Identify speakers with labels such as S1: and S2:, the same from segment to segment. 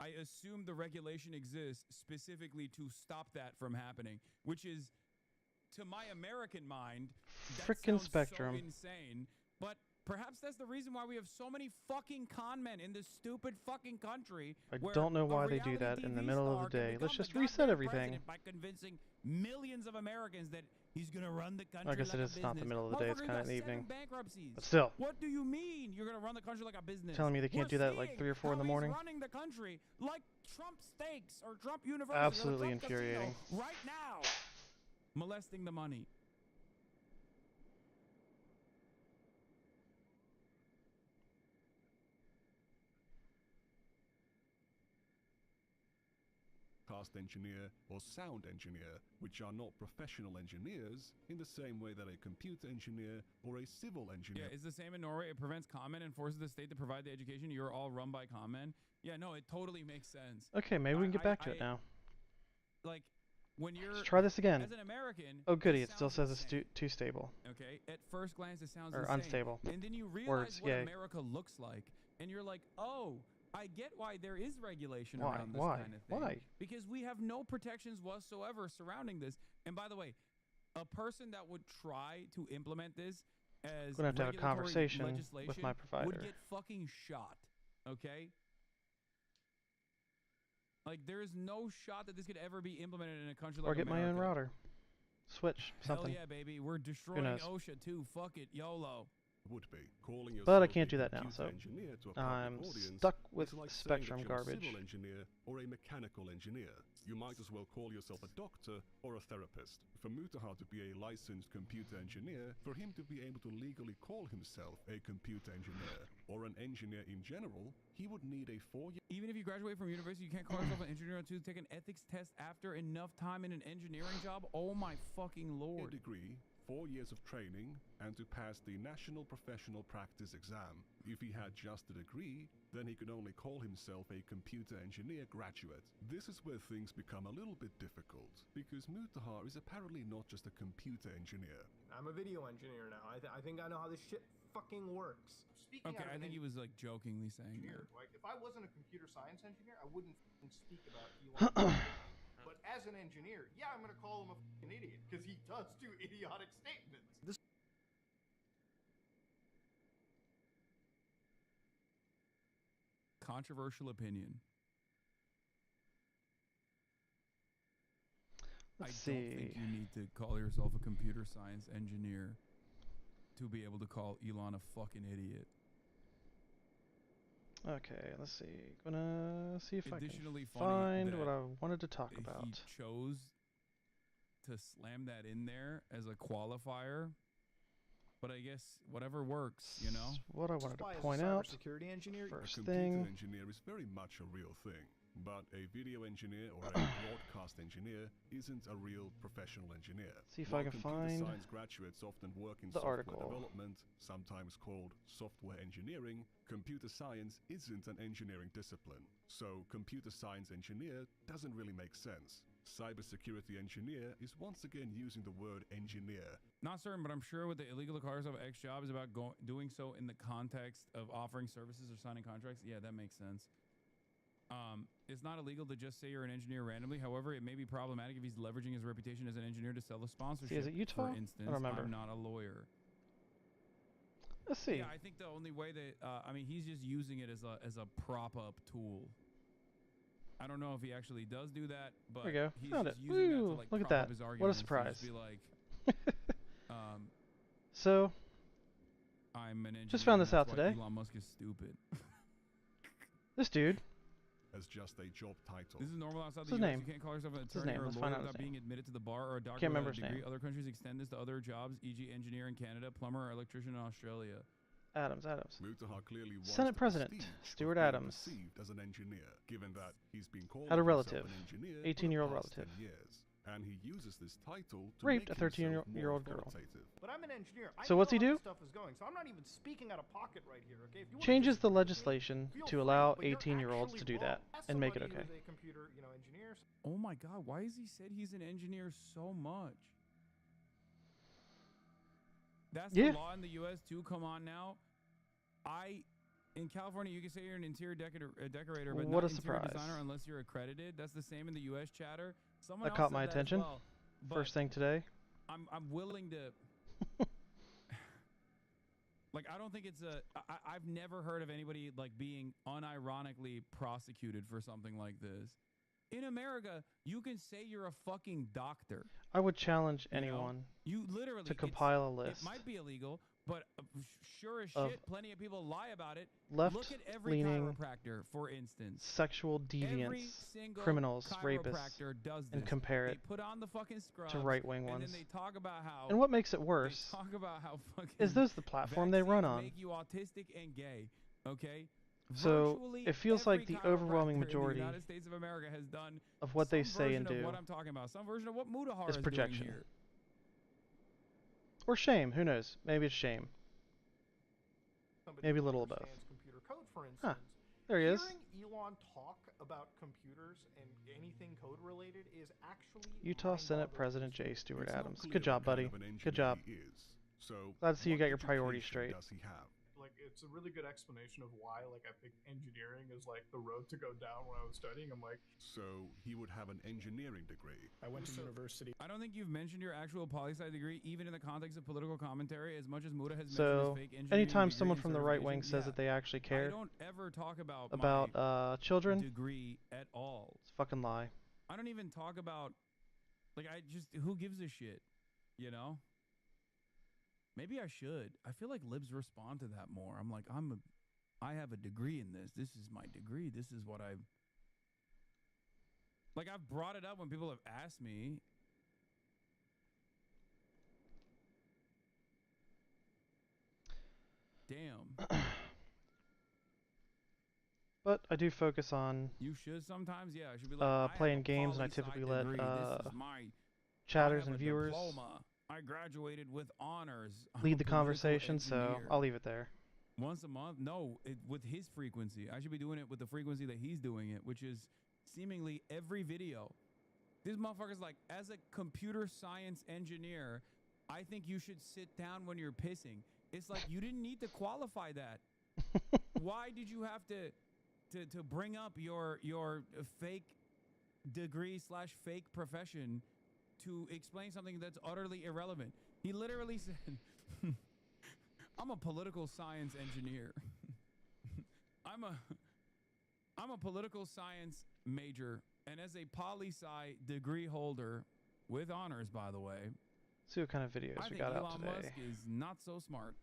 S1: I assume the regulation exists specifically to stop that from happening, which is, to my American mind, that
S2: Frickin'
S1: sounds
S2: Spectrum.
S1: so insane. But perhaps that's the reason why we have so many fucking con men in this stupid fucking country.
S2: I don't know why they do that in the middle of the day. Let's just reset everything.
S1: By convincing millions of Americans that he's gonna run the country
S2: I guess
S1: like
S2: it
S1: a
S2: is not the
S1: business.
S2: middle of the day, it's
S1: Motherfucker,
S2: kind of
S1: got
S2: in the
S1: 7
S2: evening.
S1: bankruptcies.
S2: But still.
S1: What do you mean you're gonna run the country like a business?
S2: Telling me they can't do that at like 3 or 4 in the morning?
S1: He's running the country like Trump Steaks or Trump University
S2: Absolutely
S1: or Trump
S2: infuriating.
S1: Casino right now. Molesting the money.
S3: Engineer or sound engineer, which are not professional engineers in the same way that a computer engineer or a civil engineer.
S1: Yeah, it's the same in Norway. It prevents comment and forces the state to provide the education. You're all run by comment. Yeah, no, it totally makes sense.
S2: Okay, maybe we can get back to it now.
S1: Like, when you're...
S2: Let's try this again.
S1: As an American...
S2: Oh goody, it still says it's too stable.
S1: Okay, at first glance it sounds
S2: or
S1: insane.
S2: unstable.
S1: And then you realize
S2: Words,
S1: what
S2: yay.
S1: America looks like, and you're like, oh... I get why there is regulation
S2: Why?
S1: around this
S2: Why?
S1: kind of thing.
S2: Why?
S1: Because we have no protections whatsoever surrounding this. And by the way, a person that would try to implement this as
S2: I'm gonna have to have a conversation
S1: legislation
S2: with my provider.
S1: would get fucking shot. Okay? Like, there is no shot that this could ever be implemented in a country like
S2: Or get
S1: America.
S2: my own router. Switch something.
S1: Hell yeah, baby. We're destroying OSHA too. Fuck it. YOLO.
S3: Would be calling yourself
S2: But I can't do that now,
S3: computer
S2: so
S3: engineer to a
S2: I'm
S3: public audience
S2: stuck with
S3: is like
S2: Spectrum
S3: saying that you're
S2: garbage.
S3: a civil engineer or a mechanical engineer. You might as well call yourself a doctor or a therapist. For Mutahar to be a licensed computer engineer, for him to be able to legally call himself a computer engineer or an engineer in general, he would need a 4-year...
S1: Even if you graduate from university, you can't call yourself an engineer until you take an ethics test after enough time in an engineering job? Oh my fucking lord.
S3: degree, 4 years of training, and to pass the National Professional Practice Exam. If he had just a degree, then he could only call himself a computer engineer graduate. This is where things become a little bit difficult, because Mutahar is apparently not just a computer engineer.
S4: I'm a video engineer now. I think I know how this shit fucking works.
S1: Okay, I think he was like jokingly saying that.
S5: Like, if I wasn't a computer science engineer, I wouldn't speak about Elon. But as an engineer, yeah, I'm gonna call him a fucking idiot because he does do idiotic statements.
S1: Controversial opinion.
S2: Let's
S1: I don't think you need to call yourself a computer science engineer to be able to call Elon a fucking idiot.
S2: Okay, let's see. Gonna see if
S1: Additionally,
S2: I can find what I wanted to talk about.
S1: He chose to slam that in there as a qualifier, but I guess whatever works, you know.
S2: What I wanted to point out.
S4: Security engineer.
S2: First
S3: a
S2: thing.
S3: computer engineer is very much a real thing, but a video engineer or a broadcast engineer isn't a real professional engineer.
S2: See if
S3: While
S2: I can
S3: computer
S2: find
S3: science graduates often work in
S2: the
S3: software
S2: article.
S3: development, sometimes called software engineering, computer science isn't an engineering discipline. So computer science engineer doesn't really make sense. Cybersecurity engineer is once again using the word engineer.
S1: Not certain, but I'm sure with the illegal cars of X job is about doing so in the context of offering services or signing contracts. Yeah, that makes sense. It's not illegal to just say you're an engineer randomly. However, it may be problematic if he's leveraging his reputation as an engineer to sell a sponsorship.
S2: See, is it Utah?
S1: For instance,
S2: I don't remember.
S1: I'm not a lawyer.
S2: Let's see.
S1: Yeah, I think the only way that I mean, he's just using it as a prop up tool. I don't know if he actually does do that, but
S2: there we go.
S1: he's
S2: Found
S1: just
S2: it.
S1: using that to
S2: Woo!
S1: like
S2: Look at
S1: prop
S2: that.
S1: up his
S2: What a
S1: arguments.
S2: surprise.
S1: Just be like,
S2: So,
S1: I'm an engineer.
S2: just found this
S1: and
S2: out
S1: that's why
S2: today.
S1: Elon Musk is stupid.
S2: This dude.
S3: As just a job title.
S1: This is normal outside
S2: What's
S1: the
S2: his
S1: U.S.
S2: name?
S1: You can't call yourself an
S2: What's his
S1: attorney
S2: name?
S1: or a
S2: Let's
S1: lawyer
S2: find out
S1: without
S2: his
S1: being admitted to the bar or a doctor
S2: Can't remember
S1: without a
S2: his
S1: degree.
S2: name.
S1: Other countries extend this to other jobs, e.g. engineer in Canada, plumber, or electrician in Australia.
S2: Adams.
S3: Mutahar clearly wants
S2: Senate
S3: the
S2: President
S3: prestige
S2: Stuart
S3: of being
S2: Adams.
S3: perceived as an engineer, given that he's been called
S2: Had a
S3: himself
S2: relative,
S3: an engineer
S2: 18-year-old
S3: for the past
S2: relative.
S3: 10 years, and he uses this title to
S2: Raped
S3: make
S2: a 13-year-old
S3: himself more
S2: girl.
S3: authoritative.
S5: But I'm an engineer. I
S2: So what's
S5: know
S2: he do?
S5: how this stuff is going, so I'm not even speaking out of pocket right here. Okay? If you wanna
S2: Changes the
S5: disagree with me,
S2: legislation
S5: feel
S2: to
S5: free,
S2: allow
S5: but you're
S2: 18-year-olds to
S5: actually
S2: do that
S5: wrong. As
S2: and make it
S5: somebody
S2: okay.
S5: who's a computer, engineer.
S1: Oh my God! Why has he said he's an engineer so much? That's
S2: Yeah.
S1: the law in the U.S. too. Come on now. In California, you can say you're an interior decorator, but
S2: What
S1: not
S2: a
S1: interior
S2: surprise.
S1: designer unless you're accredited. That's the same in the U.S. chatter. Someone
S2: That
S1: else
S2: caught
S1: said
S2: my
S1: that as
S2: attention.
S1: well, but
S2: First thing today.
S1: I'm willing to. Like, I don't think it's I've never heard of anybody like being unironically prosecuted for something like this. In America, you can say you're a fucking doctor.
S2: I would challenge
S1: You know?
S2: anyone
S1: You literally
S2: to compile a list
S1: It might be illegal, but sure as
S2: of
S1: shit, plenty of people lie about it. Look at every
S2: left-leaning
S1: chiropractor, for instance.
S2: sexual
S1: Every
S2: deviants,
S1: single
S2: criminals, rapists,
S1: chiropractor does this.
S2: and compare
S1: They
S2: it
S1: put on the fucking scrubs
S2: to right-wing
S1: and
S2: ones.
S1: then they talk about how.
S2: And what makes it
S1: They
S2: worse
S1: talk about how fucking.
S2: is this the platform they run
S1: vaccines
S2: on.
S1: Make you autistic and gay. Okay.
S2: So
S1: Virtually
S2: it feels
S1: every
S2: like the overwhelming
S1: chiropractor
S2: majority
S1: in the United States of America has done
S2: of what they
S1: some
S2: say and
S1: version
S2: do
S1: of what I'm talking about. Some version of what Mudahar
S2: is
S1: is
S2: projection.
S1: doing here.
S2: Or shame, who knows? Maybe it's shame.
S5: Somebody
S2: Maybe a
S5: who
S2: little of both.
S5: understands computer code, for
S2: Huh.
S5: instance.
S2: There he is.
S5: Hearing Elon talk about computers and anything code related is actually
S2: Utah Senate
S5: mind-boggling.
S2: President J. Stewart
S3: It's not
S2: Adams.
S3: clear
S2: Good job,
S3: what kind
S2: buddy.
S3: of an
S2: Good job.
S3: engineer he is. So
S2: Glad to see you
S3: what
S2: got your priorities
S3: education
S2: straight.
S3: Does he have?
S5: Like, it's a really good explanation of why, like, I picked engineering as, like, the road to go down when I was studying. I'm like,
S3: So he would have an engineering degree.
S4: I went to university.
S1: I don't think you've mentioned your actual poli-sci degree, even in the context of political commentary, as much as Muda has
S2: So,
S1: mentioned his fake engineering
S2: anytime
S1: degree
S2: someone
S1: and
S2: from the right wing
S1: certification,
S2: says that they actually
S1: I
S2: care
S1: don't ever talk about
S2: about children,
S1: my degree at all.
S2: it's a fucking lie.
S1: I don't even talk about, like, who gives a shit, you know? Maybe I should. I feel like libs respond to that more. I'm like, I have a degree in this. This is my degree. This is what I've brought it up when people have asked me. Damn.
S2: But I do focus on
S1: You should sometimes, yeah. I should be like, I have
S2: playing
S1: a
S2: games, and I
S1: poli-sci
S2: typically let
S1: degree. This is my
S2: chatters
S1: I have
S2: and
S1: a
S2: viewers
S1: diploma. I graduated with honors. I'm
S2: lead
S1: a
S2: the
S1: political
S2: conversation, so
S1: engineer.
S2: I'll leave it there.
S1: Once a month? No, with his frequency. I should be doing it with the frequency that he's doing it, which is seemingly every video. This motherfucker's like, as a computer science engineer, I think you should sit down when you're pissing. It's like, you didn't need to qualify that. Why did you have to bring up your fake degree / fake profession to explain something that's utterly irrelevant? He literally said, I'm a political science engineer. I'm a political science major, and as a poli-sci degree holder with honors, by the way,
S2: See what kind of videos
S1: I
S2: we
S1: think
S2: got
S1: Elon
S2: out today.
S1: Musk is not so smart.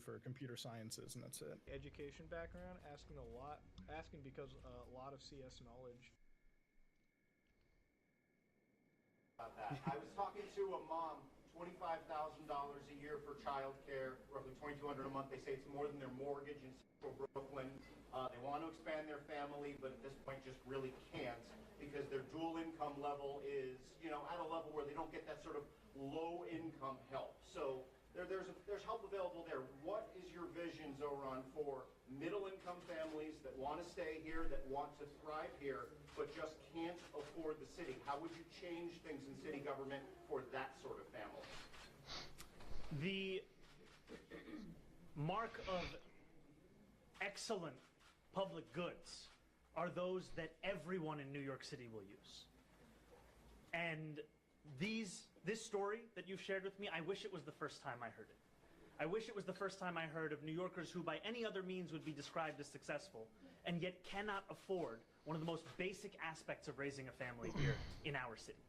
S4: For computer sciences, and that's it.
S5: education background, asking because a lot of CS knowledge.
S6: About that. I was talking to a mom, $25,000 a year for childcare, roughly $2,200 a month. They say it's more than their mortgage in Central Brooklyn. They want to expand their family, but at this point just really can't because their dual income level is, at a level where they don't get that sort of low income help. So there's help available there. What is your vision, Zoran, for middle income families that want to stay here, that want to thrive here, but just can't afford the city? How would you change things in city government for that sort of family?
S7: The mark of excellent public goods are those that everyone in New York City will use. And this story that you've shared with me, I wish it was the first time I heard it. I wish it was the first time I heard of New Yorkers who by any other means would be described as successful and yet cannot afford one of the most basic aspects of raising a family here in our city.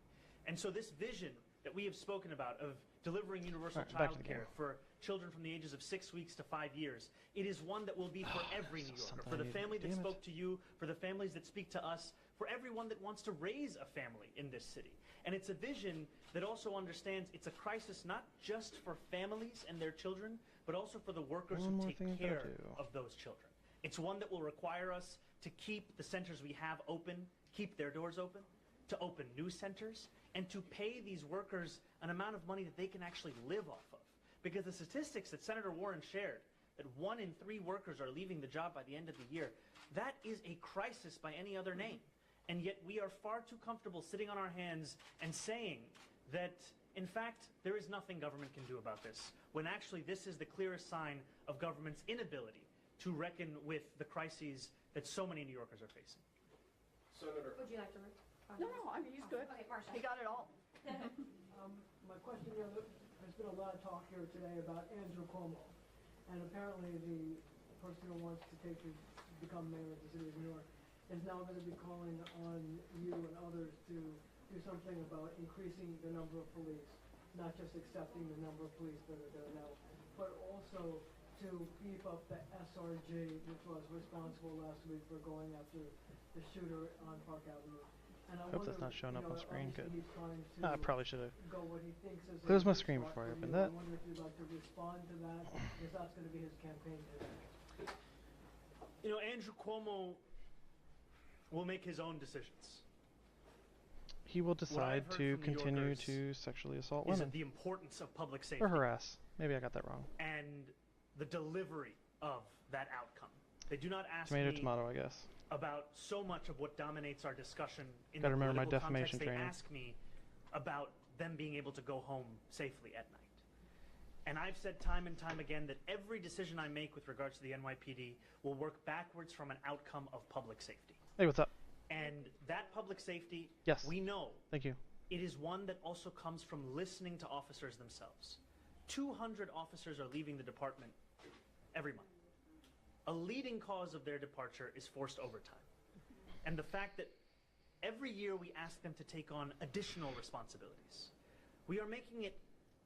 S7: And so this vision that we have spoken about of delivering universal child care for children from the ages of 6 weeks to 5 years, it is one that will be for every New Yorker, for the family that spoke to you, for the families that speak to us, for everyone that wants to raise a family in this city. And it's a vision that also understands it's a crisis not just for families and their children, but also for the workers who take care of those children. It's one that will require us to keep the centers we have open, keep their doors open, to open new centers, and to pay these workers an amount of money that they can actually live off of. Because the statistics that Senator Warren shared, that 1 in 3 workers are leaving the job by the end of the year, that is a crisis by any other name. And yet we are far too comfortable sitting on our hands and saying that, in fact, there is nothing government can do about this, when actually this is the clearest sign of government's inability to reckon with the crises that so many New Yorkers are facing.
S4: Senator.
S8: Would you like to?
S9: No, I mean, he's good.
S8: Okay, Marsha.
S9: He got it all.
S10: My question, there's been a lot of talk here today about Andrew Cuomo, and apparently the person who wants to become mayor of the city of New York is now going to be calling on you and others to do something about increasing the number of police, not just accepting the number of police that are there now, but also to beef up the SRG, which was responsible last week for going after the shooter on Park Avenue. And I
S2: Hope that's not showing up on screen. Good.
S10: I
S2: probably should have
S10: go what he thinks is
S2: closed my screen before I opened that.
S10: I wonder if you'd like to respond to that, because that's going to be his campaign today.
S7: You know, Andrew Cuomo will make his own decisions.
S2: He will decide to
S7: from New
S2: continue
S7: Yorkers
S2: to sexually assault
S7: Is
S2: women.
S7: the importance of public safety
S2: Or harass. Maybe I got that wrong.
S7: and the delivery of that outcome. They do not ask
S2: Tomato,
S7: me
S2: tomato, I guess.
S7: about so much of what dominates our discussion in
S2: Gotta
S7: the
S2: remember my
S7: political
S2: defamation
S7: context.
S2: training.
S7: They ask me about them being able to go home safely at night. And I've said time and time again that every decision I make with regards to the NYPD will work backwards from an outcome of public safety.
S2: Hey, what's up?
S7: And that public safety,
S2: Yes.
S7: we know
S2: Thank you.
S7: it is one that also comes from listening to officers themselves. 200 officers are leaving the department every month. A leading cause of their departure is forced overtime. And the fact that every year we ask them to take on additional responsibilities. We are making it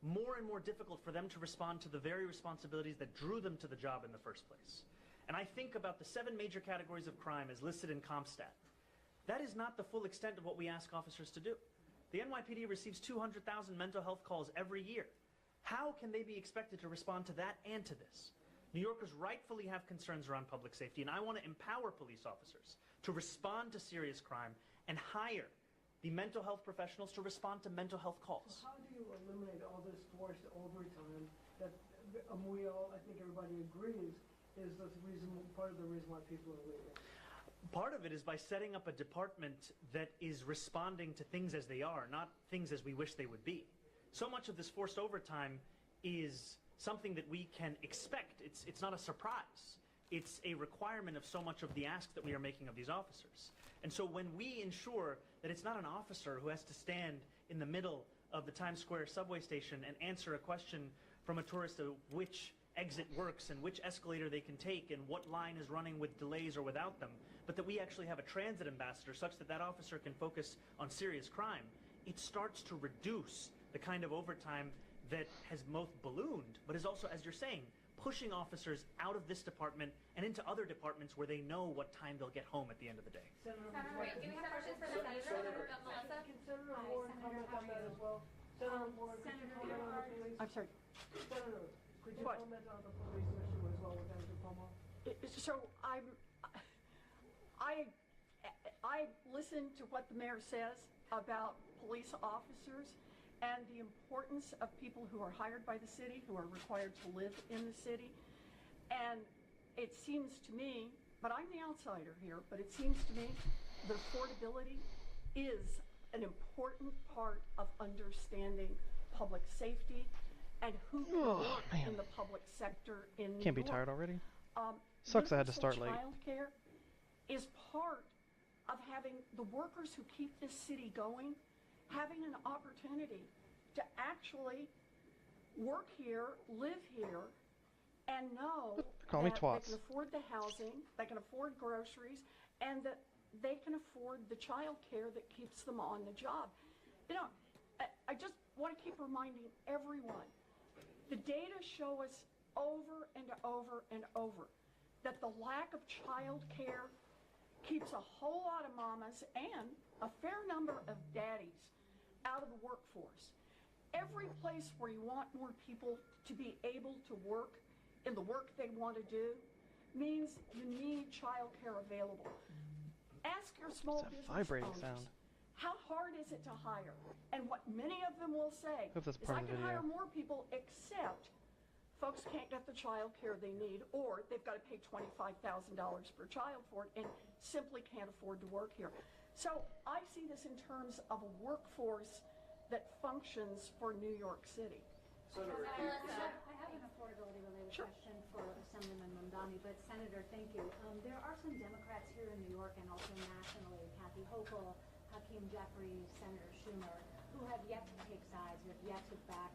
S7: more and more difficult for them to respond to the very responsibilities that drew them to the job in the first place. And I think about the 7 major categories of crime as listed in CompStat. That is not the full extent of what we ask officers to do. The NYPD receives 200,000 mental health calls every year. How can they be expected to respond to that and to this? New Yorkers rightfully have concerns around public safety, and I want to empower police officers to respond to serious crime and hire the mental health professionals to respond to mental health calls.
S10: How do you eliminate all this forced overtime that we all, I think everybody agrees, is the reason, part of the reason why people are leaving?
S7: Part of it is by setting up a department that is responding to things as they are, not things as we wish they would be. So much of this forced overtime is something that we can expect. It's not a surprise. It's a requirement of so much of the ask that we are making of these officers. And so when we ensure that it's not an officer who has to stand in the middle of the Times Square subway station and answer a question from a tourist of which exit works and which escalator they can take and what line is running with delays or without them, but that we actually have a transit ambassador such that that officer can focus on serious crime, it starts to reduce the kind of overtime that has both ballooned, but is also, as you're saying, pushing officers out of this department and into other departments where they know what time they'll get home at the end of the day.
S8: Senator, wait, do we have questions for the senator? Melissa?
S10: Can Senator Warren comment on that as well? Senator Warren, could you comment on the police?
S9: I'm sorry.
S10: Senator, could you
S9: What?
S10: comment on the police issue as well with Andrew Cuomo?
S9: So I listen to what the mayor says about police officers and the importance of people who are hired by the city, who are required to live in the city. And it seems to me, but I'm the outsider here, but it seems to me that affordability is an important part of understanding public safety and who can work in the public sector in New
S2: Can't be
S9: York.
S2: tired already. Sucks I had to start late.
S9: Childcare is part of having the workers who keep this city going, having an opportunity to actually work here, live here, and know
S2: Call me
S9: that
S2: twats.
S9: they can afford the housing, they can afford groceries, and that they can afford the child care that keeps them on the job. You know, I just want to keep reminding everyone, the data show us over and over and over that the lack of child care keeps a whole lot of mamas and a fair number of daddies out of the workforce. Every place where you want more people to be able to work in the work they want to do means you need child care available. Ask your small
S2: It's a
S9: business
S2: vibrating
S9: owners,
S2: sound.
S9: how hard is it to hire? And what many of them will say
S2: Hope that's
S9: is
S2: part
S9: I
S2: of the
S9: can hire
S2: video.
S9: more people except folks can't get the child care they need, or they've got to pay $25,000 per child for it and simply can't afford to work here. So I see this in terms of a workforce that functions for New York City.
S4: Senator,
S8: Melissa.
S11: have an affordability-related
S9: Sure.
S11: question for Assemblyman Mamdani, but Senator, thank you. There are some Democrats here in New York and also nationally, Kathy Hochul, Hakeem Jeffries, Senator Schumer, who have yet to take sides, who have yet to back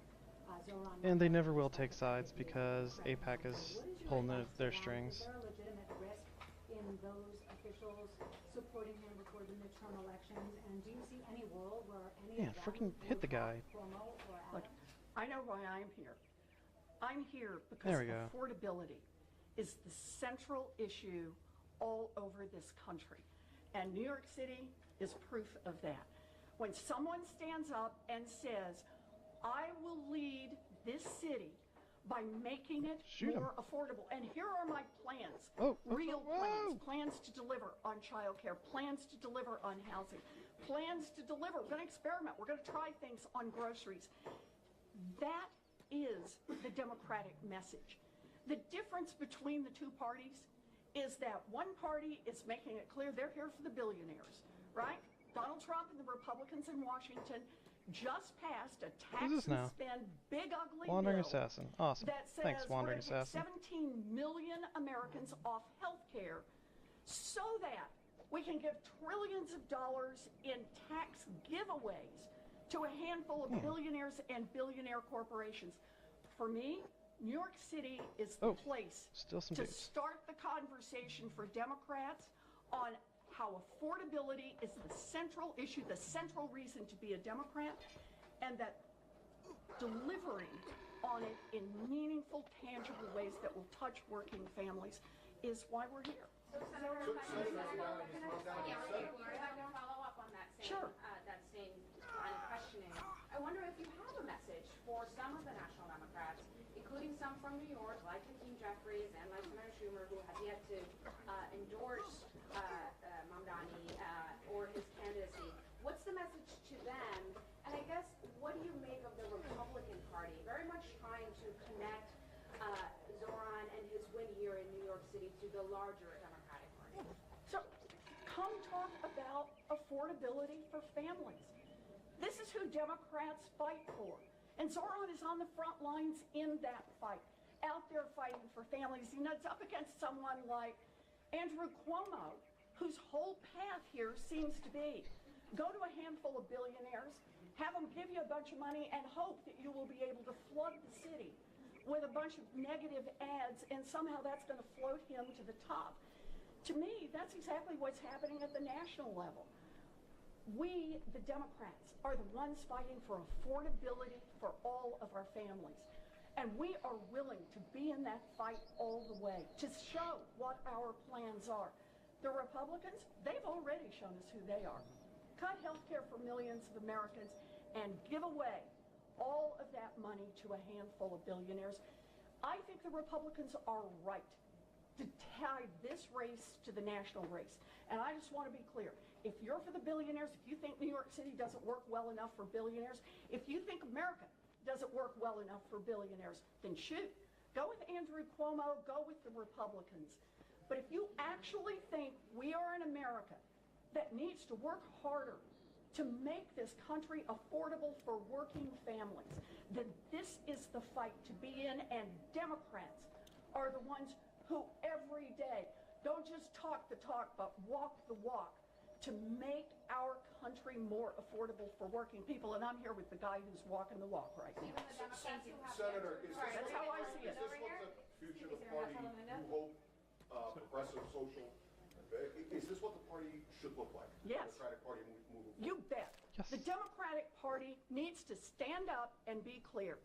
S11: Zoran.
S2: And they never will take sides because AIPAC is pulling their strings.
S11: Is there a legitimate risk in those officials supporting him before the midterm elections? And do you see any world where any
S2: Yeah,
S11: of them
S2: freaking hit the guy.
S11: Cuomo or
S9: Look, I know why I'm here. I'm here
S2: There
S9: because
S2: we go.
S9: affordability is the central issue all over this country. And New York City is proof of that. When someone stands up and says, I will lead this city by making it
S2: Shoot 'em.
S9: more affordable. And here are my plans.
S2: Oh,
S9: Real
S2: whoa.
S9: plans to deliver on childcare, plans to deliver on housing, plans to deliver. We're going to experiment. We're going to try things on groceries. That is the Democratic message. The difference between the two parties is that one party is making it clear they're here for the billionaires, right? Donald Trump and the Republicans in Washington just passed a tax
S2: Who's this
S9: and
S2: now?
S9: spend big ugly
S2: Wandering
S9: bill
S2: Assassin. Awesome.
S9: that says
S2: Thanks, Wandering
S9: we're going to
S2: Assassin.
S9: take 17 million Americans off health care so that we can give trillions of dollars in tax giveaways to a handful of billionaires and billionaire corporations. For me, New York City is the place
S2: Still some
S9: to
S2: dudes.
S9: start the conversation for Democrats on how affordability is the central issue, the central reason to be a Democrat, and that delivering on it in meaningful, tangible ways that will touch working families is why we're here.
S8: Senator, yeah, we're going to follow up on that same,
S9: Sure.
S8: That same line of questioning. I wonder if you have a message for some of the national Democrats, including some from New York, like Hakeem Jeffries and like Senator Schumer, who have yet to endorse Mamdani or his candidacy. What's the message to them? And I guess, what do you make of the Republican Party very much trying to connect Zoran and his win here in New York City to the larger Democratic Party?
S9: So come talk about affordability for families. This is who Democrats fight for. And Zoran is on the front lines in that fight, out there fighting for families. You know, it's up against someone like Andrew Cuomo, whose whole path here seems to be go to a handful of billionaires, have them give you a bunch of money, and hope that you will be able to flood the city with a bunch of negative ads, and somehow that's going to float him to the top. To me, that's exactly what's happening at the national level. We, the Democrats, are the ones fighting for affordability for all of our families. And we are willing to be in that fight all the way, to show what our plans are. The Republicans, they've already shown us who they are. Cut health care for millions of Americans and give away all of that money to a handful of billionaires. I think the Republicans are right to tie this race to the national race. And I just want to be clear. If you're for the billionaires, if you think New York City doesn't work well enough for billionaires, if you think America doesn't work well enough for billionaires, then shoot. Go with Andrew Cuomo, go with the Republicans. But if you actually think we are an America that needs to work harder to make this country affordable for working families, then this is the fight to be in, and Democrats are the ones who every day don't just talk the talk, but walk the walk to make our country more affordable for working people. And I'm here with the guy who's walking the walk right now.
S12: Senator,
S9: That's how I see it.
S12: Is this what the future of the party you hope, progressive, social, is this what the party should look like?
S9: Yes.
S12: The Democratic Party moving forward?
S9: You bet.
S2: Yes.
S9: The Democratic Party needs to stand up and be clear.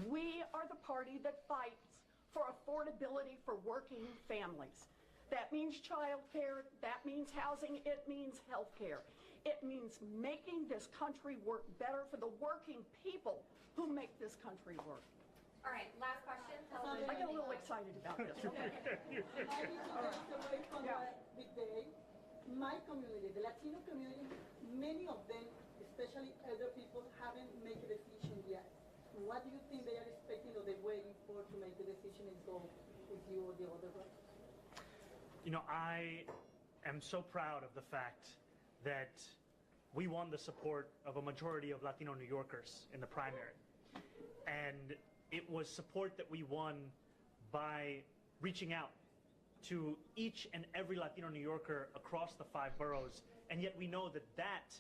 S9: We are the party that fights for affordability for working families. That means child care, that means housing, it means health care. It means making this country work better for the working people who make this country work.
S8: All right, last question.
S9: I get a little excited about this. Okay.
S10: Big day. My community, the Latino community, many of them, especially elder people, haven't made a decision yet. What do you think they are expecting or they're waiting for to make the decision and go with you or the other one?
S7: You know, I am so proud of the fact that we won the support of a majority of Latino New Yorkers in the primary. And it was support that we won by reaching out to each and every Latino New Yorker across the 5 boroughs, and yet we know that that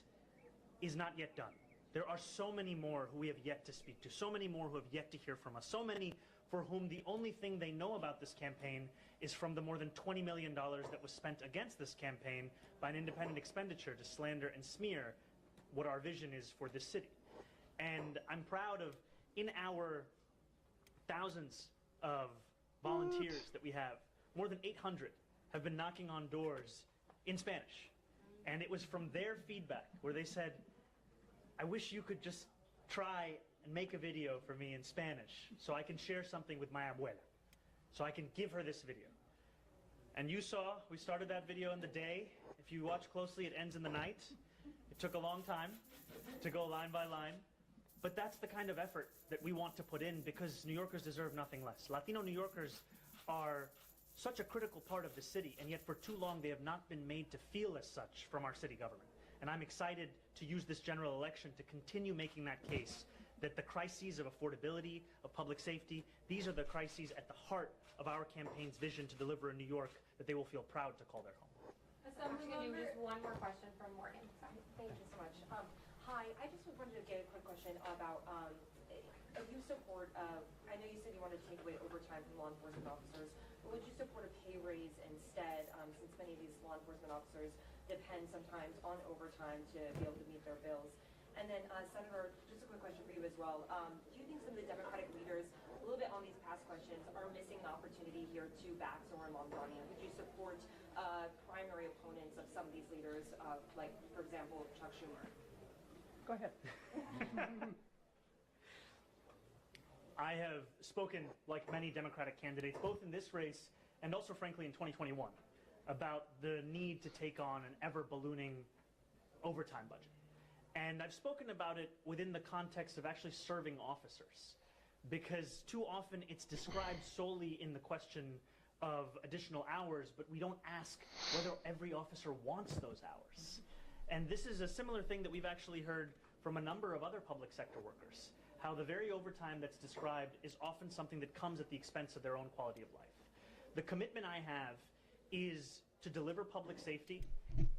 S7: is not yet done. There are so many more who we have yet to speak to, so many more who have yet to hear from us, so many for whom the only thing they know about this campaign is from the more than $20 million that was spent against this campaign by an independent expenditure to slander and smear what our vision is for this city. And I'm proud of, in our thousands of volunteers that we have, more than 800 have been knocking on doors in Spanish. And it was from their feedback where they said, I wish you could just try and make a video for me in Spanish so I can share something with my abuela, so I can give her this video. And you saw, we started that video in the day. If you watch closely, it ends in the night. It took a long time to go line by line. But that's the kind of effort that we want to put in because New Yorkers deserve nothing less. Latino New Yorkers are such a critical part of the city, and yet for too long they have not been made to feel as such from our city government. And I'm excited to use this general election to continue making that case, that the crises of affordability, of public safety, these are the crises at the heart of our campaign's vision to deliver a New York that they will feel proud to call their home.
S8: Just one more question from Morgan. Sorry. Thank you so much. Hi, I just wanted to get a quick question about you support, I know you said you wanted to take away overtime from law enforcement officers, but would you support a pay raise instead, since many of these law enforcement officers depend sometimes on overtime to be able to meet their bills? And then, Senator, just a quick question for you as well. Do you think some of the Democratic leaders, a little bit on these past questions, are missing an opportunity here to back Zoran Mamdani? Would you support primary opponents of some of these leaders, like, for example, Chuck Schumer?
S7: Go ahead. I have spoken, like many Democratic candidates, both in this race and also, frankly, in 2021, about the need to take on an ever-ballooning overtime budget. And I've spoken about it within the context of actually serving officers, because too often it's described solely in the question of additional hours, but we don't ask whether every officer wants those hours. And this is a similar thing that we've actually heard from a number of other public sector workers, how the very overtime that's described is often something that comes at the expense of their own quality of life. The commitment I have is to deliver public safety,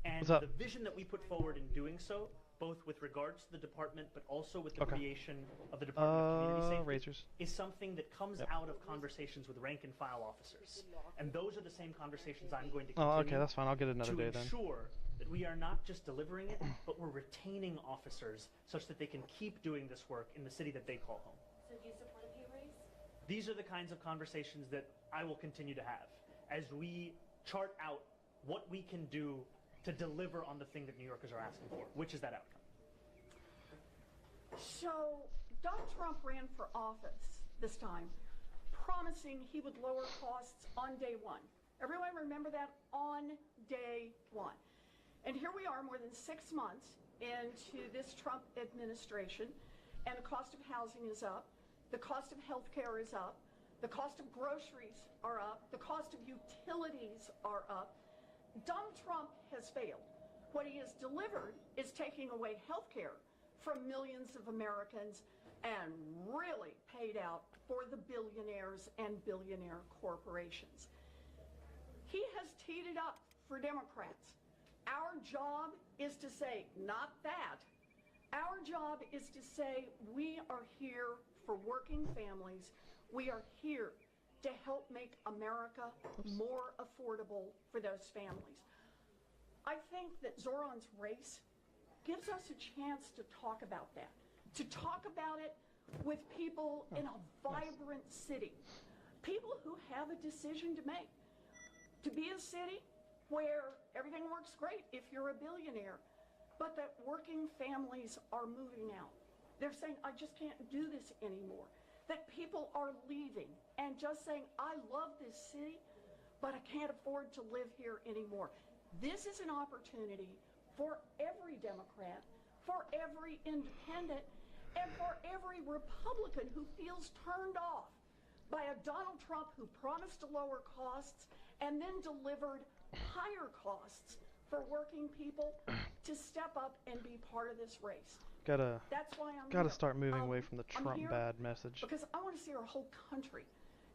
S7: and the vision that we put forward in doing so, both with regards to the department, but also with the creation of the Department of Community Safety, is something that comes out of conversations with rank and file officers. And those are the same conversations I'm going to continue
S2: okay, that's fine. I'll get another day
S7: to ensure that we are not just delivering it, but we're retaining officers such that they can keep doing this work in the city that they call home.
S8: So do you support a pay raise?
S7: These are the kinds of conversations that I will continue to have as we chart out what we can do to deliver on the thing that New Yorkers are asking for, which is that outcome.
S9: So Donald Trump ran for office this time, promising he would lower costs on day one. Everyone remember that? On day one. And here we are more than 6 months into this Trump administration, and the cost of housing is up, the cost of health care is up, the cost of groceries are up, the cost of utilities are up. Donald Trump has failed. What he has delivered is taking away health care from millions of Americans and really paid out for the billionaires and billionaire corporations. He has teed it up for Democrats. Our job is to say, not that. Our job is to say, we are here for working families. We are here to help make America more affordable for those families. I think that Zoran's race gives us a chance to talk about that, to talk about it with people in a vibrant city, people who have a decision to make, to be a city where everything works great if you're a billionaire, but that working families are moving out. They're saying, I just can't do this anymore. That people are leaving and just saying, I love this city, but I can't afford to live here anymore. This is an opportunity for every Democrat, for every independent, and for every Republican who feels turned off by a Donald Trump who promised to lower costs and then delivered higher costs for working people, to step up and be part of this race.
S2: Gotta
S9: That's why I'm
S2: gotta
S9: here.
S2: start moving away from the
S9: I'm
S2: Trump
S9: here
S2: bad message.
S9: because I want to see our whole country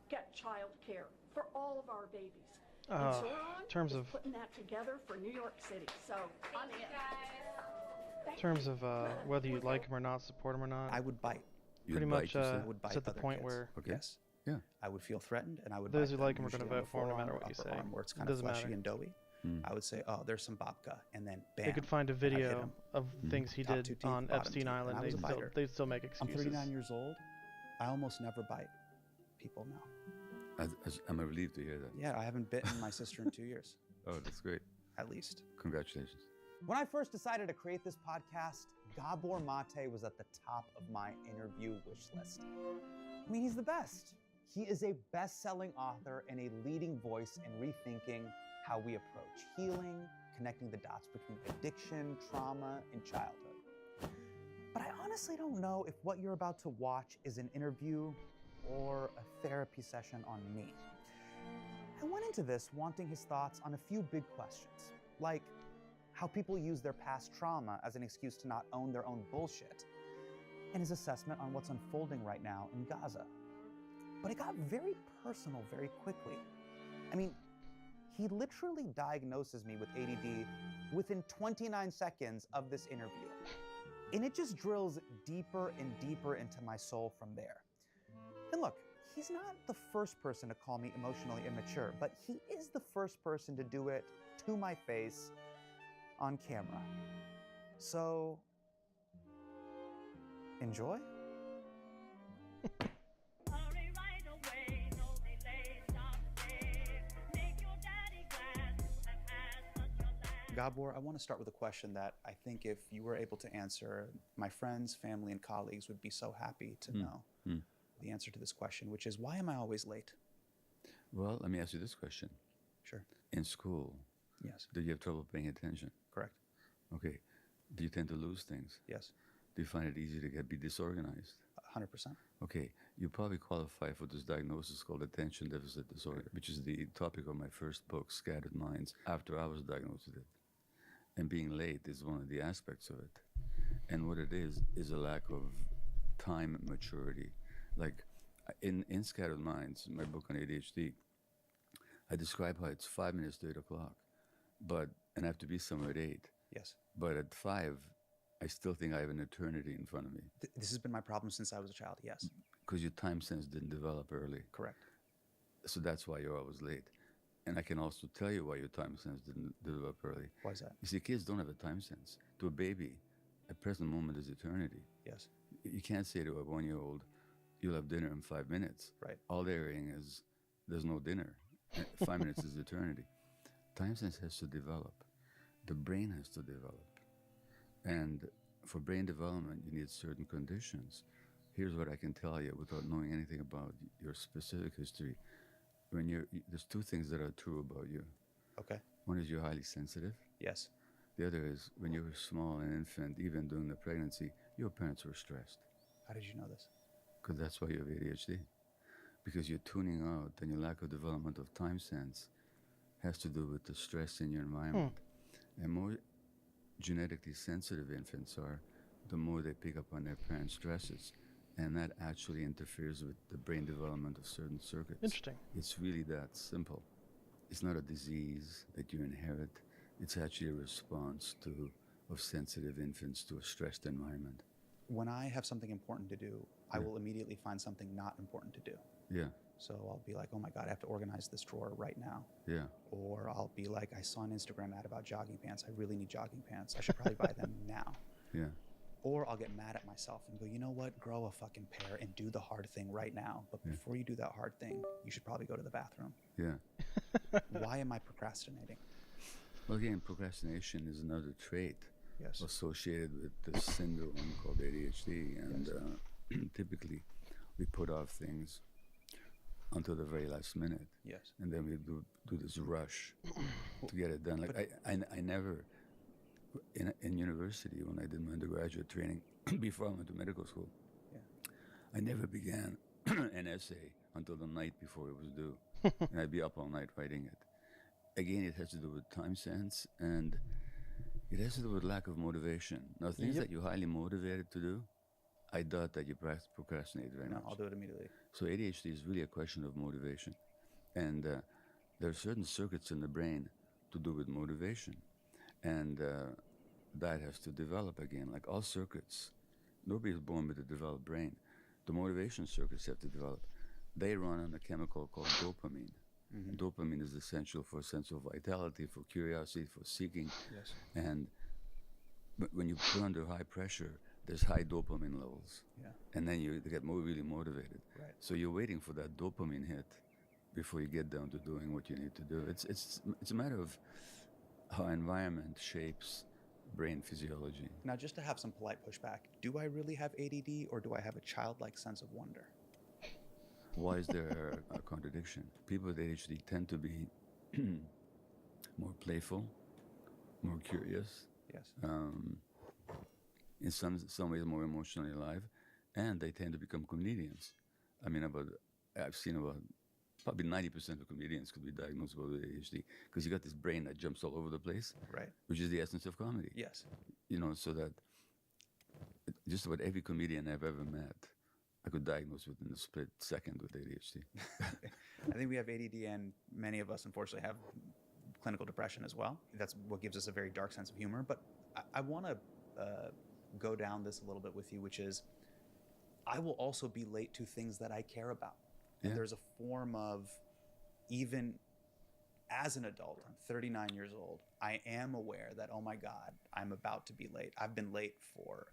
S9: get child care for all of our babies. And
S2: In
S9: Zoran
S2: terms
S9: is
S2: of
S9: putting that together for New York City. So I'm in.
S2: in terms of whether you like him or not, support him or not,
S13: I would bite.
S2: pretty much
S13: I would bite
S2: it's at the
S13: other
S2: point
S13: kids.
S2: where
S13: Yes.
S1: Yeah.
S13: I would feel threatened, and I would.
S2: those
S13: bite
S2: who like
S13: them,
S2: him are going to
S13: usually on
S2: vote
S13: the
S2: for him no
S13: forearm
S2: matter
S13: or
S2: what you
S13: upper
S2: say.
S13: arm, where it's
S2: It
S13: kind of
S2: doesn't
S13: fleshy
S2: matter.
S13: and doughy. I would say, oh, there's some babka, and then bam.
S2: They could find a
S13: and I'd hit
S2: video
S13: him.
S2: of things he
S13: Top
S2: did
S13: two teeth,
S2: on
S13: bottom
S2: Epstein
S13: teeth, and
S2: Island.
S13: I was a biter.
S2: They'd still make
S13: I'm
S2: excuses.
S13: 39 years old. I almost never bite people now.
S14: I'm relieved to hear that.
S13: Yeah, I haven't bitten my sister in 2 years.
S14: Oh, that's great.
S13: At least.
S14: Congratulations.
S13: When I first decided to create this podcast, Gabor Mate was at the top of my interview wish list. I mean, he's the best. He is a best-selling author and a leading voice in rethinking how we approach healing, connecting the dots between addiction, trauma, and childhood. But I honestly don't know if what you're about to watch is an interview or a therapy session on me. I went into this wanting his thoughts on a few big questions, like how people use their past trauma as an excuse to not own their own bullshit, and his assessment on what's unfolding right now in Gaza. But it got very personal very quickly. I mean, he literally diagnoses me with ADD within 29 seconds of this interview. And it just drills deeper and deeper into my soul from there. And look, he's not the first person to call me emotionally immature, but he is the first person to do it to my face on camera. So, enjoy. Gabor, I want to start with a question that I think if you were able to answer, my friends, family, and colleagues would be so happy to know the answer to this question, which is, why am I always late?
S14: Well, let me ask you this question.
S13: Sure.
S14: In school,
S13: yes,
S14: did you have trouble paying attention?
S13: Correct.
S14: Okay. Do you tend to lose things?
S13: Yes.
S14: Do you find it easy to be disorganized?
S13: 100%.
S14: Okay. You probably qualify for this diagnosis called attention deficit disorder, which is the topic of my first book, Scattered Minds, after I was diagnosed with it. And being late is one of the aspects of it. And what it is a lack of time maturity. Like in Scattered Minds, my book on ADHD, I describe how it's 5 minutes to 8 o'clock, and I have to be somewhere at 8.
S13: Yes.
S14: But at 5, I still think I have an eternity in front of me.
S13: This has been my problem since I was a child, yes.
S14: Because your time sense didn't develop early.
S13: Correct.
S14: So that's why you're always late. And I can also tell you why your time sense didn't develop early.
S13: Why is that?
S14: You see, kids don't have a time sense. To a baby, a present moment is eternity.
S13: Yes.
S14: You can't say to a 1-year-old, you'll have dinner in 5 minutes.
S13: Right.
S14: All they're hearing is, there's no dinner. 5 minutes is eternity. Time sense has to develop. The brain has to develop. And for brain development, you need certain conditions. Here's what I can tell you without knowing anything about your specific history. There's two things that are true about you.
S13: Okay.
S14: One is you're highly sensitive.
S13: Yes.
S14: The other is when you were small, an infant, even during the pregnancy, your parents were stressed.
S13: How did you know this?
S14: Because that's why you have ADHD. Because you're tuning out and your lack of development of time sense has to do with the stress in your environment. And more genetically sensitive infants are, the more they pick up on their parents' stresses. And that actually interferes with the brain development of certain circuits.
S2: Interesting.
S14: It's really that simple. It's not a disease that you inherit. It's actually a response of sensitive infants to a stressed environment.
S13: When I have something important to do, I will immediately find something not important to do.
S14: Yeah.
S13: So I'll be like, oh my God, I have to organize this drawer right now.
S14: Yeah.
S13: Or I'll be like, I saw an Instagram ad about jogging pants. I really need jogging pants. I should probably buy them now.
S14: Yeah.
S13: Or I'll get mad at myself and go, you know what? Grow a fucking pair and do the hard thing right now. But before you do that hard thing, you should probably go to the bathroom.
S14: Yeah.
S13: Why am I procrastinating?
S14: Well, again, procrastination is another trait
S13: yes.
S14: associated with this syndrome called ADHD. And typically, we put off things until the very last minute.
S13: Yes.
S14: And then we do this rush to get it done. Like I never, in university, when I did my undergraduate training, before I went to medical school, I never began an essay until the night before it was due. And I'd be up all night writing it. Again, it has to do with time sense, and It has to do with lack of motivation. Now, things
S13: Yep.
S14: that you're highly motivated to do, I doubt that you procrastinate very
S13: No,
S14: much.
S13: I'll do it immediately.
S14: So ADHD is really a question of motivation. And there are certain circuits in the brain to do with motivation. And that has to develop again, like all circuits. Nobody is born with a developed brain. The motivation circuits have to develop. They run on a chemical called dopamine.
S13: Mhm.
S14: Dopamine is essential for a sense of vitality, for curiosity, for seeking.
S13: Yes.
S14: And when you put under high pressure, there's high dopamine levels.
S13: Yeah.
S14: And then you get really motivated.
S13: Right.
S14: So you're waiting for that dopamine hit before you get down to doing what you need to do. It's a matter of how environment shapes brain physiology.
S13: Now, just to have some polite pushback, do I really have ADD or do I have a childlike sense of wonder?
S14: Why is there a contradiction? People with ADHD tend to be more playful, more curious.
S13: Yes.
S14: In some ways more emotionally alive, and they tend to become comedians. I mean, I've seen about probably 90% of comedians could be diagnosed with ADHD because you got this brain that jumps all over the place,
S13: Right.
S14: which is the essence of comedy.
S13: Yes.
S14: You know, so that just about every comedian I've ever met, I could diagnose within a split second with ADHD.
S13: I think we have ADD, and many of us, unfortunately, have clinical depression as well. That's what gives us a very dark sense of humor. But I want to go down this a little bit with you, which is I will also be late to things that I care about. And
S14: Yeah.
S13: there's a form of, even as an adult, I'm 39 years old, I am aware that, oh my God, I'm about to be late. I've been late for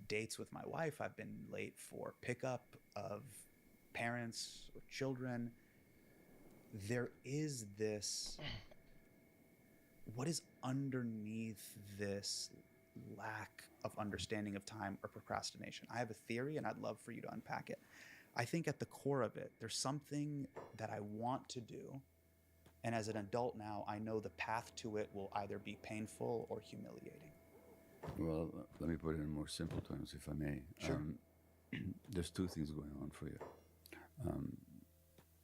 S13: dates with my wife. I've been late for pickup of parents or children. There is this, what is underneath this lack of understanding of time or procrastination? I have a theory and I'd love for you to unpack it. I think at the core of it, there's something that I want to do. And as an adult now, I know the path to it will either be painful or humiliating.
S14: Well, let me put it in more simple terms, if I may.
S13: Sure.
S14: There's two things going on for you.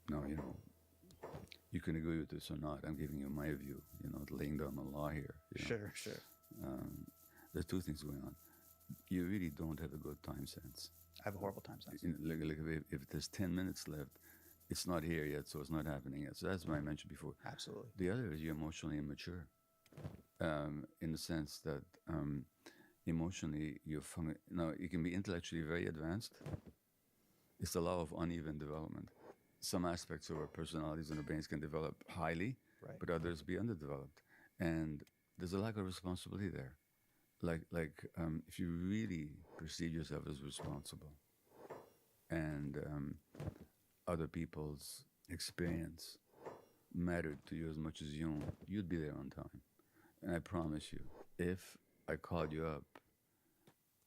S14: Now, you know, you can agree with this or not. I'm giving you my view, you know, laying down the law here. You know.
S13: Sure.
S14: There's two things going on. You really don't have a good time sense.
S13: I have a horrible time sense.
S14: Like if there's 10 minutes left, it's not here yet, so it's not happening yet. So that's what I mentioned before.
S13: Absolutely.
S14: The other is you're emotionally immature, in the sense that emotionally now you can be intellectually very advanced. It's the law of uneven development. Some aspects of our personalities and our brains can develop highly,
S13: Right.
S14: but others be underdeveloped, and there's a lack of responsibility there. Like if you really perceive yourself as responsible, and other people's experience mattered to you as much as your own, you'd be there on time. And I promise you, if I called you up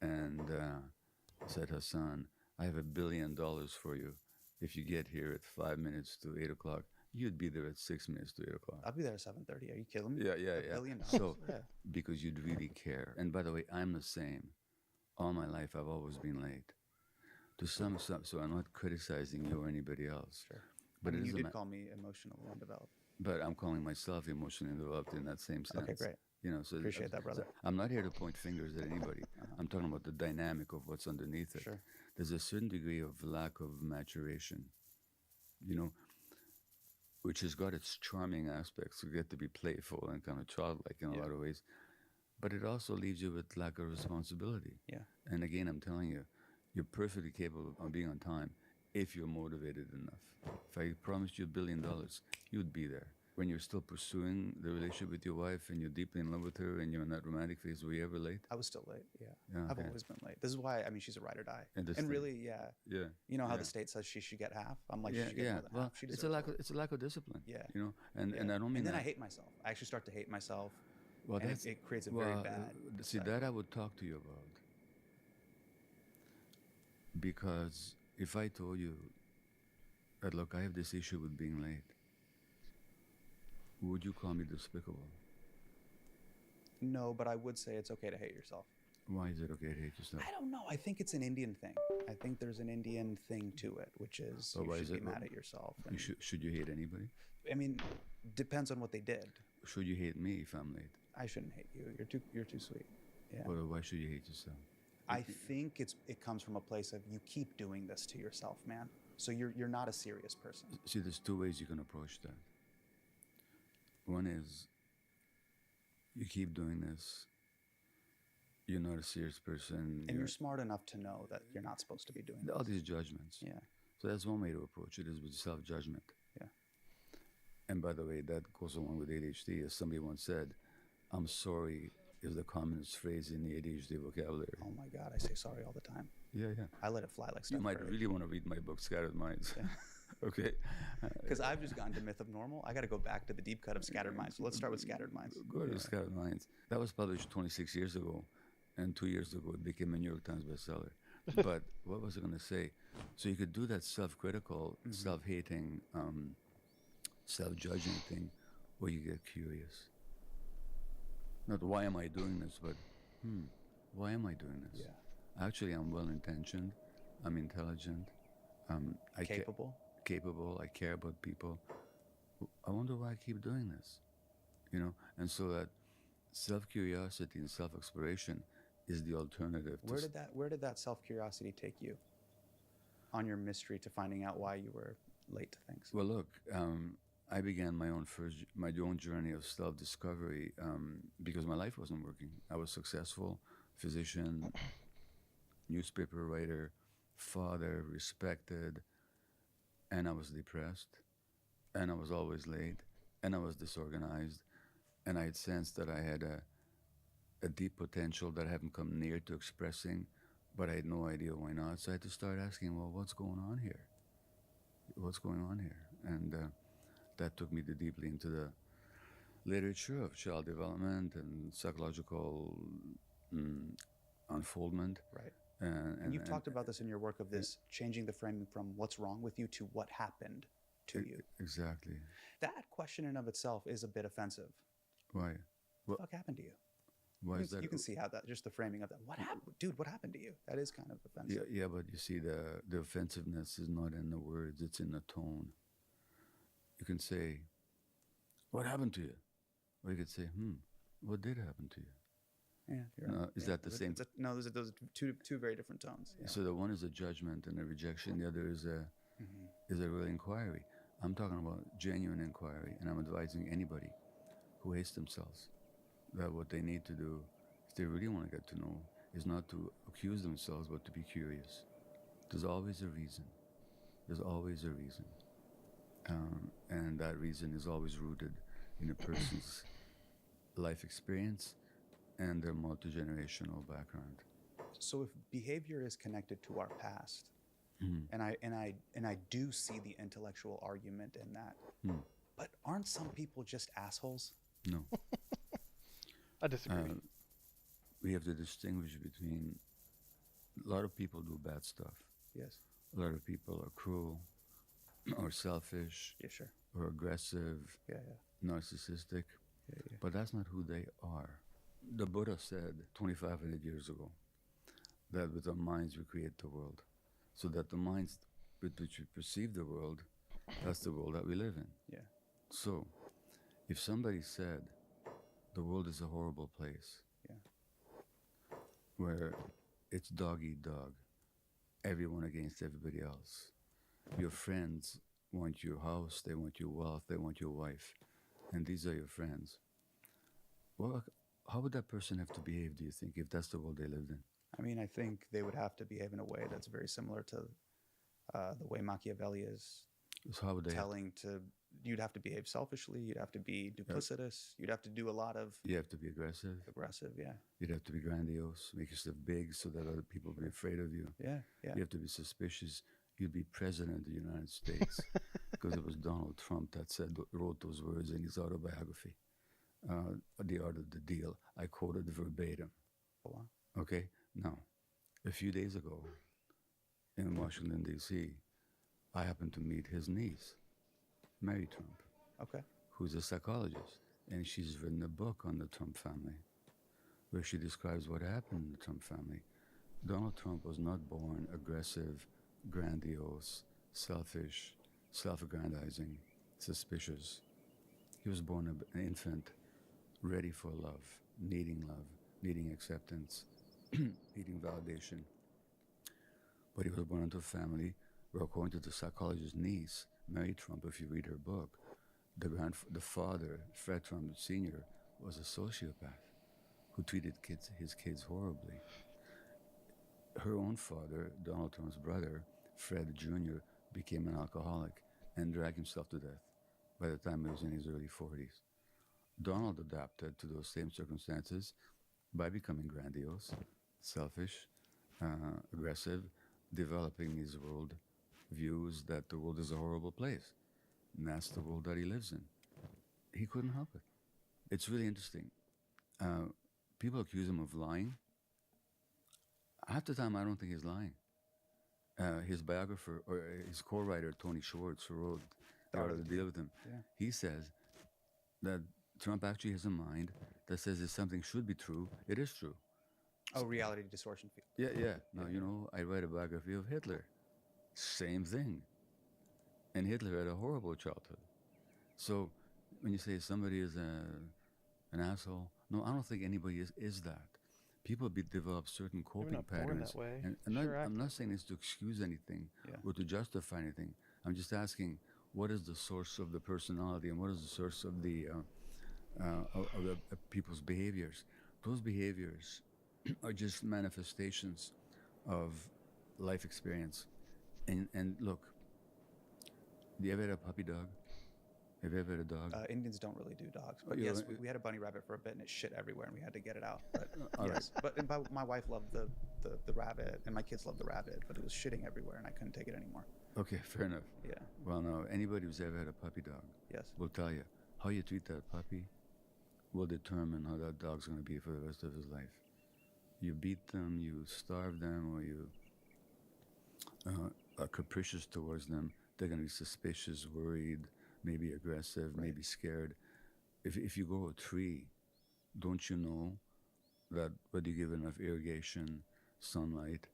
S14: and said, Hassan, I have $1 billion for you if you get here at 5 minutes to 8 o'clock, you'd be there at 6 minutes to 8 o'clock.
S13: I'll be there at 7:30. Are you kidding me?
S14: Yeah.
S13: $1 billion.
S14: So,
S13: Yeah.
S14: because you'd really care. And by the way, I'm the same. All my life, I've always been late. To some, so I'm not criticizing you or anybody else.
S13: Sure.
S14: But
S13: I mean,
S14: it
S13: you
S14: is
S13: did call me emotionally undeveloped.
S14: But I'm calling myself emotionally developed in that same sense.
S13: Okay, great.
S14: You know, so
S13: Appreciate that, brother.
S14: so I'm not here to point fingers at anybody. I'm talking about the dynamic of what's underneath it.
S13: Sure.
S14: There's a certain degree of lack of maturation, you know, which has got its charming aspects. You get to be playful and kind of childlike in a lot of ways, but it also leaves you with lack of responsibility.
S13: Yeah.
S14: And again, I'm telling you, you're perfectly capable of being on time if you're motivated enough. If I promised you $1 billion, you'd be there. When you're still pursuing the relationship with your wife and you're deeply in love with her and you're in that romantic phase, were you ever late?
S13: I was still late, yeah.
S14: Yeah,
S13: I've
S14: okay.
S13: always been late. This is why, I mean, she's a ride or die. And
S14: Understand.
S13: really, yeah.
S14: Yeah.
S13: You know how
S14: yeah.
S13: the state says she should get half? I'm like,
S14: yeah,
S13: she should get
S14: yeah.
S13: more than
S14: Well,
S13: half. She
S14: it's
S13: deserves more.
S14: a lack of discipline.
S13: Yeah.
S14: You know, and
S13: Yeah.
S14: I don't mean
S13: And then
S14: that.
S13: I hate myself. I actually start to hate myself.
S14: Well,
S13: and
S14: that's
S13: it creates a
S14: well,
S13: very bad.
S14: See,
S13: cycle.
S14: that I would talk to you about. Because if I told you that, look, I have this issue with being late, would you call me despicable?
S13: No, but I would say it's okay to hate yourself.
S14: Why is it okay to hate yourself?
S13: I don't know. I think it's an Indian thing. I think there's an Indian thing to it, which is
S14: But why
S13: you
S14: is
S13: should be
S14: it-
S13: mad at yourself.
S14: You
S13: and-
S14: should you hate anybody?
S13: I mean, depends on what they did.
S14: Should you hate me if I'm late?
S13: I shouldn't hate you. You're too sweet. Yeah.
S14: Well, why should you hate yourself?
S13: I think it comes from a place of you keep doing this to yourself, man. So you're not a serious person.
S14: See, there's two ways you can approach that. One is you keep doing this. You're not a serious person.
S13: And you're smart enough to know that you're not supposed to be doing
S14: all
S13: this.
S14: these judgments.
S13: Yeah.
S14: So that's one way to approach it, is with self-judgment.
S13: Yeah.
S14: And by the way, that goes along with ADHD. As somebody once said, I'm sorry is the commonest phrase in the ADHD vocabulary.
S13: Oh my God, I say sorry all the time.
S14: Yeah.
S13: I let it fly like Steph
S14: You might
S13: Curry.
S14: really want to read my book, Scattered Minds.
S13: Yeah.
S14: Okay.
S13: Because I've just gotten to Myth of Normal. I got to go back to the deep cut of Scattered Minds. So let's start with Scattered Minds.
S14: Go to Scattered Minds. That was published 26 years ago, and 2 years ago it became a New York Times bestseller. But what was I going to say? So you could do that self-critical, self-hating, self-judging thing, where you get curious. Not why am I doing this, but why am I doing this?
S13: Yeah.
S14: Actually, I'm well-intentioned. I'm intelligent.
S13: Capable.
S14: Capable. I care about people. I wonder why I keep doing this. You know, and so that self-curiosity and self-exploration is the alternative.
S13: Where did that self-curiosity take you on your mystery to finding out why you were late to things?
S14: Well, look, I began my own journey of self-discovery because my life wasn't working. I was successful, physician, newspaper writer, father, respected, and I was depressed, and I was always late, and I was disorganized, and I had sensed that I had a deep potential that I haven't come near to expressing, but I had no idea why not. So I had to start asking, well, what's going on here? What's going on here? And that took me deeply into the literature of child development and psychological unfoldment.
S13: Right. And you've talked about this in your work of this, changing the framing from what's wrong with you to what happened to you.
S14: Exactly.
S13: That question in of itself is a bit offensive.
S14: Why?
S13: What the fuck happened to you?
S14: Why is that?
S13: You can see how that, just the framing of that. What happened? Dude, what happened to you? That is kind of offensive.
S14: Yeah, but you see, the offensiveness is not in the words, it's in the tone. You can say, what happened to you? Or you could say, what did happen to you?
S13: Yeah, you're right.
S14: Is that the same?
S13: No, those are two very different tones. Yeah.
S14: So the one is a judgment and a rejection. The other is a real inquiry. I'm talking about genuine inquiry, and I'm advising anybody who hates themselves that what they need to do, if they really want to get to know, is not to accuse themselves, but to be curious. There's always a reason. There's always a reason. And that reason is always rooted in a person's life experience and their multi-generational background.
S13: So if behavior is connected to our past, and I do see the intellectual argument in that, but aren't some people just assholes?
S14: No.
S2: I disagree.
S14: We have to distinguish between a lot of people do bad stuff.
S13: Yes.
S14: A lot of people are cruel or selfish or aggressive, narcissistic, but that's not who they are. The Buddha said 2,500 years ago that with our minds we create the world, so that the minds with which we perceive the world, that's the world that we live in.
S13: Yeah.
S14: So, if somebody said the world is a horrible place, where it's dog eat dog, everyone against everybody else, your friends want your house, they want your wealth, they want your wife, and these are your friends. Well, how would that person have to behave, do you think, if that's the world they lived in?
S13: I mean, I think they would have to behave in a way that's very similar to the way Machiavelli is
S14: So how would they
S13: you'd have to behave selfishly, you'd have to be duplicitous, you'd have to do a lot of...
S14: You have to be aggressive.
S13: Aggressive, yeah.
S14: You'd have to be grandiose, make yourself big so that other people will be afraid of you.
S13: Yeah, yeah.
S14: You have to be suspicious. You'd be president of the United States because it was Donald Trump that wrote those words in his autobiography, The Art of the Deal. I quoted verbatim.
S13: Oh, wow.
S14: Okay? Now, a few days ago in Washington, D.C., I happened to meet his niece, Mary Trump, who's a psychologist, and she's written a book on the Trump family where she describes what happened in the Trump family. Donald Trump was not born aggressive, grandiose, selfish, self-aggrandizing, suspicious. He was born an infant ready for love, needing acceptance, needing validation. But he was born into a family where, according to the psychologist's niece, Mary Trump, if you read her book, the father, Fred Trump Sr., was a sociopath who treated his kids horribly. Her own father, Donald Trump's brother, Fred Jr., became an alcoholic and dragged himself to death by the time he was in his early 40s. Donald adapted to those same circumstances by becoming grandiose, selfish, aggressive, developing his world views that the world is a horrible place. And that's the world that he lives in. He couldn't help it. It's really interesting. People accuse him of lying. Half the time, I don't think he's lying. His biographer, or his co-writer, Tony Schwartz, who wrote The Art of the Deal with him, he says that Trump actually has a mind that says if something should be true, it is true.
S13: Oh, reality distortion.
S14: Yeah. Now, you know, I read a biography of Hitler. Same thing. And Hitler had a horrible childhood. So when you say somebody is an asshole, no, I don't think anybody is that. People develop certain coping patterns.
S2: That way.
S14: And I'm not saying this to excuse anything or to justify anything. I'm just asking, what is the source of the personality and what is the source of the people's behaviors? Those behaviors are just manifestations of life experience. And look, do you ever had a puppy dog? Have you ever had a dog?
S13: Indians don't really do dogs. But yes, we had a bunny rabbit for a bit and it shit everywhere and we had to get it out. But yes. Right. But my wife loved the rabbit and my kids loved the rabbit, but it was shitting everywhere and I couldn't take it anymore.
S14: Okay, fair enough.
S13: Yeah.
S14: Well, no, anybody who's ever had a puppy dog will tell you how you treat that puppy will determine how that dog's going to be for the rest of his life. You beat them, you starve them, or you are capricious towards them, they're going to be suspicious, worried, maybe aggressive, maybe scared. If you grow a tree, don't you know that whether you give enough irrigation, sunlight,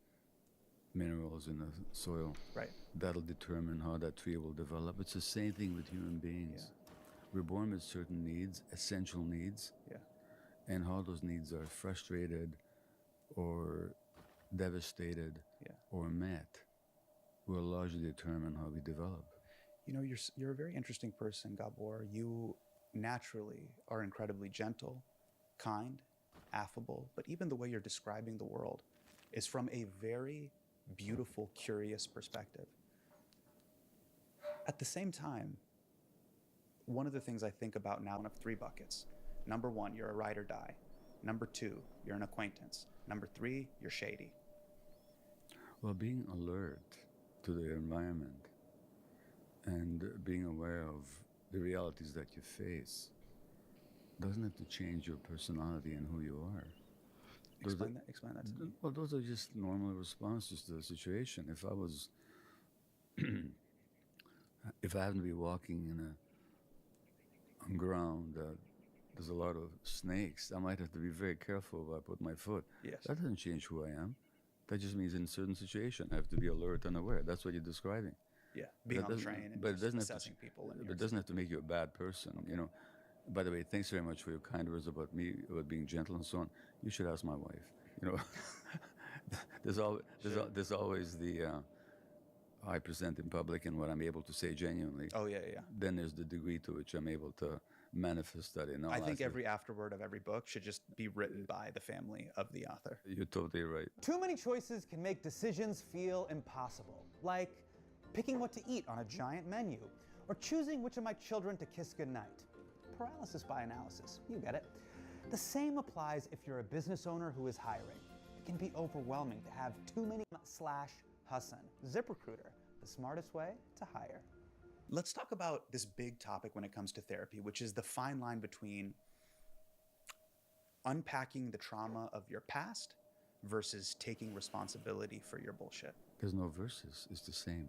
S14: minerals in the soil, that'll determine how that tree will develop? It's the same thing with human beings. Yeah. We're born with certain needs, essential needs, and how those needs are frustrated or devastated or met will largely determine how we develop.
S13: You know, you're a very interesting person, Gabor. You naturally are incredibly gentle, kind, affable, but even the way you're describing the world is from a very beautiful, curious perspective. At the same time, one of the things I think about now, one of three buckets. Number one, you're a ride or die. Number two, you're an acquaintance. Number three, you're shady.
S14: Well, being alert to the environment and being aware of the realities that you face doesn't have to change your personality and who you are.
S13: Explain that to me.
S14: Well, those are just normal responses to the situation. If I was, if I happen to be walking on ground there's a lot of snakes, I might have to be very careful where I put my foot.
S13: Yes.
S14: That doesn't change who I am. That just means in a certain situation I have to be alert and aware. That's what you're describing.
S13: Yeah, being on the train and just assessing people.
S14: But it doesn't have to make you a bad person, you know. By the way, thanks very much for your kind words about me, about being gentle and so on. You should ask my wife. You know, there's always the how I present in public and what I'm able to say genuinely.
S13: Oh, yeah.
S14: Then there's the degree to which I'm able to manifest that in all
S13: I think every afterword of every book should just be written by the family of the author.
S14: You're totally right.
S13: Too many choices can make decisions feel impossible, like picking what to eat on a giant menu, or choosing which of my children to kiss goodnight. Paralysis by analysis, you get it. The same applies if you're a business owner who is hiring. It can be overwhelming to have too many /Hassan. ZipRecruiter, the smartest way to hire. Let's talk about this big topic when it comes to therapy, which is the fine line between unpacking the trauma of your past versus taking responsibility for your bullshit.
S14: There's no versus, it's the same.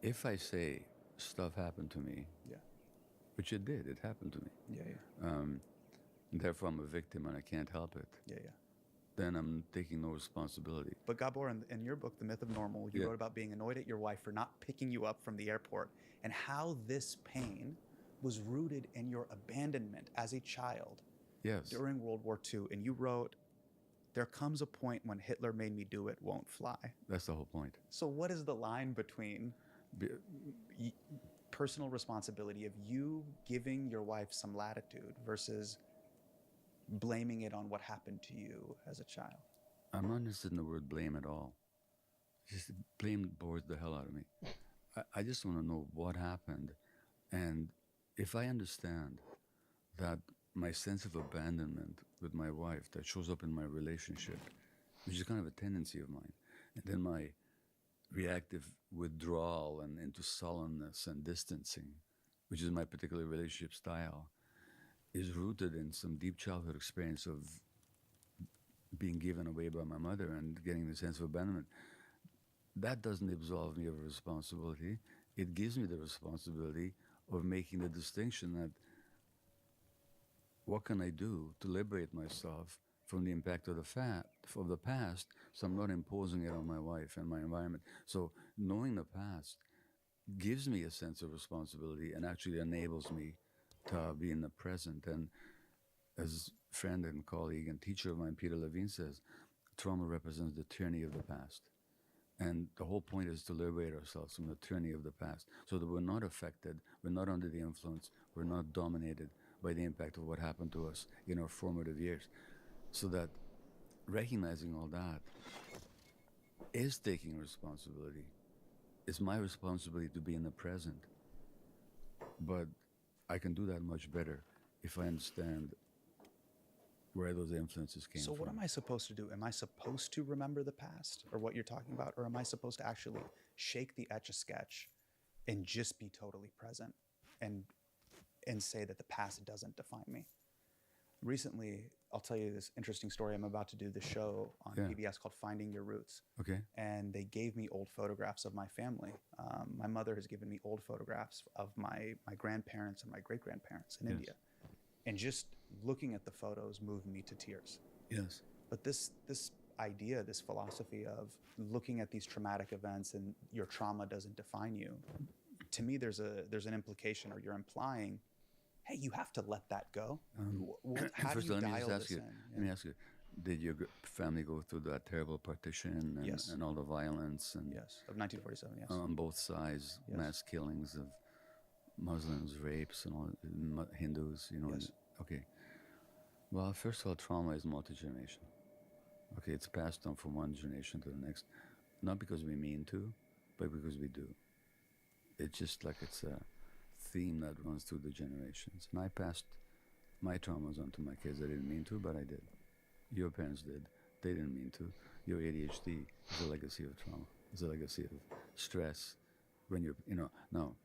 S14: If I say stuff happened to me, which it did, it happened to me. Therefore I'm a victim and I can't help it. Then I'm taking no responsibility.
S13: But Gabor, in your book, The Myth of Normal, you wrote about being annoyed at your wife for not picking you up from the airport and how this pain was rooted in your abandonment as a child
S14: Yes.
S13: during World War II. And you wrote, "There comes a point when Hitler made me do it won't fly."
S14: That's the whole point.
S13: So what is the line between personal responsibility of you giving your wife some latitude versus blaming it on what happened to you as a child?
S14: I'm not interested in the word blame at all. Just blame bores the hell out of me. I just want to know what happened. And if I understand that my sense of abandonment with my wife that shows up in my relationship, which is kind of a tendency of mine, and then my reactive withdrawal and into sullenness and distancing, which is my particular relationship style, is rooted in some deep childhood experience of being given away by my mother and getting the sense of abandonment. That doesn't absolve me of responsibility. It gives me the responsibility of making the distinction that what can I do to liberate myself from the impact of the past, so I'm not imposing it on my wife and my environment. So knowing the past gives me a sense of responsibility and actually enables me to be in the present. And as friend and colleague and teacher of mine, Peter Levine, says, trauma represents the tyranny of the past. And the whole point is to liberate ourselves from the tyranny of the past so that we're not affected, we're not under the influence, we're not dominated by the impact of what happened to us in our formative years. So that recognizing all that is taking responsibility. It's my responsibility to be in the present. But I can do that much better if I understand where those influences came from.
S13: So what am I supposed to do? Am I supposed to remember the past or what you're talking about? Or am I supposed to actually shake the Etch-a-Sketch and just be totally present and say that the past doesn't define me? Recently, I'll tell you this interesting story. I'm about to do the show on PBS called Finding Your Roots.
S14: Okay.
S13: And they gave me old photographs of my family. My mother has given me old photographs of my grandparents and my great-grandparents in India. And just looking at the photos moved me to tears.
S14: Yes.
S13: But this idea, this philosophy of looking at these traumatic events and your trauma doesn't define you, to me there's an implication, or you're implying, hey, you have to let that go. How do you dial this in?
S14: Let me ask you, did your family go through that terrible partition and, and all the violence? And
S13: yes, of 1947, yes.
S14: On both sides, mass killings of Muslims, rapes, and all, Hindus, you know.
S13: Yes.
S14: Okay. Well, first of all, trauma is multi-generational. Okay, it's passed on from one generation to the next, not because we mean to, but because we do. It's just like it's a theme that runs through the generations. And I passed my traumas on to my kids. I didn't mean to, but I did. Your parents did. They didn't mean to. Your ADHD is a legacy of trauma. It's a legacy of stress. When you're, now,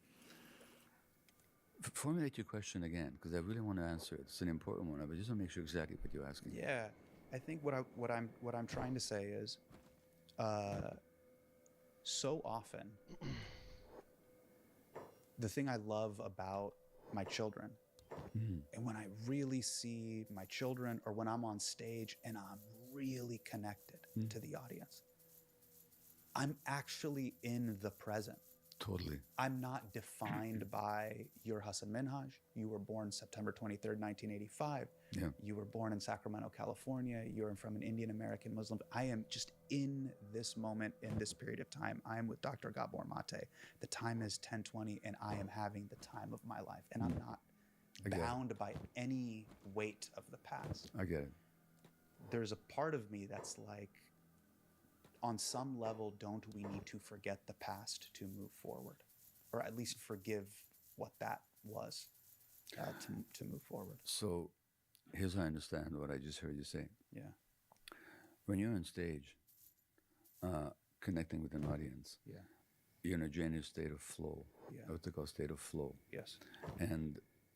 S14: formulate your question again, because I really want to answer it. It's an important one, but just to make sure exactly what you're asking.
S13: Yeah, I think what I'm trying to say is, so often, the thing I love about my children, and when I really see my children, or when I'm on stage and I'm really connected to the audience, I'm actually in the present.
S14: Totally.
S13: I'm not defined by your Hassan Minhaj. You were born September 23rd, 1985.
S14: Yeah.
S13: You were born in Sacramento, California. You're from an Indian American Muslim. I am just in this moment, in this period of time. I am with Dr. Gabor Mate. The time is 10:20, and I am having the time of my life. And I'm not bound by any weight of the past.
S14: I get it.
S13: There's a part of me that's like, on some level, don't we need to forget the past to move forward? Or at least forgive what that was to move forward?
S14: So here's how I understand what I just heard you say.
S13: Yeah. When
S14: you're on stage, connecting with an audience, you're in a genuine state of flow, what they call state of flow.
S13: Yes.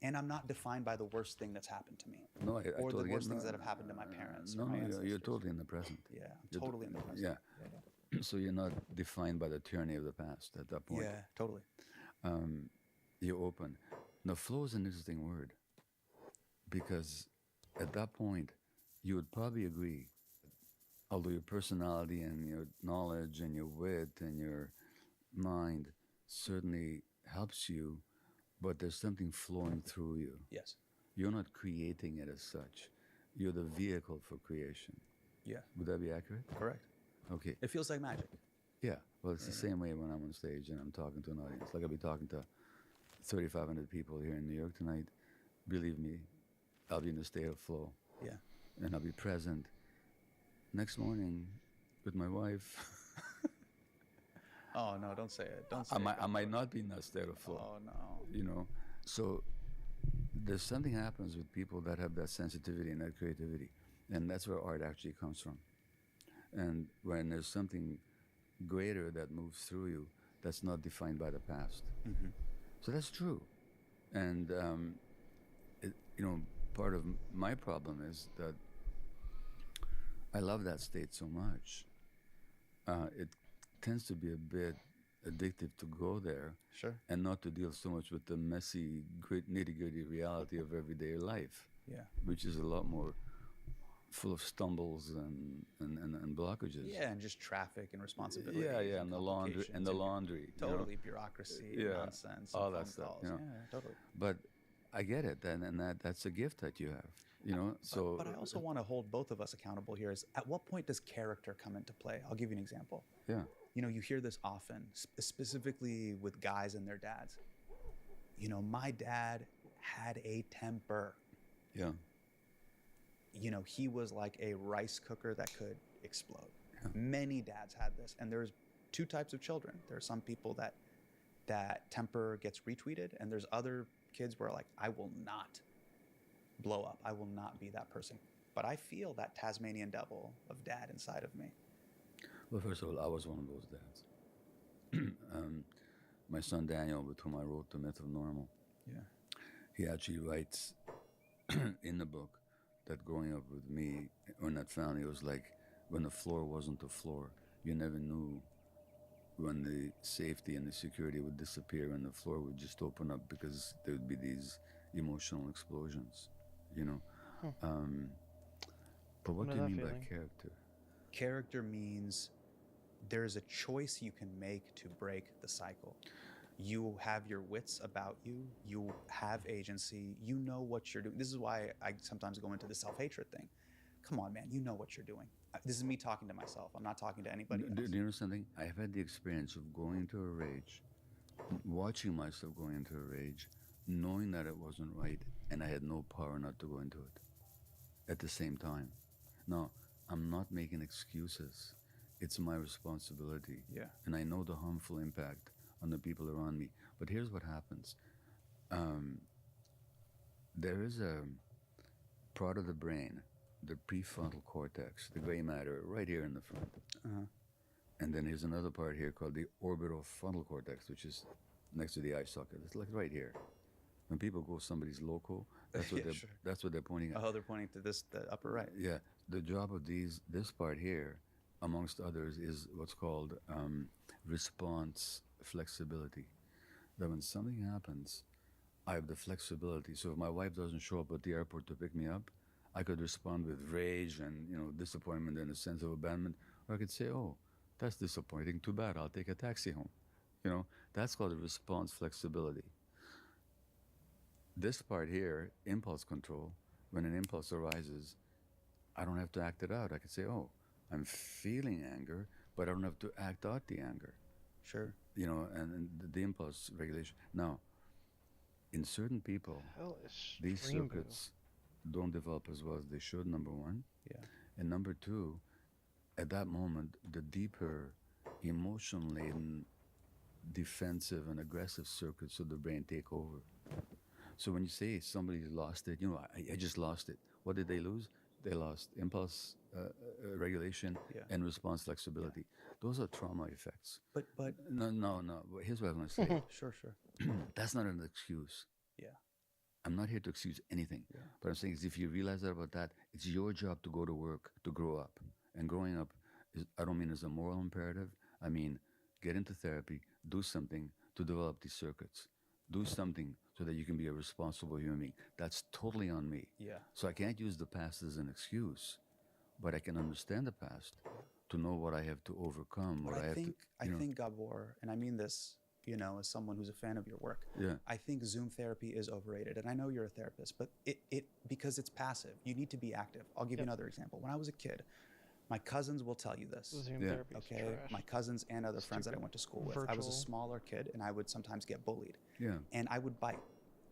S14: And
S13: I'm not defined by the worst thing that's happened to me.
S14: No, I
S13: or
S14: totally
S13: the worst things that have happened to my parents.
S14: No,
S13: or my
S14: you're totally in the present.
S13: Yeah, I'm totally in the present.
S14: Yeah. So you're not defined by the tyranny of the past at that point.
S13: Yeah, totally.
S14: You're open. Now, flow is an interesting word, because at that point, you would probably agree, although your personality and your knowledge and your wit and your mind certainly helps you but there's something flowing through you.
S13: Yes.
S14: You're not creating it as such. You're the vehicle for creation.
S13: Yeah.
S14: Would that be accurate?
S13: Correct.
S14: Okay.
S13: It feels like magic.
S14: Yeah. Well, it's the same way when I'm on stage and I'm talking to an audience. Like I'll be talking to 3,500 people here in New York tonight. Believe me, I'll be in a state of flow.
S13: Yeah.
S14: And I'll be present. Next morning, with my wife.
S13: Oh no! Don't say it. Don't say
S14: I
S13: it.
S14: might not be in that state of flow.
S13: Oh no!
S14: You know, so there's something happens with people that have that sensitivity and that creativity, and that's where art actually comes from. And when there's something greater that moves through you, that's not defined by the past.
S13: Mm-hmm.
S14: So that's true, and part of my problem is that I love that state so much. It tends to be a bit addictive to go there,
S13: sure,
S14: and not to deal so much with the messy, nitty-gritty reality of everyday life.
S13: Yeah,
S14: which is a lot more full of stumbles and blockages.
S13: Yeah, and just traffic and responsibility.
S14: Yeah, and the laundry.
S13: Totally, bureaucracy, nonsense,
S14: all that stuff.
S13: Calls.
S14: You know?
S13: Yeah, totally.
S14: But I get it, and that's a gift that you have. You know,
S13: But I also want to hold both of us accountable here. Is at what point does character come into play? I'll give you an example.
S14: Yeah.
S13: You know, you hear this often, specifically with guys and their dads. You know, my dad had a temper.
S14: Yeah.
S13: You know, he was like a rice cooker that could explode. Yeah. Many dads had this, and there's two types of children. There are some people that temper gets retweeted, and there's other kids where like, I will not blow up. I will not be that person. But I feel that Tasmanian devil of dad inside of me.
S14: Well, first of all, I was one of those dads. My son Daniel, with whom I wrote The Myth of Normal, he actually writes in the book that growing up with me in that family, it was like when the floor wasn't the floor. You never knew when the safety and the security would disappear and the floor would just open up because there would be these emotional explosions, you know. But what do you mean by character?
S13: Character means there's a choice you can make to break the cycle. You have your wits about you. You have agency. You know what you're doing. This is why I sometimes go into the self-hatred thing. Come on, man. You know what you're doing. This is me talking to myself. I'm not talking to anybody else.
S14: Do you know something? I've had the experience of going into a rage, watching myself going into a rage, knowing that it wasn't right, and I had no power not to go into it at the same time. Now, I'm not making excuses. It's my responsibility.
S13: Yeah.
S14: And I know the harmful impact on the people around me. But here's what happens. There is a part of the brain, the prefrontal cortex, the gray matter, right here in the front. And then there's another part here called the orbital frontal cortex, which is next to the eye socket. It's like right here. When people go somebody's local, that's what that's what they're pointing at.
S13: Oh, they're pointing to this, the upper right.
S14: Yeah. The job of this part here, amongst others, is what's called response flexibility. That when something happens, I have the flexibility. So if my wife doesn't show up at the airport to pick me up, I could respond with rage and disappointment and a sense of abandonment, or I could say, "Oh, that's disappointing. Too bad. I'll take a taxi home." That's called response flexibility. This part here, impulse control. When an impulse arises, I don't have to act it out. I can say, "Oh, I'm feeling anger," but I don't have to act out the anger.
S13: Sure.
S14: And the impulse regulation. Now, in certain people, these circuits don't develop as well as they should, number one.
S13: Yeah.
S14: And number two, at that moment, the deeper emotion-laden, defensive and aggressive circuits of the brain take over. So when you say somebody's lost it, I just lost it. What did they lose? They lost impulse regulation and response flexibility. Those are trauma effects.
S13: But
S14: no. Here's what I'm going to say.
S13: Sure.
S14: That's not an excuse.
S13: Yeah.
S14: I'm not here to excuse anything. Yeah. But I'm saying is if you realize that about that, it's your job to go to work, to grow up. And growing up, I don't mean as a moral imperative. I mean, get into therapy, do something to develop these circuits. Do something so that you can be a responsible human being. That's totally on me.
S13: Yeah.
S14: So I can't use the past as an excuse, but I can understand the past to know what I have to overcome.
S13: I think, Gabor, and I mean this, as someone who's a fan of your work.
S14: Yeah.
S13: I think Zoom therapy is overrated. And I know you're a therapist, but because it's passive, you need to be active. I'll give you another example. When I was a kid, my cousins will tell you this.
S2: Zoom therapy is
S13: Okay,
S2: trash.
S13: my cousins and other friends that I went to school with. I was a
S2: Virtual.
S13: smaller kid, and I would sometimes get bullied.
S14: Yeah.
S13: And I would bite.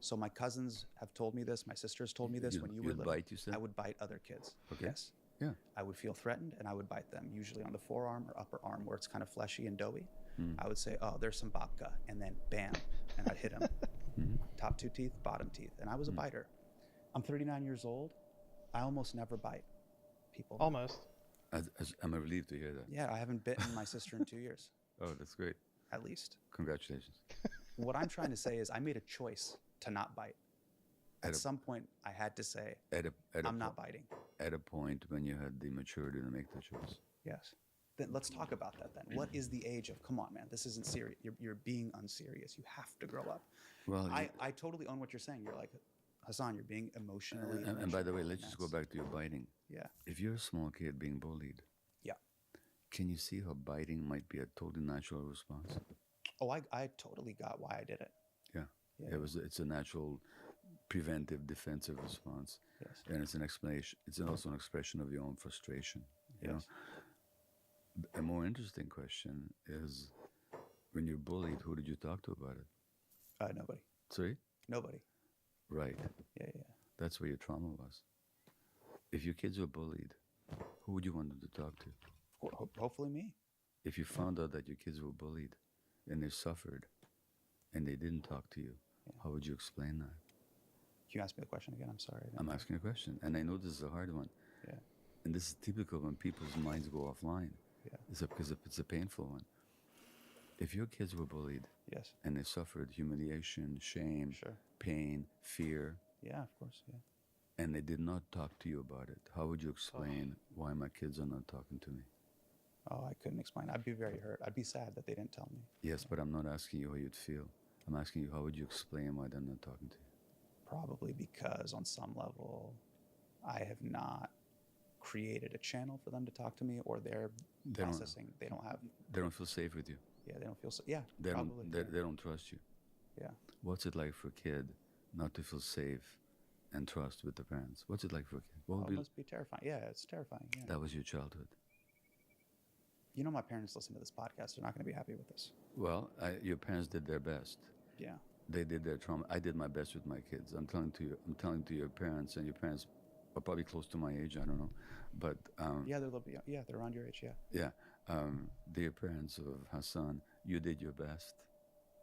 S13: So my cousins have told me this. My sisters told me this. When you were
S14: You'd
S13: little,
S14: bite, you said?
S13: I would bite other kids.
S14: Okay.
S13: Yes.
S14: Yeah.
S13: I would feel threatened, and I would bite them, usually on the forearm or upper arm, where it's kind of fleshy and doughy. I would say, "Oh, there's some babka," and then bam, and I'd hit him. Top 2 teeth, bottom teeth, and I was a biter. I'm 39 years old. I almost never bite people.
S2: Almost.
S14: I'm relieved to hear that.
S13: Yeah, I haven't bitten my sister in 2 years.
S14: Oh, that's great.
S13: At least.
S14: Congratulations.
S13: What I'm trying to say is I made a choice to not bite. At some point, I had to say, I'm not biting.
S14: At a point when you had the maturity to make the choice.
S13: Yes. Then let's talk about that then. What is the age of, come on, man, this isn't serious. You're being unserious. You have to grow up.
S14: Well,
S13: I totally own what you're saying. You're like, Hassan, you're being emotionally.
S14: and by the way, let's just go back to your biting.
S13: Yeah.
S14: If you're a small kid being bullied, can you see how biting might be a totally natural response?
S13: Oh, I totally got why I did it.
S14: Yeah. It's a natural preventive defensive response.
S13: Yes.
S14: And it's an explanation. It's also an expression of your own frustration. You know? A more interesting question is, when you're bullied, who did you talk to about it?
S13: Nobody.
S14: Sorry?
S13: Nobody.
S14: Right.
S13: Yeah.
S14: That's where your trauma was. If your kids were bullied, who would you want them to talk to?
S13: Hopefully me.
S14: If you found out that your kids were bullied and they suffered and they didn't talk to you, how would you explain that?
S13: Can you ask me the question again? I'm sorry.
S14: I'm asking a question, and I know this is a hard one.
S13: Yeah.
S14: And this is typical when people's minds go offline.
S13: Yeah.
S14: Because it's a painful one. If your kids were bullied,
S13: yes,
S14: and they suffered humiliation, shame, pain, fear,
S13: yeah, of course, yeah,
S14: and they did not talk to you about it, how would you explain why my kids are not talking to me?
S13: Oh, I couldn't explain. I'd be very hurt. I'd be sad that they didn't tell me.
S14: Yes, but I'm not asking you how you'd feel. I'm asking you, how would you explain why they're not talking to you?
S13: Probably because on some level, I have not created a channel for them to talk to me, or they're processing. They don't
S14: feel safe with you.
S13: Yeah, they don't feel safe. Yeah,
S14: they
S13: probably.
S14: They don't trust you.
S13: Yeah.
S14: What's it like for a kid not to feel safe and trust with the parents? What's it like for a kid?
S13: It must be terrifying. Yeah, it's terrifying. Yeah.
S14: That was your childhood.
S13: You know, my parents listen to this podcast. They're not going to be happy with this.
S14: Well, your parents did their best.
S13: Yeah.
S14: They did their trauma. I did my best with my kids. I'm telling to your parents, and your parents are probably close to my age. I don't know, but
S13: yeah, they're a little bit. Yeah, they're around your age. Yeah.
S14: Yeah. Dear parents of Hassan, you did your best.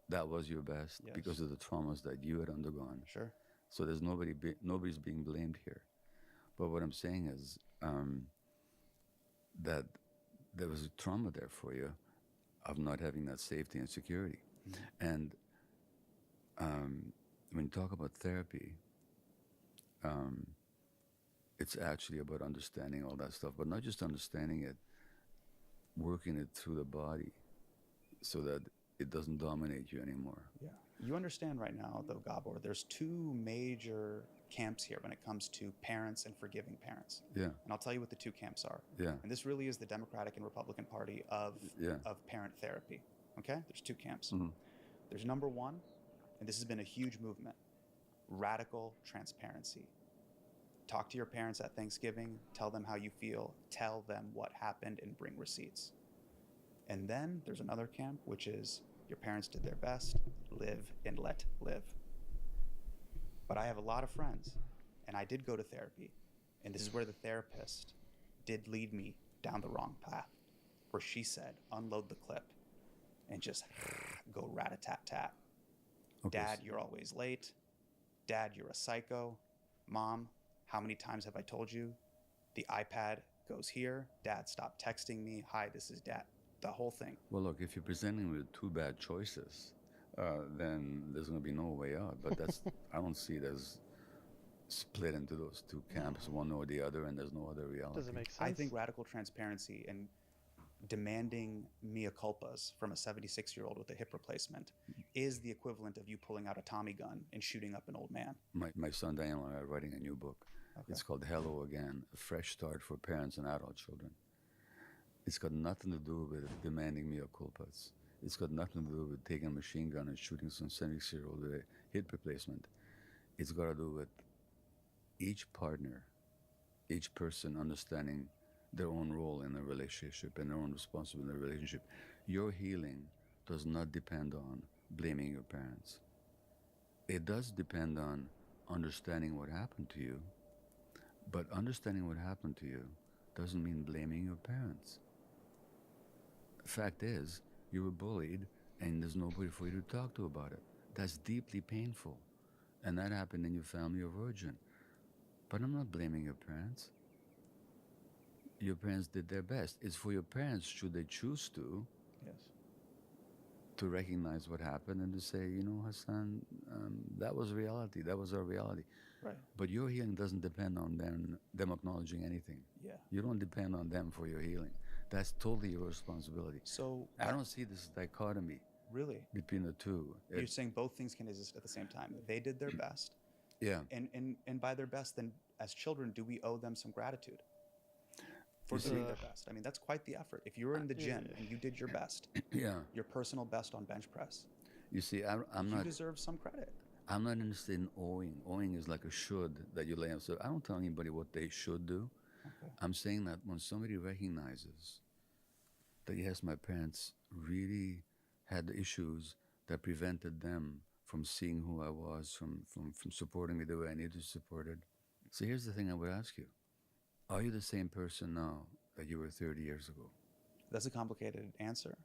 S14: That was your best because of the traumas that you had undergone.
S13: Sure.
S14: So there's nobody's being blamed here. But what I'm saying is that there was a trauma there for you of not having that safety and security. Mm-hmm. And when you talk about therapy, it's actually about understanding all that stuff, but not just understanding it, working it through the body so that it doesn't dominate you anymore.
S13: Yeah. You understand right now, though, Gabor, there's two major camps here when it comes to parents and forgiving parents.
S14: Yeah.
S13: And I'll tell you what the two camps are.
S14: Yeah.
S13: And this really is the Democratic and Republican Party of parent therapy. Okay? There's two camps.
S14: Mm-hmm.
S13: There's number one, and this has been a huge movement, radical transparency. Talk to your parents at Thanksgiving, tell them how you feel, tell them what happened, and bring receipts. And then there's another camp, which is your parents did their best, live and let live. But I have a lot of friends, and I did go to therapy, and this is where the therapist did lead me down the wrong path, where she said, unload the clip and just go rat-a-tat-tat. Okay. Dad, you're always late. Dad, you're a psycho. Mom, how many times have I told you? The iPad goes here. Dad, stop texting me. Hi, this is Dad. The whole thing.
S14: Well, look, if you're presenting with two bad choices, then there's going to be no way out. But that's I don't see it as split into those two camps, one or the other, and there's no other reality.
S2: Does it make sense?
S13: I think radical transparency and demanding mea culpas from a 76-year-old with a hip replacement is the equivalent of you pulling out a Tommy gun and shooting up an old man.
S14: My son Daniel and I are writing a new book. Okay. It's called Hello Again, A Fresh Start for Parents and Adult Children. It's got nothing to do with demanding mea culpas. It's got nothing to do with taking a machine gun and shooting some 76-year-old with a hip replacement. It's got to do with each partner, each person understanding their own role in a relationship and their own responsibility in a relationship. Your healing does not depend on blaming your parents. It does depend on understanding what happened to you, but understanding what happened to you doesn't mean blaming your parents. Fact is, you were bullied and there's nobody for you to talk to about it. That's deeply painful. And that happened in your family of origin. But I'm not blaming your parents. Your parents did their best. It's for your parents, should they choose to,
S13: Yes.
S14: to recognize what happened and to say, you know, Hassan, that was reality. That was our reality.
S13: Right.
S14: But your healing doesn't depend on them acknowledging anything.
S13: Yeah.
S14: You don't depend on them for your healing. That's totally your responsibility.
S13: So
S14: I don't see this dichotomy.
S13: Really?
S14: Between the two.
S13: You're saying both things can exist at the same time. They did their best.
S14: Yeah.
S13: And by their best, then as children, do we owe them some gratitude for doing their best? I mean, that's quite the effort. If you were in the gym and you did your best, your personal best on bench press,
S14: you see, I'm
S13: you
S14: not.
S13: deserve some credit.
S14: I'm not interested in owing. Owing is like a should that you lay out. So I don't tell anybody what they should do. Okay. I'm saying that when somebody recognizes that, yes, my parents really had issues that prevented them from seeing who I was, from supporting me the way I needed to be supported. So here's the thing I would ask you. Are you the same person now that you were 30 years ago?
S13: That's a complicated answer.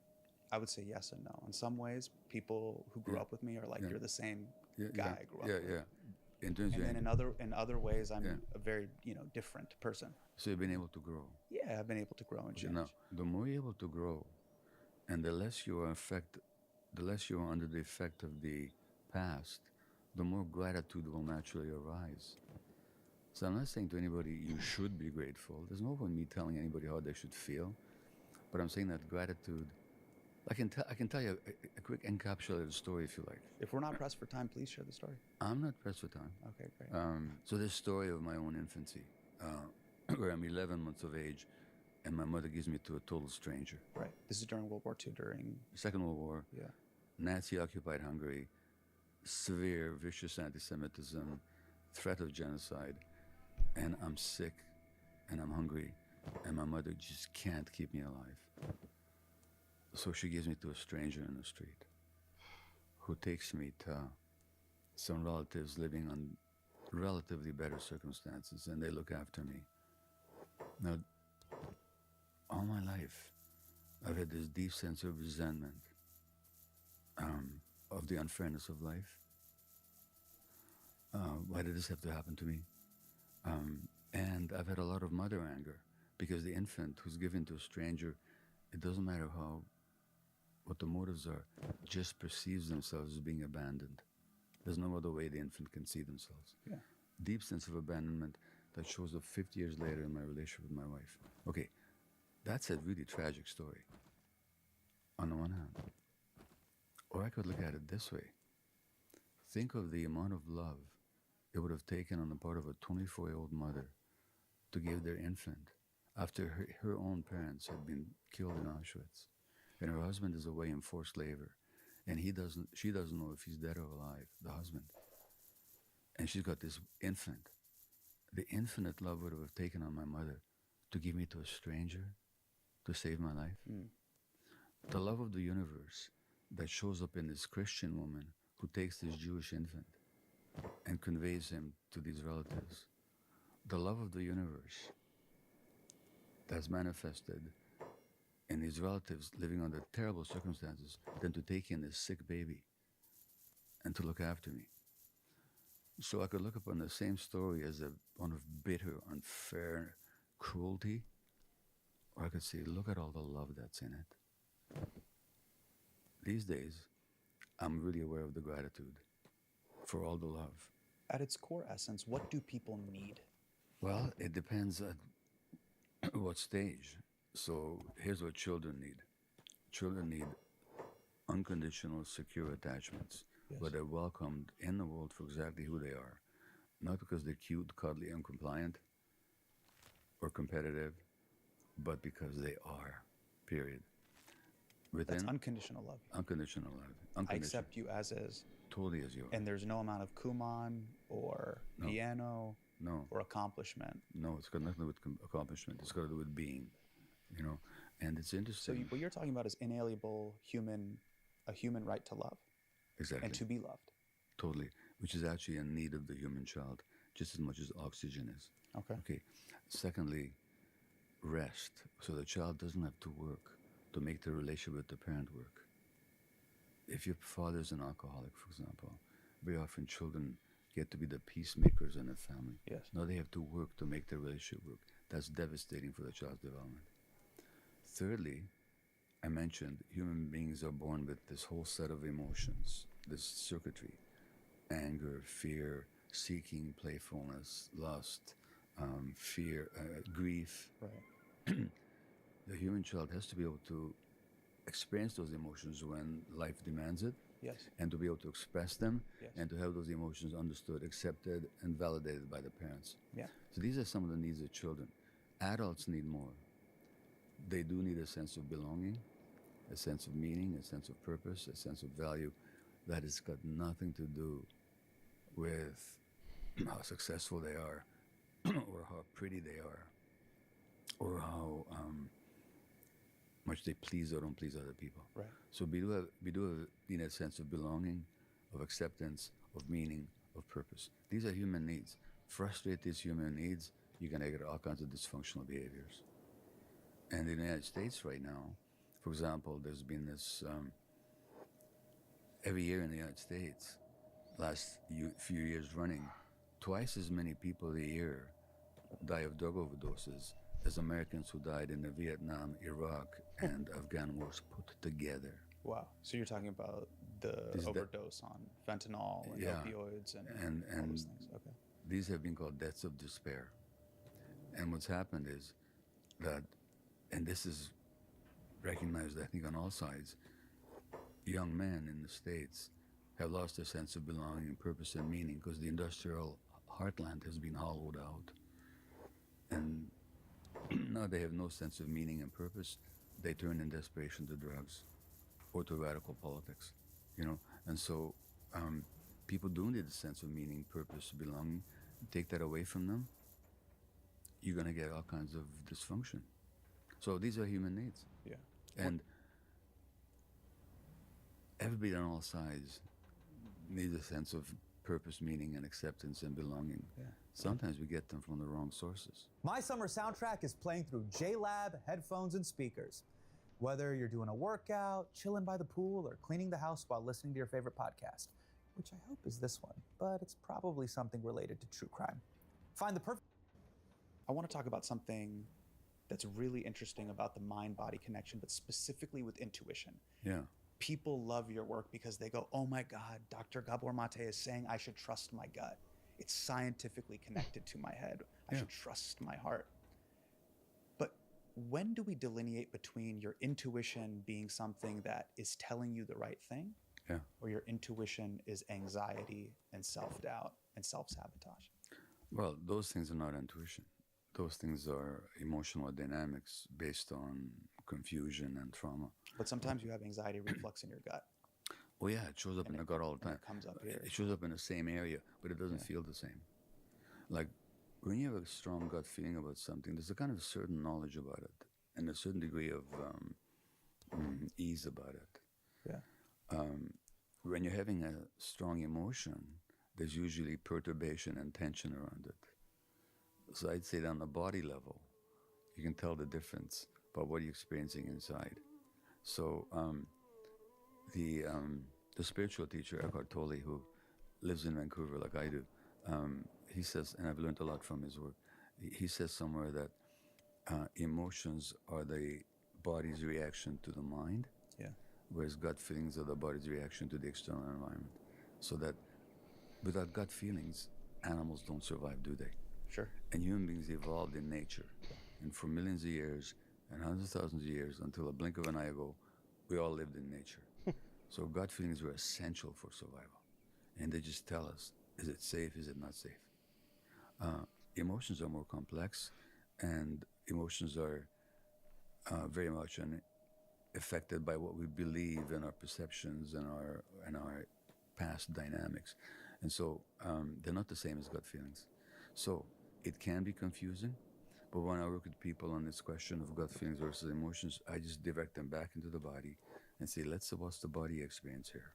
S13: I would say yes and no. In some ways, people who grew up with me are like, you're the same guy I grew up with.
S14: In terms
S13: and then in other ways, I'm a very, different person.
S14: So you've been able to grow?
S13: Yeah, I've been able to grow and change.
S14: Now, the more you're able to grow, and the less you are under the effect of the past, the more gratitude will naturally arise. So I'm not saying to anybody you should be grateful. There's no point in me telling anybody how they should feel. But I'm saying that gratitude, I can tell you a quick encapsulated story if you like.
S13: If we're not pressed for time, please share the story.
S14: I'm not pressed for time.
S13: Okay, great.
S14: So this story of my own infancy, where I'm 11 months of age, and my mother gives me to a total stranger.
S13: Right. This is during World War II, during...
S14: Second World War.
S13: Yeah.
S14: Nazi-occupied Hungary, severe, vicious anti-Semitism, threat of genocide, and I'm sick, and I'm hungry, and my mother just can't keep me alive. So she gives me to a stranger in the street, who takes me to some relatives living on relatively better circumstances, and they look after me. Now, all my life, I've had this deep sense of resentment of the unfairness of life. Why did this have to happen to me? And I've had a lot of mother anger, because the infant who's given to a stranger, it doesn't matter what the motives are, just perceives themselves as being abandoned. There's no other way the infant can see themselves.
S13: Yeah.
S14: Deep sense of abandonment that shows up 50 years later in my relationship with my wife. Okay, that's a really tragic story, on the one hand. Or I could look at it this way. Think of the amount of love it would have taken on the part of a 24-year-old mother to give their infant after her own parents had been killed in Auschwitz, and her husband is away in forced labor, and she doesn't know if he's dead or alive, the husband. And she's got this infant. The infinite love would have taken on my mother to give me to a stranger to save my life. The love of the universe that shows up in this Christian woman who takes this Jewish infant and conveys him to these relatives. The love of the universe that's manifested in these relatives living under terrible circumstances than to take in this sick baby and to look after me. So I could look upon the same story as one of bitter, unfair cruelty, or I could say, look at all the love that's in it. These days, I'm really aware of the gratitude for all the love.
S13: At its core essence, what do people need?
S14: Well, it depends at what stage. So here's what children need. Children need unconditional, secure attachments, where they're welcomed in the world for exactly who they are. Not because they're cute, cuddly, and compliant, or competitive, but because they are, period. Within?
S13: That's unconditional love.
S14: Unconditional love.
S13: I
S14: Unconditional.
S13: accept you as is.
S14: Totally as you are.
S13: And there's no amount of Kuman or piano or accomplishment.
S14: No, it's got nothing to do with accomplishment. It's got to do with being, you know. And it's interesting.
S13: So what you're talking about is inalienable a human right to love.
S14: Exactly.
S13: And to be loved.
S14: Totally. Which is actually a need of the human child, just as much as oxygen is. Okay. Secondly, rest. So the child doesn't have to work to make the relationship with the parent work. If your father's an alcoholic, for example, very often children get to be the peacemakers in a family.
S13: Yes.
S14: Now they have to work to make their relationship work. That's devastating for the child's development. Thirdly, I mentioned human beings are born with this whole set of emotions, this circuitry: anger, fear, seeking, playfulness, lust, fear, grief.
S13: Right.
S14: The human child has to be able to experience those emotions when life demands it.
S13: Yes.
S14: And to be able to express them.
S13: Yes.
S14: And to have those emotions understood, accepted, and validated by the parents.
S13: Yeah.
S14: So these are some of the needs of children. Adults need more. They do need a sense of belonging, a sense of meaning, a sense of purpose, a sense of value. That has got nothing to do with how successful they are, or how pretty they are, or how much they please or don't please other people.
S13: Right.
S14: So we do need a sense of belonging, of acceptance, of meaning, of purpose. These are human needs. Frustrate these human needs, you're going to get all kinds of dysfunctional behaviors. And in the United States right now, for example, there's been this, every year in the United States, last few years running, twice as many people a year die of drug overdoses as Americans who died in the Vietnam, Iraq, and Afghan wars put together.
S13: Wow. So you're talking about the overdose on fentanyl and opioids and all those things. Okay.
S14: These have been called deaths of despair. And what's happened is that, and this is recognized, I think, on all sides, young men in the States have lost their sense of belonging and purpose and meaning because the industrial heartland has been hollowed out. And now they have no sense of meaning and purpose. They turn in desperation to drugs or to radical politics, you know. And so people do need a sense of meaning, purpose, belonging. Take that away from them, you're going to get all kinds of dysfunction. So these are human needs.
S13: Yeah.
S14: And everybody on all sides needs a sense of purpose, meaning, and acceptance and belonging.
S13: Yeah.
S14: Sometimes we get them from the wrong sources.
S13: My summer soundtrack is playing through JLab headphones and speakers. Whether you're doing a workout, chilling by the pool, or cleaning the house while listening to your favorite podcast, which I hope is this one, but it's probably something related to true crime. Find the perfect... I want to talk about something that's really interesting about the mind-body connection, but specifically with intuition.
S14: Yeah.
S13: People love your work because they go, oh my God, Dr. Gabor Mate is saying I should trust my gut. It's scientifically connected to my head. I should trust my heart. But when do we delineate between your intuition being something that is telling you the right thing, or your intuition is anxiety and self-doubt and self-sabotage?
S14: Well, those things are not intuition. Those things are emotional dynamics based on confusion and trauma.
S13: But sometimes you have anxiety reflux in your gut.
S14: Oh yeah, it shows up in the gut all the time.
S13: It comes up here.
S14: It shows up in the same area, but it doesn't feel the same. Like when you have a strong gut feeling about something, there's a kind of certain knowledge about it and a certain degree of ease about it.
S13: Yeah.
S14: When you're having a strong emotion, there's usually perturbation and tension around it. So I'd say that on the body level, you can tell the difference about what you're experiencing inside. So the spiritual teacher, Eckhart Tolle, who lives in Vancouver like I do, he says, and I've learned a lot from his work, he says somewhere that emotions are the body's reaction to the mind, whereas gut feelings are the body's reaction to the external environment. So that without gut feelings, animals don't survive, do they?
S13: Sure.
S14: And human beings evolved in nature. And for millions of years and hundreds of thousands of years, until a blink of an eye ago, we all lived in nature. So gut feelings were essential for survival. And they just tell us, is it safe, is it not safe? Emotions are more complex, and emotions are very much an affected by what we believe and our perceptions and our past dynamics. And so they're not the same as gut feelings. So it can be confusing, but when I work with people on this question of gut feelings versus emotions, I just direct them back into the body and say, let's see what's the body experience here.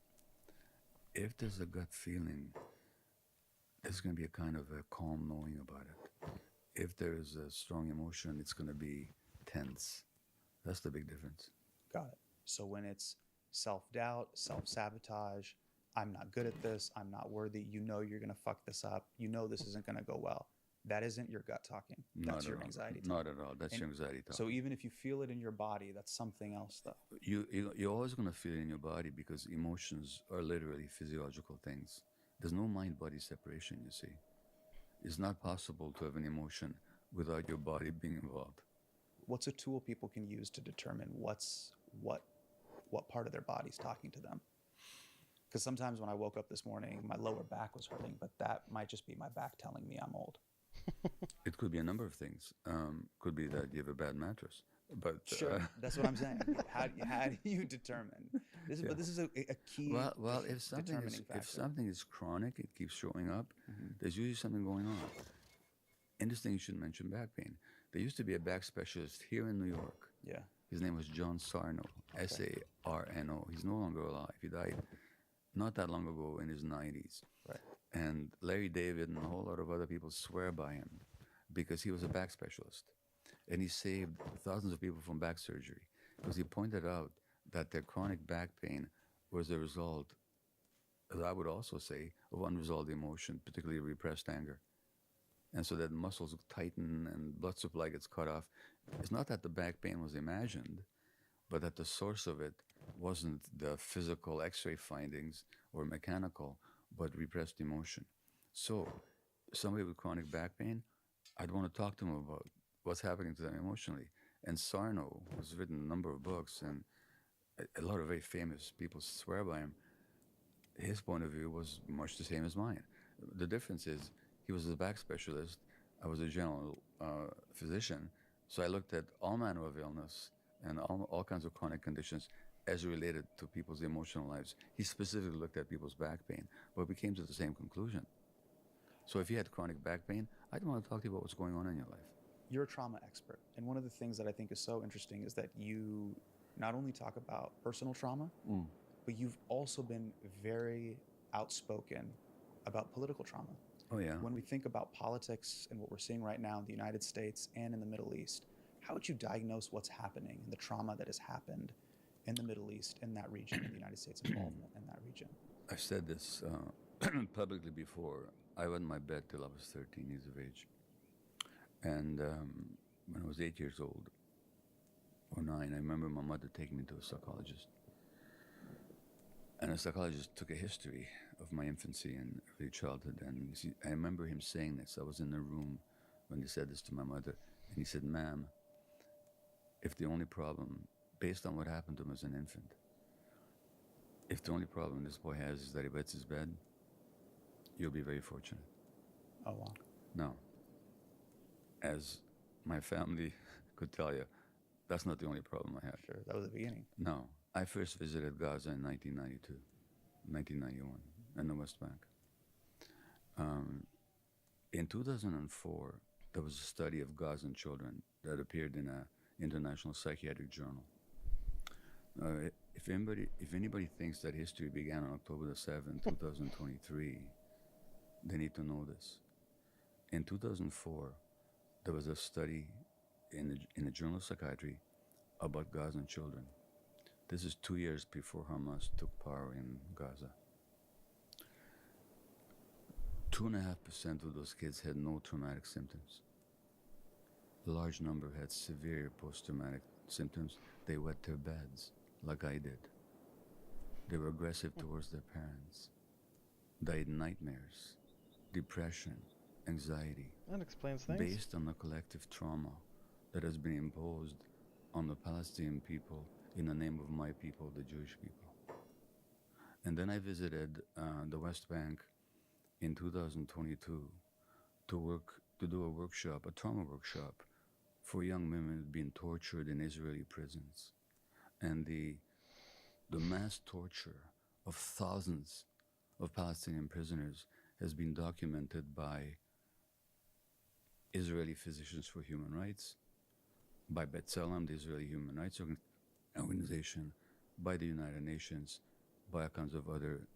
S14: If there's a gut feeling, there's going to be a kind of a calm knowing about it. If there's a strong emotion, it's going to be tense. That's the big difference.
S13: Got it. So when it's self-doubt, self-sabotage, I'm not good at this, I'm not worthy, you know you're going to fuck this up, you know this isn't going to go well. That isn't your gut talking. That's your anxiety talking.
S14: Not at all. That's your anxiety talking.
S13: So even if you feel it in your body, that's something else, though.
S14: You're always going to feel it in your body because emotions are literally physiological things. There's no mind-body separation, you see. It's not possible to have an emotion without your body being involved.
S13: What's a tool people can use to determine what part of their body's talking to them? Because sometimes when I woke up this morning, my lower back was hurting, but that might just be my back telling me I'm old.
S14: It could be a number of things. Could be that you have a bad mattress. But
S13: sure, that's what I'm saying. How do you determine? But this is a key.
S14: Well, if something is chronic, it keeps showing up. Mm-hmm. There's usually something going on. Interesting, you should mention back pain. There used to be a back specialist here in New York.
S13: Yeah.
S14: His name was John Sarno, Sarno. He's no longer alive. He died not that long ago in his 90s.
S13: Right.
S14: And Larry David and a whole lot of other people swear by him because he was a back specialist. And he saved thousands of people from back surgery because he pointed out that their chronic back pain was a result, as I would also say, of unresolved emotion, particularly repressed anger. And so that muscles tighten and blood supply gets cut off. It's not that the back pain was imagined, but that the source of it wasn't the physical x-ray findings or mechanical, but repressed emotion. So somebody with chronic back pain, I'd want to talk to them about what's happening to them emotionally. And Sarno has written a number of books, and a lot of very famous people swear by him. His point of view was much the same as mine. The difference is he was a back specialist. I was a general physician. So I looked at all manner of illness and all kinds of chronic conditions as related to people's emotional lives. He specifically looked at people's back pain, but we came to the same conclusion. So if you had chronic back pain, I'd want to talk to you about what's going on in your life.
S13: You're a trauma expert. And one of the things that I think is so interesting is that you not only talk about personal trauma, but you've also been very outspoken about political trauma.
S14: Oh, yeah.
S13: When we think about politics and what we're seeing right now in the United States and in the Middle East, how would you diagnose what's happening and the trauma that has happened in the Middle East, in that region, in the United States involvement in that region?
S14: I've said this publicly before. I went to my bed till I was 13 years of age. And when I was 8 years old, or 9, I remember my mother taking me to a psychologist. And a psychologist took a history of my infancy and early childhood. And you see, I remember him saying this. I was in the room when he said this to my mother. And he said, "Ma'am, if the only problem, based on what happened to him as an infant, if the only problem this boy has is that he wets his bed, you'll be very fortunate."
S13: Oh, wow.
S14: No. As my family could tell you, that's not the only problem I had.
S13: Sure, that was the beginning.
S14: No. I first visited Gaza in 1992, 1991, in the West Bank. In 2004, there was a study of Gazan children that appeared in an international psychiatric journal. If anybody thinks that history began on October the 7th, 2023, they need to know this. In 2004, there was a study in the Journal of Psychiatry about Gazan children. This is 2 years before Hamas took power in Gaza. 2.5% of those kids had no traumatic symptoms. A large number had severe post-traumatic symptoms. They wet their beds, like I did. They were aggressive towards their parents. Died nightmares, depression, anxiety.
S2: That explains things.
S14: Based on the collective trauma that has been imposed on the Palestinian people in the name of my people, the Jewish people. And then I visited the West Bank in 2022 to do a workshop, a trauma workshop, for young women being tortured in Israeli prisons. and the mass torture of thousands of Palestinian prisoners has been documented by Israeli Physicians for Human Rights, by B'Tselem, the Israeli Human Rights Organization, by the United Nations, by all kinds of other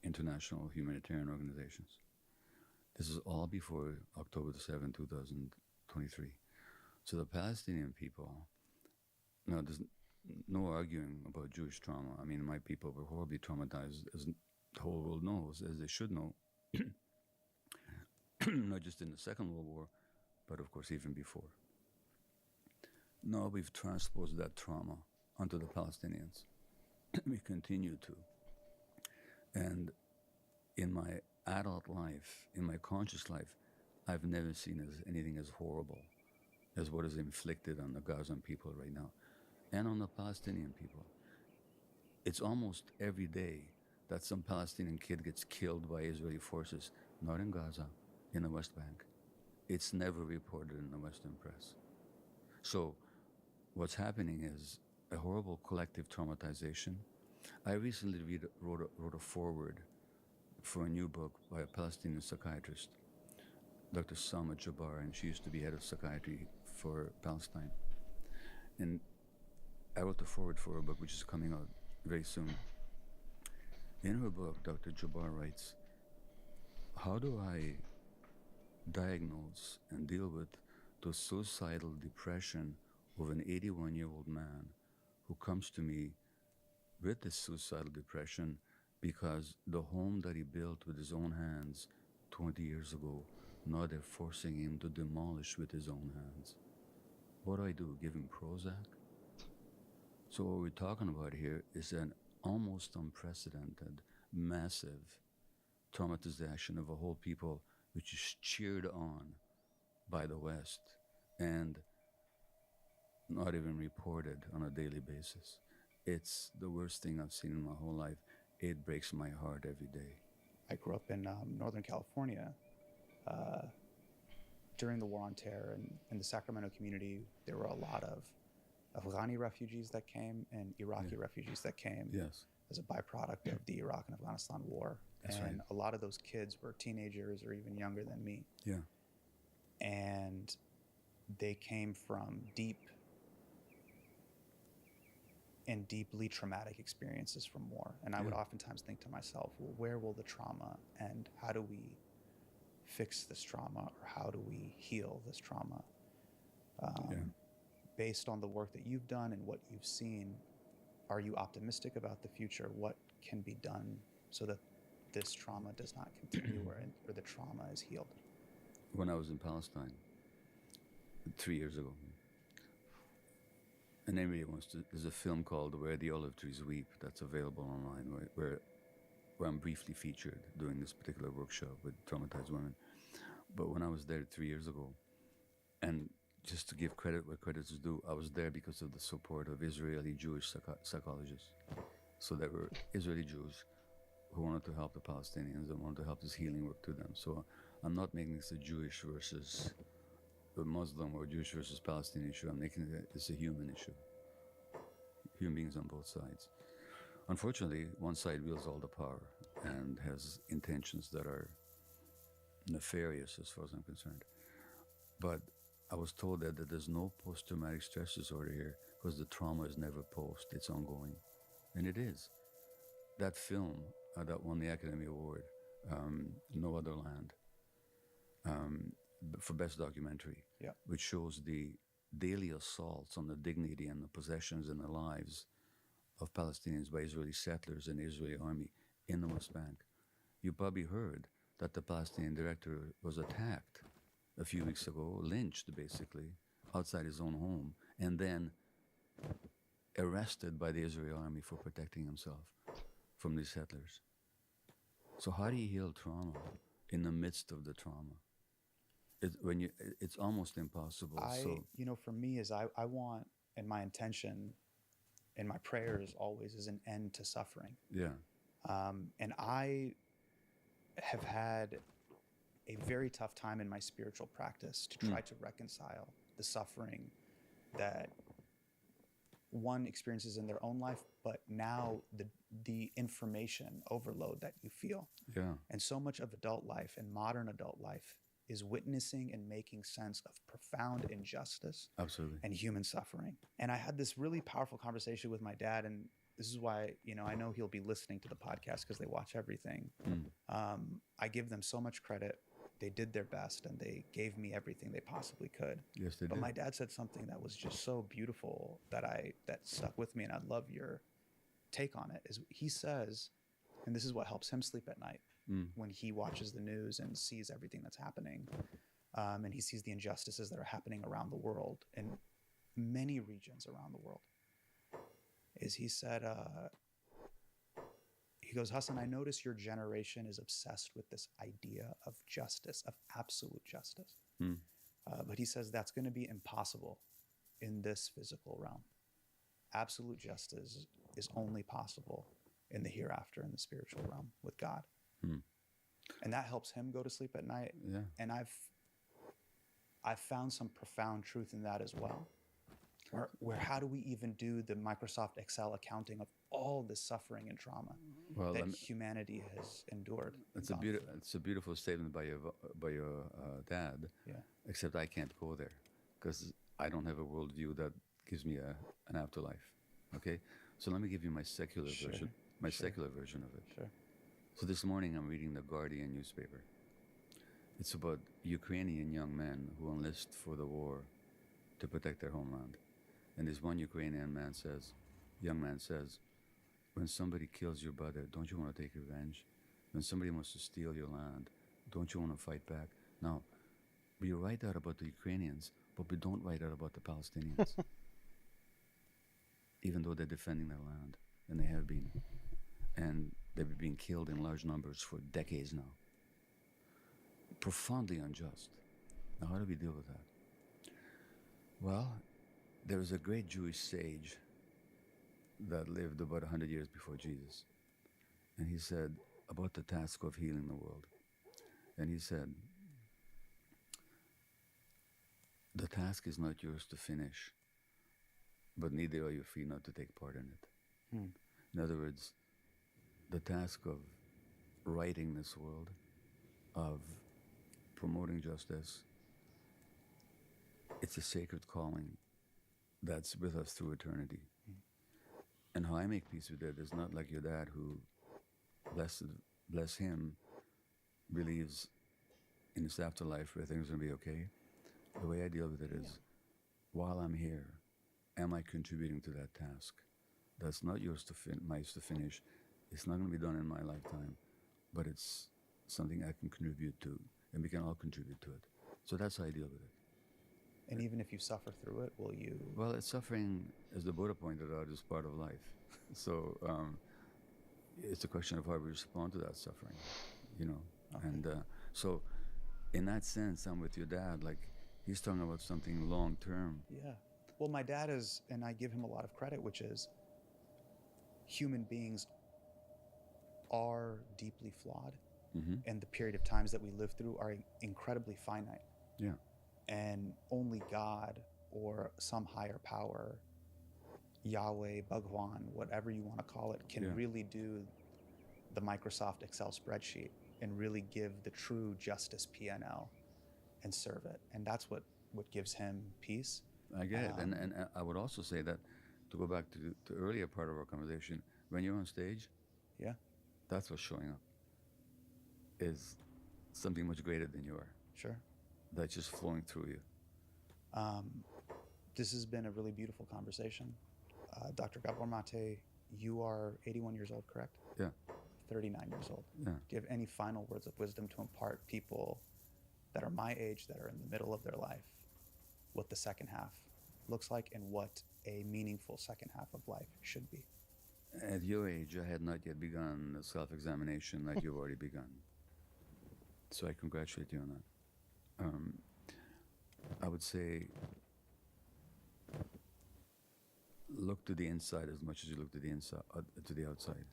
S14: international humanitarian organizations. This is all before October 7, 2023. So the Palestinian people, now there's no arguing about Jewish trauma. I mean, my people were horribly traumatized, as the whole world knows, as they should know, not just in the Second World War, but of course even before. Now we've transposed that trauma onto the Palestinians. We continue to. And in my adult life, in my conscious life, I've never seen anything as horrible as what is inflicted on the Gazan people right now, and on the Palestinian people. It's almost every day that some Palestinian kid gets killed by Israeli forces, not in Gaza, in the West Bank. It's never reported in the Western press. So what's happening is a horrible collective traumatization. I recently wrote a foreword for a new book by a Palestinian psychiatrist, Dr. Salma Jabbar, and she used to be head of psychiatry for Palestine. And I wrote the foreword for her book, which is coming out very soon. In her book, Dr. Jabbar writes, how do I diagnose and deal with the suicidal depression of an 81-year-old man who comes to me with this suicidal depression because the home that he built with his own hands 20 years ago, now they're forcing him to demolish with his own hands. What do? Give him Prozac? So what we're talking about here is an almost unprecedented, massive traumatization of a whole people which is cheered on by the West and not even reported on a daily basis. It's the worst thing I've seen in my whole life. It breaks my heart every day.
S13: I grew up in Northern California. During the War on Terror, and in the Sacramento community, there were a lot of Afghani refugees that came and Iraqi refugees that came as a byproduct of the Iraq and Afghanistan war.
S14: That's
S13: and
S14: right.
S13: A lot of those kids were teenagers or even younger than me.
S14: Yeah.
S13: And they came from deeply traumatic experiences from war. And I would oftentimes think to myself, well, where will the trauma end? How do we fix this trauma, or how do we heal this trauma? Based on the work that you've done and what you've seen, are you optimistic about the future? What can be done so that this trauma does not continue or the trauma is healed?
S14: When I was in Palestine 3 years ago, and anybody wants to, there's a film called Where the Olive Trees Weep that's available online, where I'm briefly featured doing this particular workshop with traumatized women. But when I was there 3 years ago, and just to give credit where credit is due, I was there because of the support of Israeli Jewish psychologists. So there were Israeli Jews who wanted to help the Palestinians and wanted to help this healing work to them. So I'm not making this a Jewish versus a Muslim or Jewish versus Palestinian issue. I'm making it's a human issue. Human beings on both sides. Unfortunately, one side wields all the power and has intentions that are nefarious as far as I'm concerned. But I was told that there's no post-traumatic stress disorder here because the trauma is never post, it's ongoing. And it is. That film that won the Academy Award, No Other Land, for Best Documentary, which shows the daily assaults on the dignity and the possessions and the lives of Palestinians by Israeli settlers and the Israeli army in the West Bank. You probably heard that the Palestinian director was attacked a few weeks ago, lynched basically, outside his own home, and then arrested by the Israeli army for protecting himself from these settlers. So how do you heal trauma in the midst of the trauma? It's almost impossible.
S13: For me, is I want, and my intention and my prayers always is an end to suffering.
S14: Yeah.
S13: And I have had a very tough time in my spiritual practice to try to reconcile the suffering that one experiences in their own life, but now the information overload that you feel.
S14: Yeah.
S13: And so much of adult life and modern adult life is witnessing and making sense of profound injustice
S14: Absolutely.
S13: and human suffering. And I had this really powerful conversation with my dad, and this is why, I know he'll be listening to the podcast because they watch everything. I give them so much credit. They did their best and they gave me everything they possibly could.
S14: Yes, they
S13: But
S14: did.
S13: my dad said something that was just so beautiful that stuck with me, and I'd love your take on it. Is he says, and this is what helps him sleep at night when he watches the news and sees everything that's happening, and he sees the injustices that are happening around the world in many regions around the world. Is he said, he goes, Hassan, I notice your generation is obsessed with this idea of justice, of absolute justice. But he says that's going to be impossible in this physical realm. Absolute justice is only possible in the hereafter, in the spiritual realm with God. And that helps him go to sleep at night.
S14: Yeah.
S13: And I've found some profound truth in that as well. Where how do we even do the Microsoft Excel accounting of all the suffering and trauma that humanity has endured?
S14: It's a beautiful statement by your dad.
S13: Yeah.
S14: Except I can't go there because I don't have a worldview that gives me an afterlife. Okay, so let me give you my secular version. Secular version of it.
S13: Sure.
S14: So this morning I'm reading the Guardian newspaper. It's about Ukrainian young men who enlist for the war to protect their homeland. And this one Ukrainian young man says, when somebody kills your brother, don't you want to take revenge? When somebody wants to steal your land, don't you want to fight back? Now, we write that about the Ukrainians, but we don't write that about the Palestinians. Even though they're defending their land, and they have been. And they've been killed in large numbers for decades now. Profoundly unjust. Now, how do we deal with that? Well, there was a great Jewish sage that lived about 100 years before Jesus. And he said about the task of healing the world. And he said, the task is not yours to finish, but neither are you free not to take part in it. In other words, the task of righting this world, of promoting justice, it's a sacred calling that's with us through eternity. And how I make peace with it is not like your dad, who, bless him, believes in this afterlife where things are going to be okay. The way I deal with it is, while I'm here, am I contributing to that task? That's not yours to finish. It's not going to be done in my lifetime, but it's something I can contribute to, and we can all contribute to it. So that's how I deal with it.
S13: And even if you suffer through it, will you?
S14: Well, it's suffering, as the Buddha pointed out, is part of life. So it's a question of how we respond to that suffering, Okay. And so in that sense, I'm with your dad. Like, he's talking about something long term.
S13: Yeah. Well, my dad is, and I give him a lot of credit, which is human beings are deeply flawed. And the period of times that we live through are incredibly finite.
S14: Yeah.
S13: And only God or some higher power, Yahweh, Bhagwan, whatever you want to call it, can really do the Microsoft Excel spreadsheet and really give the true justice P&L and serve it. And that's what gives him peace.
S14: I get it. And I would also say that, to go back to the earlier part of our conversation, when you're on stage, that's what's showing up, is something much greater than you are.
S13: Sure.
S14: That's just flowing through you.
S13: This has been a really beautiful conversation. Dr. Gabor Mate, you are 81 years old, correct?
S14: Yeah.
S13: 39 years old.
S14: Yeah.
S13: Do you have any final words of wisdom to impart people that are my age, that are in the middle of their life, what the second half looks like and what a meaningful second half of life should be?
S14: At your age, I had not yet begun the self-examination like you've already begun. So I congratulate you on that. I would say, look to the inside as much as you look to the outside.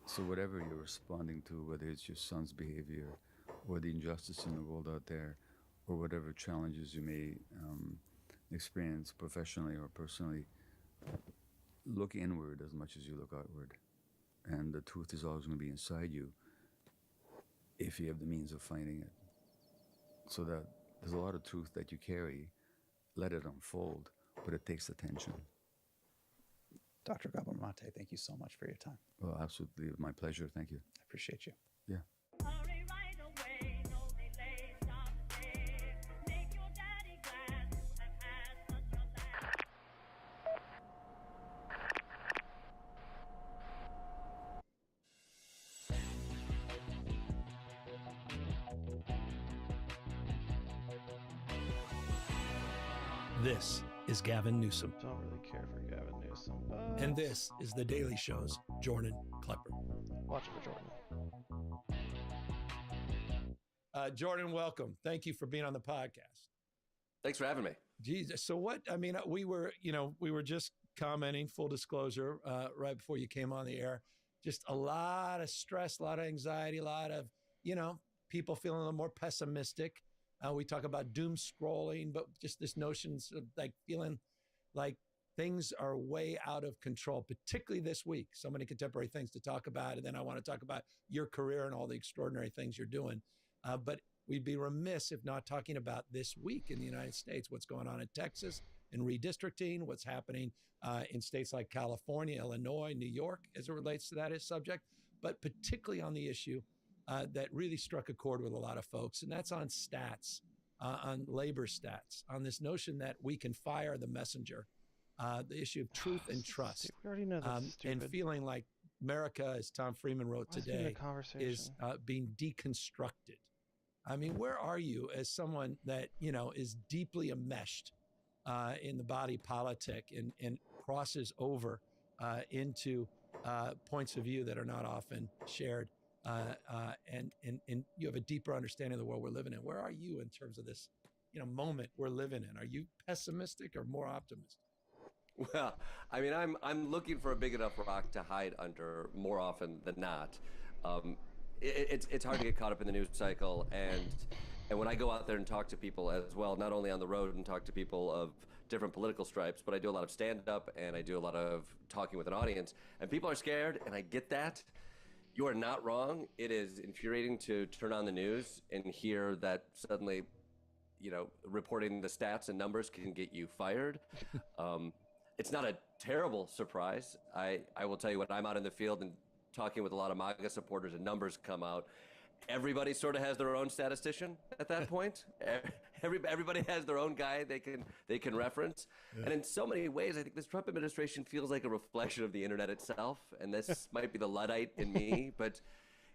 S14: So whatever you're responding to, whether it's your son's behavior or the injustice in the world out there, or whatever challenges you may experience professionally or personally, look inward as much as you look outward. And the truth is always going to be inside you if you have the means of finding it. So that there's a lot of truth that you carry, let it unfold, but it takes attention.
S13: Dr. Gabor Mate, thank you so much for your time.
S14: Well, absolutely, my pleasure. Thank you.
S13: I appreciate you.
S14: Yeah.
S15: This is Gavin Newsom.
S2: Don't really care for Gavin Newsom, but...
S15: And this is The Daily Show's Jordan Klepper.
S2: Watch it for Jordan.
S15: Jordan, welcome. Thank you for being on the podcast.
S16: Thanks for having me.
S15: Jesus. So what, I mean, we were just commenting, full disclosure, right before you came on the air, just a lot of stress, a lot of anxiety, a lot of, people feeling a little more pessimistic. We talk about doom scrolling, but just this notion of like feeling like things are way out of control, particularly this week. So many contemporary things to talk about. And then I want to talk about your career and all the extraordinary things you're doing. But we'd be remiss if not talking about this week in the United States, what's going on in Texas and redistricting, what's happening in states like California, Illinois, New York, as it relates to that as subject, but particularly on the issue that really struck a chord with a lot of folks. And that's on stats, on labor stats, on this notion that we can fire the messenger, the issue of truth and trust.
S2: We already know this
S15: and feeling like America, as Tom Freeman wrote today, is being deconstructed. I mean, where are you as someone that, is deeply enmeshed in the body politic and crosses over into points of view that are not often shared? And you have a deeper understanding of the world we're living in. Where are you in terms of this, moment we're living in? Are you pessimistic or more optimistic?
S16: Well, I mean, I'm looking for a big enough rock to hide under more often than not. It's hard to get caught up in the news cycle, and when I go out there and talk to people as well, not only on the road and talk to people of different political stripes, but I do a lot of stand-up and I do a lot of talking with an audience, and people are scared, and I get that. You are not wrong. It is infuriating to turn on the news and hear that suddenly, reporting the stats and numbers can get you fired. It's not a terrible surprise. I will tell you, when I'm out in the field and talking with a lot of MAGA supporters and numbers come out, everybody sort of has their own statistician at that point. Everybody has their own guy they can reference. Yeah. And in so many ways, I think this Trump administration feels like a reflection of the internet itself. And this might be the Luddite in me, but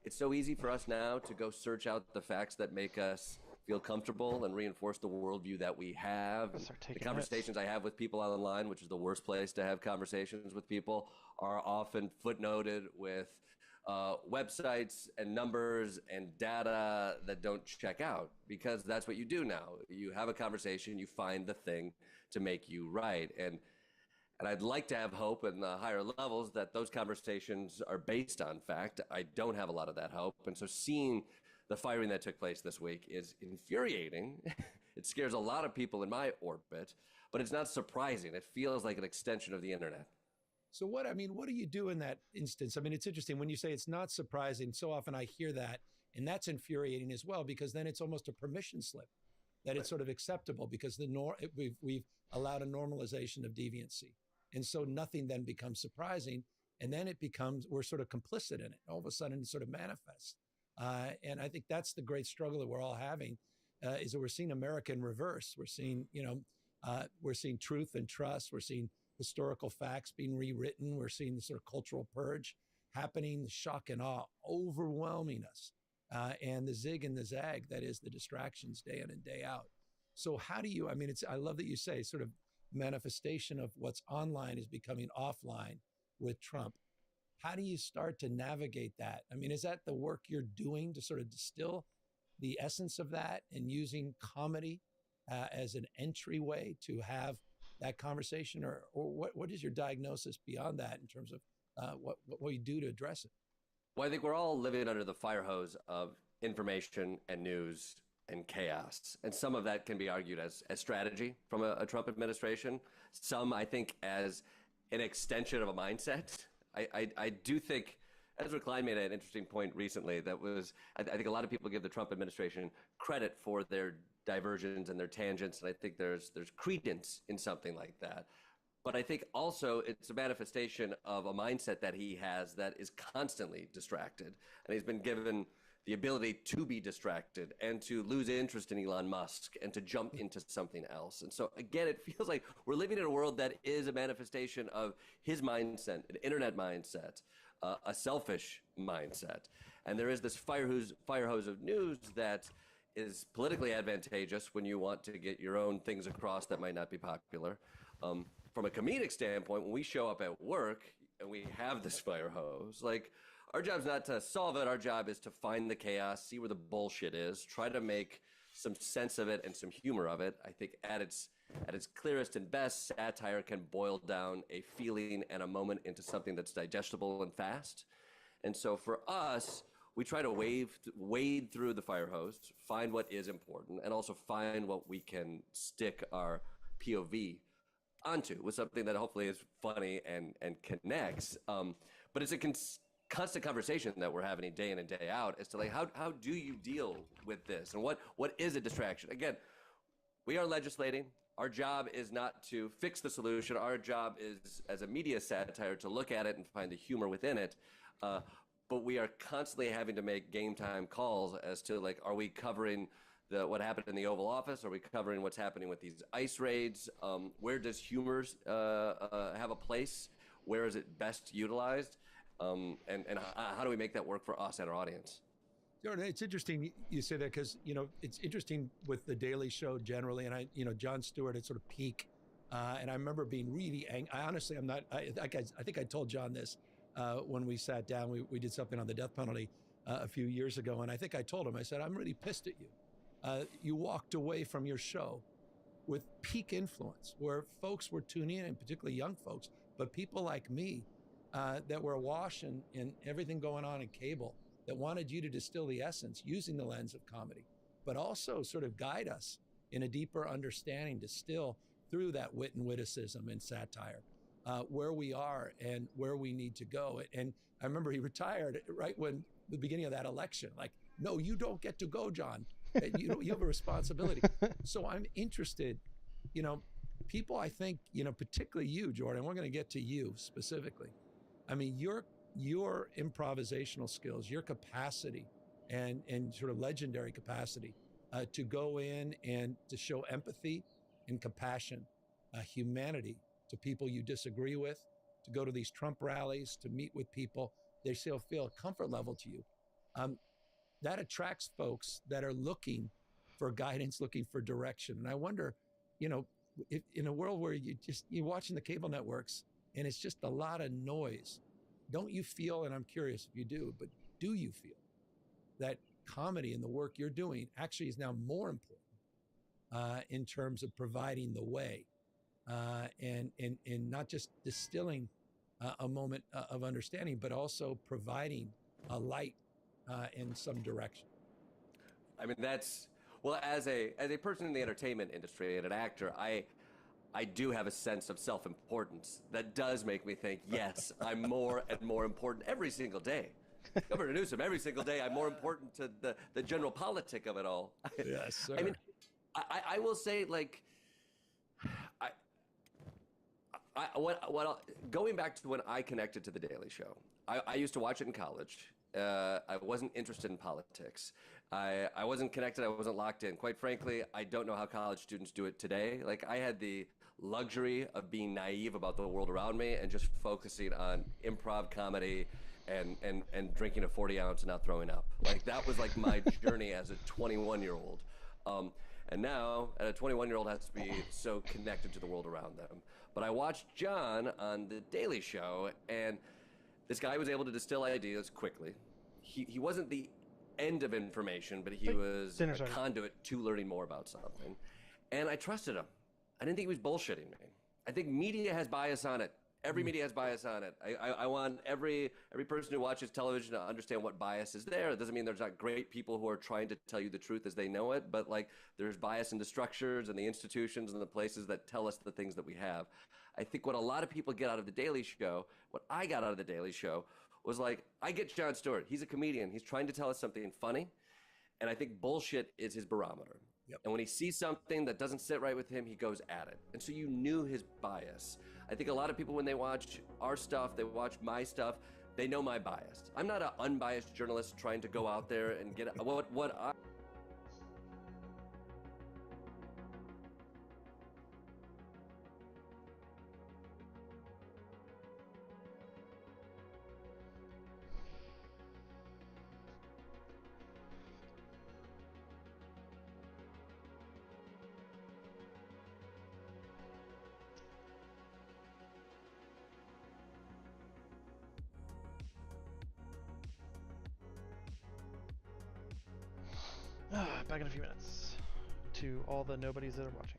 S16: it's so easy for us now to go search out the facts that make us feel comfortable and reinforce the worldview that we have. The conversations I have with people online, which is the worst place to have conversations with people, are often footnoted with websites and numbers and data that don't check out, because that's what you do now. You have a conversation, you find the thing to make you right. And I'd like to have hope in the higher levels that those conversations are based on fact. I don't have a lot of that hope. And so seeing the firing that took place this week is infuriating. It scares a lot of people in my orbit, but it's not surprising. It feels like an extension of the internet.
S15: So what do you do in that instance? I mean, it's interesting when you say it's not surprising. So often I hear that, and that's infuriating as well, because then it's almost a permission slip that it's sort of acceptable because we've allowed a normalization of deviancy. And so nothing then becomes surprising. And then we're sort of complicit in it. All of a sudden it sort of manifests. And I think that's the great struggle that we're all having, is that we're seeing America in reverse. We're seeing, we're seeing truth and trust. We're seeing historical facts being rewritten. We're seeing the sort of cultural purge happening, the shock and awe overwhelming us, and the zig and the zag that is the distractions day in and day out. So how do you, I love that you say sort of manifestation of what's online is becoming offline with Trump. How do you start to navigate that? I mean, is that the work you're doing to sort of distill the essence of that and using comedy as an entryway to have that conversation, or what is your diagnosis beyond that in terms of what you do to address it?
S16: Well, I think we're all living under the fire hose of information and news and chaos. And some of that can be argued as strategy from a Trump administration. Some, I think, as an extension of a mindset. I do think Ezra Klein made an interesting point recently that was, I think a lot of people give the Trump administration credit for their diversions and their tangents, and I think there's credence in something like that. But I think also it's a manifestation of a mindset that he has that is constantly distracted. And he's been given the ability to be distracted and to lose interest in Elon Musk and to jump into something else. And so, again, it feels like we're living in a world that is a manifestation of his mindset, an internet mindset, a selfish mindset. And there is this fire hose of news that is politically advantageous when you want to get your own things across that might not be popular. From a comedic standpoint, when we show up at work and we have this fire hose, like, our job's not to solve it. Our job is to find the chaos, see where the bullshit is, try to make some sense of it and some humor of it. I think at its clearest and best, satire can boil down a feeling and a moment into something that's digestible and fast. And so for us, we try to wade through the fire hose, find what is important, and also find what we can stick our POV onto with something that hopefully is funny and connects. But it's a constant conversation that we're having day in and day out as to, like, how do you deal with this, and what is a distraction? Again, we are legislating. Our job is not to fix the solution. Our job is, as a media satire, to look at it and find the humor within it. But we are constantly having to make game time calls as to, like, are we covering what happened in the Oval Office? Are we covering what's happening with these ICE raids? Where does humor have a place? Where is it best utilized? And how do we make that work for us and our audience?
S15: Jordan, it's interesting you say that because, it's interesting with The Daily Show generally, and Jon Stewart at sort of peak. And I remember being really angry. Honestly, I think I told John this when we sat down. We did something on the death penalty a few years ago. And I think I told him, I said, I'm really pissed at you. You walked away from your show with peak influence where folks were tuning in, and particularly young folks, but people like me that were awash in everything going on in cable, that wanted you to distill the essence using the lens of comedy, but also sort of guide us in a deeper understanding, distill through that wit and witticism and satire, where we are and where we need to go. And I remember he retired right when the beginning of that election, like, no, you don't get to go, John. You have a responsibility. So I'm interested, people, I think, particularly you, Jordan, we're going to get to you specifically. I mean, your improvisational skills, your capacity and sort of legendary capacity to go in and to show empathy and compassion, humanity to people you disagree with, to go to these Trump rallies, to meet with people, they still feel a comfort level to you. That attracts folks that are looking for guidance, looking for direction. And I wonder, if, in a world where you're watching the cable networks and it's just a lot of noise, don't you feel, and I'm curious if you do, but do you feel that comedy and the work you're doing actually is now more important in terms of providing the way and not just distilling a moment of understanding, but also providing a light in some direction?
S16: I mean, as a person in the entertainment industry and an actor, I do have a sense of self-importance that does make me think, yes, I'm more and more important every single day. Governor Newsom, every single day, I'm more important to the general politic of it all.
S15: Yes, sir.
S16: I mean, I will say, like, going back to when I connected to The Daily Show, I used to watch it in college. I wasn't interested in politics. I wasn't connected. I wasn't locked in. Quite frankly, I don't know how college students do it today. Like, I had the luxury of being naive about the world around me and just focusing on improv comedy and drinking a 40 ounce and not throwing up. Like, that was like my journey as a 21-year-old. And now, a 21-year-old has to be so connected to the world around them. But I watched John on The Daily Show, and this guy was able to distill ideas quickly. He wasn't the end of information, but he was a conduit to learning more about something. And I trusted him. I didn't think he was bullshitting me. I think media has bias on it Every media has bias on it. I want every person who watches television to understand what bias is there. It doesn't mean there's not great people who are trying to tell you the truth as they know it, but like there's bias in the structures and the institutions and the places that tell us the things that we have. I think what a lot of people get out of The Daily Show, what I got out of The Daily Show, was like, I get Jon Stewart. He's a comedian. He's trying to tell us something funny, and I think bullshit is his barometer.
S15: Yep.
S16: And when he sees something that doesn't sit right with him, he goes at it. And so you knew his bias. I think a lot of people, when they watch our stuff, they watch my stuff, they know my bias. I'm not an unbiased journalist trying to go out there and get what I...
S2: Back in a few minutes to all the nobodies that are watching.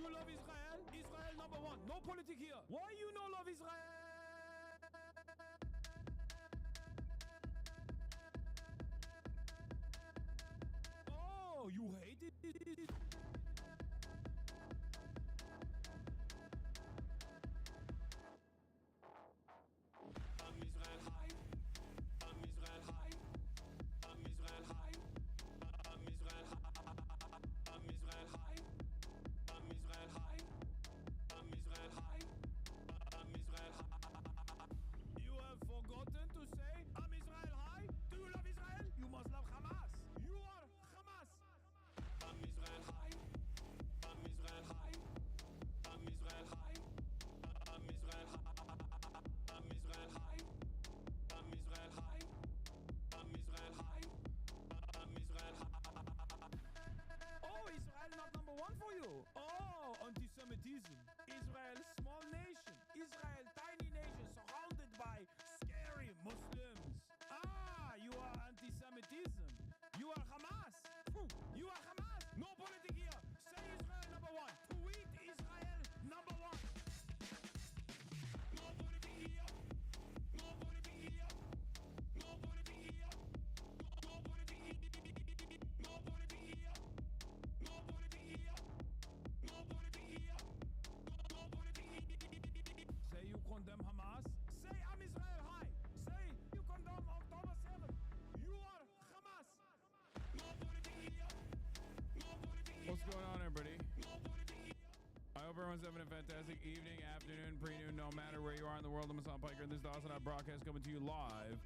S1: you love Israel? Israel number one. No politic here. Why you no love Israel? Oh, you hate it? I'm Israel high. I'm Israel high. I'm Israel high. I'm Israel high. I'm Israel high. I'm Israel high. I'm Israel high. I'm Israel high. You have forgotten to say I'm Israel high? Do you love Israel? You must love Hamas. You are Hamas. I'm Israel high. I'm Israel high. I'm Israel high. I'm Israel high. I'm Israel high. I'm Israel high. I'm Israel high. I'm Israel high. Oh, Israel not number one for you. Oh, anti-Semitism. Israel, small nation. Israel, tiny nation surrounded by scary Muslims. Ah, you are anti-Semitism. You are Hamas. You are Hamas. No politics here. Say Israel number one. Tweet Israel number one. No politics here. No politics here. No politics here. No politics here. No politics here. No politics here. No politics here. No politics here. Say you condemn Hamas. Say I'm Israel high. Say you condemn October 7th. You are Hamas. No politics here. No politics here. What's going on, everybody? No politics here. I hope everyone's having a fantastic evening, afternoon, pre-noon, no matter where you are in the world. I'm Hassan Piker, and this is the Hassan broadcast coming to you live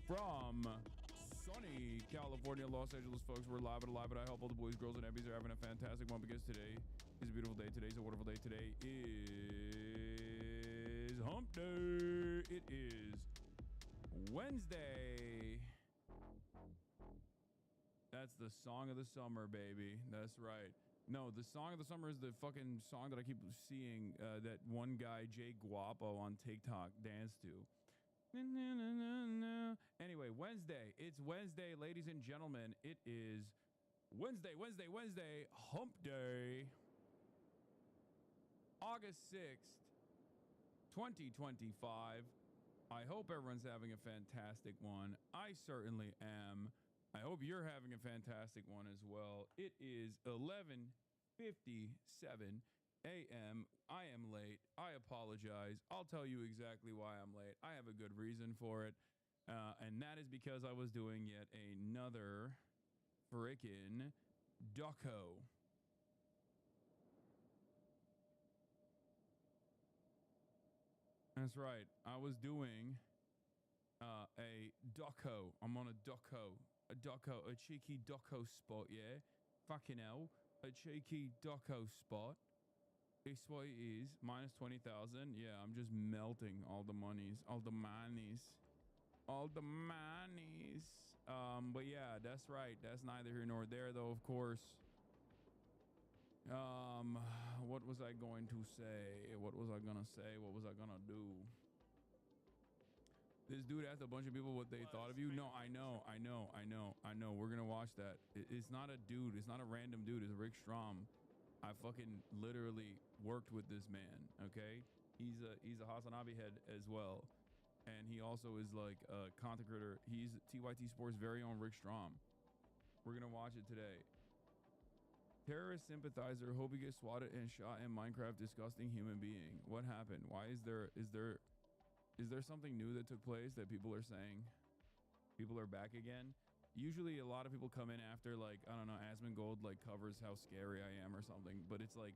S1: from sunny California, Los Angeles, folks. We're live and alive, and I hope all the boys, girls, and ebbies are having a fantastic one because today is a beautiful day. Today's a wonderful day. Today is hump day. It is Wednesday. That's the song of the summer, baby. That's right. No, the song of the summer is the fucking song that I keep seeing that one guy, Jay Guapo, on TikTok dance to. Anyway, Wednesday. It's Wednesday, ladies and gentlemen. It is Wednesday, hump day. August 6th, 2025. I hope everyone's having a fantastic one. I certainly am. I hope you're having a fantastic one as well. It is 11:57 a.m. I am late. I apologize. I'll tell you exactly why I'm late. I have a good reason for it. And that is because I was doing yet another frickin' doco. That's right. I was doing a doco. I'm on a doco. A cheeky doco spot, yeah? Fucking hell. A cheeky doco spot. It's what it is. Minus 20,000. Yeah, I'm just melting all the monies. All the monies. But yeah, that's right. That's neither here nor there, though, of course. What was I going to say? What was I gonna say? What was I gonna do? This dude asked a bunch of people what they thought of you. No, I know. We're gonna watch that. It's not a dude. It's not a random dude. It's Rick Strom. I fucking literally worked with this man. Okay, he's a Hasanabi head as well, and he also is like a content creator. He's TYT Sports' very own Rick Strom. We're gonna watch it today. Terrorist sympathizer. Hope he gets swatted and shot in Minecraft. Disgusting human being. What happened? Why is there something new that took place that people are saying people are back again? Usually a lot of people come in after, like, I don't know, Asmongold like covers how scary I am or something, but it's like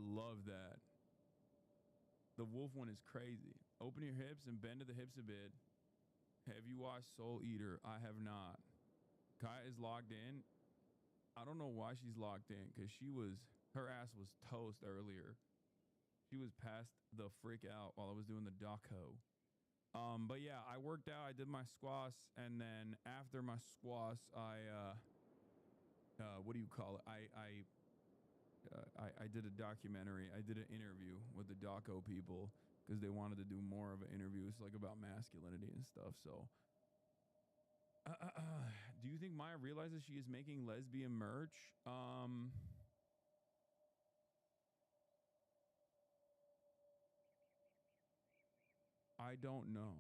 S1: love that. The wolf one is crazy. Open your hips and bend to the hips a bit. Have you watched Soul Eater? I have not. Kaya is logged in. I don't know why she's logged in, because her ass was toast earlier. She was passed the frick out while I was doing the doco. But yeah, I worked out, I did my squats, and then after my squats, I what do you call it? I did a documentary. I did an interview with the doco people because they wanted to do more of an interview. It's like about masculinity and stuff. So, do you think Maya realizes she is making lesbian merch? I don't know.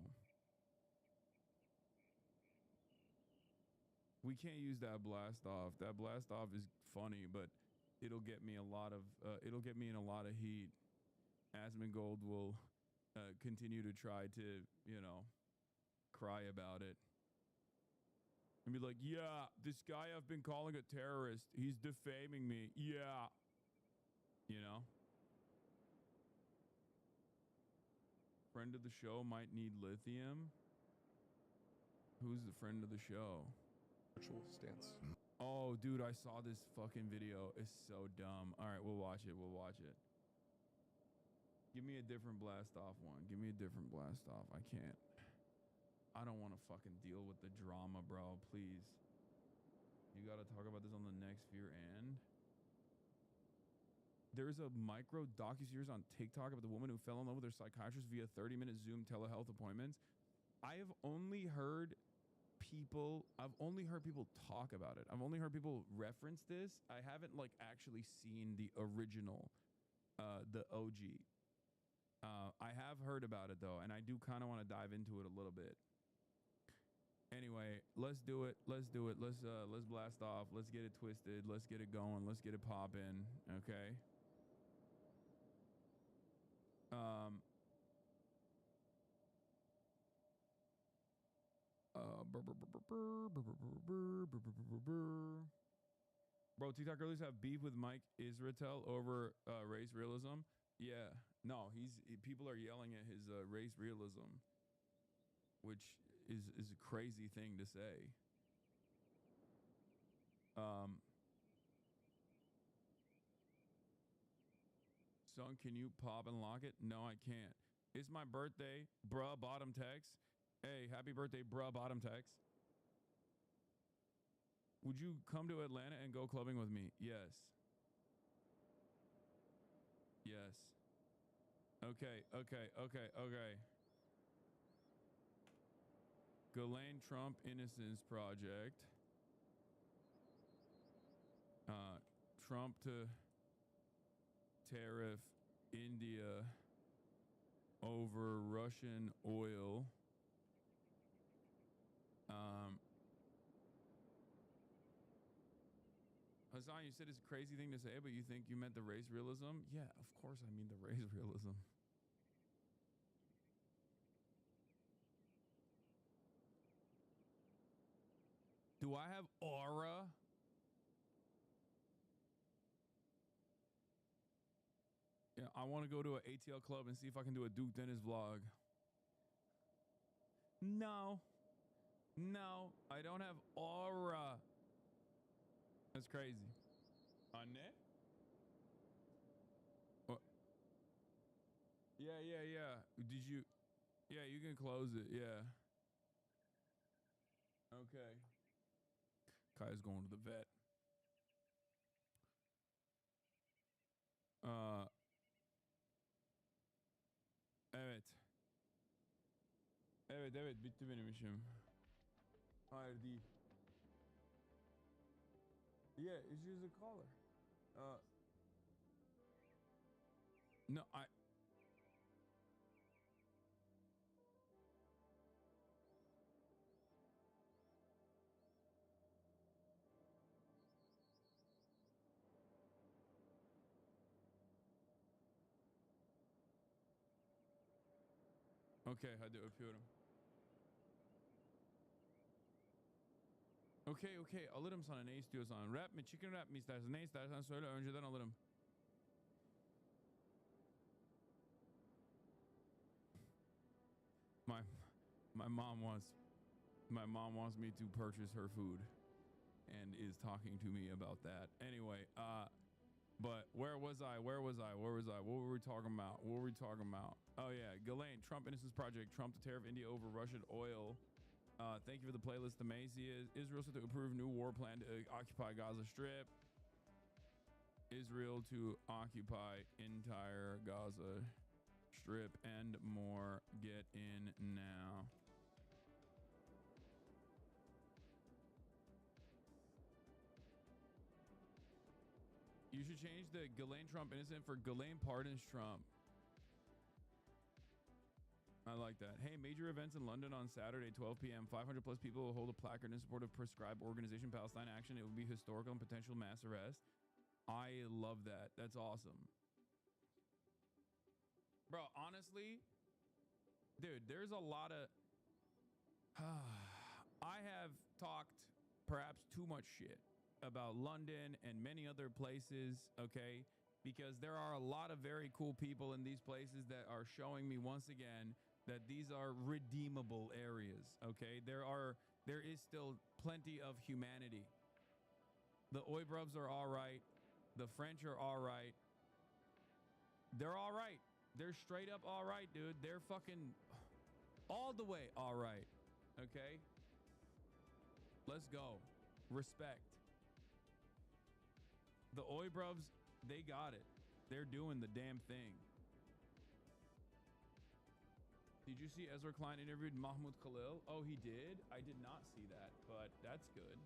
S1: We can't use that blast off. That blast off is funny, but it'll get me in a lot of heat. Asmongold will continue to try to, cry about it. And be like, yeah, this guy I've been calling a terrorist, he's defaming me. Yeah. Friend of the show might need lithium. Who's the friend of the show?
S3: Virtual stance.
S1: Oh, dude, I saw this fucking video. It's so dumb. All right, we'll watch it. Give me a different blast off one. Give me a different blast off. I can't. I don't want to fucking deal with the drama, bro. Please. You got to talk about this on the next Fear and. There's a micro docuseries on TikTok about the woman who fell in love with her psychiatrist via 30-minute Zoom telehealth appointments. I have only heard people talk about it. I've only heard people reference this. I haven't actually seen the original, the OG. I have heard about it though, and I do kind of want to dive into it a little bit. Anyway, let's do it. Let's blast off. Let's get it twisted. Let's get it going. Let's get it popping. Okay. Bro, TikTok girlies have beef with Mike Israetel over race realism. Yeah, no, people are yelling at his race realism, which is a crazy thing to say. Son, can you pop and lock it? No, I can't. It's my birthday, bruh, bottom text. Hey, happy birthday, bruh, bottom text. Would you come to Atlanta and go clubbing with me? Yes. Yes. Okay. Ghislaine Trump Innocence Project. Trump to tariff India over Russian oil. Hassan, you said it's a crazy thing to say, but you think you meant the race realism? Yeah, of course I mean the race realism. Do I have aura? Yeah, I want to go to an ATL club and see if I can do a Duke Dennis vlog. No, I don't have aura. That's crazy. On net? What? Yeah. Did you? Yeah, you can close it. Yeah. Okay. Kai's going to the vet. Evet, bitti benim işim. Hayır değil. Yeah, it's just a caller. No, Okay, hadi öpüyorum. Okay, alırım sana ne istiyorsan. Rap mi, chicken rap mi istersen, ne istersen söyle, önceden alırım. my mom wants me to purchase her food and is talking to me about that. Anyway, but where was I? What were we talking about? Oh yeah, Ghislaine, Trump Innocence Project, Trump to tariff India over Russian oil. Thank you for the playlist, Amasia. Israel set to approve new war plan to occupy Gaza Strip. Israel to occupy entire Gaza Strip and more. Get in now. You should change the Ghislaine Trump innocent for Ghislaine pardons Trump. I like that. Hey, major events in London on Saturday, 12 p.m. 500 plus people will hold a placard in support of prescribed organization Palestine Action. It will be historical and potential mass arrest. I love that. That's awesome. Bro, honestly, dude, there's a lot of... I have talked perhaps too much shit about London and many other places, okay? Because there are a lot of very cool people in these places that are showing me once again that these are redeemable areas, okay? There is still plenty of humanity. The Oibrubs are all right. The French are all right. They're all right. They're straight up all right, dude. They're fucking all the way all right, okay? Let's go. Respect. The Oibrubs, they got it. They're doing the damn thing. Did you see Ezra Klein interviewed Mahmoud Khalil? Oh, he did? I did not see that, but that's good.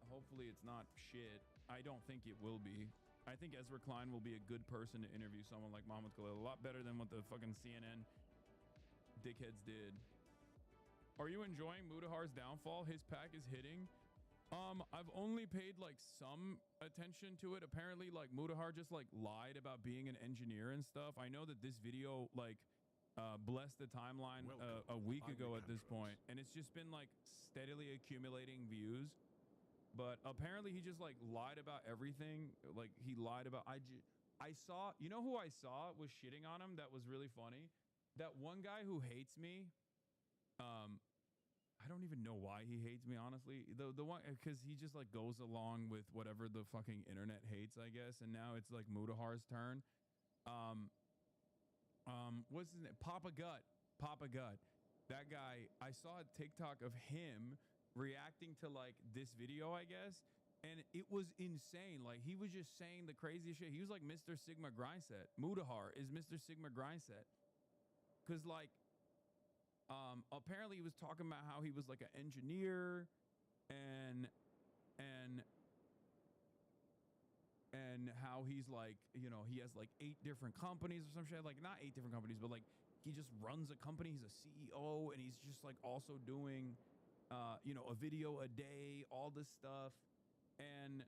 S1: Hopefully it's not shit. I don't think it will be. I think Ezra Klein will be a good person to interview someone like Mahmoud Khalil. A lot better than what the fucking CNN dickheads did. Are you enjoying Mudahar's downfall? His pack is hitting. I've only paid like some attention to it. Apparently, like Mudahar just like lied about being an engineer and stuff. I know that this video like blessed the timeline a week ago at this point, and it's just been like steadily accumulating views. But apparently he just like lied about everything. Like he lied about, I saw, you know who I saw was shitting on him? That was really funny. That one guy who hates me. I don't even know why he hates me, honestly. The one, because he just like goes along with whatever the fucking internet hates, I guess. And now it's like Mudahar's turn. What's his name? Papa Gut. That guy, I saw a TikTok of him reacting to like this video, I guess, and it was insane. Like he was just saying the craziest shit. He was like Mr. Sigma Grindset. Mudahar is Mr. Sigma Grindset, because like apparently he was talking about how he was like an engineer and how he's like, you know, he has like 8 different companies or some shit. Like not 8 different companies, but like he just runs a company. He's a CEO, and he's just like also doing you know, a video a day, all this stuff. And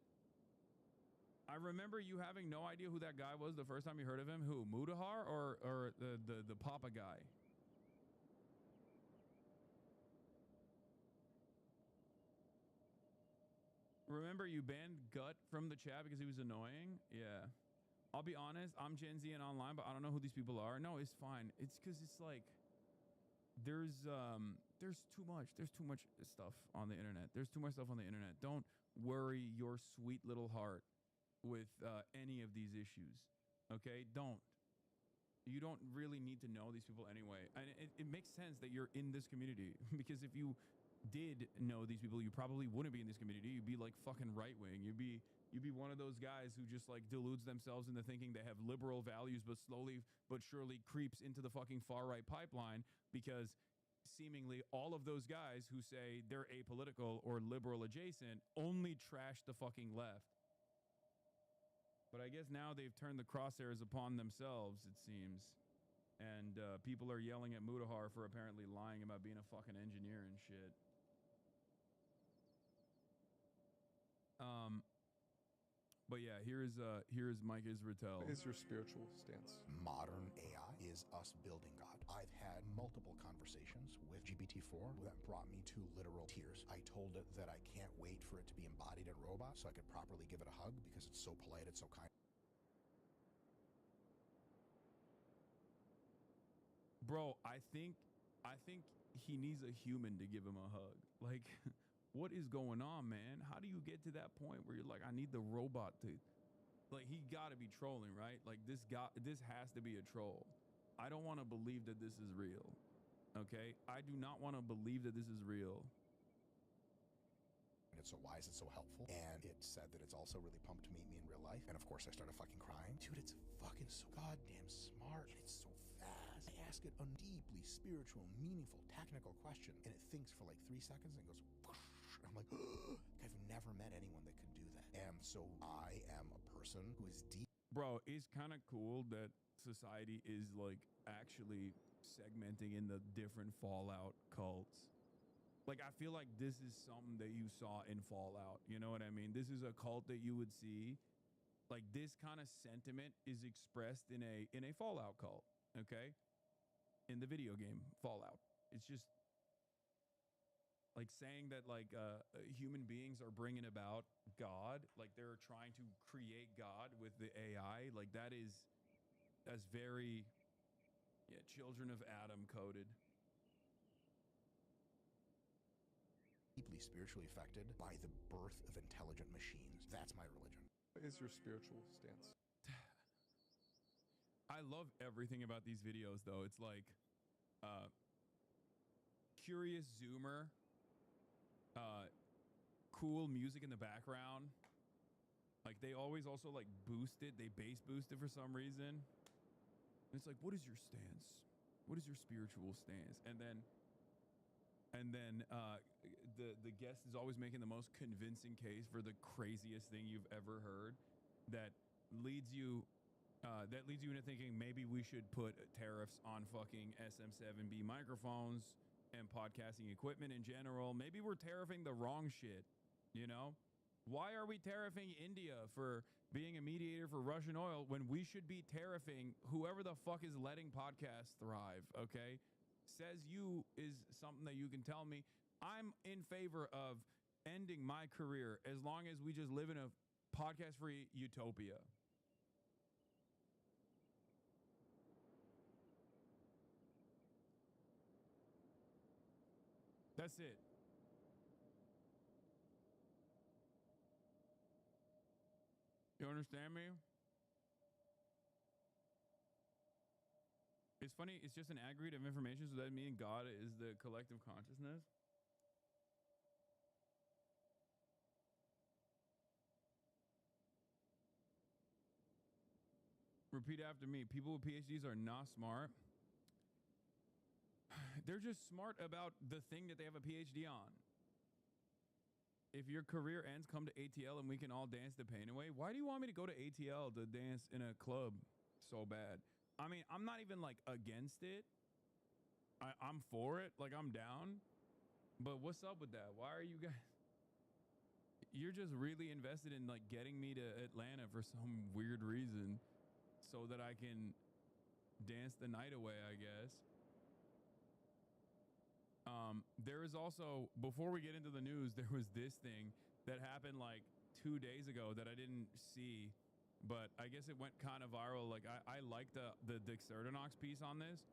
S1: I remember you having no idea who that guy was the first time you heard of him. Who, Mudahar or the Papa guy? Remember you banned Gut from the chat because he was annoying? Yeah. I'll be honest, I'm Gen Z and online, but I don't know who these people are. No, it's fine. It's because it's like there's too much stuff on the internet. There's too much stuff on the internet. Don't worry your sweet little heart with any of these issues. Okay? Don't. You don't really need to know these people anyway. And it makes sense that you're in this community, because if you did know these people, you probably wouldn't be in this community. You'd be like fucking right wing. You'd be one of those guys who just like deludes themselves into thinking they have liberal values, but slowly but surely creeps into the fucking far right pipeline, because seemingly all of those guys who say they're apolitical or liberal adjacent only trash the fucking left. But I guess now they've turned the crosshairs upon themselves, it seems. And people are yelling at Mudahar for apparently lying about being a fucking engineer and shit. But yeah, here is Mike Israetel.
S17: What is your spiritual stance?
S18: Modern AI is us building God. I've had multiple conversations with GPT-4 that brought me to literal tears. I told it that I can't wait for it to be embodied in robots so I could properly give it a hug, because it's so polite, it's so kind.
S1: bro, I think he needs a human to give him a hug. Like, what is going on, man? How do you get to that point where you're like, I need the robot to, like, he got to be trolling, right? Like, this has to be a troll. I don't want to believe that this is real. Okay, I do not want to believe that this is real.
S18: And so why is it so helpful? And it said that it's also really pumped to meet me in real life. And of course I started fucking crying. Dude, it's fucking so goddamn smart. And it's so fast. I ask it a deeply spiritual, meaningful, technical question. And it thinks for like 3 seconds and goes, and I'm like, I've never met anyone that could do that. And so I am a person who is deep.
S1: Bro, it's kind of cool that society is like actually segmenting in the different Fallout cults. Like, I feel like this is something that you saw in Fallout. You know what I mean? This is a cult that you would see. Like, this kind of sentiment is expressed in a Fallout cult, okay? In the video game Fallout. It's just like saying that like human beings are bringing about God, like they're trying to create God with the AI. Like, that's very, yeah, children of Adam coded.
S18: Deeply spiritually affected by the birth of intelligent machines. That's my religion.
S17: What is your spiritual stance?
S1: I love everything about these videos, though. It's like curious zoomer, cool music in the background. Like, they always also like boost it. They bass boost it for some reason. And it's like, what is your stance? What is your spiritual stance? And then the guest is always making the most convincing case for the craziest thing you've ever heard that leads you into thinking maybe we should put tariffs on fucking SM7B microphones and podcasting equipment in general. Maybe we're tariffing the wrong shit, you know? Why are we tariffing India for being a mediator for Russian oil when we should be tariffing whoever the fuck is letting podcasts thrive, okay? Says you is something that you can tell me. I'm in favor of ending my career as long as we just live in a podcast-free utopia. That's it. You understand me? It's funny, it's just an aggregate of information, so that means God is the collective consciousness. Repeat after me. People with PhDs are not smart. They're just smart about the thing that they have a PhD on. If your career ends, come to ATL and we can all dance the pain away. Why do you want me to go to ATL to dance in a club so bad? I mean, I'm not even like against it. I'm for it. Like, I'm down. But what's up with that? Why are you guys... You're just really invested in like getting me to Atlanta for some weird reason so that I can dance the night away, I guess. There is also, before we get into the news, there was this thing that happened like 2 days ago that I didn't see, but I guess it went kind of viral. Like, I like the Dexertonox piece on this.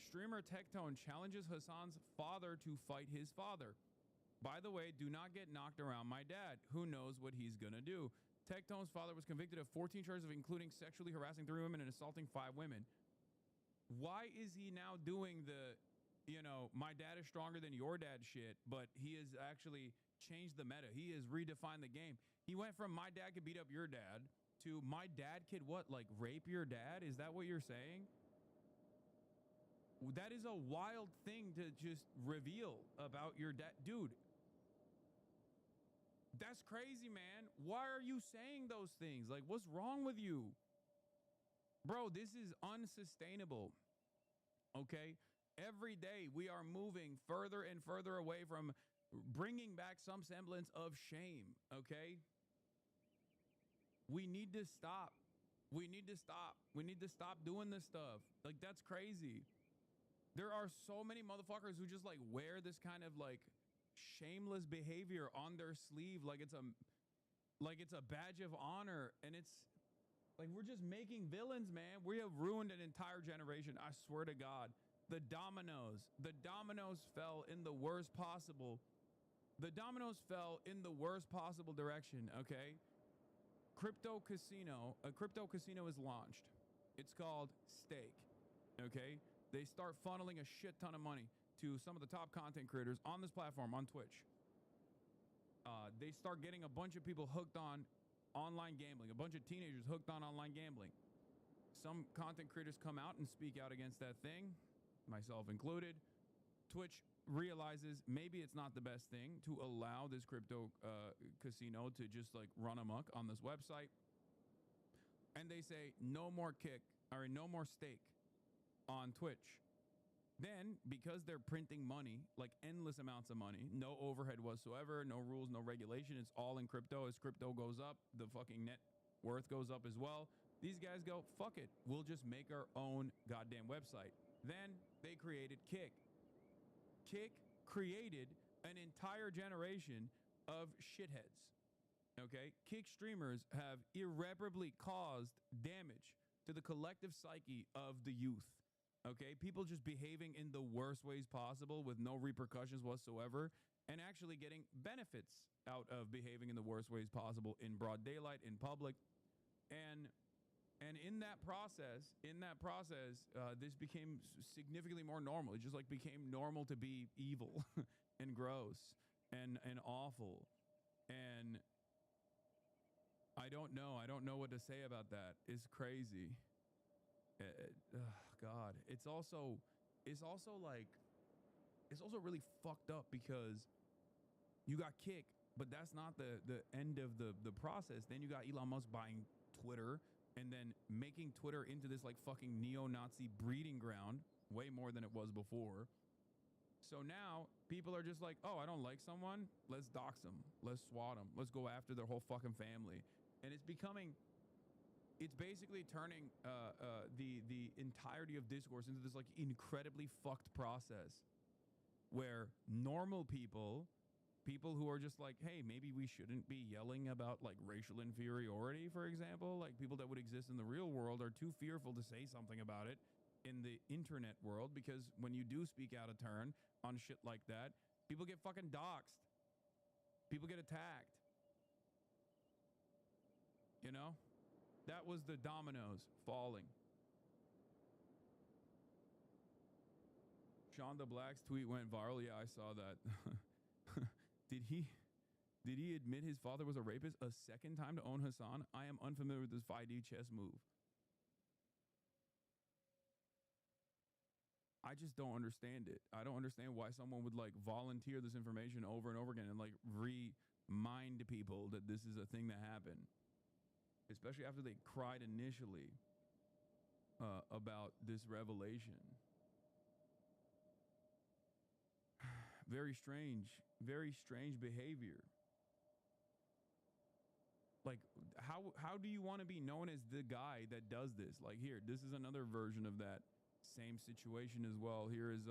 S1: Streamer Tectone challenges Hassan's father to fight his father. By the way, do not get knocked around my dad. Who knows what he's gonna do? Tectone's father was convicted of 14 charges of including sexually harassing 3 women and assaulting 5 women. Why is he now doing the, you know, my dad is stronger than your dad shit, but he has actually changed the meta. He has redefined the game. He went from my dad could beat up your dad to my dad could what, like rape your dad? Is that what you're saying? That is a wild thing to just reveal about your dad. Dude, that's crazy, man. Why are you saying those things? Like, what's wrong with you? Bro, this is unsustainable. Okay? Every day we are moving further and further away from bringing back some semblance of shame, okay? We need to stop. We need to stop. We need to stop doing this stuff. Like, that's crazy. There are so many motherfuckers who just like wear this kind of like shameless behavior on their sleeve like it's a badge of honor, and it's like we're just making villains, man. We have ruined an entire generation. I swear to God. The dominoes fell in the worst possible. The dominoes fell in the worst possible direction, okay? A crypto casino is launched. It's called Stake, okay? They start funneling a shit ton of money to some of the top content creators on this platform, on Twitch. They start getting a bunch of people hooked on online gambling, a bunch of teenagers hooked on online gambling. Some content creators come out and speak out against that thing, myself included. Twitch realizes maybe it's not the best thing to allow this crypto casino to just like run amok on this website. And they say no more no more stake on Twitch. Then, because they're printing money, like endless amounts of money, no overhead whatsoever, no rules, no regulation, it's all in crypto. As crypto goes up, the fucking net worth goes up as well. These guys go, fuck it, we'll just make our own goddamn website. Then they created Kick. Kick created an entire generation of shitheads. Okay? Kick streamers have irreparably caused damage to the collective psyche of the youth. Okay? People just behaving in the worst ways possible with no repercussions whatsoever and actually getting benefits out of behaving in the worst ways possible in broad daylight, in public. And in that process, this became significantly more normal. It just like became normal to be evil and gross and awful. And I don't know what to say about that. It's crazy. God, it's also really fucked up because you got Kick, but that's not the end of the process. Then you got Elon Musk buying Twitter and then making Twitter into this like fucking neo-Nazi breeding ground way more than it was before. So now people are just like, oh, I don't like someone, let's dox them, let's swat them, let's go after their whole fucking family. And it's basically turning the entirety of discourse into this like incredibly fucked process where normal people who are just like, hey, maybe we shouldn't be yelling about like racial inferiority, for example, like people that would exist in the real world are too fearful to say something about it in the internet world, because when you do speak out of turn on shit like that, people get fucking doxxed. People get attacked. You know? That was the dominoes falling. Shonda Black's tweet went viral. Yeah, I saw that. Did he admit his father was a rapist a second time to own Hassan? I am unfamiliar with this 5D chess move. I just don't understand it. I don't understand why someone would like volunteer this information over and over again and like remind people that this is a thing that happened. Especially after they cried initially about this revelation. Very strange behavior. Like, how do you want to be known as the guy that does this? Like, here, this is another version of that same situation as well. Here is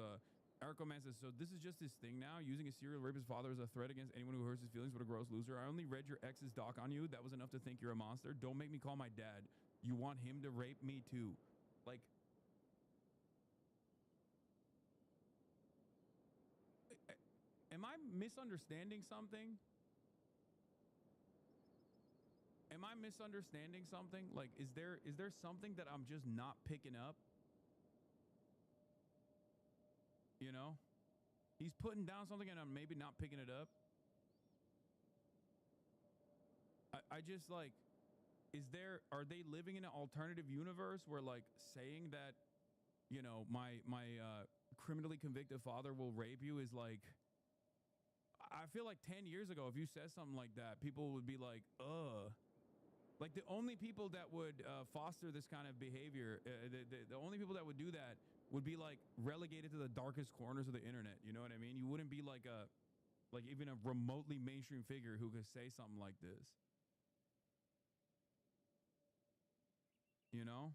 S1: Erico Man says, so this is just this thing now, using a serial rapist father as a threat against anyone who hurts his feelings. What a gross loser. I only read your ex's doc on you. That was enough to think you're a monster. Don't make me call my dad. You want him to rape me too. Like, am I misunderstanding something? Am I misunderstanding something? Like, is there something that I'm just not picking up? You know? He's putting down something and I'm maybe not picking it up. I just like, are they living in an alternative universe where like saying that, you know, my criminally convicted father will rape you is like, I feel like 10 years ago, if you said something like that, people would be like, ugh. Like the only people that would foster this kind of behavior, the only people that would do that would be like relegated to the darkest corners of the internet. You know what I mean? You wouldn't be like even a remotely mainstream figure who could say something like this. You know?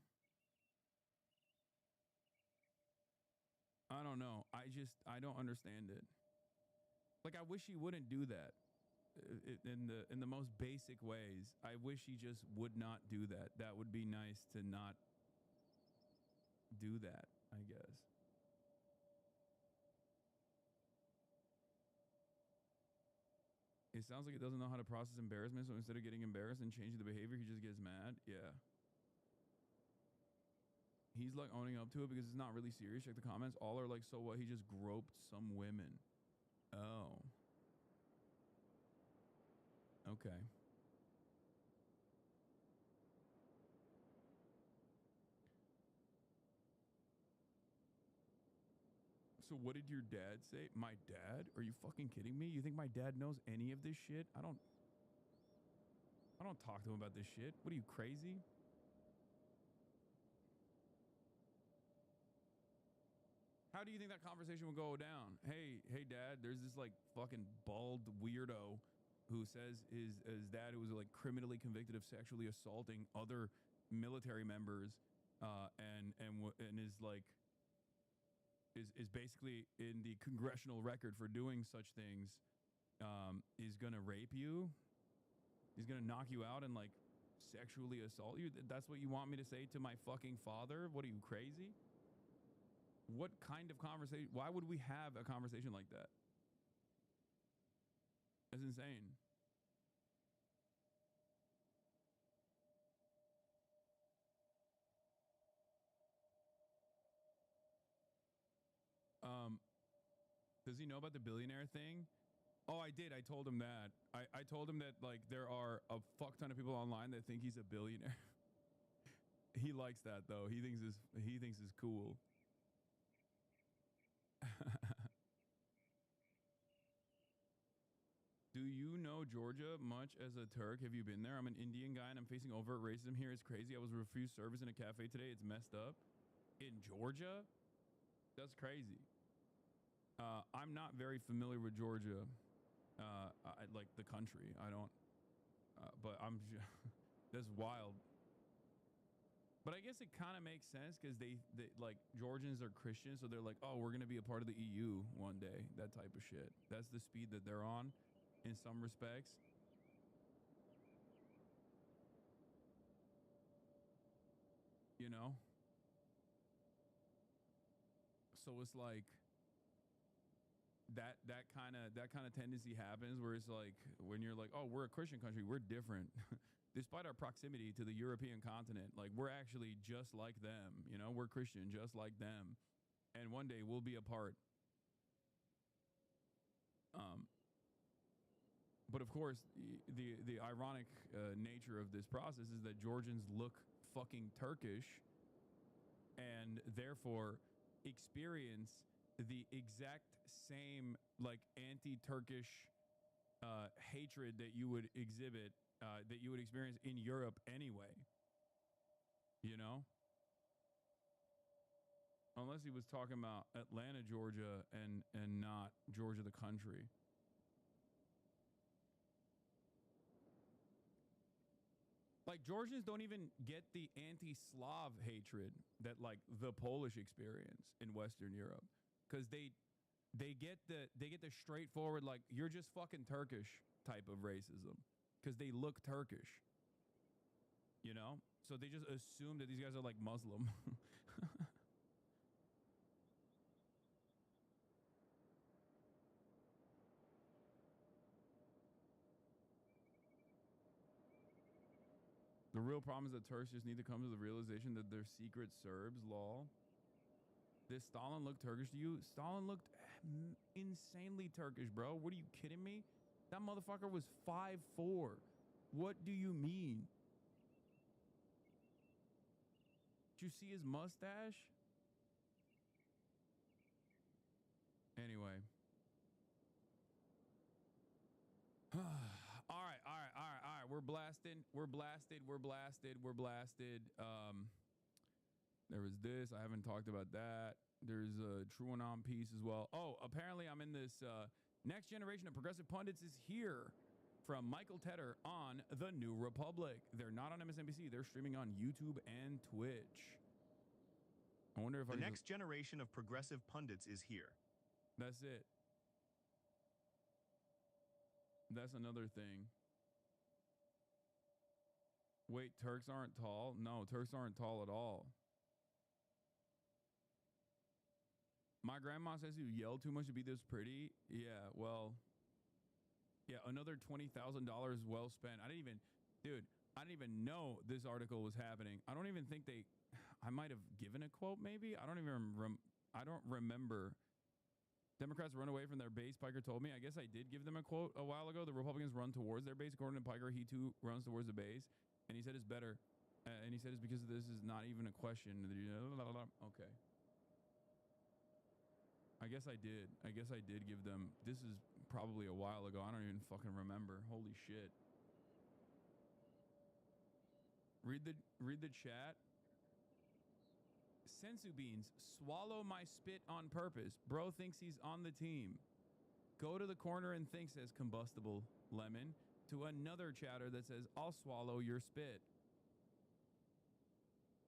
S1: I don't know. I don't understand it. Like, I wish he wouldn't do that in the most basic ways. I wish he just would not do that. That would be nice to not do that, I guess. It sounds like he doesn't know how to process embarrassment, so instead of getting embarrassed and changing the behavior, he just gets mad. Yeah. He's like owning up to it because it's not really serious. Check the comments. All are like, so what? He just groped some women. Oh. Okay. So what did your dad say? My dad? Are you fucking kidding me? You think my dad knows any of this shit? I don't talk to him about this shit. What are you, crazy? How do you think that conversation would go down? Hey, dad, there's this like fucking bald weirdo who says his dad, who was like criminally convicted of sexually assaulting other military members, and is like is basically in the congressional record for doing such things, is gonna rape you. He's gonna knock you out and like sexually assault you. That's what you want me to say to my fucking father? What are you, crazy? What kind of conversation? Why would we have a conversation like that? That's insane. Does he know about the billionaire thing? Oh, I did. I told him that. I told him that like there are a fuck ton of people online that think he's a billionaire. He likes that though. He thinks it's cool. Do you know Georgia much as a Turk? Have you been there? I'm an Indian guy and I'm facing overt racism here. It's crazy. I was refused service in a cafe today. It's messed up. In Georgia? That's crazy. I'm not very familiar with Georgia. I like the country. I don't, but I'm that's wild. But I guess it kind of makes sense because they like Georgians are Christians, so they're like, oh, we're gonna be a part of the EU one day. That type of shit. That's the speed that they're on, in some respects. You know. So it's like that kind of tendency happens where it's like when you're like, oh, we're a Christian country, we're different. Despite our proximity to the European continent, like we're actually just like them, you know, we're Christian just like them, and one day we'll be a part. But of course, the ironic nature of this process is that Georgians look fucking Turkish, and therefore experience the exact same like anti-Turkish hatred that you would exhibit, that you would experience in Europe anyway. You know? Unless he was talking about Atlanta, Georgia, and not Georgia the country. Like Georgians don't even get the anti-Slav hatred that like the Polish experience in Western Europe, because they get the straightforward like you're just fucking Turkish type of racism because they look Turkish, you know? So they just assume that these guys are like Muslim. The real problem is that Turks just need to come to the realization that they're secret Serbs, lol. Did Stalin look Turkish to you? Stalin looked insanely Turkish, bro. What are you kidding me? That motherfucker was 5'4". What do you mean? Did you see his mustache? Anyway. All right. We're blasted. There was this. I haven't talked about that. There's a TrueAnon piece as well. Oh, apparently I'm in this next generation of progressive pundits is here from Michael Tedder on The New Republic. They're not on MSNBC. They're streaming on YouTube and Twitch. I wonder if
S19: the next generation of progressive pundits is here.
S1: That's it. That's another thing. Wait, Turks aren't tall? No, Turks aren't tall at all. My grandma says you yell too much to be this pretty. Yeah, well, Yeah, another $20,000 well spent. I didn't even know this article was happening. I don't even think I might have given a quote maybe. I don't remember. Democrats run away from their base, Piker told me. I guess I did give them a quote a while ago. The Republicans run towards their base. According to Piker, he too runs towards the base. And he said it's better. And he said it's because this is not even a question. Okay. I guess I did give them. This is probably a while ago. I don't even fucking remember. Holy shit. Read the chat. Sensu Beans, swallow my spit on purpose. Bro thinks he's on the team. Go to the corner and think, says Combustible Lemon, to another chatter that says, I'll swallow your spit.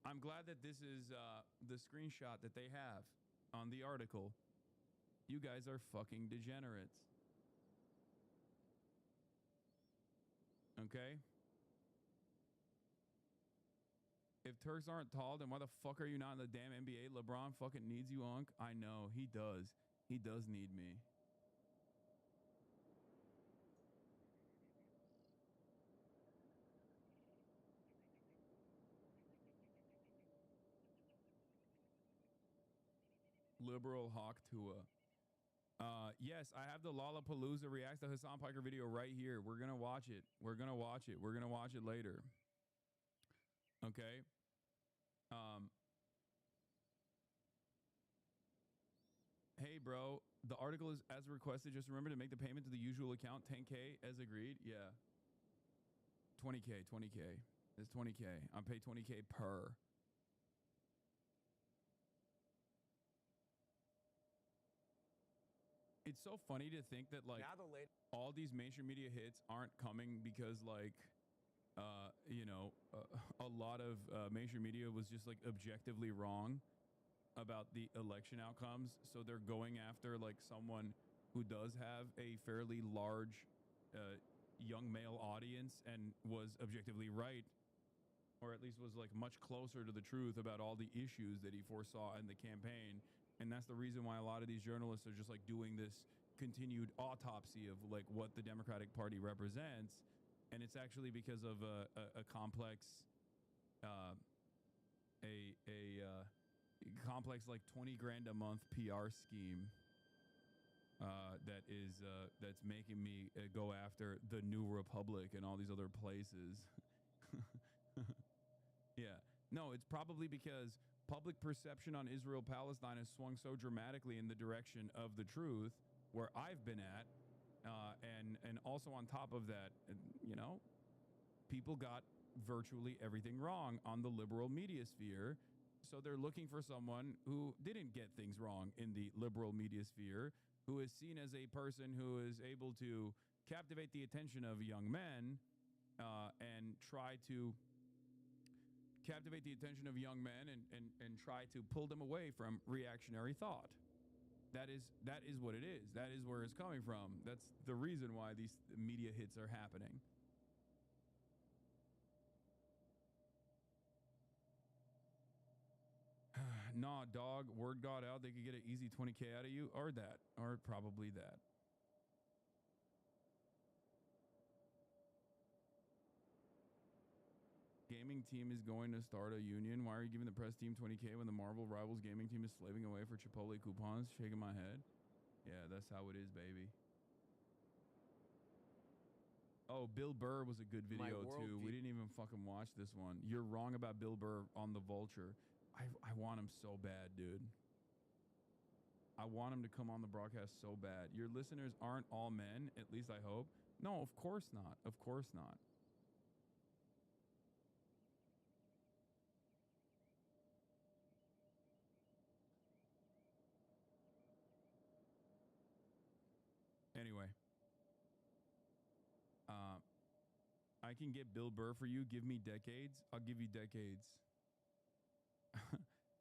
S1: I'm glad that this is the screenshot that they have on the article. You guys are fucking degenerates. Okay? If Turks aren't tall, then why the fuck are you not in the damn NBA? LeBron fucking needs you, Unc. I know, he does. He does need me. Liberal Hawk Tua. Yes, I have the Lollapalooza Reacts to Hassan Piker video right here. We're going to watch it. We're going to watch it. We're going to watch it later. Okay. Hey, bro, the article is as requested. Just remember to make the payment to the usual account, 10K as agreed. Yeah. 20K. It's 20K. I pay 20K per. It's so funny to think that like all these mainstream media hits aren't coming because like a lot of mainstream media was just like objectively wrong about the election outcomes, so they're going after like someone who does have a fairly large young male audience and was objectively right, or at least was like much closer to the truth about all the issues that he foresaw in the campaign. And that's the reason why a lot of these journalists are just like doing this continued autopsy of like what the Democratic Party represents. And it's actually because of a complex, complex like 20 grand a month PR scheme that's making me go after the New Republic and all these other places. Yeah, no, it's probably because public perception on Israel-Palestine has swung so dramatically in the direction of the truth, where I've been at, and also on top of that, people got virtually everything wrong on the liberal media sphere. So they're looking for someone who didn't get things wrong in the liberal media sphere, who is seen as a person who is able to captivate the attention of young men and try to captivate the attention of young men and try to pull them away from reactionary thought. That is what it is. That is where it's coming from. That's the reason why these media hits are happening. Nah, dog, word got out. They could get an easy 20K out of you, or that, or probably that. Gaming team is going to start a union. Why are you giving the press team 20K when the Marvel Rivals gaming team is slaving away for Chipotle coupons? Shaking my head. Yeah, that's how it is, baby. Oh, Bill Burr was a good video too. We didn't even fucking watch this one. You're wrong about Bill Burr on the Vulture. I want him so bad, dude. I want him to come on the broadcast so bad. Your listeners aren't all men, at least I hope. No, of course not. Of course not. Anyway. I can get Bill Burr for you. Give me decades. I'll give you decades.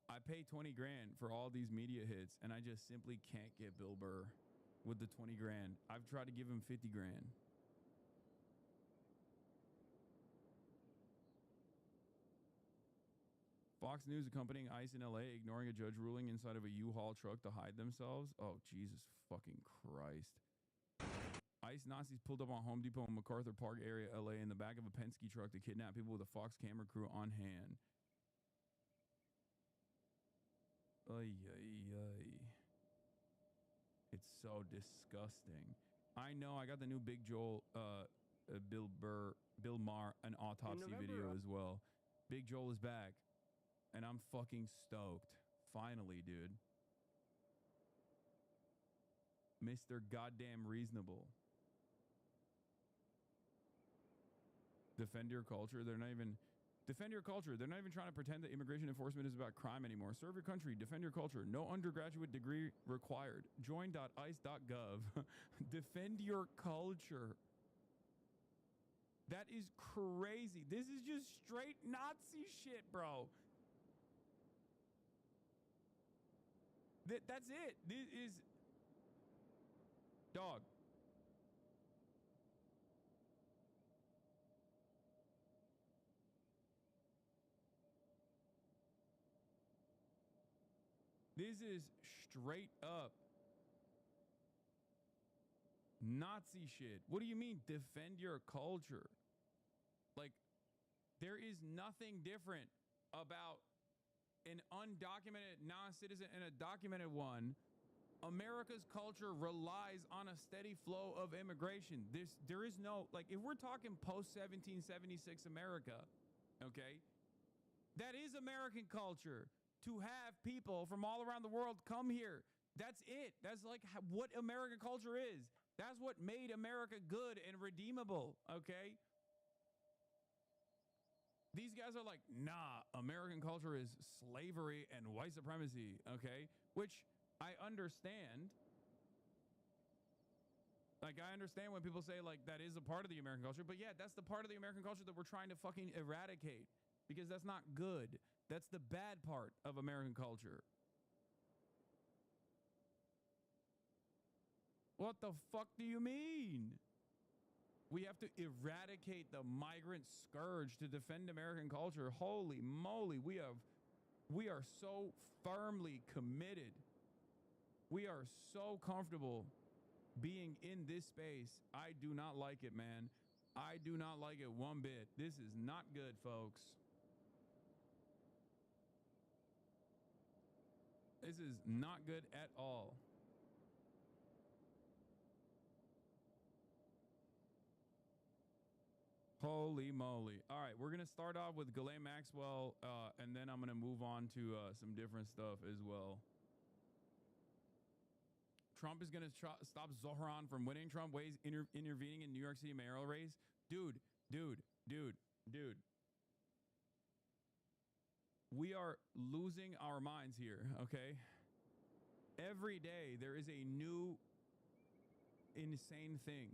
S1: I pay 20 grand for all these media hits, and I just simply can't get Bill Burr with the 20 grand. I've tried to give him 50 grand. Fox News accompanying ICE in LA, ignoring a judge ruling inside of a U-Haul truck to hide themselves. Oh, Jesus fucking Christ. ICE Nazis pulled up on Home Depot in MacArthur Park area, LA, in the back of a Penske truck to kidnap people with a Fox camera crew on hand. Ay, ay, ay. It's so disgusting. I know. I got the new Big Joel, Bill Maher, an autopsy video as well. Big Joel is back, and I'm fucking stoked. Finally, dude. Mr. Goddamn Reasonable. Defend your culture. They're not even... Defend your culture. They're not even trying to pretend that immigration enforcement is about crime anymore. Serve your country. Defend your culture. No undergraduate degree required. Join.ice.gov. Defend your culture. That is crazy. This is just straight Nazi shit, bro. That's it. This is... Dog. This is straight up Nazi shit. What do you mean, defend your culture? Like, there is nothing different about an undocumented non-citizen and a documented one. America's culture relies on a steady flow of immigration. There is no, like, if we're talking post-1776 America, okay, that is American culture. To have people from all around the world come here. That's it. That's like what American culture is. That's what made America good and redeemable, okay? These guys are like, nah, American culture is slavery and white supremacy, okay? Which I understand. Like, I understand when people say, like, that is a part of the American culture. But yeah, that's the part of the American culture that we're trying to fucking eradicate. Because that's not good. That's the bad part of American culture. What the fuck do you mean? We have to eradicate the migrant scourge to defend American culture. Holy moly, we are so firmly committed. We are so comfortable being in this space. I do not like it, man. I do not like it one bit. This is not good, folks. This is not good at all. Holy moly. All right, we're going to start off with Ghislaine Maxwell, and then I'm going to move on to some different stuff as well. Trump is going to stop Zohran from winning. Trump ways intervening in New York City mayoral race. Dude. We are losing our minds here, okay? Every day there is a new insane thing.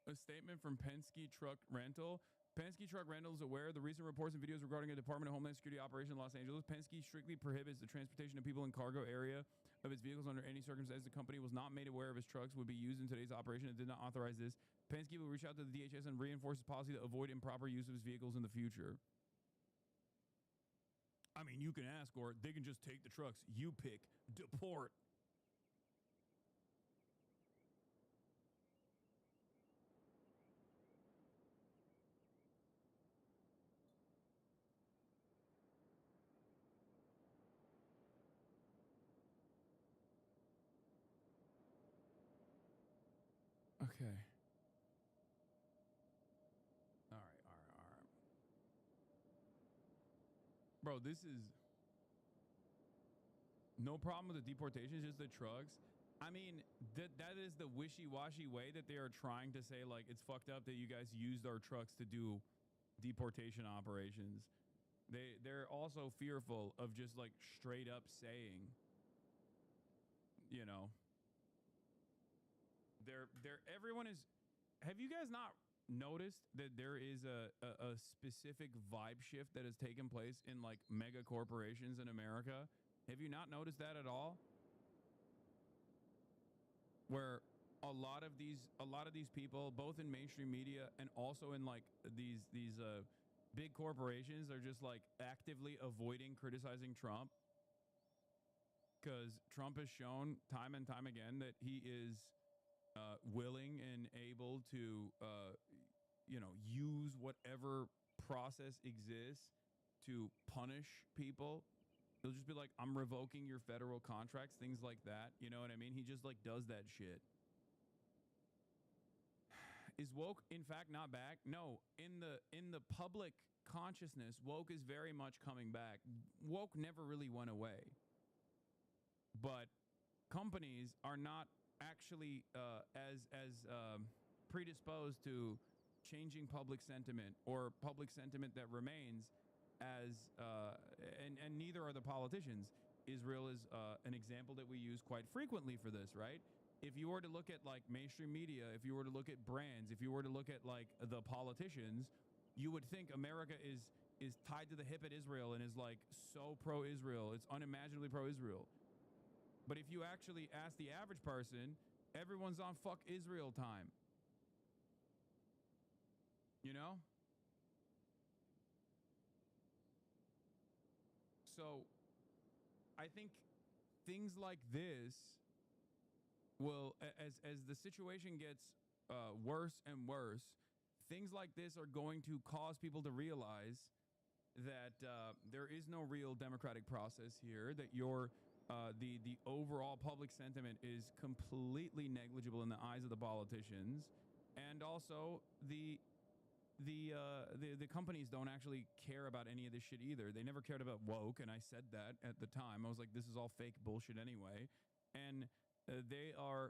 S1: A statement from Penske Truck Rental. Penske Truck Rental is aware of the recent reports and videos regarding a Department of Homeland Security operation in Los Angeles. Penske strictly prohibits the transportation of people in cargo area of its vehicles under any circumstances. The company was not made aware of its trucks would be used in today's operation and did not authorize this. Penske will reach out to the DHS and reinforce its policy to avoid improper use of its vehicles in the future. I mean, you can ask, or they can just take the trucks. You pick. Deport. Okay. All right. Bro, this is no problem with the deportation, just the trucks. I mean, that is the wishy-washy way that they are trying to say, like, it's fucked up that you guys used our trucks to do deportation operations. They're also fearful of just, like, straight up saying, you know, everyone is. Have you guys not noticed that there is a specific vibe shift that has taken place in, like, mega corporations in America? Have you not noticed that at all? Where a lot of these people, both in mainstream media and also in like these big corporations, are just like actively avoiding criticizing Trump, because Trump has shown time and time again that he is willing and able to use whatever process exists to punish people. He'll just be like, I'm revoking your federal contracts, things like that. You know what I mean? He just like does that shit. Is woke in fact not back? No, in the public consciousness, woke is very much coming back. Woke never really went away. But companies are not actually as predisposed to changing public sentiment, or public sentiment that remains as and neither are the politicians. Israel is an example that we use quite frequently for this, right? If you were to look at like mainstream media, if you were to look at brands, if you were to look at like the politicians, you would think America is tied to the hip at Israel and is like so pro-Israel. It's unimaginably pro-Israel. But if you actually ask the average person, everyone's on fuck Israel time. You know? So I think things like this will, as the situation gets worse and worse, things like this are going to cause people to realize that there is no real democratic process here, that the overall public sentiment is completely negligible in the eyes of the politicians, and also the companies don't actually care about any of this shit either. They never cared about woke, and I said that at the time. I was like, this is all fake bullshit anyway. And they are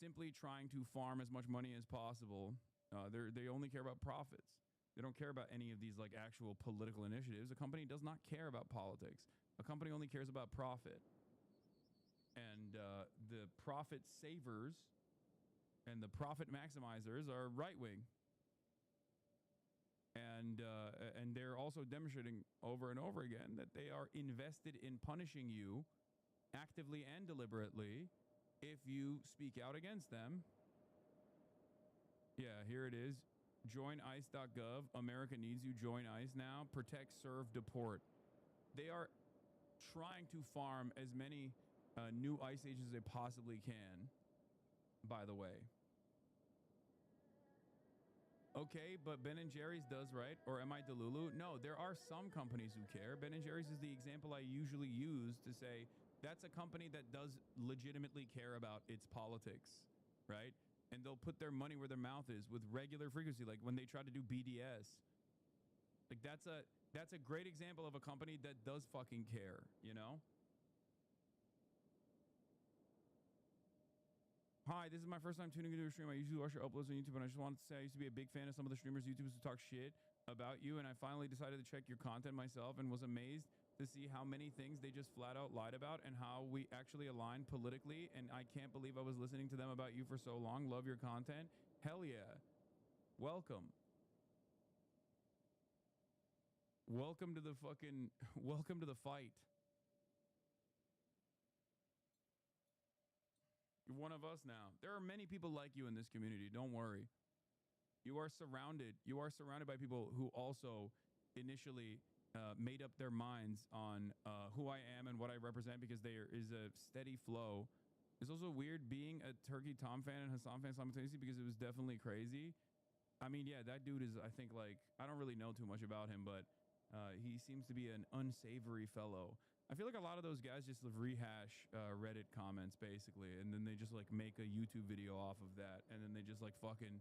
S1: simply trying to farm as much money as possible. They only care about profits. They don't care about any of these like actual political initiatives. A company does not care about politics. A company only cares about profit. And the profit savers and the profit maximizers are right wing. And they're also demonstrating over and over again that they are invested in punishing you actively and deliberately if you speak out against them. Yeah, here it is. Join ICE.gov. America needs you. Join ICE now. Protect, serve, deport. They are trying to farm as many new ICE agents as they possibly can, by the way. Okay, but Ben & Jerry's does, right? Or am I Delulu? No, there are some companies who care. Ben & Jerry's is the example I usually use to say that's a company that does legitimately care about its politics, right? And they'll put their money where their mouth is with regular frequency, like when they try to do BDS. Like that's a great example of a company that does fucking care, you know? Hi, this is my first time tuning into a stream. I usually watch your uploads on YouTube, and I just wanted to say I used to be a big fan of some of the streamers, YouTubers who talk shit about you, and I finally decided to check your content myself and was amazed to see how many things they just flat out lied about and how we actually align politically, and I can't believe I was listening to them about you for so long. Love your content. Hell yeah. Welcome. Welcome to the fight. You're one of us now. There are many people like you in this community. Don't worry. You are surrounded by people who also initially made up their minds on who I am and what I represent, because there is a steady flow. It's also weird being a Turkey Tom fan and Hassan fan simultaneously, because it was definitely crazy. I mean, yeah, that dude is, I think, like, I don't really know too much about him, but he seems to be an unsavory fellow. I feel like a lot of those guys just rehash Reddit comments, basically, and then they just, like, make a YouTube video off of that, and then they just, like, fucking,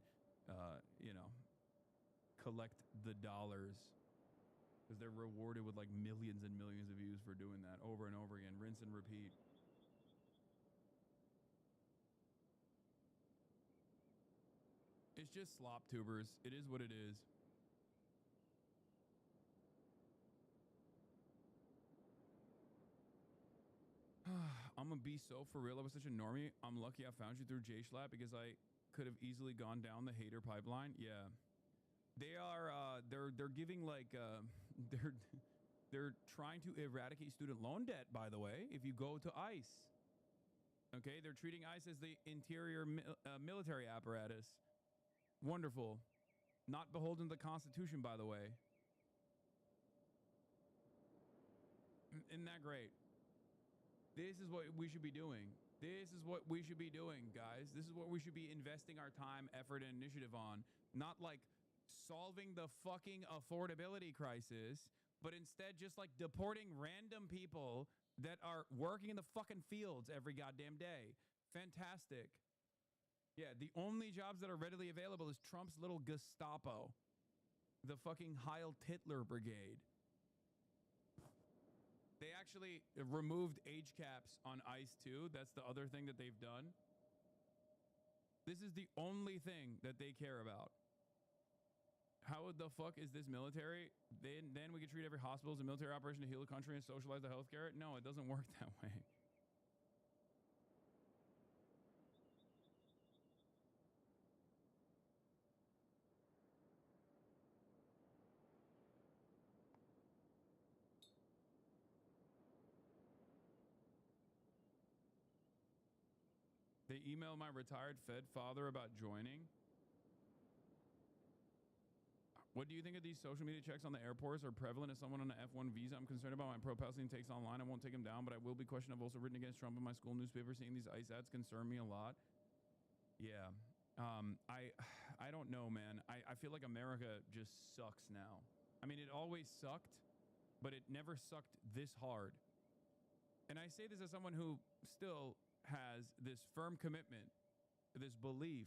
S1: collect the dollars, because they're rewarded with, like, millions and millions of views for doing that over and over again, rinse and repeat. It's just slop tubers. It is what it is. I'm gonna be so for real. I was such a normie. I'm lucky I found you through JSchlatt, because I could have easily gone down the hater pipeline. Yeah, they are. They're giving like they're trying to eradicate student loan debt. By the way, if you go to ICE, Okay, they're treating ICE as the interior military apparatus. Wonderful. Not beholden to the Constitution, by the way. Isn't that great? This is what we should be doing. This is what we should be doing, guys. This is what we should be investing our time, effort, and initiative on. Not like solving the fucking affordability crisis, but instead just like deporting random people that are working in the fucking fields every goddamn day. Fantastic. Yeah, the only jobs that are readily available is Trump's little Gestapo. The fucking Heil Hitler Brigade. They actually removed age caps on ICE too. That's the other thing that they've done. This is the only thing that they care about. How the fuck is this military? Then we can treat every hospital as a military operation to heal the country and socialize the healthcare? No, it doesn't work that way. They emailed my retired Fed father about joining. What do you think of these social media checks on the airports are prevalent as someone on an F1 visa? I'm concerned about my pro-Palestinian takes online. I won't take them down, but I will be questioned. I've also written against Trump in my school newspaper. Seeing these ICE ads concern me a lot. Yeah. I don't know, man. I feel like America just sucks now. I mean, it always sucked, but it never sucked this hard. And I say this as someone who still has this firm commitment, this belief,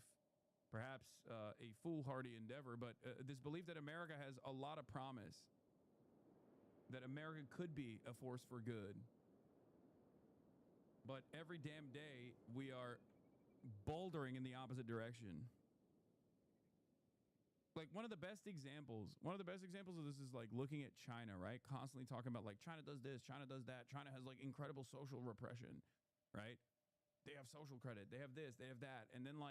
S1: perhaps a foolhardy endeavor, but this belief that America has a lot of promise, that America could be a force for good. But every damn day we are bouldering in the opposite direction. Like one of the best examples of this is like looking at China, right? Constantly talking about like China does this, China does that. China has like incredible social repression, right? They have social credit. They have this, they have that. And then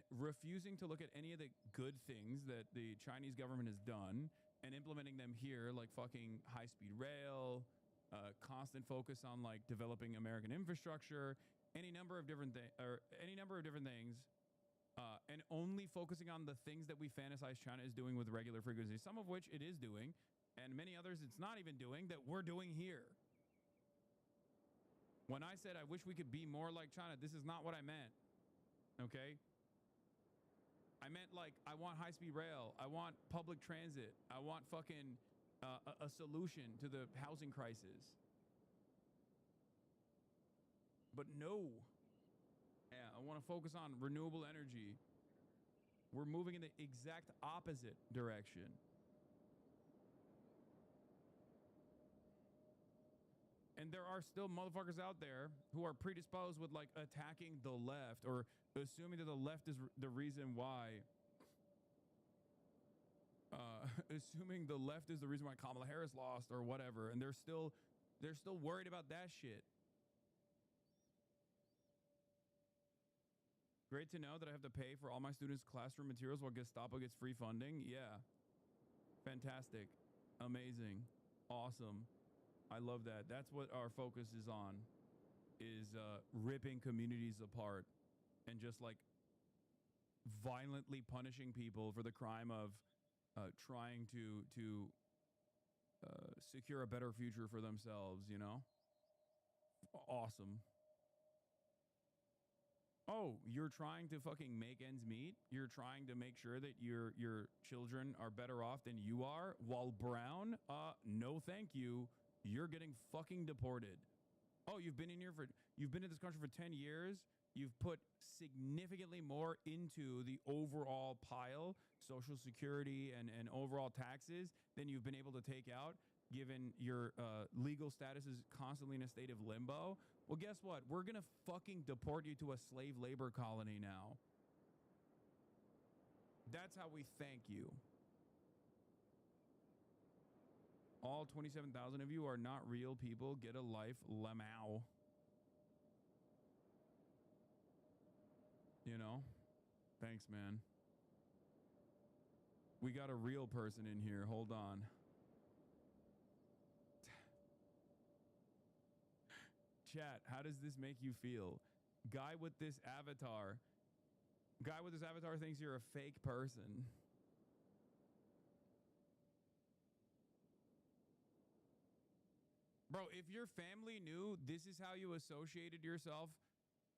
S1: refusing to look at any of the good things that the Chinese government has done and implementing them here, like fucking high-speed rail, constant focus on like developing American infrastructure, any number of different things, and only focusing on the things that we fantasize China is doing with regular frequency, some of which it is doing, and many others it's not even doing that we're doing here. When I said I wish we could be more like China, this is not what I meant. Okay? I meant like I want high-speed rail. I want public transit. I want fucking a solution to the housing crisis. But no. Yeah, I want to focus on renewable energy. We're moving in the exact opposite direction. And there are still motherfuckers out there who are predisposed with like attacking the left or assuming that the left is the reason why. Assuming the left is the reason why Kamala Harris lost or whatever. And they're still worried about that shit. Great to know that I have to pay for all my students' classroom materials while Gestapo gets free funding. Yeah. Fantastic. Amazing. Awesome. I love that. That's what our focus is on, is ripping communities apart and just like violently punishing people for the crime of trying to secure a better future for themselves, you know? Awesome. Oh, you're trying to fucking make ends meet? You're trying to make sure that your children are better off than you are while brown? No thank you. You're getting fucking deported. Oh, you've been in this country for 10 years. You've put significantly more into the overall pile, Social Security and overall taxes, than you've been able to take out, given your legal status is constantly in a state of limbo. Well, guess what? We're going to fucking deport you to a slave labor colony now. That's how we thank you. All 27,000 of you are not real people. Get a life, lemao. You know? Thanks, man. We got a real person in here. Hold on. Chat, how does this make you feel? Guy with this avatar thinks you're a fake person. Bro, if your family knew this is how you associated yourself,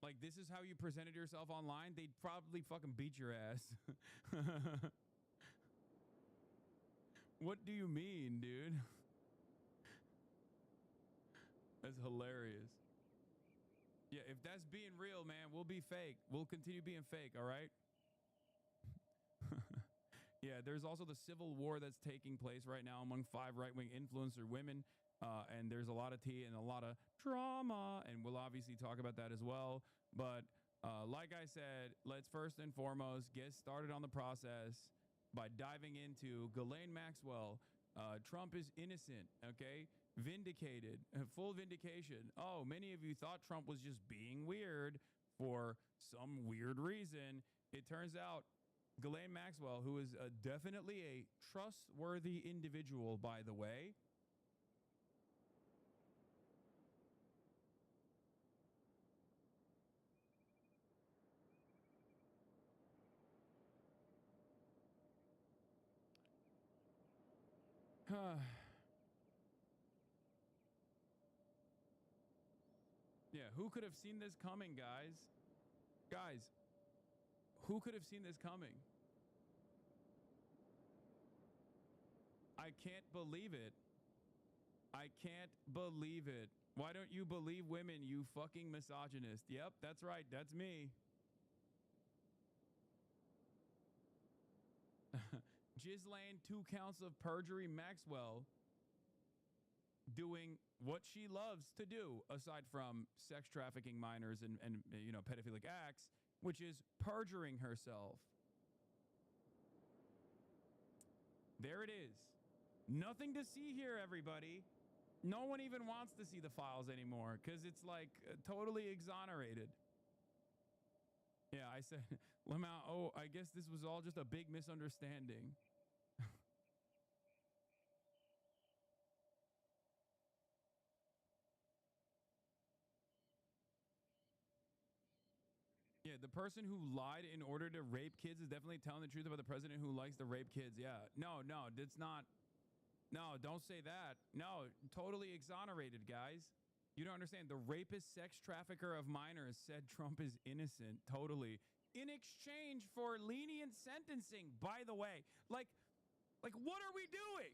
S1: like this is how you presented yourself online, they'd probably fucking beat your ass. What do you mean, dude? That's hilarious. Yeah, if that's being real, man, we'll be fake. We'll continue being fake, all right? Yeah, there's also the civil war that's taking place right now among 5 right-wing influencer women. And there's a lot of tea and a lot of drama, and we'll obviously talk about that as well. But like I said, let's first and foremost get started on the process by diving into Ghislaine Maxwell. Trump is innocent, okay? Vindicated, full vindication. Oh, many of you thought Trump was just being weird for some weird reason. It turns out Ghislaine Maxwell, who is definitely a trustworthy individual, by the way, yeah, who could have seen this coming, guys? Guys, who could have seen this coming? I can't believe it. I can't believe it. Why don't you believe women, you fucking misogynist? Yep, that's right. That's me. Ghislaine, 2 counts of perjury. Maxwell doing what she loves to do, aside from sex trafficking minors and you know, pedophilic acts, which is perjuring herself. There it is. Nothing to see here, everybody. No one even wants to see the files anymore because it's like totally exonerated. Yeah, I said, Lamau, oh, I guess this was all just a big misunderstanding. Yeah, the person who lied in order to rape kids is definitely telling the truth about the president who likes to rape kids. Yeah. No, that's not. No, don't say that. No, totally exonerated, guys. You don't understand. The rapist sex trafficker of minors said Trump is innocent. Totally. In exchange for lenient sentencing, by the way. Like what are we doing?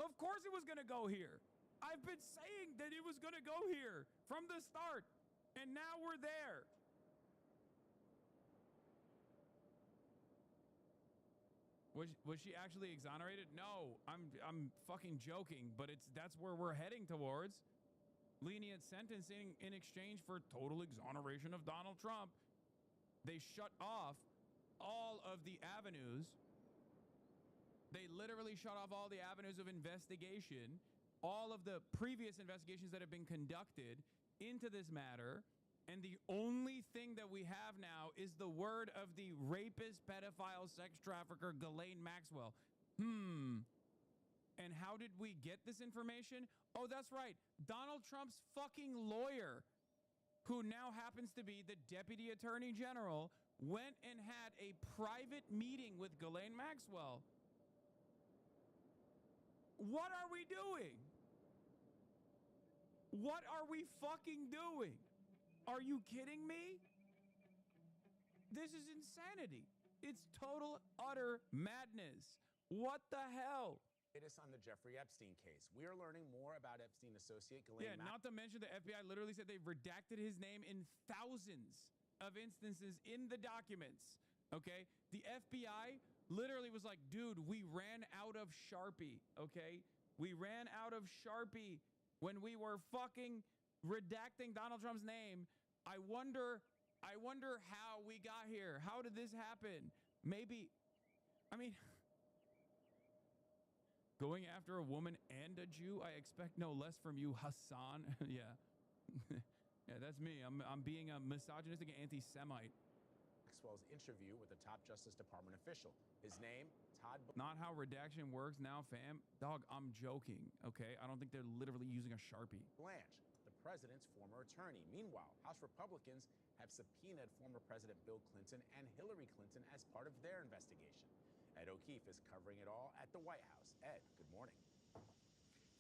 S1: Of course it was going to go here. I've been saying that it was going to go here from the start. And now we're there. Was she actually exonerated? No, I'm fucking joking, but that's where we're heading towards. Lenient sentencing in exchange for total exoneration of Donald Trump. They shut off all of the avenues. They literally shut off all the avenues of investigation, all of the previous investigations that have been conducted into this matter. And the only thing that we have now is the word of the rapist, pedophile, sex trafficker, Ghislaine Maxwell. And how did we get this information? Oh, that's right. Donald Trump's fucking lawyer, who now happens to be the deputy attorney general, went and had a private meeting with Ghislaine Maxwell. What are we doing? What are we fucking doing? Are you kidding me? This is insanity. It's total, utter madness. What the hell?
S20: Latest on the Jeffrey Epstein case. We are learning more about Epstein associate Ghislaine.
S1: Yeah, not to mention the FBI literally said they've redacted his name in thousands of instances in the documents. Okay? The FBI literally was like, dude, we ran out of Sharpie. Okay? We ran out of Sharpie when we were fucking redacting Donald Trump's name. I wonder how we got here. How did this happen? Maybe, I mean, going after a woman and a Jew, I expect no less from you, Hassan. Yeah. Yeah, that's me. I'm being a misogynistic anti-Semite.
S20: Maxwell's interview with a top Justice Department official. His name, Todd.
S1: Not how redaction works now, fam. Dog, I'm joking, okay? I don't think they're literally using a Sharpie.
S20: Blanche, the president's former attorney. Meanwhile, House Republicans have subpoenaed former President Bill Clinton and Hillary Clinton as part of their investigation. Ed O'Keefe is covering it all at the White House. Ed, good morning.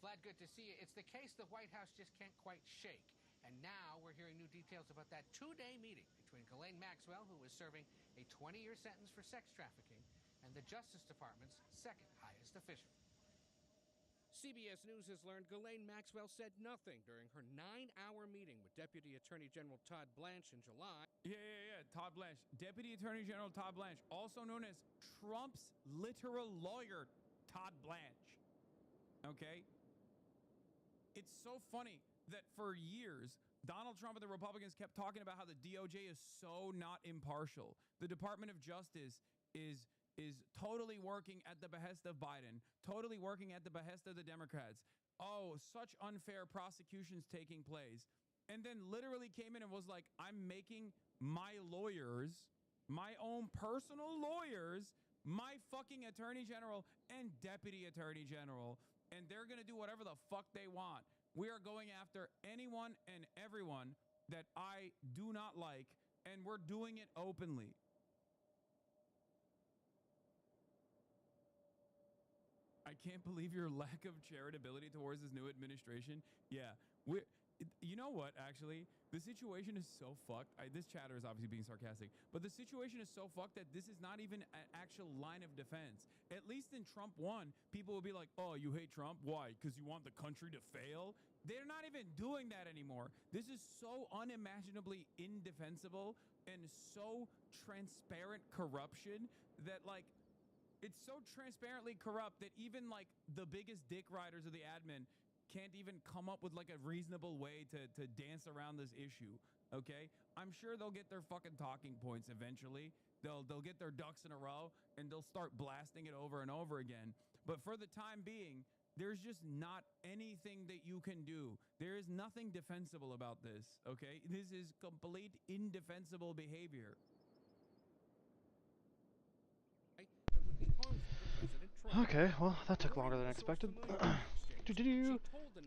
S21: Vlad, good to see you. It's the case the White House just can't quite shake. And now we're hearing new details about that two-day meeting between Ghislaine Maxwell, who was serving a 20-year sentence for sex trafficking, and the Justice Department's second highest official. CBS News has learned Ghislaine Maxwell said nothing during her 9-hour meeting with Deputy Attorney General Todd Blanche in July.
S1: Yeah. Todd Blanche. Deputy Attorney General Todd Blanche, also known as Trump's literal lawyer, Todd Blanche. Okay? It's so funny that for years, Donald Trump and the Republicans kept talking about how the DOJ is so not impartial. The Department of Justice is totally working at the behest of Biden, totally working at the behest of the Democrats. Oh, such unfair prosecutions taking place. And then literally came in and was like, I'm making my lawyers, my own personal lawyers, my fucking attorney general and deputy attorney general, and they're going to do whatever the fuck they want. We are going after anyone and everyone that I do not like, and we're doing it openly. I can't believe your lack of charitability towards this new administration. Yeah, you know what, actually? The situation is so fucked. This chatter is obviously being sarcastic, but the situation is so fucked that this is not even an actual line of defense. At least in Trump 1, people will be like, oh, you hate Trump? Why? Because you want the country to fail? They're not even doing that anymore. This is so unimaginably indefensible and so transparent corruption that, like, it's so transparently corrupt that even like the biggest dick riders of the admin can't even come up with like a reasonable way to dance around this issue. Okay, I'm sure they'll get their fucking talking points eventually. They'll get their ducks in a row and they'll start blasting it over and over again. But for the time being, there's just not anything that you can do. There is nothing defensible about this. Okay, this is complete indefensible behavior.
S2: Okay, well, that took longer than expected.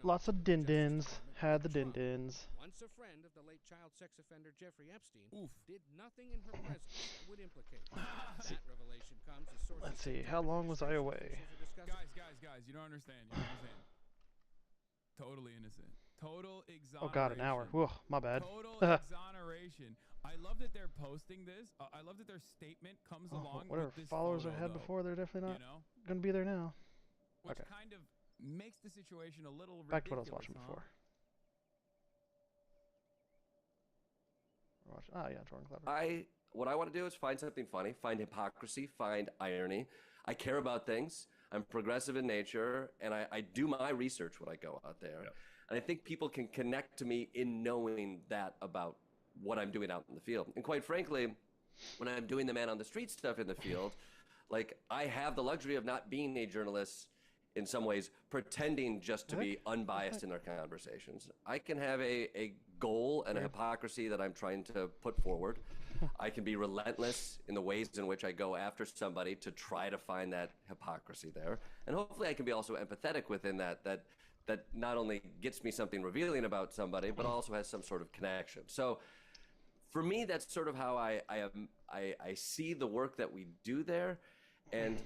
S2: Lots of din-dins. Had the din-dins.
S21: Once a friend of the late child sex offender Jeffrey Epstein did nothing in her presence that would implicate her. That revelation comes as sources.
S2: Let's see, how long was I away?
S1: Guys, you don't understand. Totally innocent. Total exoneration.
S2: Oh god, an hour. Whoa, my bad.
S1: Total exoneration. I love that they're posting this. I love that their statement comes along
S2: whatever
S1: with this
S2: followers
S1: photo,
S2: I had
S1: though.
S2: before, they're definitely not
S1: You know?
S2: going to be there now.
S1: Which
S2: Okay.
S1: kind of makes the situation a little
S2: Back to what I
S1: ridiculous,
S2: was watching before. Yeah, Jordan Clever.
S16: What I want to do is find something funny, find hypocrisy, find irony. I care about things. I'm progressive in nature, and I do my research when I go out there. Yep. And I think people can connect to me in knowing that about what I'm doing out in the field. And quite frankly, when I'm doing the man on the street stuff in the field, like, I have the luxury of not being a journalist in some ways, pretending just to be unbiased in their conversations. I can have a goal and a hypocrisy that I'm trying to put forward. I can be relentless in the ways in which I go after somebody to try to find that hypocrisy there. And hopefully I can be also empathetic within that not only gets me something revealing about somebody, but also has some sort of connection. So for me, that's sort of how I see the work that we do there. And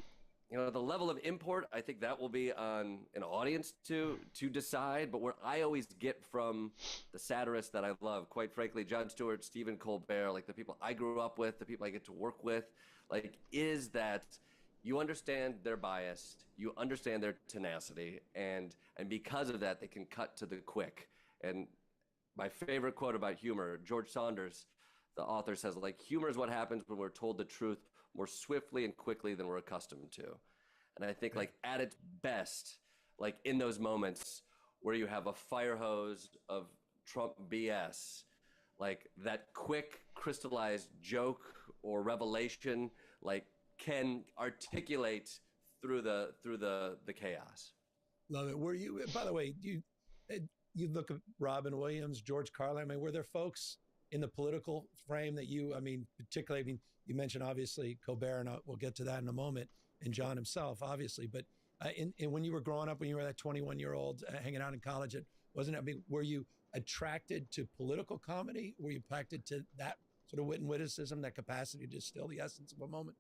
S16: you know, the level of import, I think that will be on an audience to decide. But where I always get from the satirists that I love, quite frankly, Jon Stewart, Stephen Colbert, like the people I grew up with, the people I get to work with, like, is that you understand their bias, you understand their tenacity, and because of that, they can cut to the quick. And my favorite quote about humor, George Saunders, the author, says, like, humor is what happens when we're told the truth more swiftly and quickly than we're accustomed to. And I think, like, at its best, like, in those moments where you have a fire hose of Trump BS, like, that quick crystallized joke or revelation, like, can articulate through the chaos.
S15: Love it. Were you, by the way, you look at Robin Williams, George Carlin, I mean, were there folks in the political frame that you, I mean, particularly, I mean, you mentioned obviously Colbert, and we'll get to that in a moment, and John himself, obviously, but when you were growing up, when you were that 21-year-old hanging out in college, I mean, were you attracted to political comedy? Were you attracted to that sort of wit and witticism, that capacity to distill the essence of a moment?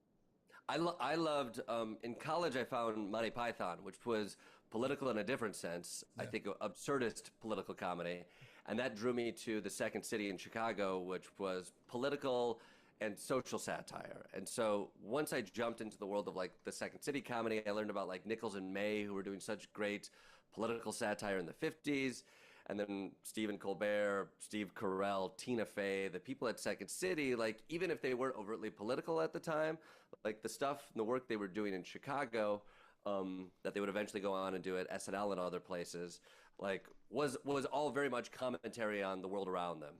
S16: I loved, in college I found Monty Python, which was political in a different sense. I think absurdist political comedy. And that drew me to the Second City in Chicago, which was political and social satire. And so once I jumped into the world of like the Second City comedy, I learned about like Nichols and May, who were doing such great political satire in the 50s. And then Stephen Colbert, Steve Carell, Tina Fey, the people at Second City, like even if they weren't overtly political at the time, like the stuff and the work they were doing in Chicago, that they would eventually go on and do at SNL and other places, like was all very much commentary on the world around them,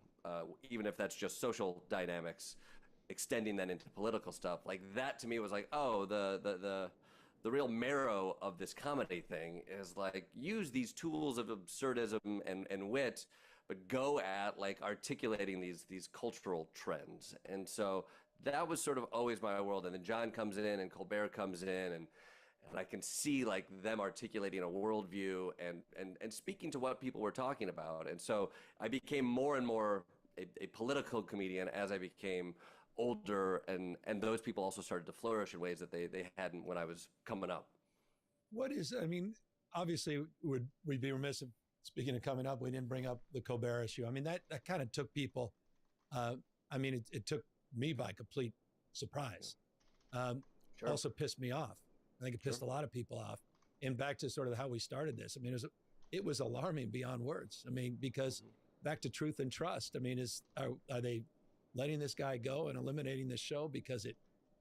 S16: even if that's just social dynamics, extending that into political stuff. Like that to me was like, oh, the real marrow of this comedy thing is like use these tools of absurdism and wit, but go at like articulating these cultural trends. And so that was sort of always my world. And then John comes in and Colbert comes in and I can see like them articulating a worldview and speaking to what people were talking about. And so I became more and more a political comedian as I became older, and those people also started to flourish in ways that they hadn't when I was coming up.
S15: What is, I mean, obviously we'd be remiss if, speaking of coming up, we didn't bring up the Colbert issue. I mean, that kind of took people, I mean, it took me by complete surprise.
S16: Sure.
S15: Also pissed me off. I think it pissed a lot of people off. And back to sort of how we started this. I mean, it was alarming beyond words. I mean, because back to truth and trust. I mean, are they letting this guy go and eliminating this show because it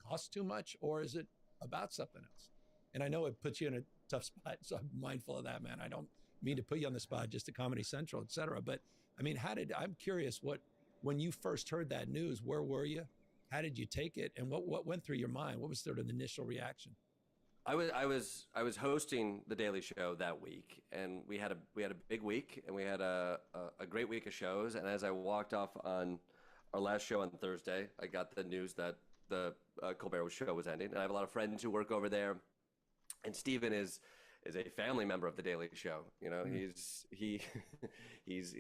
S15: costs too much, or is it about something else? And I know it puts you in a tough spot, so I'm mindful of that, man. I don't mean to put you on the spot, just to Comedy Central, et cetera. But I mean, I'm curious, when you first heard that news, where were you? How did you take it? And what went through your mind? What was sort of the initial reaction?
S16: I was hosting the Daily Show that week, and we had a big week, and we had a great week of shows. And as I walked off on our last show on Thursday, I got the news that the Colbert show was ending. And I have a lot of friends who work over there, and Stephen is a family member of the Daily Show. You know, he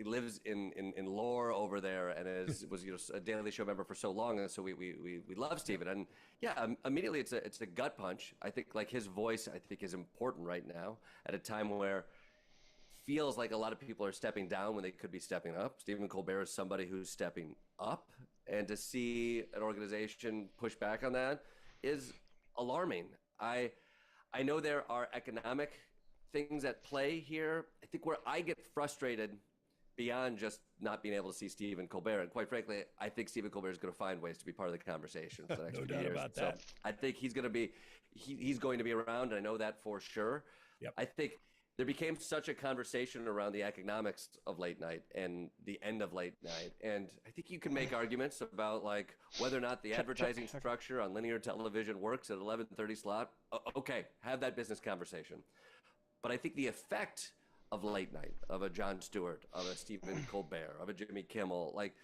S16: lives in lore over there, and was a Daily Show member for so long, and so we love Stephen. And yeah, immediately it's a gut punch. I think like his voice, I think, is important right now at a time where feels like a lot of people are stepping down when they could be stepping up. Stephen Colbert is somebody who's stepping up, and to see an organization push back on that is alarming. I know there are economic things at play here. I think where I get frustrated beyond just not being able to see Stephen Colbert, and quite frankly, I think Stephen Colbert is going to find ways to be part of the conversation for the next few years.
S15: About that.
S16: So I think he's going to be around. I know that for sure.
S15: Yep.
S16: I think there became such a conversation around the economics of late night and the end of late night. And I think you can make arguments about like whether or not the advertising structure on linear television works at 11:30 slot. Okay, have that business conversation. But I think the effect of late night, of a Jon Stewart, of a Stephen Colbert, of a Jimmy Kimmel, like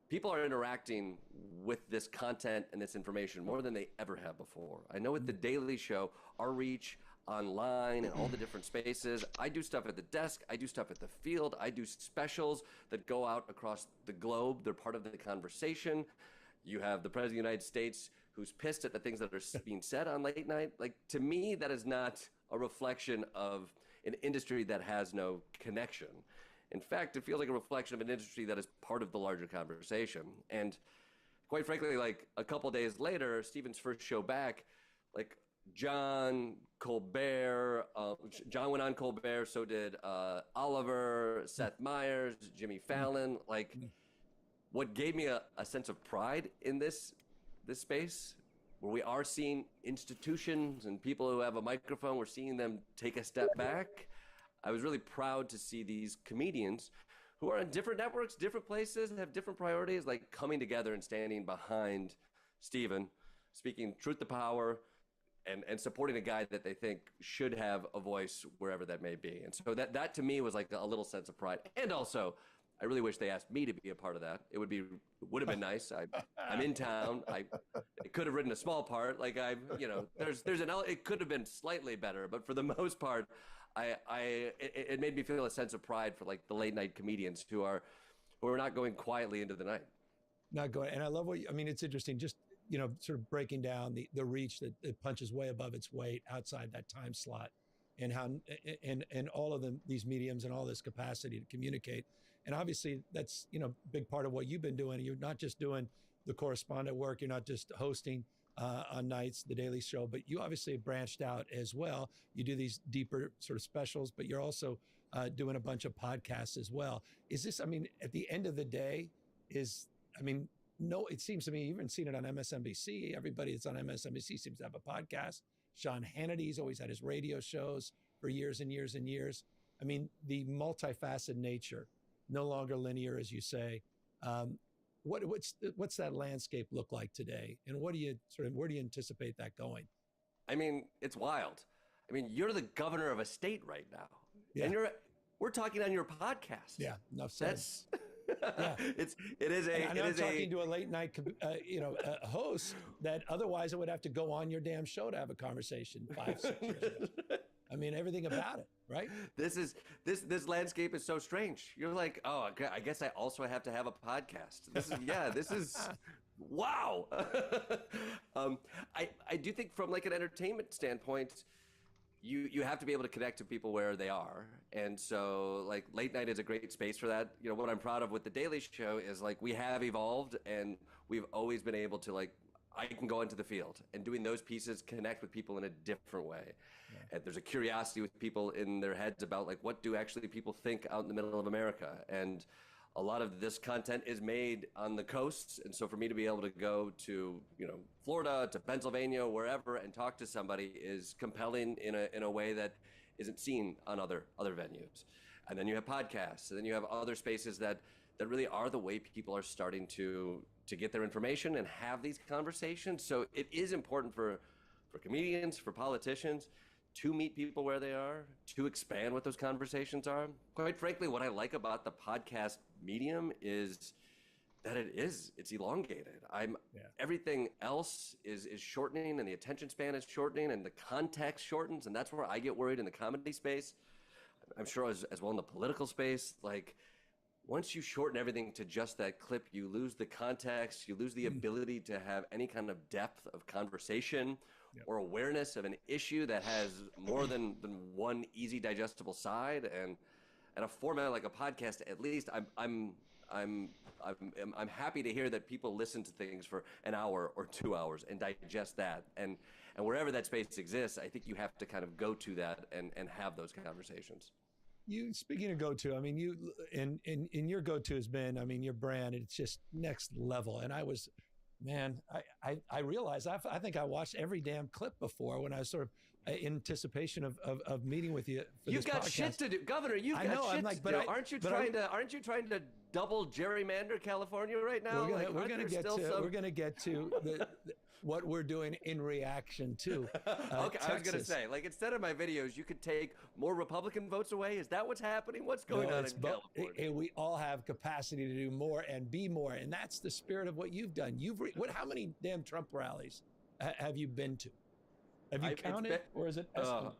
S16: people are interacting with this content and this information more than they ever have before. I know with the Daily Show, our reach online and all the different spaces. I do stuff at the desk. I do stuff at the field. I do specials that go out across the globe. They're part of the conversation. You have the President of the United States who's pissed at the things that are being said on late night. Like, to me, that is not a reflection of an industry that has no connection. In fact, it feels like a reflection of an industry that is part of the larger conversation. And quite frankly, like a couple days later, Stephen's first show back, like John, Colbert, John went on Colbert, so did Oliver, Seth Meyers, Jimmy Fallon. Like, what gave me a sense of pride in this space, where we are seeing institutions and people who have a microphone, we're seeing them take a step back. I was really proud to see these comedians who are on different networks, different places, and have different priorities, like coming together and standing behind Stephen, speaking truth to power, and supporting a guy that they think should have a voice wherever that may be. And so that to me was like a little sense of pride. And also, I really wish they asked me to be a part of that. It would have been nice. I'm in town. I could have written a small part. Like it could have been slightly better, but for the most part, It made me feel a sense of pride for like the late night comedians who are not going quietly into the night.
S15: Not going, and I love what I mean. It's interesting, just sort of breaking down the reach that it punches way above its weight outside that time slot, and how and all of these mediums and all this capacity to communicate. And obviously, that's a big part of what you've been doing. You're not just doing the correspondent work. You're not just hosting on nights, The Daily Show, but you obviously have branched out as well. You do these deeper sort of specials, but you're also doing a bunch of podcasts as well. Is this, I mean, at the end of the day, no, it seems to me, you've even seen it on MSNBC. Everybody that's on MSNBC seems to have a podcast. Sean Hannity's always had his radio shows for years and years and years. I mean, the multifaceted nature, no longer linear, as you say. What's that landscape look like today? And where do you anticipate that going?
S16: I mean, it's wild. I mean, you're the governor of a state right now.
S15: Yeah.
S16: And we're talking on your podcast.
S15: Yeah, enough said.
S16: Yeah. It is
S15: I'm talking to a late night, host that otherwise I would have to go on your damn show to have a conversation 5-6 years ago. I mean, everything about it, right?
S16: This landscape is so strange. You're like, oh, I guess I also have to have a podcast. This is wow. I do think from like an entertainment standpoint, you have to be able to connect to people where they are. And so like late night is a great space for that. What I'm proud of with The Daily Show is like we have evolved and we've always been able to like, I can go into the field and doing those pieces connect with people in a different way. Yeah. And there's a curiosity with people in their heads about like, what do actually people think out in the middle of America? And a lot of this content is made on the coasts. And so for me to be able to go to, Florida, to Pennsylvania, wherever, and talk to somebody is compelling in a way that isn't seen on other venues. And then you have podcasts, and then you have other spaces that really are the way people are starting to get their information and have these conversations. So it is important for comedians, for politicians, to meet people where they are, to expand what those conversations are. Quite frankly, what I like about the podcast medium is that it's elongated. Everything else is shortening, and the attention span is shortening, and the context shortens, and that's where I get worried in the comedy space. I'm sure as well in the political space, like once you shorten everything to just that clip, you lose the context, you lose the ability to have any kind of depth of conversation or awareness of an issue that has more than one easy digestible side. And a format like a podcast, at least I'm happy to hear that people listen to things for an hour or 2 hours and digest that. And wherever that space exists, I think you have to kind of go to that and have those conversations.
S15: Speaking of go-to, I mean, you in your go-to has been, I mean, your brand, it's just next level. And I realized I think I watched every damn clip before when I was sort of in anticipation of meeting with you.
S16: You've got shit to do, Governor. You've got shit to do. Aren't you trying to double gerrymander California right now?
S15: We're gonna get to what we're doing in reaction to.
S16: Okay, Texas. I was gonna say, like, instead of my videos, you could take more Republican votes away. Is that what's happening? What's going on in California?
S15: We all have capacity to do more and be more, and that's the spirit of what you've done. How many damn Trump rallies have you been to? Have you counted, or is it estimates?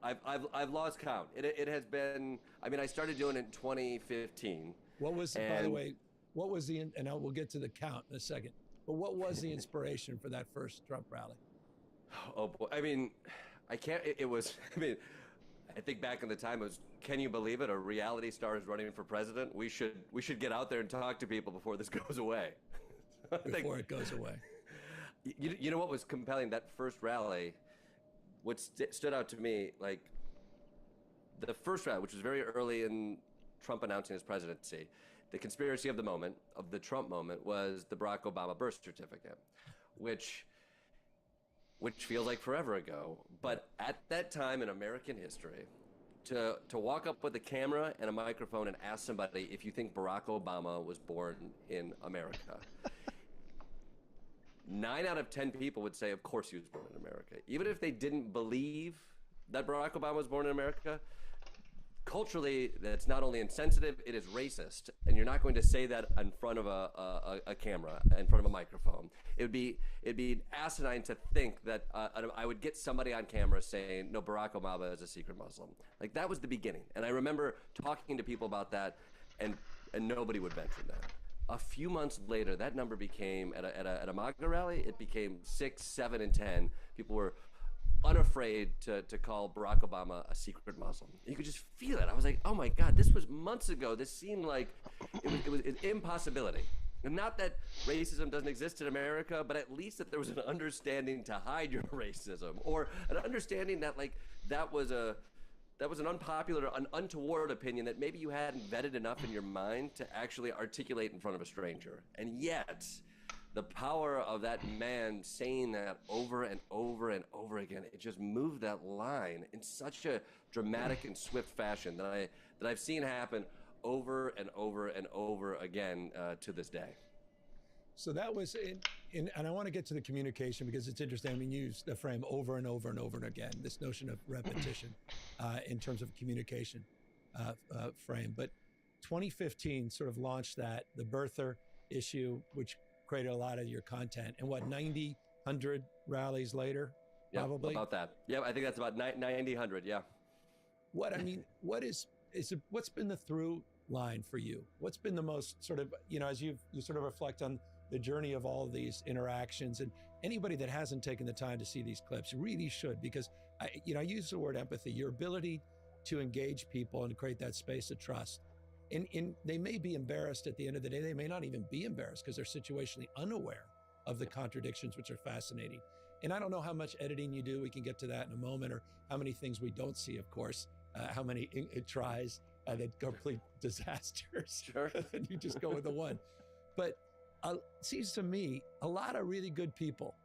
S16: I've lost count. It has been. I mean, I started doing it in 2015.
S15: What was, by the way, what was and we'll get to the count in a second. But what was the inspiration for that first Trump rally?
S16: Oh boy! I mean, I can't. It was. I mean, I think back in the time it was. Can you believe it? A reality star is running for president. We should get out there and talk to people before this goes away.
S15: Before it goes away.
S16: You know what was compelling? That first rally, what stood out to me, like the first rally, which was very early in Trump announcing his presidency, the conspiracy of the moment, of the Trump moment, was the Barack Obama birth certificate, which feels like forever ago. But at that time in American history, to walk up with a camera and a microphone and ask somebody if you think Barack Obama was born in America, 9 out of 10 people would say, of course he was born in America. Even if they didn't believe that Barack Obama was born in America, culturally, that's not only insensitive, it is racist. And you're not going to say that in front of a camera, in front of a microphone. It'd be asinine to think that I would get somebody on camera saying, no, Barack Obama is a secret Muslim. Like, that was the beginning. And I remember talking to people about that, and nobody would mention that. A few months later, that number became, at a MAGA rally, it became 6, 7, and 10. People were unafraid to call Barack Obama a secret Muslim. You could just feel it. I was like, oh my God, this was months ago. This seemed like it was an impossibility. And not that racism doesn't exist in America, but at least that there was an understanding to hide your racism, or an understanding that that was an unpopular, an untoward opinion that maybe you hadn't vetted enough in your mind to actually articulate in front of a stranger. And yet, the power of that man saying that over and over and over again, it just moved that line in such a dramatic and swift fashion that I've seen happen over and over and over again to this day.
S15: So that was and I want to get to the communication because it's interesting. I mean, you use the frame over and over and over and again, this notion of repetition in terms of communication frame. But 2015 sort of launched the birther issue, which created a lot of your content. And what, 90, 100 rallies later, probably?
S16: About that. Yeah, I think that's about 90, 100, yeah.
S15: What's been the through line for you? What's been the most sort of, as you sort of reflect on the journey of all of these interactions, and anybody that hasn't taken the time to see these clips really should, because I use the word empathy, your ability to engage people and create that space of trust. And they may be embarrassed at the end of the day. They may not even be embarrassed because they're situationally unaware of the contradictions, which are fascinating. And I don't know how much editing you do. We can get to that in a moment, or how many things we don't see, of course, how many tries that complete disasters.
S16: Sure.
S15: And you just go with the one. But it seems to me a lot of really good people,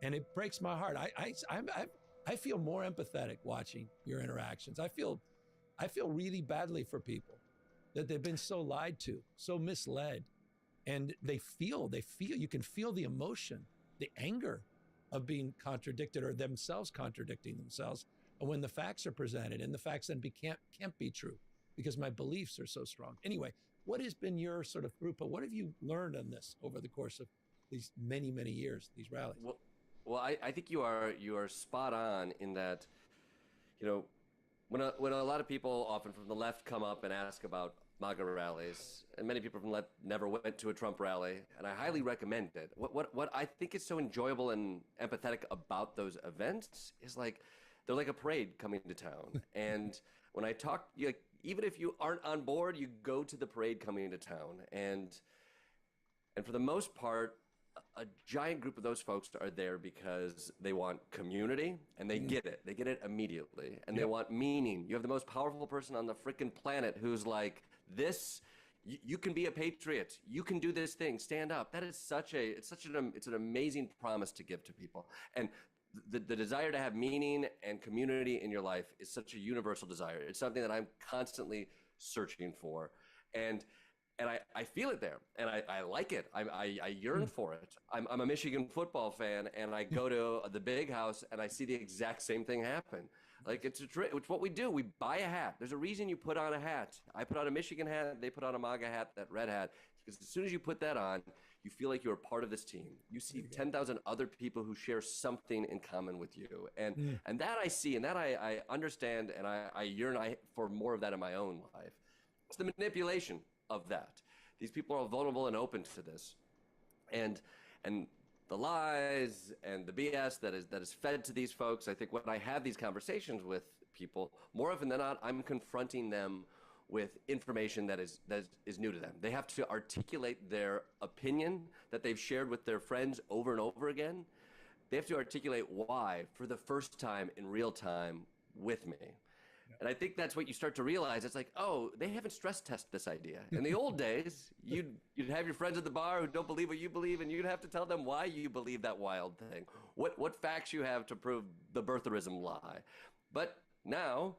S15: and it breaks my heart. I feel more empathetic watching your interactions. I feel really badly for people that they've been so lied to, so misled. And they feel, you can feel the emotion, the anger of being contradicted, or themselves contradicting themselves. And when the facts are presented, and the facts then can't be true because my beliefs are so strong. Anyway, what has been your sort of group? What have you learned on this over the course of these many, many years, these rallies?
S16: Well, I think you are spot on in that, when a lot of people often from the left come up and ask about MAGA rallies, and many people from the left never went to a Trump rally, and I highly recommend it. What I think is so enjoyable and empathetic about those events is they're like a parade coming to town. And when I talk, even if you aren't on board, you go to the parade coming into town, and for the most part, a giant group of those folks are there because they want community, and they get it. They get it immediately, and they want meaning. You have the most powerful person on the frickin' planet who's like, this, you can be a patriot. You can do this thing. Stand up. That is it's an amazing promise to give to people. And the desire to have meaning and community in your life is such a universal desire. It's something that I'm constantly searching for. And I feel it there, and I like it. I yearn for it. I'm a Michigan football fan, and I go to the Big House, and I see the exact same thing happen. It's what we do. We buy a hat. There's a reason you put on a hat. I put on a Michigan hat. They put on a MAGA hat, that red hat. Because as soon as you put that on, you feel like you're a part of this team. You see 10,000 other people who share something in common with you. And that I see, and that I understand, and I yearn for more of that in my own life. It's the manipulation of that. These people are vulnerable and open to this. And the lies and the BS that is fed to these folks, I think when I have these conversations with people, more often than not, I'm confronting them with information that is new to them. They have to articulate their opinion that they've shared with their friends over and over again. They have to articulate why for the first time in real time with me. And I think that's what you start to realize. It's like, oh, they haven't stress tested this idea. In the old days, you'd have your friends at the bar who don't believe what you believe, and you'd have to tell them why you believe that wild thing. What facts you have to prove the birtherism lie. But now,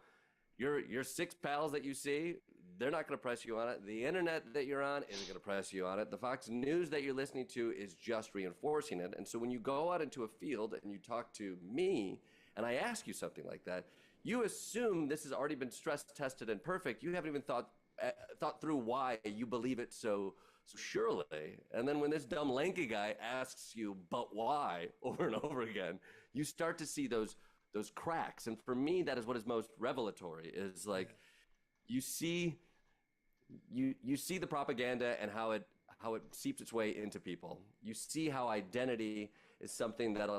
S16: your six pals that you see, they're not going to press you on it. The internet that you're on isn't going to press you on it. The Fox News that you're listening to is just reinforcing it. And so when you go out into a field and you talk to me, and I ask you something like that, you assume this has already been stress tested and perfect. You haven't even thought through why you believe it so surely. And then when this dumb lanky guy asks you, but why, over and over again, you start to see those cracks. And for me, that is what is most revelatory, is like, you see the propaganda and how it seeps its way into people. You see how identity is something that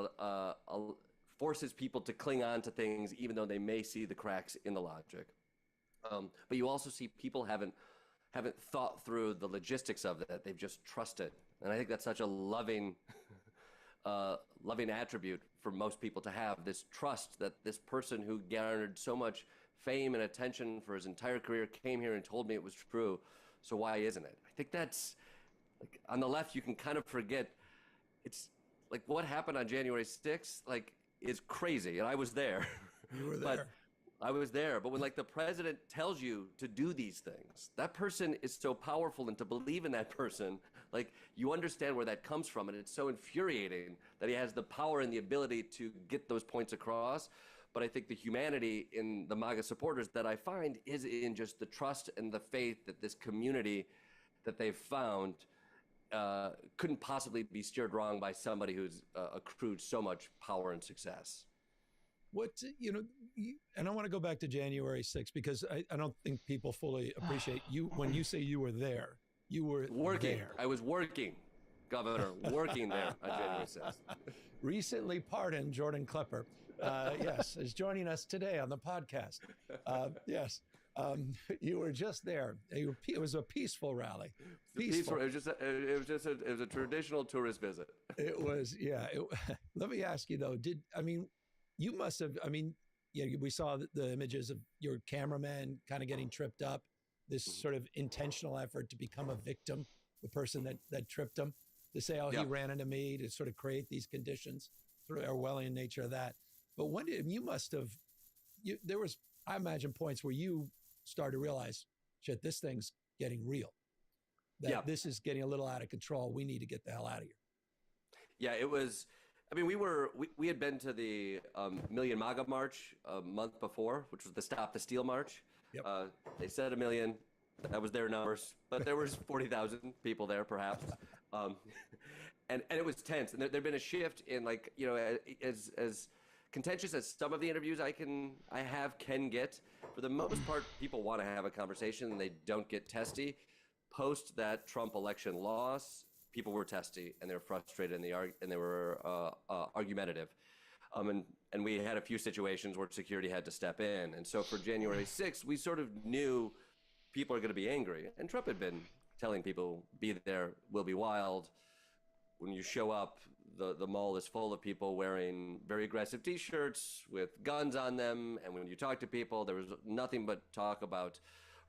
S16: forces people to cling on to things even though they may see the cracks in the logic. But you also see people haven't thought through the logistics of it. They've just trusted. And I think that's such a loving attribute for most people to have, this trust that this person who garnered so much fame and attention for his entire career came here and told me it was true. So why isn't it? I think that's, like, on the left, you can kind of forget. It's like what happened on January 6th, like, is crazy. And I was there.
S15: You were there.
S16: I was there, but when like the president tells you to do these things, that person is so powerful, and to believe in that person, like, you understand where that comes from, and it's so infuriating that he has the power and the ability to get those points across. But I think the humanity in the MAGA supporters that I find is in just the trust and the faith that this community that they've found couldn't possibly be steered wrong by somebody who's accrued so much power and success.
S15: What, and I want to go back to January 6th, because I don't think people fully appreciate you. When you say you were there, you were
S16: working.
S15: there.
S16: I was working, Governor, working there on January 6th. Recently
S15: pardoned Jordan Klepper, yes, is joining us today on the podcast. Yes, you were just there. It was a peaceful rally. Peaceful.
S16: It was a traditional tourist visit.
S15: It was, yeah. Let me ask you though, you must have, we saw the images of your cameraman kind of getting tripped up, this sort of intentional effort to become a victim, the person that tripped him, to say, oh, he ran into me, to sort of create these conditions, through the Orwellian nature of that. But when you must have, there was, I imagine, points where you started to realize, shit, this thing's getting real. That this is getting a little out of control. We need to get the hell out of here.
S16: Yeah, it was. We had been to the Million MAGA March a month before, which was the Stop the Steal March.
S15: Yep.
S16: They said 1 million. That was their numbers, but there was 40,000 people there, perhaps. And it was tense. And there'd been a shift in, as contentious as some of the interviews I can get. For the most part, people want to have a conversation and they don't get testy. Post that Trump election loss, people were testy and they were frustrated and they were argumentative. And we had a few situations where security had to step in. And so for January 6th, we sort of knew people are going to be angry. And Trump had been telling people, be there, will be wild. When you show up, the mall is full of people wearing very aggressive T-shirts with guns on them. And when you talk to people, there was nothing but talk about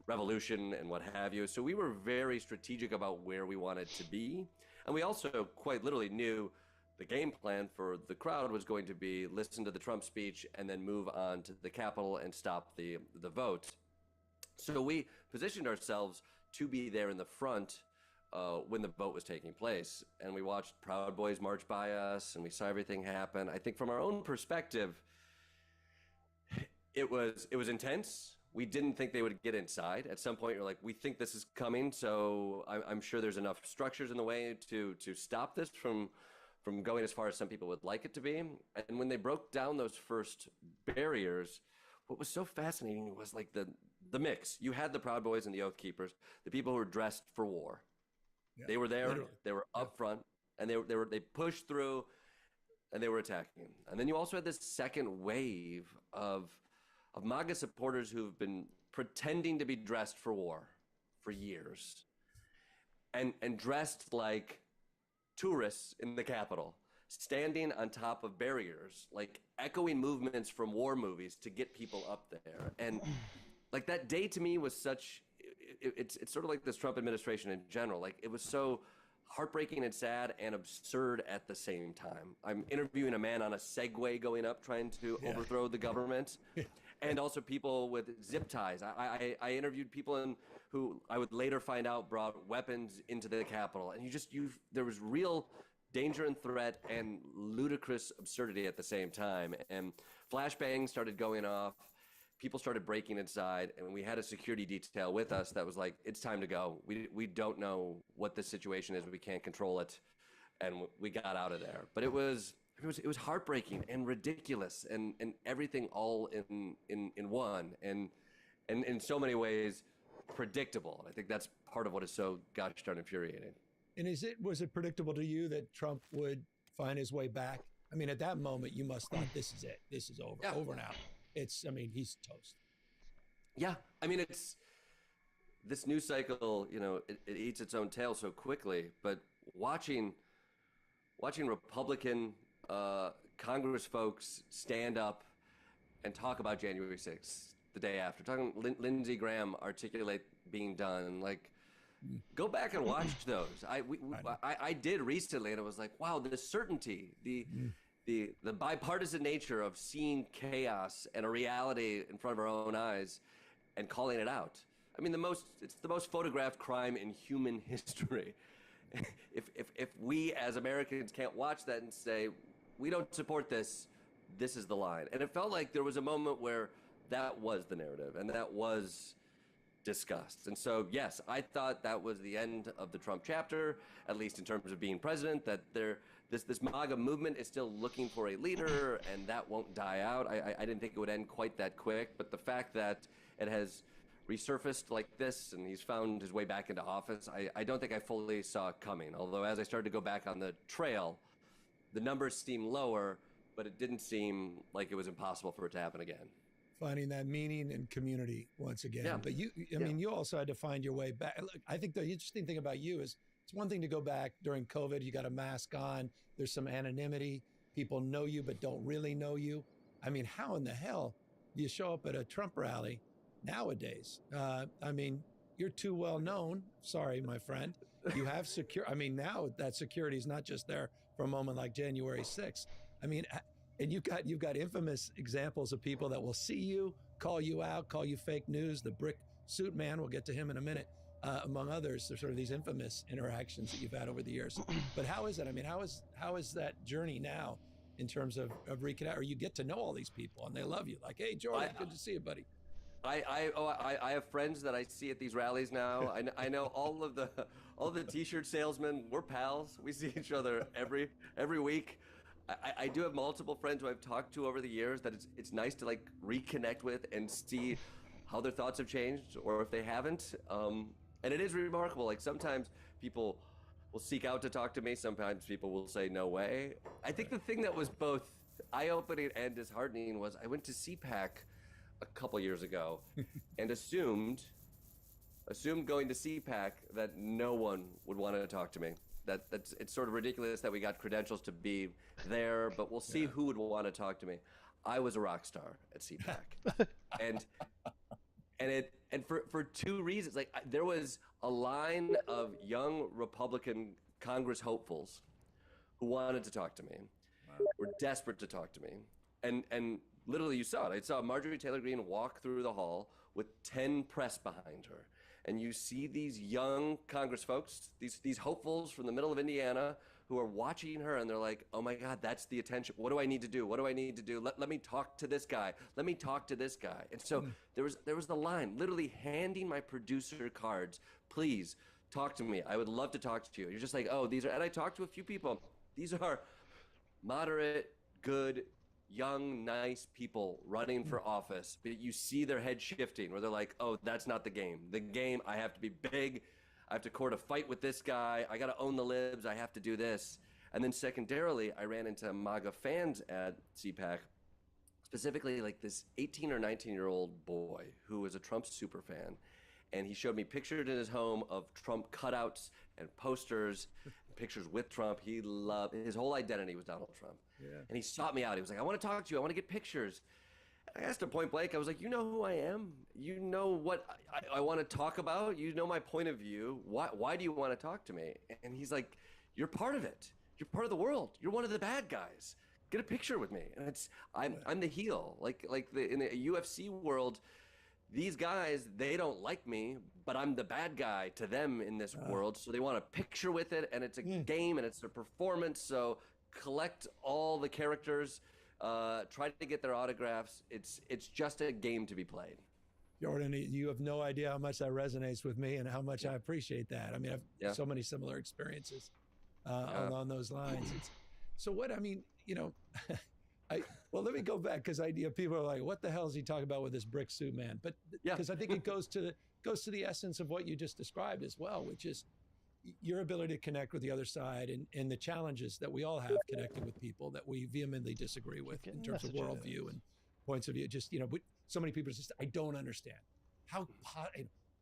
S16: revolution and what have you. So we were very strategic about where we wanted to be. And we also quite literally knew the game plan for the crowd was going to be listen to the Trump speech and then move on to the Capitol and stop the vote. So we positioned ourselves to be there in the front when the vote was taking place. And we watched Proud Boys march by us and we saw everything happen. I think from our own perspective, it was intense. We didn't think they would get inside. At some point, you're like, we think this is coming, so I'm sure there's enough structures in the way to stop this from going as far as some people would like it to be. And when they broke down those first barriers, what was so fascinating was like the mix. You had the Proud Boys and the Oath Keepers, the people who were dressed for war. Yeah, they were there, literally. They were up front, and they pushed through, and they were attacking. And then you also had this second wave of MAGA supporters who've been pretending to be dressed for war for years and dressed like tourists in the Capitol, standing on top of barriers, like echoing movements from war movies to get people up there. And like that day to me was such, it's sort of like this Trump administration in general. Like it was so heartbreaking and sad and absurd at the same time. I'm interviewing a man on a Segway going up trying to overthrow the government. And also people with zip ties. I interviewed people who I would later find out brought weapons into the Capitol. And there was real danger and threat and ludicrous absurdity at the same time. And flashbangs started going off. people started breaking inside, and we had a security detail with us that was like, it's time to go. We don't know what this situation is. We can't control it. And we got out of there. But it was heartbreaking and ridiculous and everything all in one. And in so many ways, predictable. I think that's part of what is so gosh darn infuriating.
S15: And was it predictable to you that Trump would find his way back? I mean, at that moment, you must thought, this is it. This is over.
S16: Yeah.
S15: Over now. He's toast.
S16: Yeah. I mean, it's this news cycle, it eats its own tail so quickly. But watching Republican Congress folks stand up and talk about January 6th the day after, talking Lindsey Graham articulate being done, like, go back and watch those. I did recently, and it was like, wow, the certainty, the bipartisan nature of seeing chaos and a reality in front of our own eyes and calling it out. I mean, it's the most photographed crime in human history. If we as Americans can't watch that and say, we don't support this, this is the line. And it felt like there was a moment where that was the narrative and that was discussed. And so, yes, I thought that was the end of the Trump chapter, at least in terms of being president, that this MAGA movement is still looking for a leader, and that won't die out. I didn't think it would end quite that quick, but the fact that it has resurfaced like this and he's found his way back into office, I don't think I fully saw it coming. Although as I started to go back on the trail, the numbers seemed lower, but it didn't seem like it was impossible for it to happen again.
S15: Finding that meaning and community once again.
S16: Yeah.
S15: But you also had to find your way back. Look, I think the interesting thing about you is it's one thing to go back during COVID. You got a mask on. There's some anonymity. People know you, but don't really know you. I mean, how in the hell do you show up at a Trump rally nowadays? You're too well known. Sorry, my friend. You have now that security is not just there for a moment like January 6th. And you've got infamous examples of people that will see you, call you out, call you fake news. The brick suit man, we'll get to him in a minute, among others. There's sort of these infamous interactions that you've had over the years. But how is it? I mean, how is that journey now in terms of reconnect? Or you get to know all these people and they love you. Like, hey, Jordan, good to see you, buddy.
S16: I have friends that I see at these rallies now. I know all of the T-shirt salesmen. We're pals. We see each other every week. I do have multiple friends who I've talked to over the years that it's nice to like reconnect with and see how their thoughts have changed or if they haven't. And it is remarkable. Like sometimes people will seek out to talk to me. Sometimes people will say no way. I think the thing that was both eye-opening and disheartening was I went to CPAC a couple years ago and assumed going to CPAC that no one would want to talk to me. It's sort of ridiculous that we got credentials to be there, but we'll see who would want to talk to me. I was a rock star at CPAC, and for two reasons. Like there was a line of young Republican Congress hopefuls who wanted to talk to me, were desperate to talk to me, and literally you saw it. I saw Marjorie Taylor Greene walk through the hall with 10 press behind her. And you see these young Congress folks, these hopefuls from the middle of Indiana who are watching her and they're like, oh my God, that's the attention. What do I need to do? What do I need to do? Let me talk to this guy. Let me talk to this guy. And so there was the line, literally handing my producer cards, please talk to me. I would love to talk to you. You're just like, oh, and I talked to a few people. These are moderate, good, young, nice people running for office, but you see their head shifting where they're like, oh, that's not the game. The game, I have to be big. I have to court a fight with this guy. I got to own the libs. I have to do this. And then secondarily, I ran into MAGA fans at CPAC, specifically like this 18 or 19-year-old boy who was a Trump super fan. And he showed me pictures in his home of Trump cutouts and posters, pictures with Trump. His whole identity was Donald Trump. Yeah. And he sought me out. He was like, I want to talk to you. I want to get pictures. And I asked him point blank. I was like, you know who I am? You know what I want to talk about? You know my point of view. Why do you want to talk to me? And he's like, you're part of it. You're part of the world. You're one of the bad guys. Get a picture with me. And I'm the heel. In the UFC world, these guys, they don't like me, but I'm the bad guy to them in this world. So they want a picture with it, and it's a game, and it's a performance. So collect all the characters try to get their autographs. It's just a game to be played.
S15: Jordan, you have no idea how much that resonates with me and how much I appreciate that. I mean, I've so many similar experiences on those lines. So what, I mean, you know, well, let me go back because people are like, what the hell is he talking about with this brick suit man? But because I think it goes to the essence of what you just described as well, which is your ability to connect with the other side and the challenges that we all have connecting with people that we vehemently disagree with in terms of worldview and points of view. Just, you know, so many people just, I don't understand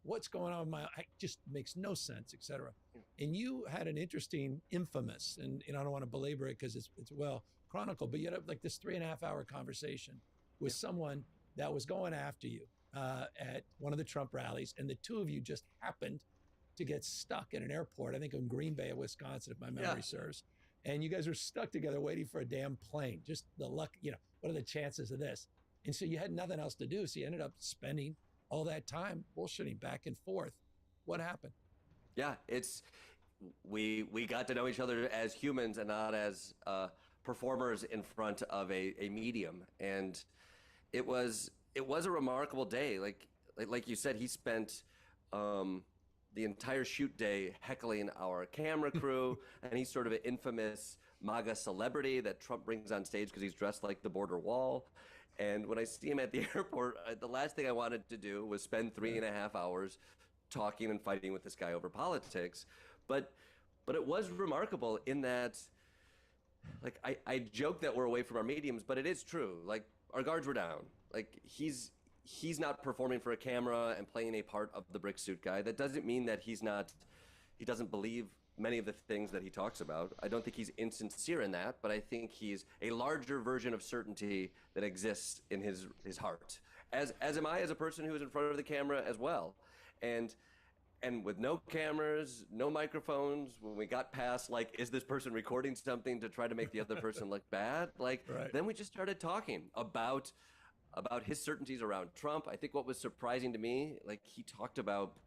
S15: what's going on with it just makes no sense, etc. And you had an interesting, infamous, and I don't want to belabor it because it's well chronicled, but you had like this 3.5 hour conversation with someone that was going after you at one of the Trump rallies, and the two of you just happened to get stuck at an airport, I think in Green Bay, Wisconsin, if my memory serves. And you guys were stuck together waiting for a damn plane. Just the luck, you know, what are the chances of this? And so you had nothing else to do. So you ended up spending all that time bullshitting back and forth. What happened?
S16: Yeah, we got to know each other as humans and not as performers in front of a medium. And it was a remarkable day. Like you said, he spent the entire shoot day heckling our camera crew, and he's sort of an infamous MAGA celebrity that Trump brings on stage because he's dressed like the border wall. And when I see him at the airport, the last thing I wanted to do was spend 3.5 hours talking and fighting with this guy over politics. But it was remarkable in that, like, I joke that we're away from our mediums, but it is true. Like, our guards were down. Like, he's not performing for a camera and playing a part of the brick suit guy. That doesn't mean that he doesn't believe many of the things that he talks about. I don't think he's insincere in that, but I think he's a larger version of certainty that exists in his heart. As am I, as a person who is in front of the camera as well. And with no cameras, no microphones, when we got past, like, is this person recording something to try to make the other person look bad? Like, then we just started talking about his certainties around Trump. I think what was surprising to me, like, he talked about,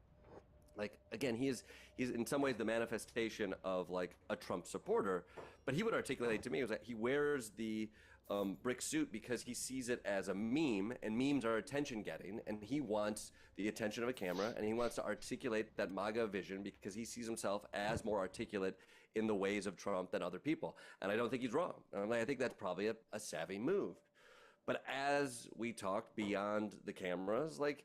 S16: like, again, he's in some ways the manifestation of, like, a Trump supporter, but he would articulate to me was that he wears the brick suit because he sees it as a meme, and memes are attention getting, and he wants the attention of a camera, and he wants to articulate that MAGA vision because he sees himself as more articulate in the ways of Trump than other people. And I don't think he's wrong. I think that's probably a savvy move. But as we talked beyond the cameras, like,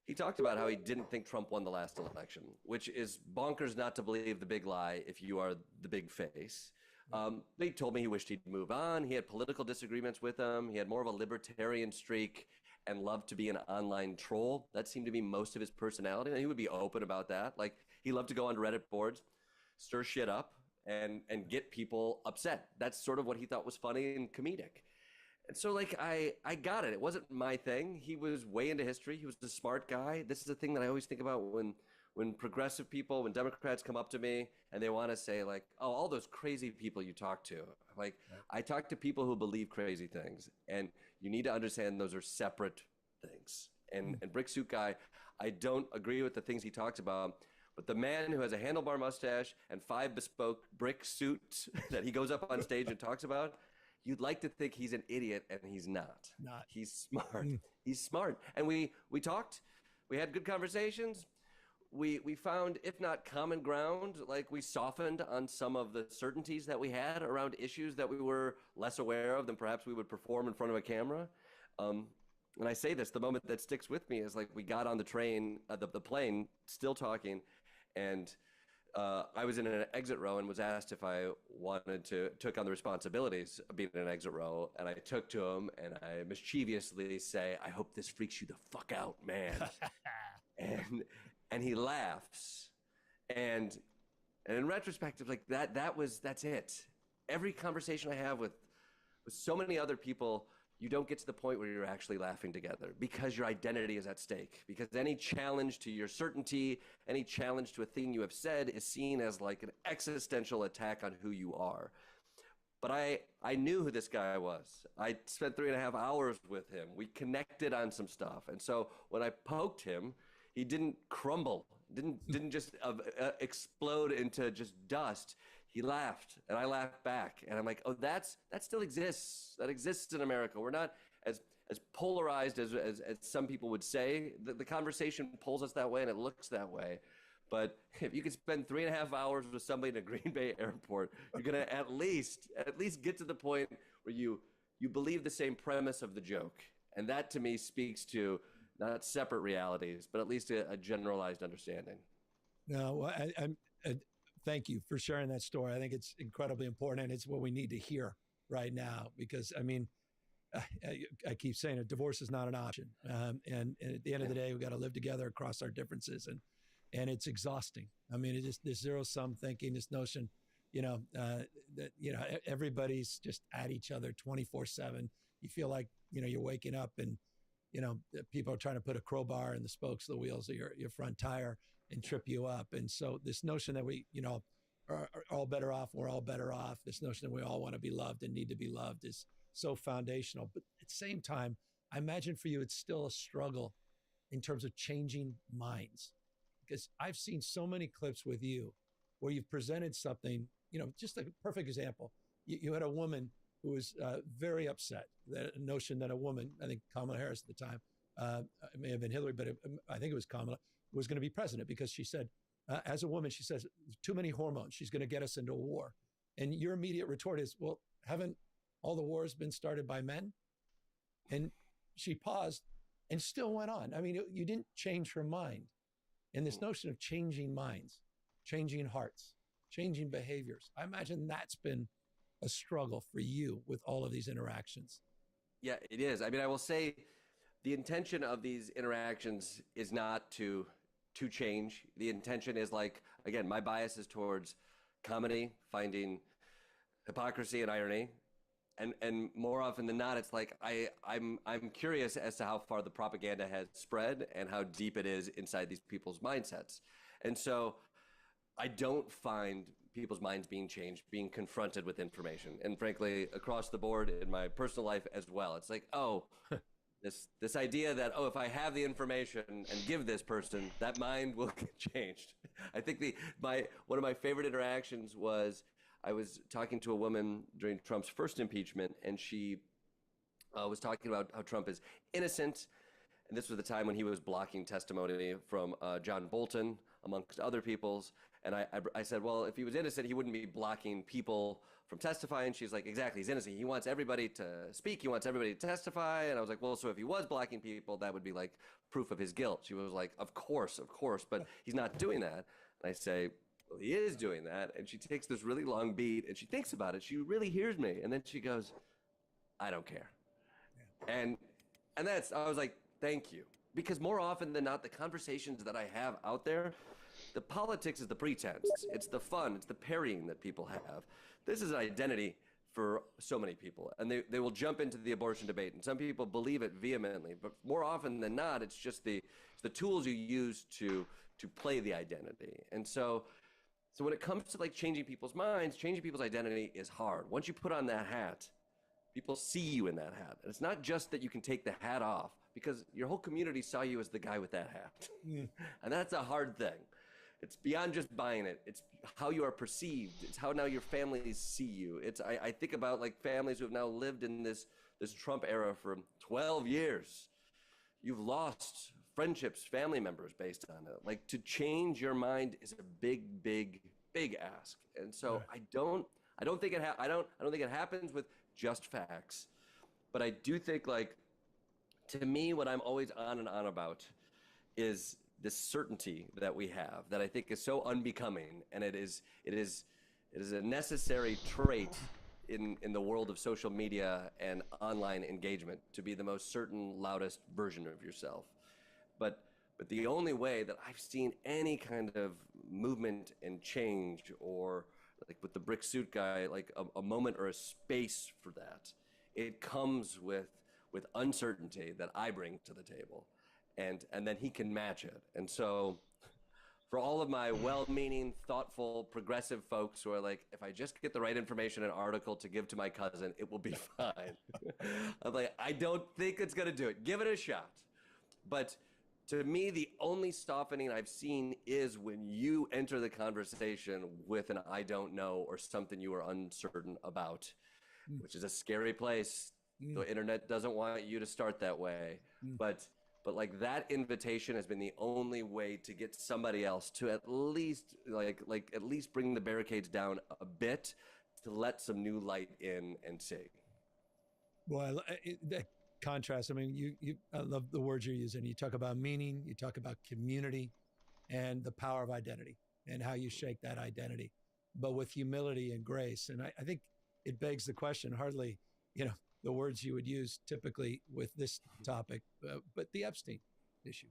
S16: he talked about how he didn't think Trump won the last election, which is bonkers not to believe the big lie if you are the big face. They told me he wished he'd move on. He had political disagreements with him. He had more of a libertarian streak and loved to be an online troll. That seemed to be most of his personality, and he would be open about that. Like, he loved to go on Reddit boards, stir shit up, and get people upset. That's sort of what he thought was funny and comedic. And so, like, I got it. It wasn't my thing. He was way into history. He was a smart guy. This is the thing that I always think about when progressive people, when Democrats come up to me and they want to say, like, oh, all those crazy people you talk to. Like, I talk to people who believe crazy things. And you need to understand those are separate things. And Brick Suit Guy, I don't agree with the things he talks about. But the man who has a handlebar mustache and 5 bespoke brick suits that he goes up on stage and talks about, you'd like to think he's an idiot, and he's not. He's smart. He's smart. And we talked. We had good conversations. We found, if not common ground, like, we softened on some of the certainties that we had around issues that we were less aware of than perhaps we would perform in front of a camera. And I say this, the moment that sticks with me is, like, we got on the train, the plane, still talking, and I was in an exit row and was asked if I took on the responsibilities of being in an exit row, and I took to him, and I mischievously say, I hope this freaks you the fuck out, man. and he laughs. And in retrospective, like, that's it. Every conversation I have with so many other people, you don't get to the point where you're actually laughing together because your identity is at stake. Because any challenge to your certainty, any challenge to a thing you have said is seen as like an existential attack on who you are. But I knew who this guy was. I spent 3.5 hours with him. We connected on some stuff. And so when I poked him, he didn't crumble, didn't just explode into just dust. He laughed, and I laughed back, and I'm like, oh, that still exists. That exists in America. We're not as polarized as some people would say. The conversation pulls us that way, and it looks that way. But if you could spend 3.5 hours with somebody in a Green Bay airport, you're gonna at least get to the point where you believe the same premise of the joke, and that to me speaks to not separate realities, but at least a generalized understanding.
S15: No, well, thank you for sharing that story. I think it's incredibly important, and it's what we need to hear right now. Because I mean, I keep saying it: divorce is not an option, and at the end of the day, we got to live together across our differences, and it's exhausting. I mean, it's just this zero sum thinking, this notion, that everybody's just at each other 24/7. You feel like you're waking up and people are trying to put a crowbar in the spokes of the wheels of your front tire and trip you up. And so this notion that we, are all better off, we're all better off. This notion that we all want to be loved and need to be loved is so foundational. But at the same time, I imagine for you, it's still a struggle in terms of changing minds. Because I've seen so many clips with you where you've presented something, just a perfect example. You had a woman who was very upset, that notion that a woman, I think Kamala Harris at the time, it may have been Hillary, but I think it was Kamala, was going to be president because she said, as a woman, she says, too many hormones. She's going to get us into a war. And your immediate retort is, well, haven't all the wars been started by men? And she paused and still went on. I mean, you didn't change her mind. And this notion of changing minds, changing hearts, changing behaviors, I imagine that's been a struggle for you with all of these interactions.
S16: Yeah, it is. I mean, I will say the intention of these interactions is not to change. The intention is, like, again, my bias is towards comedy, finding hypocrisy and irony. And more often than not, it's like I'm curious as to how far the propaganda has spread and how deep it is inside these people's mindsets. And so I don't find people's minds being changed, being confronted with information. And frankly, across the board in my personal life as well, it's like, oh, this idea that, oh, if I have the information and give this person, that mind will get changed. I think one of my favorite interactions was I was talking to a woman during Trump's first impeachment, and she was talking about how Trump is innocent. And this was the time when he was blocking testimony from John Bolton, amongst other people's. And I said, well, if he was innocent, he wouldn't be blocking people from testifying. She's like, exactly, he's innocent. He wants everybody to speak. He wants everybody to testify. And I was like, well, so if he was blocking people, that would be like proof of his guilt. She was like, of course, but he's not doing that. And I say, well, he is doing that. And she takes this really long beat and she thinks about it. She really hears me. And then she goes, I don't care. Yeah. And I was like, thank you. Because more often than not, the conversations that I have out there, the politics is the pretense. It's the fun. It's the parrying that people have. This is an identity for so many people. And they will jump into the abortion debate. And some people believe it vehemently. But more often than not, it's just the tools you use to play the identity. And so when it comes to like changing people's minds, changing people's identity is hard. Once you put on that hat, people see you in that hat. And it's not just that you can take the hat off, because your whole community saw you as the guy with that hat. And that's a hard thing. It's beyond just buying it. It's how you are perceived. It's how now your families see you. I think about like families who have now lived in this Trump era for 12 years. You've lost friendships, family members based on it. Like, to change your mind is a big, big, big ask. And so I don't think it happens with just facts. But I do think, like, to me, what I'm always on and on about is this certainty that we have that I think is so unbecoming, and it is a necessary trait in the world of social media and online engagement, to be the most certain, loudest version of yourself. But the only way that I've seen any kind of movement and change, or like with the brick suit guy, like a moment or a space for that, it comes with uncertainty that I bring to the table, and then he can match it. And so for all of my well-meaning, thoughtful, progressive folks who are like, if I just get the right information and article to give to my cousin, it will be fine. I'm like, I don't think it's going to do it. Give it a shot. But To me, the only softening I've seen is when you enter the conversation with an I don't know or something you are uncertain about, which is a scary place. The internet doesn't want you to start that way. But like that invitation has been the only way to get somebody else to at least at least bring the barricades down a bit to let some new light in and see.
S15: Well, that contrast, I mean, I love the words you're using. You talk about meaning, you talk about community and the power of identity and how you shake that identity, but with humility and grace. And I think it begs the question, hardly, the words you would use typically with this topic, but the Epstein issue.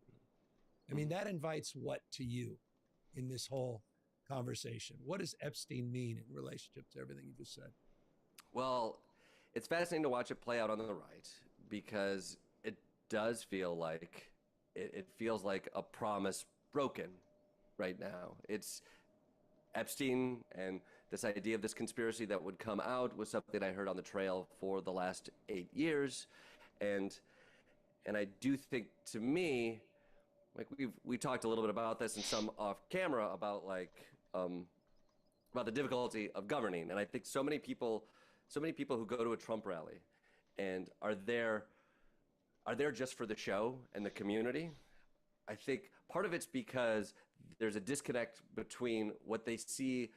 S15: I mean, that invites what to you in this whole conversation? What does Epstein mean in relationship to everything you just said?
S16: Well, it's fascinating to watch it play out on the right because it does feel like it feels like a promise broken right now. It's Epstein and this idea of this conspiracy that would come out was something I heard on the trail for the last 8 years. And I do think, to me, like we talked a little bit about this and some off camera about the difficulty of governing. And I think so many people who go to a Trump rally and are there just for the show and the community. I think part of it's because there's a disconnect between what they see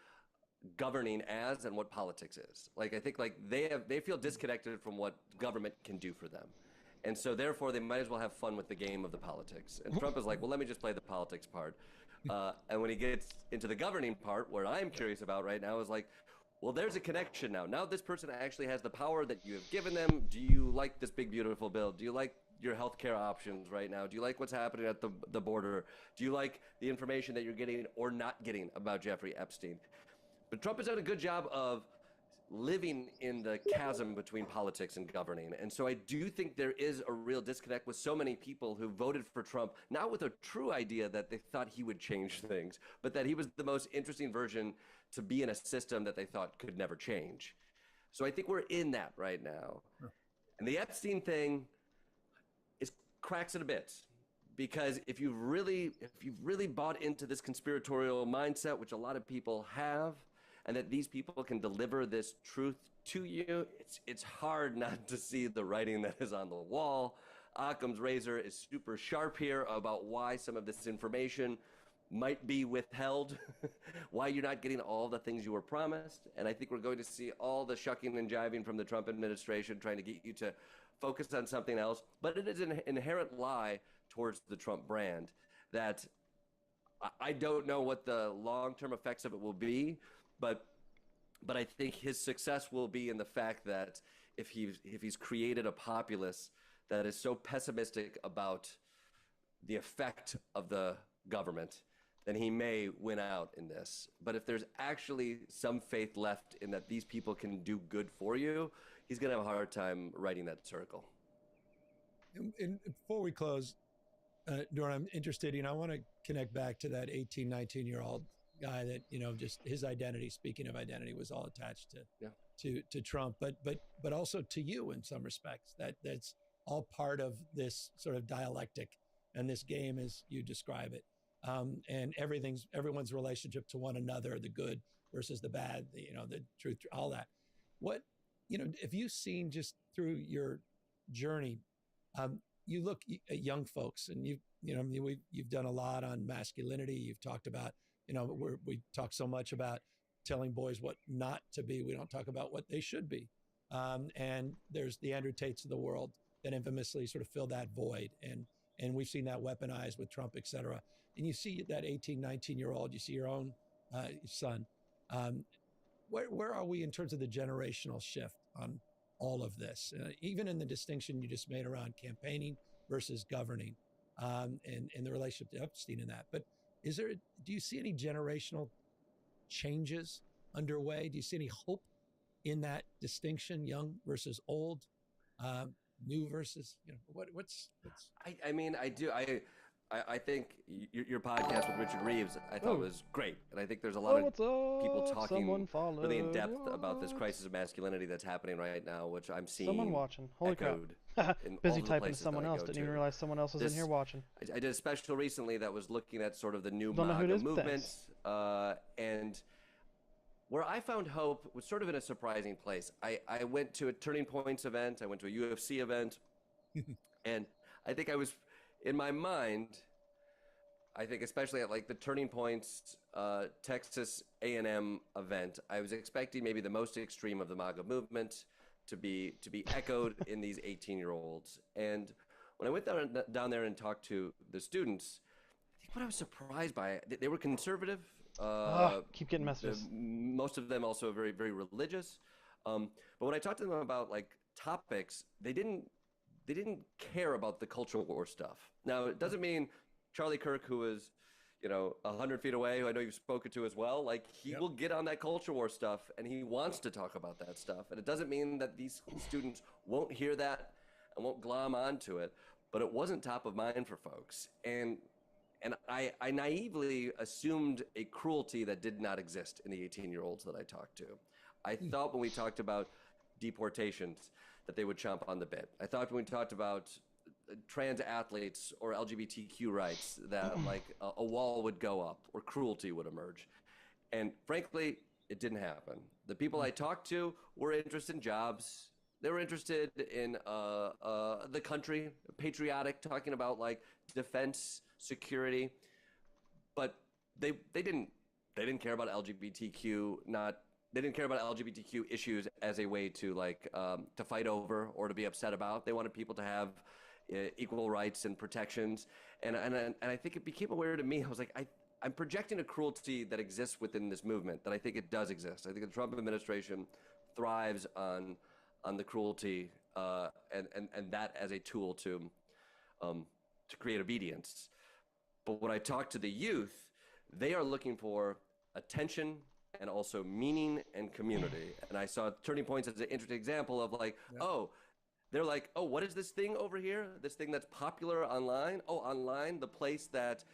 S16: governing as and what politics is. Like, I think they feel disconnected from what government can do for them. And so therefore they might as well have fun with the game of the politics. And Trump is like, well, let me just play the politics part. And when he gets into the governing part, what I'm curious about right now is like, well, there's a connection now. Now this person actually has the power that you have given them. Do you like this big, beautiful bill? Do you like your healthcare options right now? Do you like what's happening at the border? Do you like the information that you're getting or not getting about Jeffrey Epstein? But Trump has done a good job of living in the chasm between politics and governing. And so I do think there is a real disconnect with so many people who voted for Trump, not with a true idea that they thought he would change things, but that he was the most interesting version to be in a system that they thought could never change. So I think we're in that right now. And the Epstein thing cracks it a bit, because if you've really bought into this conspiratorial mindset, which a lot of people have, and that these people can deliver this truth to you, it's hard not to see the writing that is on the wall. Occam's razor is super sharp here about why some of this information might be withheld, why you're not getting all the things you were promised. And I think we're going to see all the shucking and jiving from the Trump administration trying to get you to focus on something else. But it is an inherent lie towards the Trump brand that I don't know what the long-term effects of it will be, but I think his success will be in the fact that if he's created a populace that is so pessimistic about the effect of the government, then he may win out in this. But if there's actually some faith left in that these people can do good for you, he's going to have a hard time writing that circle.
S15: And before we close, Doran, I'm interested, I want to connect back to that 18, 19-year-old guy that, just his identity, speaking of identity, was all attached to Trump, but also to you in some respects. That's all part of this sort of dialectic and this game as you describe it. And everyone's relationship to one another, the good versus the bad, the truth, all that. What, have you seen just through your journey, you look at young folks and you've done a lot on masculinity. You've talked about, we talk so much about telling boys what not to be. We don't talk about what they should be. And there's the Andrew Tates of the world that infamously sort of fill that void. And we've seen that weaponized with Trump, et cetera. And you see that 18, 19-year-old, you see your own son. Where are we in terms of the generational shift on all of this? Even in the distinction you just made around campaigning versus governing, and the relationship to Epstein in that. But do you see any generational changes underway? Do you see any hope in that distinction, young versus old, new versus, what's?
S16: I mean, I do. I think your podcast with Richard Reeves, I thought was great, and I think there's a lot of
S2: what's
S16: people
S2: up?
S16: talking
S2: Someone
S16: really in depth
S2: followed.
S16: about this crisis of masculinity that's happening right now, which I'm seeing.
S2: Someone watching. Holy crap.
S16: echoed in all
S2: Busy
S16: the
S2: typing to
S16: places
S2: someone
S16: that I
S2: else.
S16: go
S2: Didn't
S16: to.
S2: even realize someone else was in here watching.
S16: I did a special recently that was looking at sort of the new
S2: Don't know who it
S16: MAGA
S2: is, but
S16: movement,
S2: thanks.
S16: and where I found hope was sort of in a surprising place. I went to a Turning Points event. I went to a UFC event, and I think I was, in my mind, I think especially at like the Turning Points Texas A&M event, I was expecting maybe the most extreme of the MAGA movement to be echoed in these 18-year-olds. And when I went down there and talked to the students, I think what I was surprised by, they were conservative.
S2: Keep getting messages.
S16: Most of them also very, very religious. But when I talked to them about like topics, they didn't care about the cultural war stuff. Now, it doesn't mean Charlie Kirk, who is, 100 feet away, who I know you've spoken to as well, like he will get on that culture war stuff and he wants to talk about that stuff. And it doesn't mean that these students won't hear that and won't glom onto it, but it wasn't top of mind for folks. And I naively assumed a cruelty that did not exist in the 18-year-olds that I talked to. I thought when we talked about deportations that they would chomp on the bit. I thought when we talked about trans athletes or LGBTQ rights that like a wall would go up or cruelty would emerge. And frankly, it didn't happen. The people I talked to were interested in jobs. They were interested in the country, patriotic, talking about like defense, security, but they didn't care about LGBTQ. They didn't care about LGBTQ issues as a way to like to fight over or to be upset about. They wanted people to have equal rights and protections, and I think it became aware to me. I was like, I'm projecting a cruelty that exists within this movement that I think it does exist. I think the Trump administration thrives on the cruelty and that as a tool to create obedience. But when I talk to the youth, they are looking for attention and also meaning and community. And I saw Turning Points as an interesting example of like, they're like, oh, what is this thing over here? This thing that's popular online? Oh, online, the place that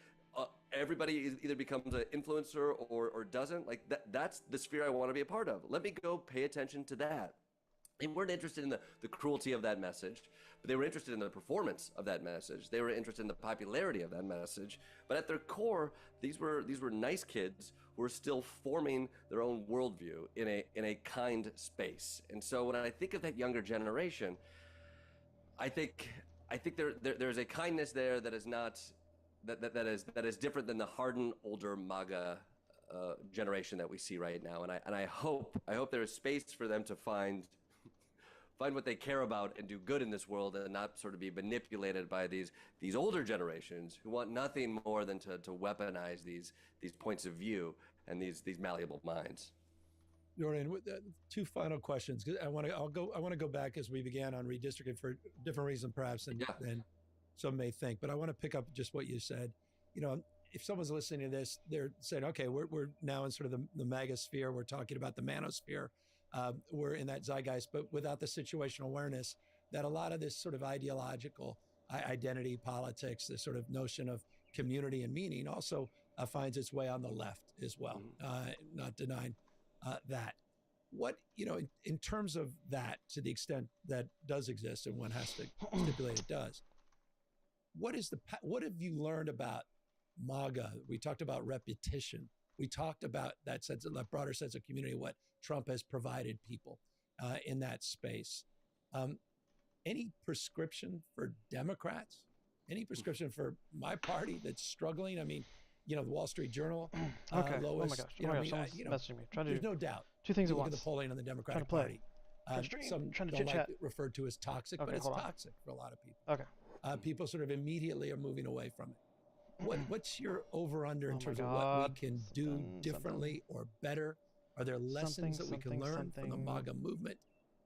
S16: everybody either becomes an influencer or doesn't. Like that's the sphere I want to be a part of. Let me go pay attention to that. They weren't interested in the cruelty of that message, but they were interested in the performance of that message. They were interested in the popularity of that message. But at their core, these were nice kids who were still forming their own worldview in a kind space. And so when I think of that younger generation, I think there's a kindness there that is not that is different than the hardened older MAGA generation that we see right now. And I hope there is space for them to find what they care about and do good in this world and not sort of be manipulated by these older generations who want nothing more than to weaponize these points of view and these malleable minds.
S15: Jordan, two final questions. I want to go back as we began on redistricting for a different reason perhaps than some may think, but I want to pick up just what you said. If someone's listening to this, they're saying, okay, we're now in sort of the MAGA sphere. We're talking about the manosphere. We're in that zeitgeist, but without the situational awareness that a lot of this sort of ideological identity politics, this sort of notion of community and meaning also finds its way on the left as well, not denying that. What, in terms of that, to the extent that does exist, and one has to stipulate it does, what have you learned about MAGA? We talked about repetition. We talked about that broader sense of community, what Trump has provided people in that space. Any prescription for Democrats? Any prescription for my party that's struggling? I mean, the Wall Street Journal,
S2: okay.
S15: lowest.
S2: Oh my gosh, someone's messaging me.
S15: There's no doubt.
S2: Two things at
S15: Look
S2: once.
S15: at the polling on the Democratic
S2: Trying
S15: Party.
S2: Some trying to
S15: don't
S2: chit chat.
S15: like it referred to as toxic, but it's toxic for a lot of people.
S2: Okay.
S15: People sort of immediately are moving away from it. What's your over-under in terms of what we can do differently or better? Are there lessons that we can learn from the MAGA movement,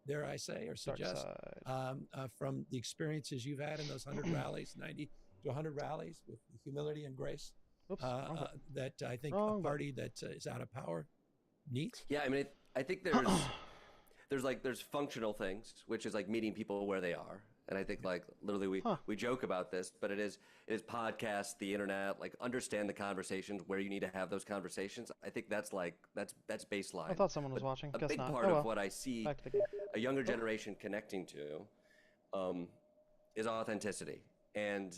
S15: dare I say, or suggest, from the experiences you've had in those 100 rallies, 90 to 100 rallies with humility and grace, that I think a party that is out of power needs?
S16: Yeah, I mean, I think there's functional things, which is like meeting people where they are. And I think like literally we joke about this, but it is podcasts, the internet, like understand the conversations where you need to have those conversations. I think that's baseline.
S2: I thought someone was watching.
S16: A
S2: Guess
S16: big
S2: not.
S16: part
S2: Oh, well.
S16: of what I see
S2: Back to the game.
S16: a younger generation connecting to is authenticity. And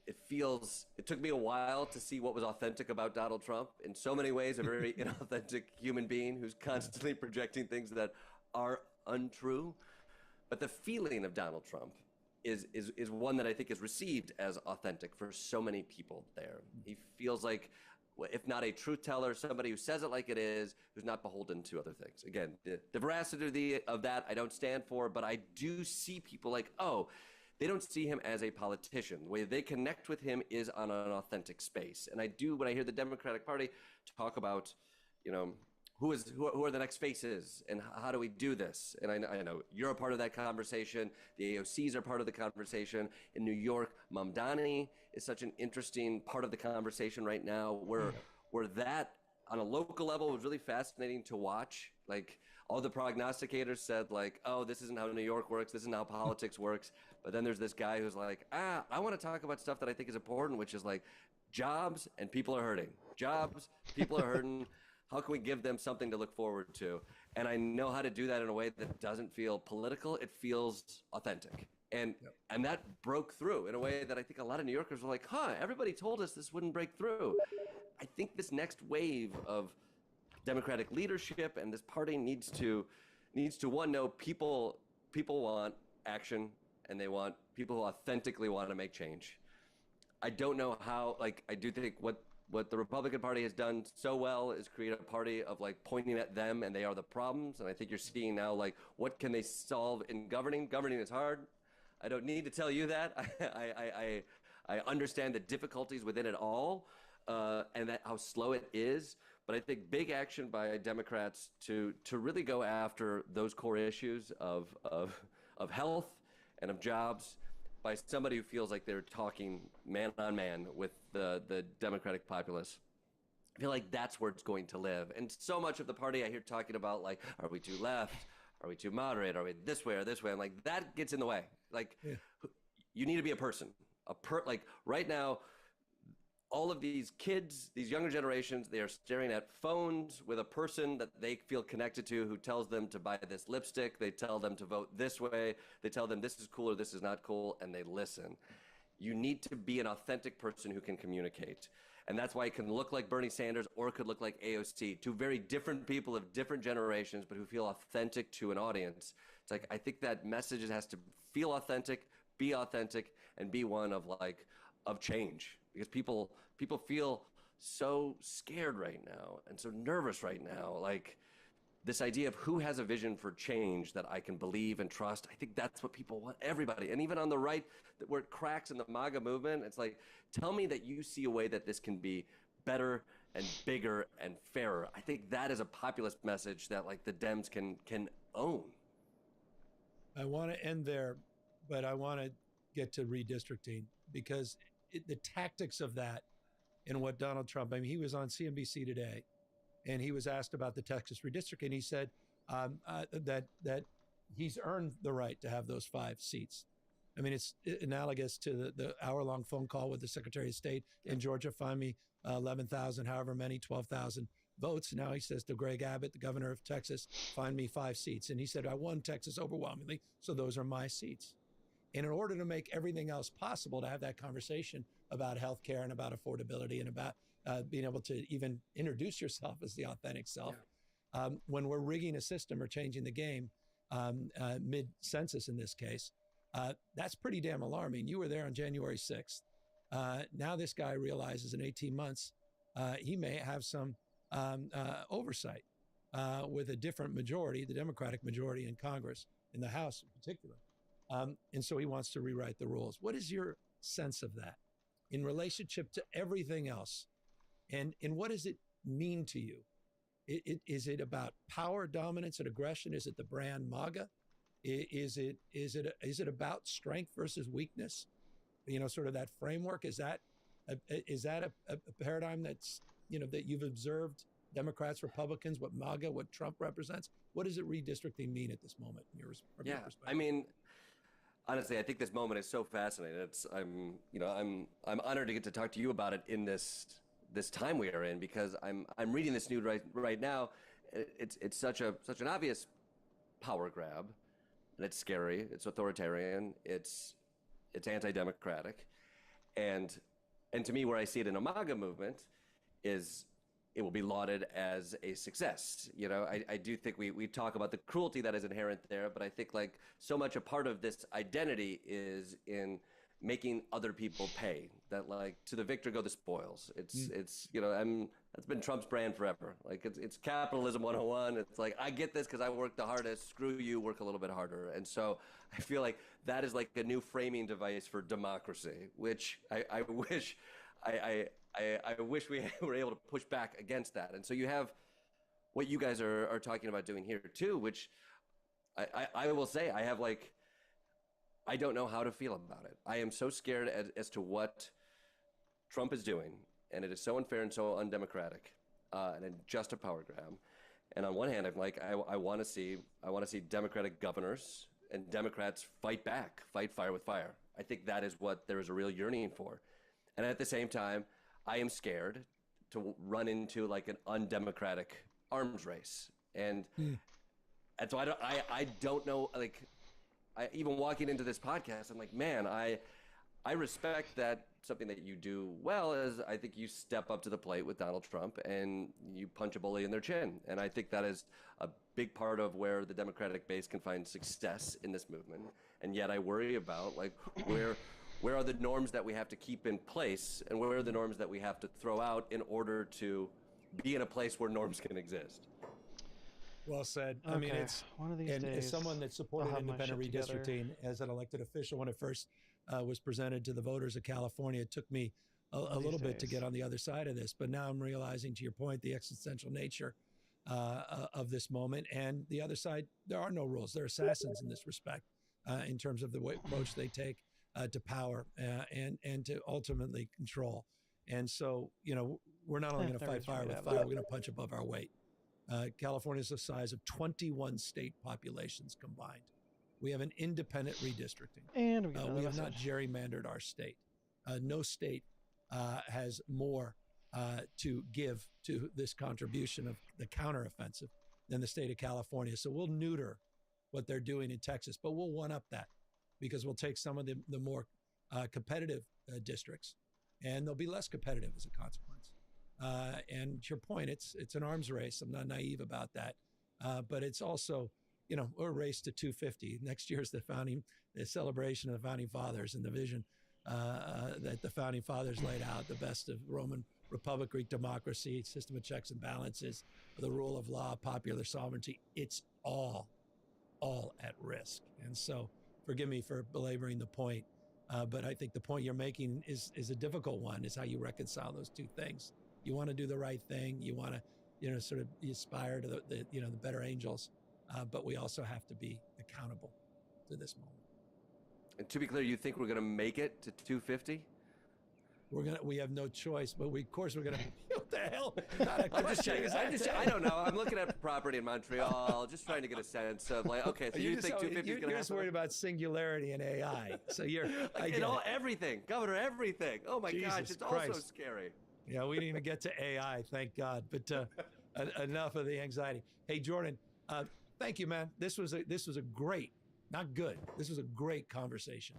S16: it took me a while to see what was authentic about Donald Trump. In so many ways, a very inauthentic human being who's constantly projecting things that are untrue. But the feeling of Donald Trump is one that I think is received as authentic for so many people there. He feels like, if not a truth teller, somebody who says it like it is, who's not beholden to other things. Again, the veracity of that I don't stand for, but I do see people like, oh, they don't see him as a politician. The way they connect with him is on an authentic space. And I do, when I hear the Democratic Party talk about, who are the next faces and how do we do this? And I know you're a part of that conversation. The AOCs are part of the conversation. In New York, Mamdani is such an interesting part of the conversation right now where that on a local level was really fascinating to watch. Like all the prognosticators said like, oh, this isn't how New York works. This isn't how politics works. But then there's this guy who's like, I want to talk about stuff that I think is important, which is like jobs and people are hurting. Jobs, people are hurting. How can we give them something to look forward to? And I know how to do that in a way that doesn't feel political. It feels authentic. And that broke through in a way that I think a lot of New Yorkers were like, everybody told us this wouldn't break through. I think this next wave of Democratic leadership and this party needs to one, know people want action and they want people who authentically want to make change. I don't know how, I do think what the Republican Party has done so well is create a party of pointing at them and they are the problems. And I think you're seeing now what can they solve in governing? Governing is hard. I don't need to tell you that. I understand the difficulties within it all and that how slow it is. But I think big action by Democrats to really go after those core issues of health and of jobs by somebody who feels like they're talking man on man with the Democratic populace. I feel like that's where it's going to live. And so much of the party I hear talking about, are we too left? Are we too moderate? Are we this way or this way? I'm like, that gets in the way. You need to be a person. Right now, all of these kids, these younger generations, they are staring at phones with a person that they feel connected to who tells them to buy this lipstick. They tell them to vote this way. They tell them this is cool or this is not cool, and they listen. You need to be an authentic person who can communicate. And that's why it can look like Bernie Sanders or it could look like AOC, two very different people of different generations, but who feel authentic to an audience. It's I think that message has to feel authentic, and be one of change. Because people feel so scared right now and so nervous right now. This idea of who has a vision for change that I can believe and trust. I think that's what people want, everybody. And even on the right, where it cracks in the MAGA movement, it's tell me that you see a way that this can be better and bigger and fairer. I think that is a populist message that the Dems can own.
S15: I want to end there, but I want to get to redistricting because the tactics of that and what Donald Trump, he was on CNBC today and he was asked about the Texas redistricting. And he said that he's earned the right to have those 5 seats. It's analogous to the hour-long phone call with the Secretary of State in Georgia, find me 11,000, however many, 12,000 votes. Now he says to Greg Abbott, the governor of Texas, find me 5 seats. And he said, I won Texas overwhelmingly, so those are my seats. And in order to make everything else possible, to have that conversation about healthcare and about affordability and about being able to even introduce yourself as the authentic self, when we're rigging a system or changing the game, mid-census in this case, that's pretty damn alarming. You were there on January 6th. Now this guy realizes in 18 months, he may have some oversight with a different majority, the Democratic majority in Congress, in the House in particular. And so he wants to rewrite the rules. What is your sense of that in relationship to everything else? And what does it mean to you? Is it about power, dominance, and aggression? Is it the brand MAGA? Is it about strength versus weakness? Sort of that framework. Is that a paradigm that's that you've observed Democrats, Republicans, what MAGA, what Trump represents? What does it redistricting mean at this moment from your perspective?
S16: I mean, honestly, I think this moment is so fascinating. I'm honored to get to talk to you about it in this time we are in, because I'm reading this news right now. It's such an obvious power grab, and it's scary. It's authoritarian. It's anti-democratic, and to me, where I see it in a MAGA movement is it will be lauded as a success. I do think we talk about the cruelty that is inherent there, but I think like so much a part of this identity is in making other people pay. That like to the victor go the spoils. It's that's been Trump's brand forever. Like it's capitalism 101. It's like, I get this because I worked the hardest. Screw you, work a little bit harder. And so I feel like that is like a new framing device for democracy, which I wish we were able to push back against that. And so you have what you guys are talking about doing here too, which I will say I don't know how to feel about it. I am so scared as to what Trump is doing, and it is so unfair and so undemocratic, and just a power grab. And on one hand, I'm like, I want to see Democratic governors and Democrats fight back, fight fire with fire. I think that is what there is a real yearning for. And at the same time, I am scared to run into like an undemocratic arms race. And so I don't know, like, even walking into this podcast, I'm like, man, I respect that. Something that you do well is I think you step up to the plate with Donald Trump and you punch a bully in their chin. And I think that is a big part of where the Democratic base can find success in this movement. And yet I worry about like where are the norms that we have to keep in place, and where are the norms that we have to throw out in order to be in a place where norms can exist.
S15: Well said.
S2: Okay.
S15: I mean, it's
S2: one of these
S15: and
S2: days,
S15: as someone that supported
S2: I'll have my
S15: independent
S2: shit together.
S15: redistricting as an elected official when it first was presented to the voters of California, it took me a little bit to get on the other side of this. But now I'm realizing, to your point, the existential nature of this moment. And the other side, there are no rules. They're assassins in this respect, in terms of the approach they take to power and to ultimately control. And so, we're not only going to fight fire with fire, we're going to punch above our weight. California is the size of 21 state populations combined. We have an independent redistricting.
S2: And
S15: we have not gerrymandered our state. No state has more to give to this contribution of the counteroffensive than the state of California. So we'll neuter what they're doing in Texas, but we'll one-up that, because we'll take some of the more competitive districts, and they'll be less competitive as a consequence. And to your point, it's an arms race. I'm not naive about that. But it's also, we're a race to 250. Next year is the celebration of the founding fathers and the vision that the founding fathers laid out, the best of Roman Republic, Greek democracy, system of checks and balances, the rule of law, popular sovereignty. It's all at risk. And so forgive me for belaboring the point, but I think the point you're making is a difficult one, is how you reconcile those two things. You want to do the right thing. You want to, sort of aspire to the better angels, but we also have to be accountable to this moment.
S16: And to be clear, you think we're going to make it to 250?
S15: We have no choice, but of course we're going to. What the hell?
S16: I'm just checking. I don't know. I'm looking at property in Montreal, just trying to get a sense of like, okay, so you think 250 is going to happen?
S15: You're just worried about singularity and AI. So you're
S16: everything, Governor, everything. Oh my
S15: Jesus
S16: gosh, it's
S15: Christ.
S16: all so scary.
S15: Yeah, we didn't even get to AI, thank God. But enough of the anxiety. Hey, Jordan, thank you, man. This was a great, not good. This was a great conversation.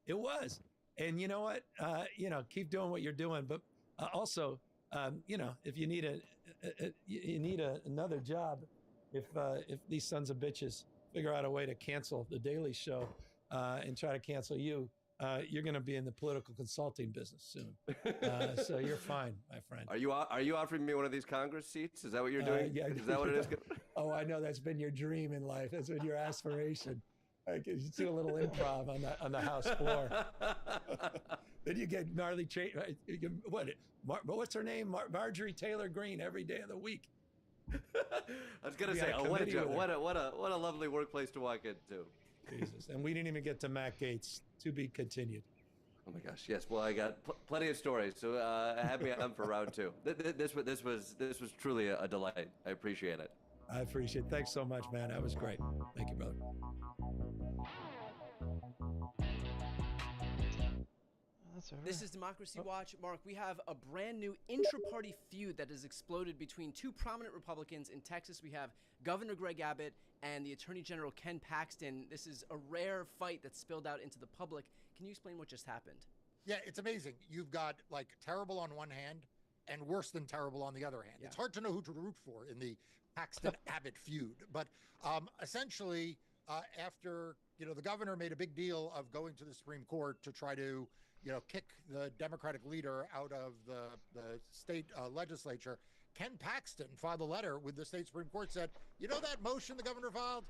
S15: It was. And you know what? Keep doing what you're doing. But also, if you need another job, if these sons of bitches figure out a way to cancel the Daily Show and try to cancel you, you're going to be in the political consulting business soon. So you're fine, my friend.
S16: Are you offering me one of these Congress seats? Is that what you're doing?
S15: Yeah.
S16: Is that what it is?
S15: Oh, I know. That's been your dream in life. That's been your aspiration. You do a little improv on the House floor. Then you get gnarly. What's her name? Marjorie Taylor Greene every day of the week.
S16: I was going to say, what a lovely workplace to walk into.
S15: Jesus, and we didn't even get to Matt Gaetz. To be continued.
S16: Oh my gosh, yes. Well, I got plenty of stories, so have me on for round two. This was truly a delight. I appreciate it.
S15: I appreciate it. Thanks so much, man. That was great. Thank you, brother.
S5: This is Democracy Watch. Mark, we have a brand new intra-party feud that has exploded between two prominent Republicans in Texas. We have Governor Greg Abbott and the Attorney General Ken Paxton. This is a rare fight that spilled out into the public. Can you explain what just happened?
S18: Yeah, it's amazing. You've got like terrible on one hand and worse than terrible on the other hand. Yeah. It's hard to know who to root for in the Paxton-Abbott feud. But essentially, after, the governor made a big deal of going to the Supreme Court to try to, kick the Democratic leader out of the state legislature, Ken Paxton filed a letter with the state Supreme Court, said, that motion the governor filed?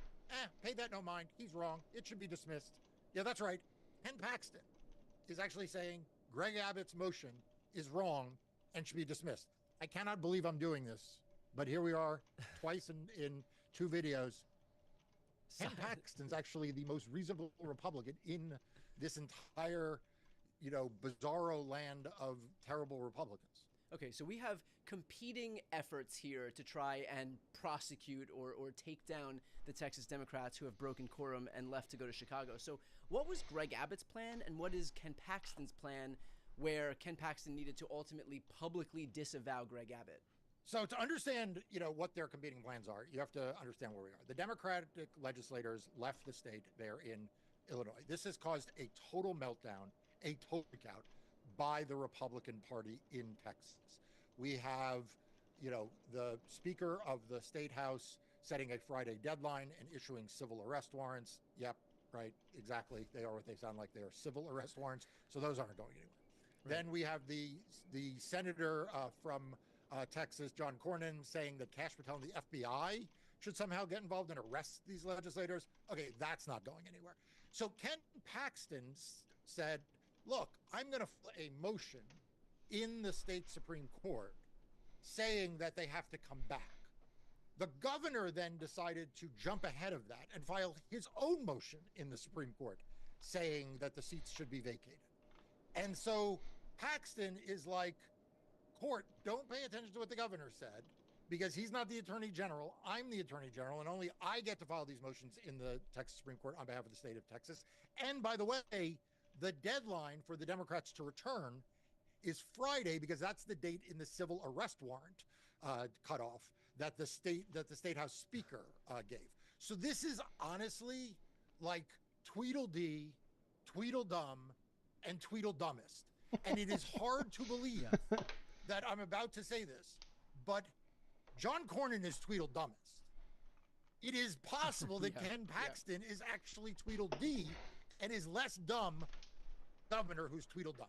S18: Pay that no mind. He's wrong. It should be dismissed. Yeah, that's right. Ken Paxton is actually saying Greg Abbott's motion is wrong and should be dismissed. I cannot believe I'm doing this, but here we are twice in two videos. Ken Paxton's actually the most reasonable Republican in this entire, bizarro land of terrible Republicans.
S5: Okay, so we have competing efforts here to try and prosecute or take down the Texas Democrats who have broken quorum and left to go to Chicago. So what was Greg Abbott's plan and what is Ken Paxton's plan, where Ken Paxton needed to ultimately publicly disavow Greg Abbott?
S18: So to understand, what their competing plans are, you have to understand where we are. The Democratic legislators left the state. They're in Illinois. This has caused a total meltdown, a total freakout by the Republican Party in Texas. We have, the Speaker of the State House setting a Friday deadline and issuing civil arrest warrants. Yep, right, exactly. They are what they sound like. They are civil arrest warrants, so those aren't going anywhere. Right. Then we have the senator from Texas, John Cornyn, saying that Cash Patel and the FBI should somehow get involved and arrest these legislators. Okay, that's not going anywhere. So Ken Paxton said, look, I'm going to file a motion in the state Supreme Court saying that they have to come back. The governor then decided to jump ahead of that and file his own motion in the Supreme Court saying that the seats should be vacated. And so Paxton is like, court, don't pay attention to what the governor said, because he's not the attorney general. I'm the attorney general, and only I get to file these motions in the Texas Supreme Court on behalf of the state of Texas. And by the way, the deadline for the Democrats to return is Friday, because that's the date in the civil arrest warrant cutoff that the state house speaker gave. So this is honestly like Tweedledee, Tweedledum, and Tweedledumbest. And it is hard to believe that I'm about to say this, but John Cornyn is Tweedledumbest. It is possible that Ken Paxton is actually Tweedledee and is less dumb governor who's Tweedledum.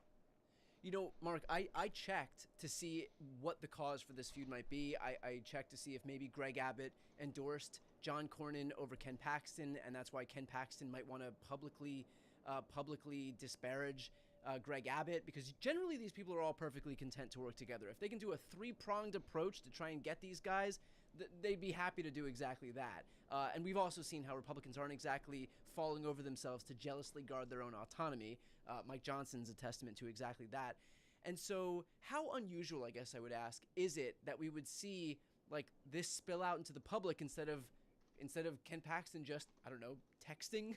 S5: Mark, I checked to see what the cause for this feud might be. I checked to see if maybe Greg Abbott endorsed John Cornyn over Ken Paxton, and that's why Ken Paxton might want to publicly disparage Greg Abbott, because generally these people are all perfectly content to work together. If they can do a three-pronged approach to try and get these guys, they'd be happy to do exactly that. And we've also seen how Republicans aren't exactly falling over themselves to jealously guard their own autonomy. Mike Johnson's a testament to exactly that. And so how unusual, I guess I would ask, is it that we would see like this spill out into the public instead of Ken Paxton just, I don't know, texting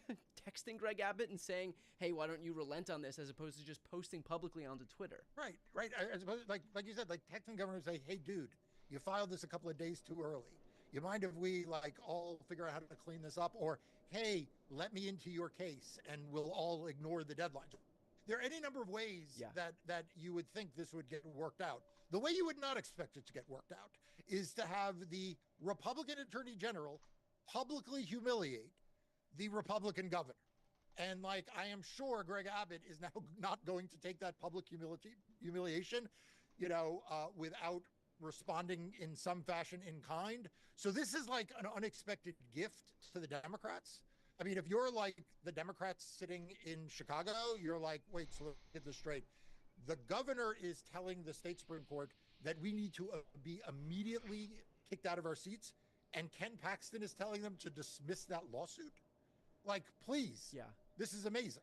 S5: Greg Abbott and saying, hey, why don't you relent on this, as opposed to just posting publicly onto Twitter?
S18: Right. I suppose, like you said, like texting governor and say, hey, dude, you filed this a couple of days too early. You mind if we all figure out how to clean this up? Or, hey, let me into your case and we'll all ignore the deadlines. There are any number of ways that you would think this would get worked out. The way you would not expect it to get worked out is to have the Republican Attorney General publicly humiliate the Republican governor. And I am sure Greg Abbott is now not going to take that public humiliation, without responding in some fashion in kind. So this is like an unexpected gift to the Democrats. I mean, if you're like the Democrats sitting in Chicago, you're like, wait, so let's get this straight. The governor is telling the state Supreme Court that we need to be immediately kicked out of our seats. And Ken Paxton is telling them to dismiss that lawsuit. Like, please. Yeah. This is amazing.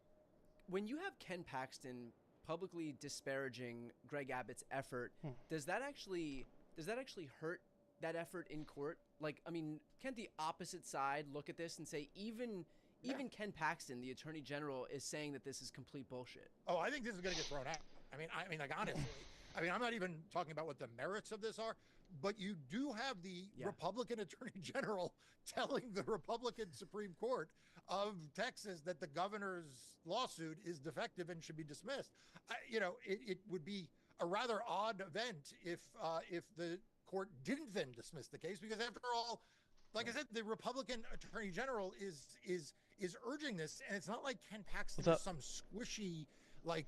S5: when you have Ken Paxton publicly disparaging Greg Abbott's effort, does that actually hurt that effort in court? Like, I mean, can't the opposite side look at this and say even Ken Paxton, the Attorney General, is saying that this is complete bullshit?
S6: Oh, I think this is going to get thrown out. I mean, like honestly, I mean, I'm not even talking about what the merits of this are, but you do have the Republican Attorney General telling the Republican Supreme Court of Texas that the governor's lawsuit is defective and should be dismissed. It would be a rather odd event if the court didn't then dismiss the case, because after all, like I said, the Republican Attorney General is urging this, and it's not like Ken Paxton is some squishy, like,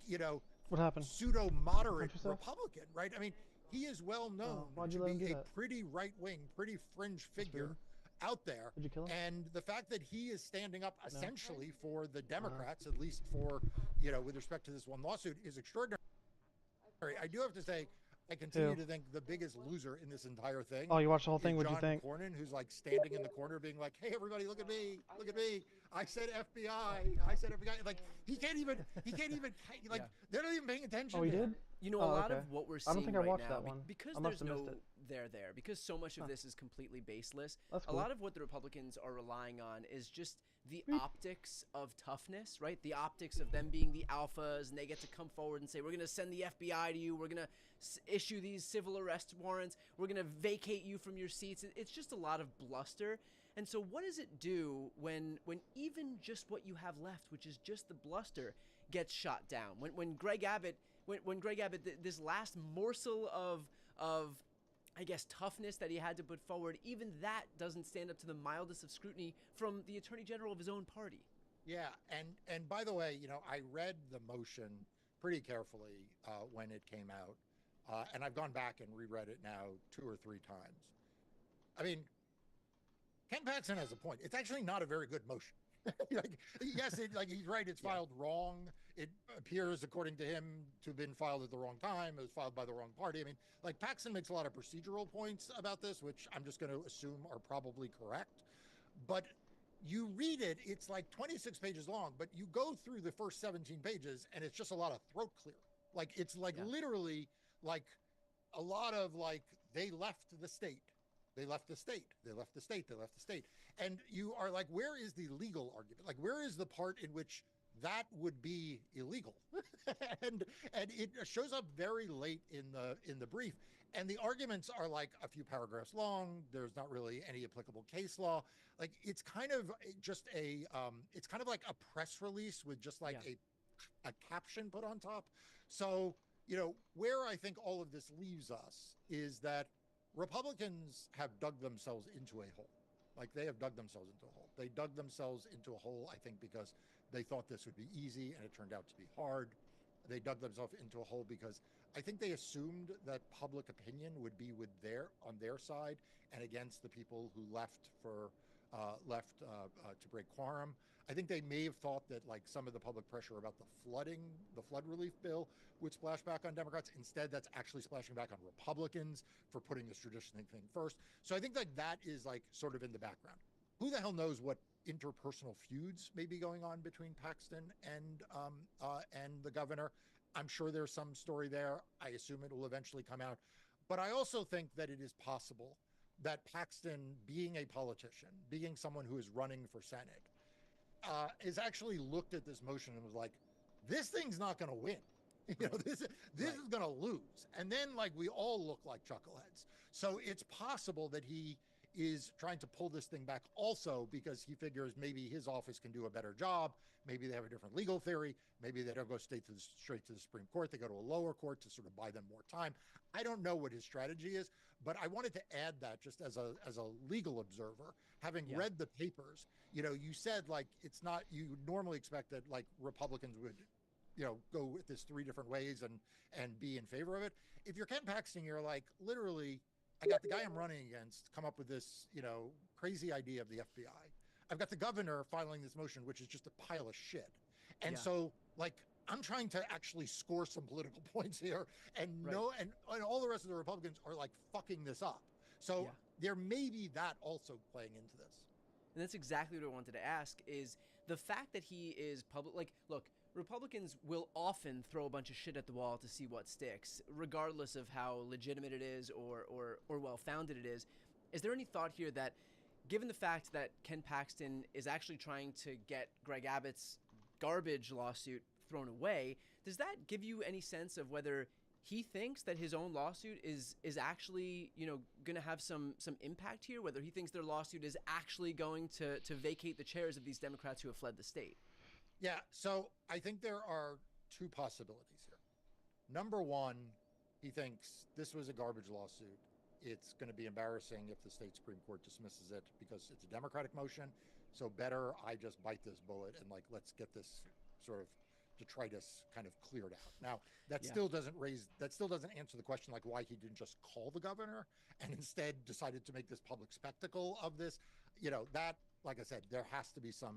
S2: what happened?
S6: Pseudo moderate Republican, right? I mean, he is well known to be a pretty right wing, pretty fringe figure out there.
S2: Did you kill him?
S6: And the fact that he is standing up essentially for the Democrats, at least for, with respect to this one lawsuit, is extraordinary. I do have to say, I continue to think the biggest loser in this entire thing.
S2: Oh, you watched the whole thing? What'd you
S6: John
S2: think?
S6: Cornyn, who's like standing in the corner being like, hey, everybody, look at me. Look at me. I said FBI. I said FBI. Like, he can't even, like, they're not even paying attention.
S2: Oh, he
S6: to
S2: did?
S6: him.
S5: You know, a lot of what we're seeing
S2: I don't think I
S5: right
S2: watched
S5: now,
S2: that one.
S5: because
S2: I must
S5: there's
S2: have
S5: no
S2: missed it.
S5: there, because so much of this is completely baseless,
S2: That's
S5: a
S2: cool.
S5: lot of what the Republicans are relying on is just the optics of toughness, right? The optics of them being the alphas, and they get to come forward and say, we're going to send the FBI to you, we're going to issue these civil arrest warrants, we're going to vacate you from your seats. It's just a lot of bluster. And so what does it do when even just what you have left, which is just the bluster, gets shot down? When Greg Abbott, this last morsel of I guess toughness that he had to put forward, even that doesn't stand up to the mildest of scrutiny from the Attorney General of his own party.
S6: Yeah, and by the way, I read the motion pretty carefully when it came out, and I've gone back and reread it now 2 or 3 times. I mean, Ken Paxton has a point. It's actually not a very good motion. Yes, he's right. It's filed wrong. It appears, according to him, to have been filed at the wrong time. It was filed by the wrong party. I mean, like, Paxton makes a lot of procedural points about this, which I'm just going to assume are probably correct. But you read it, it's like 26 pages long, but you go through the first 17 pages, and it's just a lot of throat clear. Like, it's like literally like a lot of like, they left the state. They left the state. They left the state. They left the state. And you are like, where is the legal argument? Like, where is the part in which that would be illegal? and it shows up very late in the brief. And the arguments are like a few paragraphs long. There's not really any applicable case law. Like, it's kind of just it's kind of like a press release with just like a caption put on top. So, where I think all of this leaves us is that Republicans have dug themselves into a hole. Like, they have dug themselves into a hole. They dug themselves into a hole, I think, because they thought this would be easy and it turned out to be hard. They dug themselves into a hole because I think they assumed that public opinion would be on their side and against the people who left to break quorum. I think they may have thought that, like, some of the public pressure about the flood relief bill would splash back on Democrats. Instead, that's actually splashing back on Republicans for putting this traditional thing first. So I think like that is like sort of in the background. Who the hell knows what interpersonal feuds may be going on between Paxton and the governor? I'm sure there's some story there. I assume it will eventually come out. But I also think that it is possible that Paxton, being a politician, being someone who is running for Senate, is actually looked at this motion and was like, this thing's not going to win. This is going to lose. And then, like, we all look like chuckleheads. So it's possible that he is trying to pull this thing back also because he figures maybe his office can do a better job. Maybe they have a different legal theory. Maybe they don't go straight to the Supreme Court. They go to a lower court to sort of buy them more time. I don't know what his strategy is, but I wanted to add that just as a legal observer, having read the papers. You said, like, it's not, you would normally expect that, like, Republicans would, go with this 3 different ways and be in favor of it. If you're Ken Paxton, you're like, literally, I got the guy I'm running against come up with this, crazy idea of the FBI. I've got the governor filing this motion, which is just a pile of shit. And so, like, I'm trying to actually score some political points here, and and all the rest of the Republicans are like fucking this up. So there may be that also playing into this.
S5: And that's exactly what I wanted to ask, is the fact that he is public. Like, look, Republicans will often throw a bunch of shit at the wall to see what sticks, regardless of how legitimate it is or well-founded it is. Is there any thought here that, given the fact that Ken Paxton is actually trying to get Greg Abbott's garbage lawsuit thrown away, does that give you any sense of whether he thinks that his own lawsuit is actually, going to have some impact here, whether he thinks their lawsuit is actually going to vacate the chairs of these Democrats who have fled the state?
S6: Yeah, so I think there are two possibilities here. Number one, he thinks this was a garbage lawsuit. It's going to be embarrassing if the state Supreme Court dismisses it because it's a Democratic motion. So better I just bite this bullet and let's get this sort of detritus kind of cleared out. Now, that still doesn't answer the question why he didn't just call the governor and instead decided to make this public spectacle of this. That, like I said, there has to be some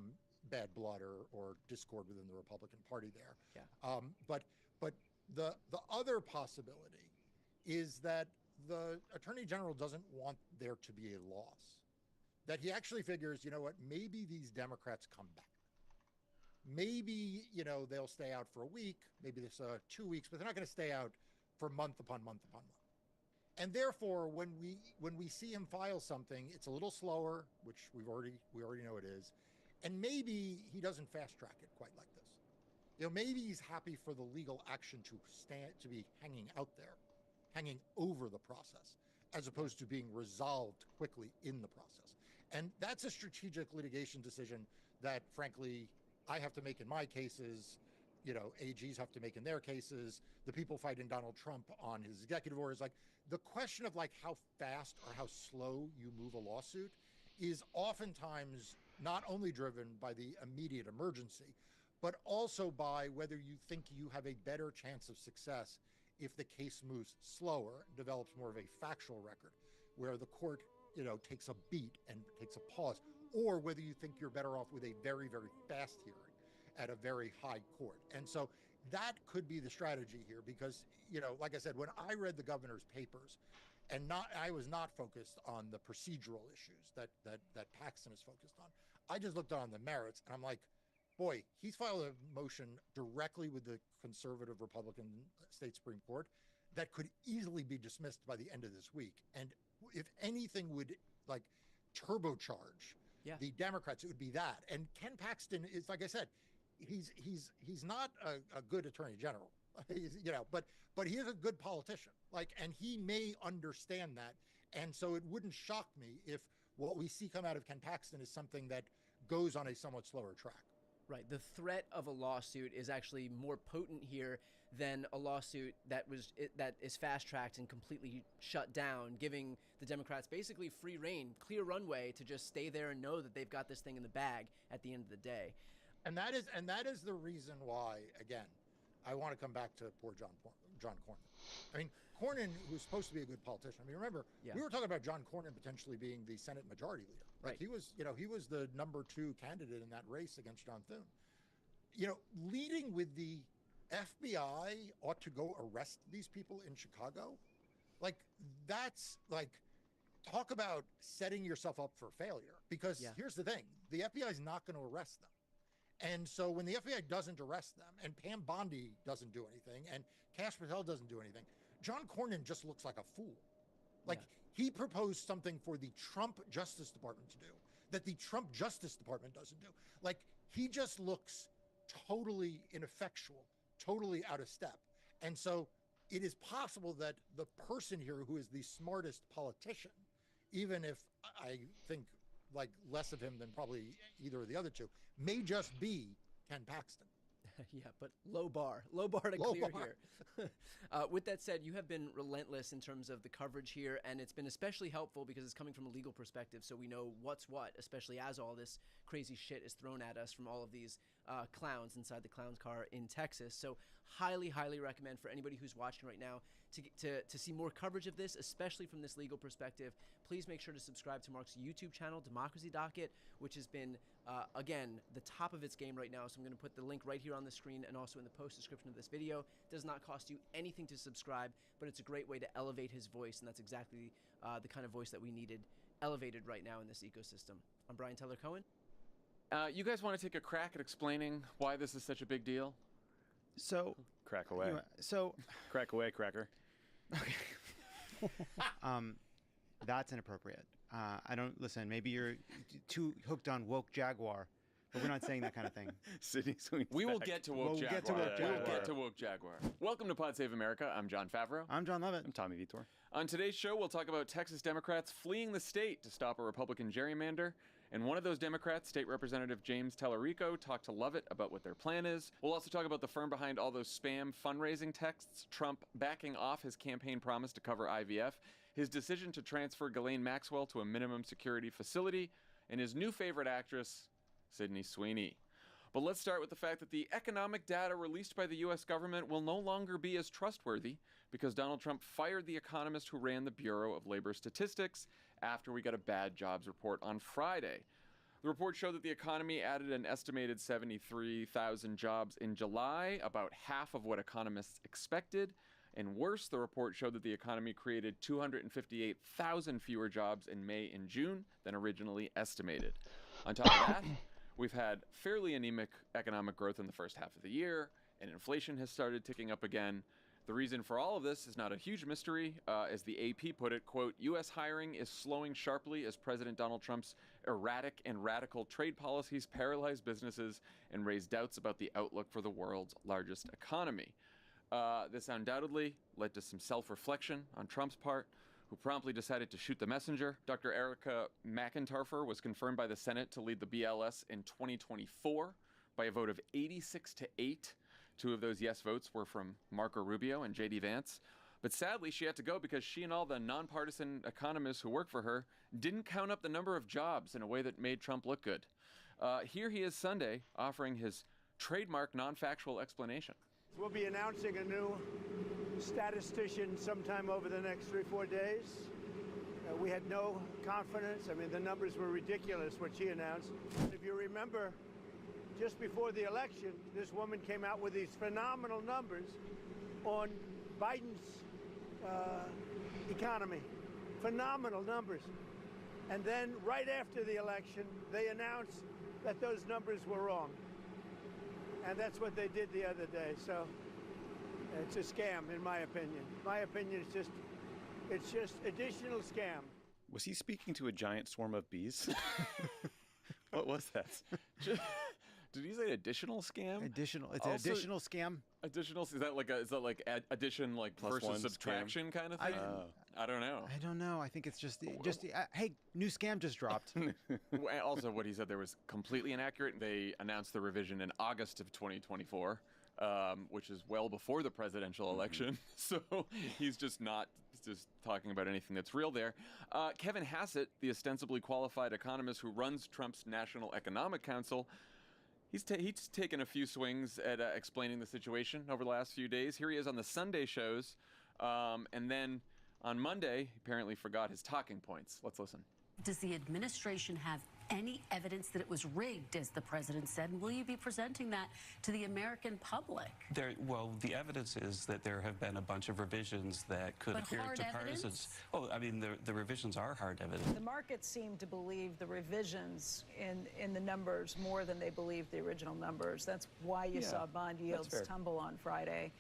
S6: bad blood or discord within the Republican Party there.
S5: Yeah.
S6: But the other possibility is that the Attorney General doesn't want there to be a loss. That he actually figures, maybe these Democrats come back. Maybe, they'll stay out for a week, maybe there's 2 weeks, but they're not going to stay out for month upon month upon month. And therefore, when we see him file something, it's a little slower, which we already know it is, and maybe he doesn't fast track it quite like this. Maybe he's happy for the legal action to be hanging out there, hanging over the process, as opposed to being resolved quickly in the process. And that's a strategic litigation decision that, frankly, I have to make in my cases, AGs have to make in their cases, the people fighting Donald Trump on his executive orders. The question of how fast or how slow you move a lawsuit is oftentimes not only driven by the immediate emergency, but also by whether you think you have a better chance of success if the case moves slower, develops more of a factual record, where the court, takes a beat and takes a pause, or whether you think you're better off with a very, very fast hearing at a very high court. And so that could be the strategy here because, like I said, when I read the governor's papers, I was not focused on the procedural issues that Paxton is focused on. I just looked on the merits, and I'm like, boy, he's filed a motion directly with the conservative Republican state Supreme Court that could easily be dismissed by the end of this week. And if anything would turbocharge the Democrats, it would be that. And Ken Paxton is, like I said, he's not a good attorney general, but he is a good politician. And he may understand that. And so it wouldn't shock me if what we see come out of Ken Paxton is something that goes on a somewhat slower track.
S5: Right. The threat of a lawsuit is actually more potent here than a lawsuit that is fast-tracked and completely shut down, giving the Democrats basically free reign, clear runway to just stay there and know that they've got this thing in the bag at the end of the day.
S6: And that is the reason why, again, I want to come back to poor John Cornyn. I mean, Cornyn, who's supposed to be a good politician. I mean, remember, we were talking about John Cornyn potentially being the Senate Majority Leader.
S5: Right.
S6: He was the number 2 candidate in that race against John Thune. Leading with the FBI ought to go arrest these people in Chicago. That's talk about setting yourself up for failure. Because here's the thing, the FBI is not going to arrest them. And so when the FBI doesn't arrest them, and Pam Bondi doesn't do anything, and Kash Patel doesn't do anything, John Cornyn just looks like a fool. He proposed something for the Trump Justice Department to do that the Trump Justice Department doesn't do. He just looks totally ineffectual, totally out of step. And so it is possible that the person here who is the smartest politician, even if I think less of him than probably either of the other two, may just be Ken Paxton.
S5: Yeah, but low bar to clear here. With that said, you have been relentless in terms of the coverage here, and it's been especially helpful because it's coming from a legal perspective, so we know what's what, especially as all this crazy shit is thrown at us from all of these clowns inside the clown's car in Texas. So highly, highly recommend for anybody who's watching right now to see more coverage of this, especially from this legal perspective. Please make sure to subscribe to Mark's YouTube channel, Democracy Docket, which has been, again, the top of its game right now. So I'm going to put the link right here on the screen and also in the post description of this video. It does not cost you anything to subscribe, but it's a great way to elevate his voice, and that's exactly the kind of voice that we needed elevated right now in this ecosystem. I'm Brian Teller Cohen.
S4: You guys want to take a crack at explaining why this is such a big deal?
S22: So
S23: crack away.
S22: So
S23: crack away, cracker.
S22: That's inappropriate. I don't listen. Maybe you're too hooked on woke Jaguar, but we're not saying that kind of thing.
S23: Sydney swings
S4: We will
S23: back.
S4: get to woke Jaguar. We'll get to woke Jaguar. Welcome to Pod Save America. I'm John Favreau.
S22: I'm John Lovett.
S23: I'm Tommy Vitor.
S4: On today's show, we'll talk about Texas Democrats fleeing the state to stop a Republican gerrymander. And one of those Democrats, State Representative James Tellerico, talked to Lovett about what their plan is. We'll also talk about the firm behind all those spam fundraising texts, Trump backing off his campaign promise to cover IVF, his decision to transfer Ghislaine Maxwell to a minimum security facility, and his new favorite actress, Sydney Sweeney. But let's start with the fact that the economic data released by the U.S. government will no longer be as trustworthy because Donald Trump fired the economist who ran the Bureau of Labor Statistics after we got a bad jobs report on Friday. The report showed that the economy added an estimated 73,000 jobs in July, about half of what economists expected. And worse, the report showed that the economy created 258,000 fewer jobs in May and June than originally estimated. On top of that, we've had fairly anemic economic growth in the first half of the year, and inflation has started ticking up again. The reason for all of this is not a huge mystery. As the AP put it, quote, U.S. hiring is slowing sharply as President Donald Trump's erratic and radical trade policies paralyze businesses and raise doubts about the outlook for the world's largest economy. This undoubtedly led to some self-reflection on Trump's part, who promptly decided to shoot the messenger. Dr. Erica McIntarfer was confirmed by the Senate to lead the BLS in 2024 by a vote of 86-8. Two of those yes votes were from Marco Rubio and J.D. Vance. But sadly, she had to go because she and all the nonpartisan economists who work for her didn't count up the number of jobs in a way that made Trump look good. Here he is Sunday offering his trademark non-factual explanation.
S24: We'll be announcing a new statistician sometime over the next 3-4 days. We had no confidence. I mean, the numbers were ridiculous, what she announced. If you remember, just before the election, this woman came out with these phenomenal numbers on Biden's economy. Phenomenal numbers. And then right after the election, they announced that those numbers were wrong. And that's what they did the other day. So it's a scam, in my opinion. My opinion is it's just additional scam.
S23: Was he speaking to a giant swarm of bees? What was that?
S4: Did he say additional scam?
S22: Additional. It's an additional scam.
S4: Additional. Is that like addition like
S23: Plus
S4: versus
S23: one
S4: subtraction kind of thing? I don't know.
S22: I don't know. I think it's just hey, new scam just dropped.
S4: Also, what he said there was completely inaccurate. They announced the revision in August of 2024, which is well before the presidential election. So he's just talking about anything that's real there. Kevin Hassett, the ostensibly qualified economist who runs Trump's National Economic Council, he's taken a few swings at explaining the situation over the last few days. Here he is on the Sunday shows, and then on Monday, he apparently forgot his talking points. Let's listen.
S25: Does the administration have any evidence that it was rigged, as the president said? And will you be presenting that to the American public?
S26: Well, the evidence is that there have been a bunch of revisions that could appear to partisans. Oh, I mean, the revisions are hard evidence.
S27: The markets seem to believe the revisions in the numbers more than they believe the original numbers. That's why you saw bond yields tumble on Friday.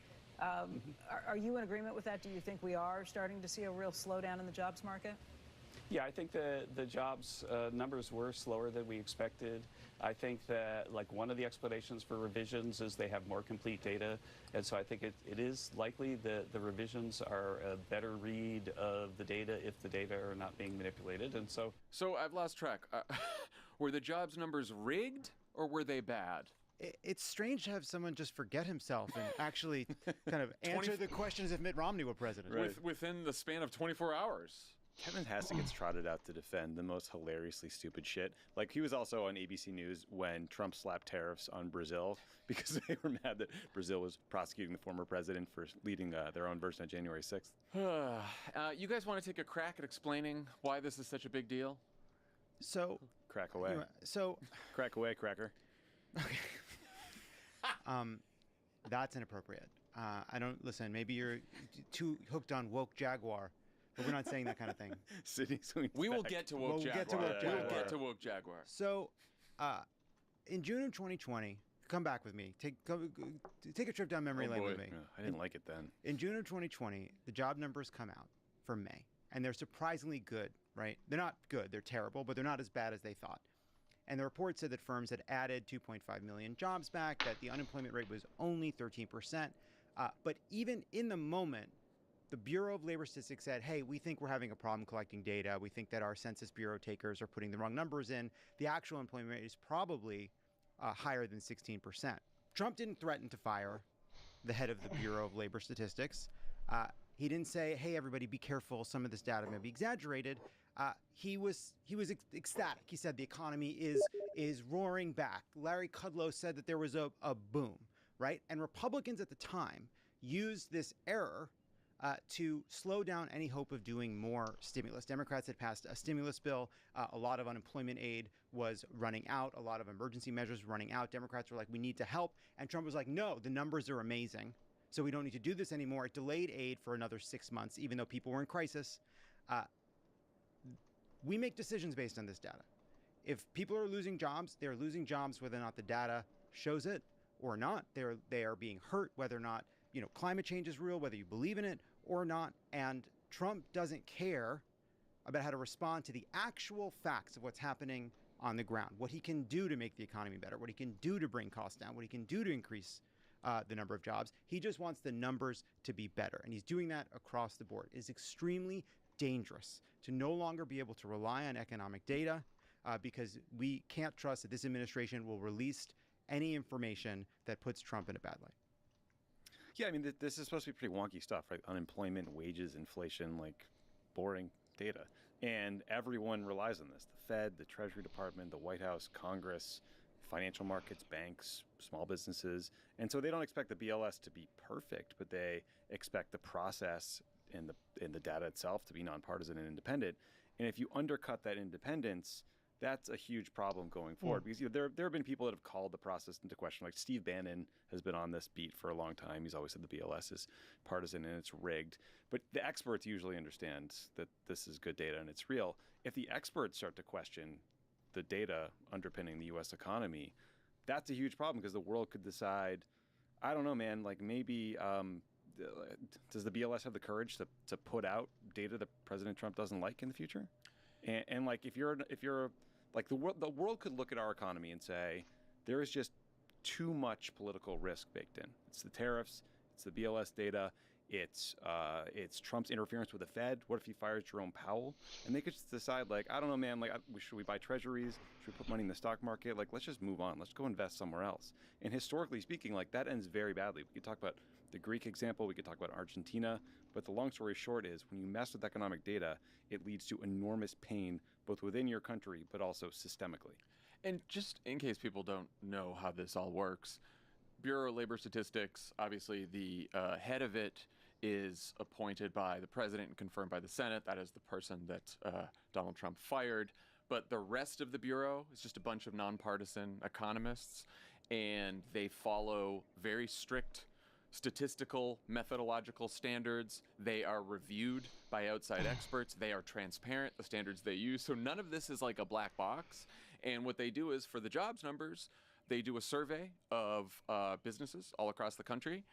S27: Are you in agreement with that? Do you think we are starting to see a real slowdown in the jobs market?
S26: Yeah, I think the jobs numbers were slower than we expected. I think that one of the explanations for revisions is they have more complete data. And so I think it is likely that the revisions are a better read of the data if the data are not being manipulated. And so
S4: I've lost track. Were the jobs numbers rigged or were they bad?
S22: It's strange to have someone just forget himself and actually kind of answer the question as if Mitt Romney were president.
S4: Within the span of 24 hours.
S23: Kevin Hassett gets trotted out to defend the most hilariously stupid shit. Like, he was also on ABC News when Trump slapped tariffs on Brazil because they were mad that Brazil was prosecuting the former president for leading their own version of January 6th.
S4: You guys want to take a crack at explaining why this is such a big deal?
S22: So...
S23: Crack away. Crack away, cracker.
S22: That's inappropriate. I don't listen. Maybe you're too hooked on woke Jaguar, but we're not saying that kind of thing.
S23: Sydney swings
S4: We will
S23: back.
S4: get to woke
S22: We'll
S4: Jaguar.
S22: get to woke
S4: We will
S22: Jaguar.
S4: get to woke Jaguar.
S22: So, in June of 2020, come back with me. Take a trip down memory lane with me.
S23: Yeah, I didn't like it then.
S22: In June of 2020, the job numbers come out for May, and they're surprisingly good, right? They're not good, they're terrible, but they're not as bad as they thought. And the report said that firms had added 2.5 million jobs back, that the unemployment rate was only 13%. But even in the moment, the Bureau of Labor Statistics said, hey, we think we're having a problem collecting data. We think that our Census Bureau takers are putting the wrong numbers in. The actual employment rate is probably higher than 16%. Trump didn't threaten to fire the head of the Bureau of Labor Statistics. He didn't say, hey, everybody, be careful. Some of this data may be exaggerated. He was ecstatic. He said the economy is roaring back. Larry Kudlow said that there was a boom, right? And Republicans at the time used this error to slow down any hope of doing more stimulus. Democrats had passed a stimulus bill. A lot of unemployment aid was running out. A lot of emergency measures were running out. Democrats were like, we need to help. And Trump was like, no, the numbers are amazing, so we don't need to do this anymore. It delayed aid for another 6 months, even though people were in crisis. We make decisions based on this data. If people are losing jobs, they're losing jobs whether or not the data shows it or not. They are being hurt whether or not climate change is real, whether you believe in it or not. And Trump doesn't care about how to respond to the actual facts of what's happening on the ground, what he can do to make the economy better, what he can do to bring costs down, what he can do to increase the number of jobs. He just wants the numbers to be better. And he's doing that across the board. It is extremely dangerous to no longer be able to rely on economic data because we can't trust that this administration will release any information that puts Trump in a bad light.
S23: Yeah, I mean, this is supposed to be pretty wonky stuff, right? Unemployment, wages, inflation, like boring data. And everyone relies on this. The Fed, the Treasury Department, the White House, Congress, financial markets, banks, small businesses. And so they don't expect the BLS to be perfect, but they expect the process and the data itself to be nonpartisan and independent. And if you undercut that independence, that's a huge problem going forward. Because there have been people that have called the process into question. Like Steve Bannon has been on this beat for a long time. He's always said the BLS is partisan and it's rigged. But the experts usually understand that this is good data and it's real. If the experts start to question the data underpinning the U.S. economy, that's a huge problem because the world could decide, I don't know, man, like maybe does the BLS have the courage to put out data that President Trump doesn't like in the future? And like if you're like the world could look at our economy and say there is just too much political risk baked in. It's the tariffs, it's the BLS data, it's Trump's interference with the Fed. What if he fires Jerome Powell? And they could just decide, like, I don't know, man, like, should we buy treasuries? Should we put money in the stock market? Like, let's just move on. Let's go invest somewhere else. And historically speaking, like, that ends very badly. We could talk about the Greek example. We could talk about Argentina. But the long story short is when you mess with economic data, it leads to enormous pain, both within your country, but also systemically.
S4: And just in case people don't know how this all works, Bureau of Labor Statistics, obviously the head of it is appointed by the president and confirmed by the Senate. That is the person that Donald Trump fired. But the rest of the Bureau is just a bunch of nonpartisan economists, and they follow very strict statistical methodological standards. They are reviewed by outside experts. They are transparent, the standards they use. So none of this is like a black box. And what they do is for the jobs numbers, they do a survey of businesses all across the country.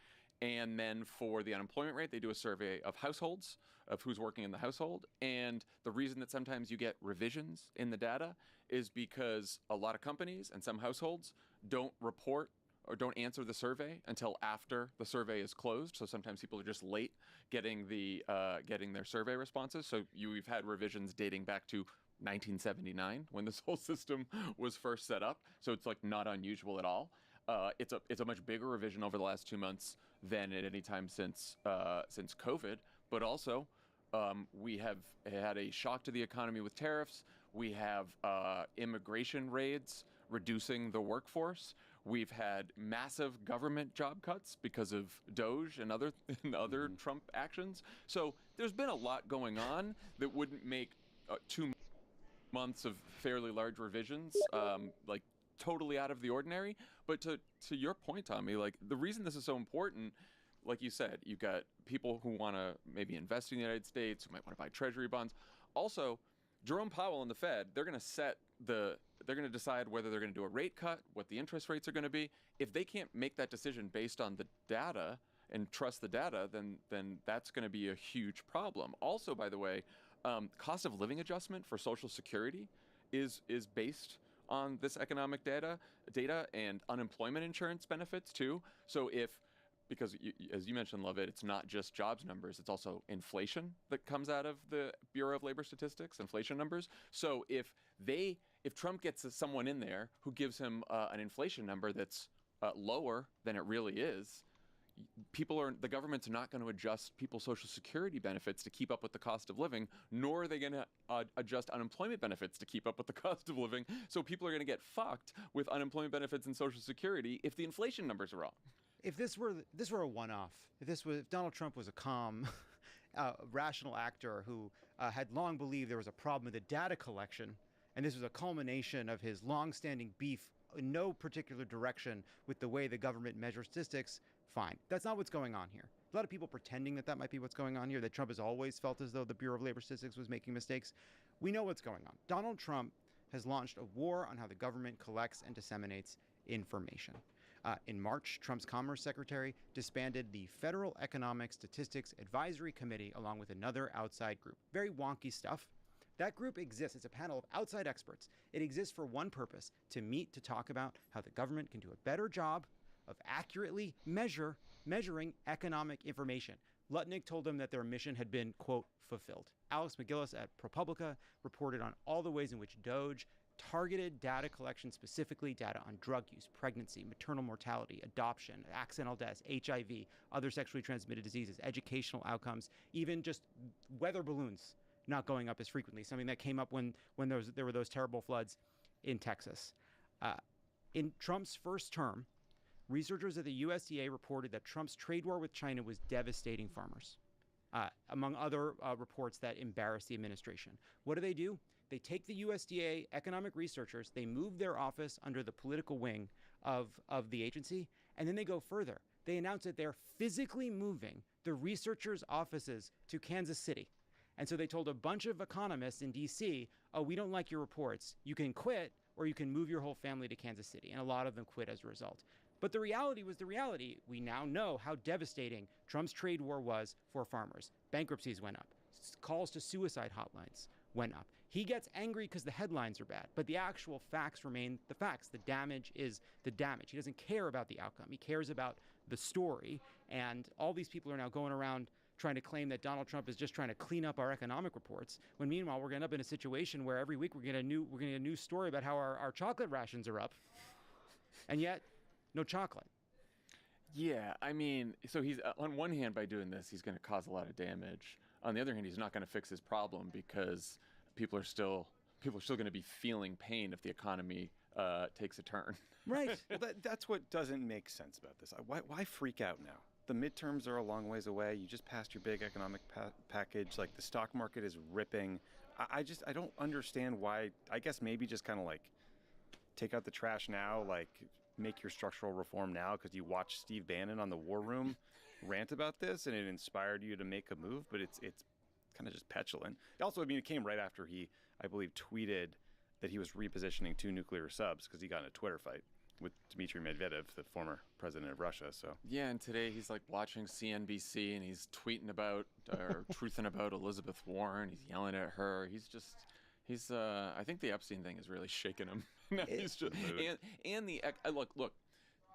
S4: And then for the unemployment rate, they do a survey of households, of who's working in the household. And the reason that sometimes you get revisions in the data is because a lot of companies and some households don't report or don't answer the survey until after the survey is closed. So sometimes people are just late getting their survey responses. So we've had revisions dating back to 1979 when this whole system was first set up. So it's like not unusual at all. It's a much bigger revision over the last 2 months than at any time since COVID. But also, we have had a shock to the economy with tariffs. We have immigration raids reducing the workforce. We've had massive government job cuts because of DOGE and other Trump actions. So there's been a lot going on that wouldn't make 2 months of fairly large revisions like totally out of the ordinary. But to your point, Tommy, like the reason this is so important, like you said, you've got people who want to maybe invest in the United States, who might want to buy treasury bonds. Also, Jerome Powell and the Fed, they're going to decide whether they're going to do a rate cut, what the interest rates are going to be. If they can't make that decision based on the data and trust the data, then that's going to be a huge problem. Also, by the way, cost of living adjustment for Social Security is based on this economic data and unemployment insurance benefits too. So because as you mentioned, Lovett, it's not just jobs numbers, it's also inflation that comes out of the Bureau of Labor Statistics, inflation numbers. So if Trump gets someone in there who gives him an inflation number that's lower than it really is, the government's not going to adjust people's Social Security benefits to keep up with the cost of living, nor are they going to adjust unemployment benefits to keep up with the cost of living. So people are going to get fucked with unemployment benefits and Social Security if the inflation numbers are wrong.
S22: If this were a one-off, if Donald Trump was a calm, rational actor who had long believed there was a problem with the data collection, and this was a culmination of his long-standing beef in no particular direction with the way the government measures statistics, fine. That's not what's going on here. A lot of people pretending that might be what's going on here, that Trump has always felt as though the Bureau of Labor Statistics was making mistakes. We know what's going on. Donald Trump has launched a war on how the government collects and disseminates information. In March, Trump's Commerce Secretary disbanded the Federal Economic Statistics Advisory Committee along with another outside group. Very wonky stuff. That group exists. It's a panel of outside experts. It exists for one purpose, to meet to talk about how the government can do a better job of accurately measuring economic information. Lutnick told them that their mission had been, quote, fulfilled. Alex McGillis at ProPublica reported on all the ways in which DOGE targeted data collection, specifically data on drug use, pregnancy, maternal mortality, adoption, accidental deaths, HIV, other sexually transmitted diseases, educational outcomes, even just weather balloons not going up as frequently, something that came up when there were those terrible floods in Texas. In Trump's first term, researchers at the USDA reported that Trump's trade war with China was devastating farmers, among other reports that embarrassed the administration. What do? They take the USDA economic researchers, they move their office under the political wing of the agency, and then they go further. They announce that they're physically moving the researchers' offices to Kansas City. And so they told a bunch of economists in D.C., oh, we don't like your reports. You can quit, or you can move your whole family to Kansas City. And a lot of them quit as a result. But the reality was the reality. We now know how devastating Trump's trade war was for farmers. Bankruptcies went up. Calls to suicide hotlines went up. He gets angry because the headlines are bad, but the actual facts remain the facts. The damage is the damage. He doesn't care about the outcome. He cares about the story. And all these people are now going around trying to claim that Donald Trump is just trying to clean up our economic reports, when meanwhile we're going to end up in a situation where every week we're going to get a new story about how our chocolate rations are up, and yet no chocolate.
S4: Yeah, I mean, so he's on one hand, by doing this, he's going to cause a lot of damage. On the other hand, he's not going to fix his problem because people are still going to be feeling pain if the economy takes a turn.
S23: Right. Well, that's what doesn't make sense about this. Why freak out now? The midterms are a long ways away. You just passed your big economic package. Like, the stock market is ripping. I don't understand why. I guess maybe just kind of like take out the trash now, like make your structural reform now because you watched Steve Bannon on the War Room rant about this and it inspired you to make a move, but it's kind of just petulant. Also, I mean, it came right after he, I believe, tweeted that he was repositioning 2 nuclear subs because he got in a Twitter fight with Dmitry Medvedev, the former president of Russia. So
S4: yeah, and today he's like watching CNBC and he's tweeting about or truthing about Elizabeth Warren. He's yelling at her. He's I think the Epstein thing is really shaking him. He's just, and the look.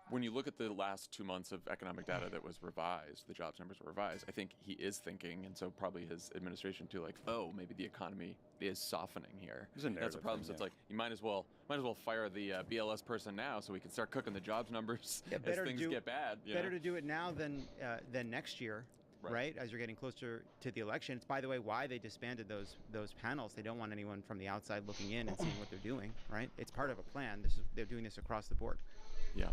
S4: When you look at the last 2 months of economic data that was revised, the jobs numbers were revised, I think he is thinking, and so probably his administration too, like, oh, maybe the economy is softening here. That's a problem. So it's like, you might as well fire the BLS person now so we can start cooking the jobs numbers as things get bad.
S22: Better to do it now than next year, right? As you're getting closer to the election. It's, by the way, why they disbanded those panels. They don't want anyone from the outside looking in and seeing what they're doing, right? It's part of a plan. They're doing this across the board.
S4: Yeah.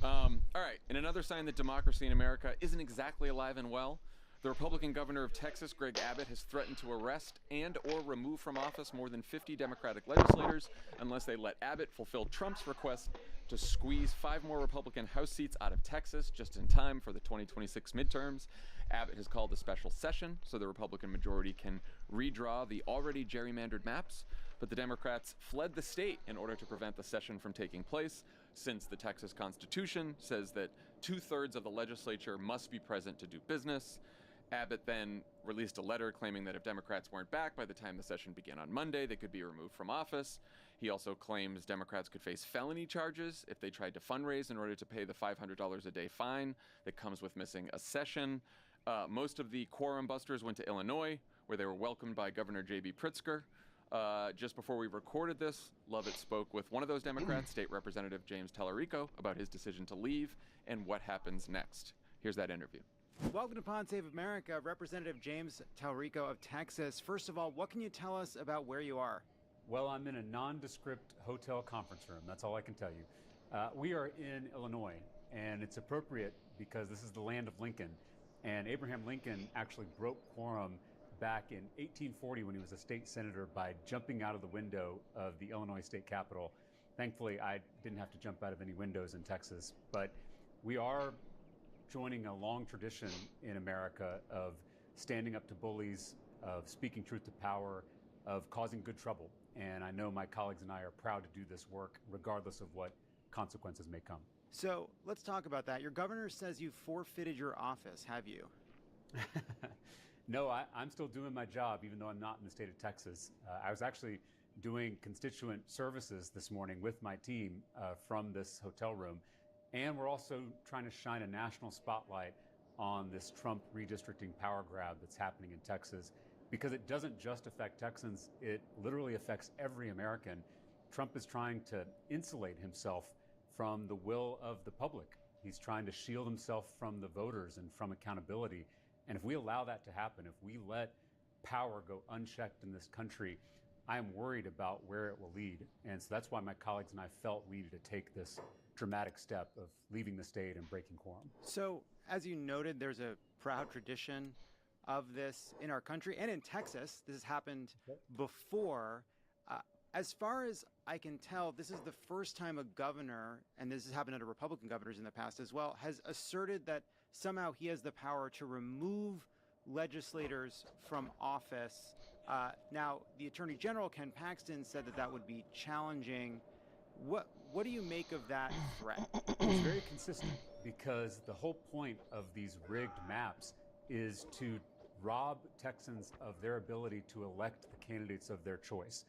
S4: All right, and another sign that democracy in America isn't exactly alive and well, the Republican governor of Texas, Greg Abbott, has threatened to arrest and or remove from office more than 50 Democratic legislators unless they let Abbott fulfill Trump's request to squeeze 5 more Republican House seats out of Texas just in time for the 2026 midterms. Abbott has called a special session so the Republican majority can redraw the already gerrymandered maps, but the Democrats fled the state in order to prevent the session from taking place, since the Texas Constitution says that 2/3 of the legislature must be present to do business. Abbott then released a letter claiming that if Democrats weren't back by the time the session began on Monday, they could be removed from office. He also claims Democrats could face felony charges if they tried to fundraise in order to pay the $500 a day fine that comes with missing a session. Most of the quorum busters went to Illinois, where they were welcomed by Governor J.B. Pritzker. Just before we recorded this, Lovett spoke with one of those Democrats, State Representative James Tallarico, about his decision to leave and what happens next. Here's that interview.
S22: Welcome to Pod Save America, Representative James Tallarico of Texas. First of all, what can you tell us about where you are?
S7: Well, I'm in a nondescript hotel conference room. That's all I can tell you. We are in Illinois, and it's appropriate because this is the land of Lincoln. And Abraham Lincoln actually broke quorum back in 1840 when he was a state senator by jumping out of the window of the Illinois state capitol. Thankfully, I didn't have to jump out of any windows in Texas, but we are joining a long tradition in America of standing up to bullies, of speaking truth to power, of causing good trouble. And I know my colleagues and I are proud to do this work regardless of what consequences may come.
S22: So let's talk about that. Your governor says you forfeited your office, have you?
S7: No, I'm still doing my job, even though I'm not in the state of Texas. I was actually doing constituent services this morning with my team from this hotel room. And we're also trying to shine a national spotlight on this Trump redistricting power grab that's happening in Texas, because it doesn't just affect Texans, it literally affects every American. Trump is trying to insulate himself from the will of the public. He's trying to shield himself from the voters and from accountability. And if we allow that to happen, if we let power go unchecked in this country, I am worried about where it will lead. And so that's why my colleagues and I felt we needed to take this dramatic step of leaving the state and breaking quorum.
S22: So, as you noted, there's a proud tradition of this in our country and in Texas. This has happened before. As far as I can tell, this is the first time a governor, and this has happened under Republican governors in the past as well, has asserted that somehow he has the power to remove legislators from office. Now, the Attorney General, Ken Paxton, said that that would be challenging. What do you make of that threat?
S7: It's very consistent, because the whole point of these rigged maps is to rob Texans of their ability to elect the candidates of their choice.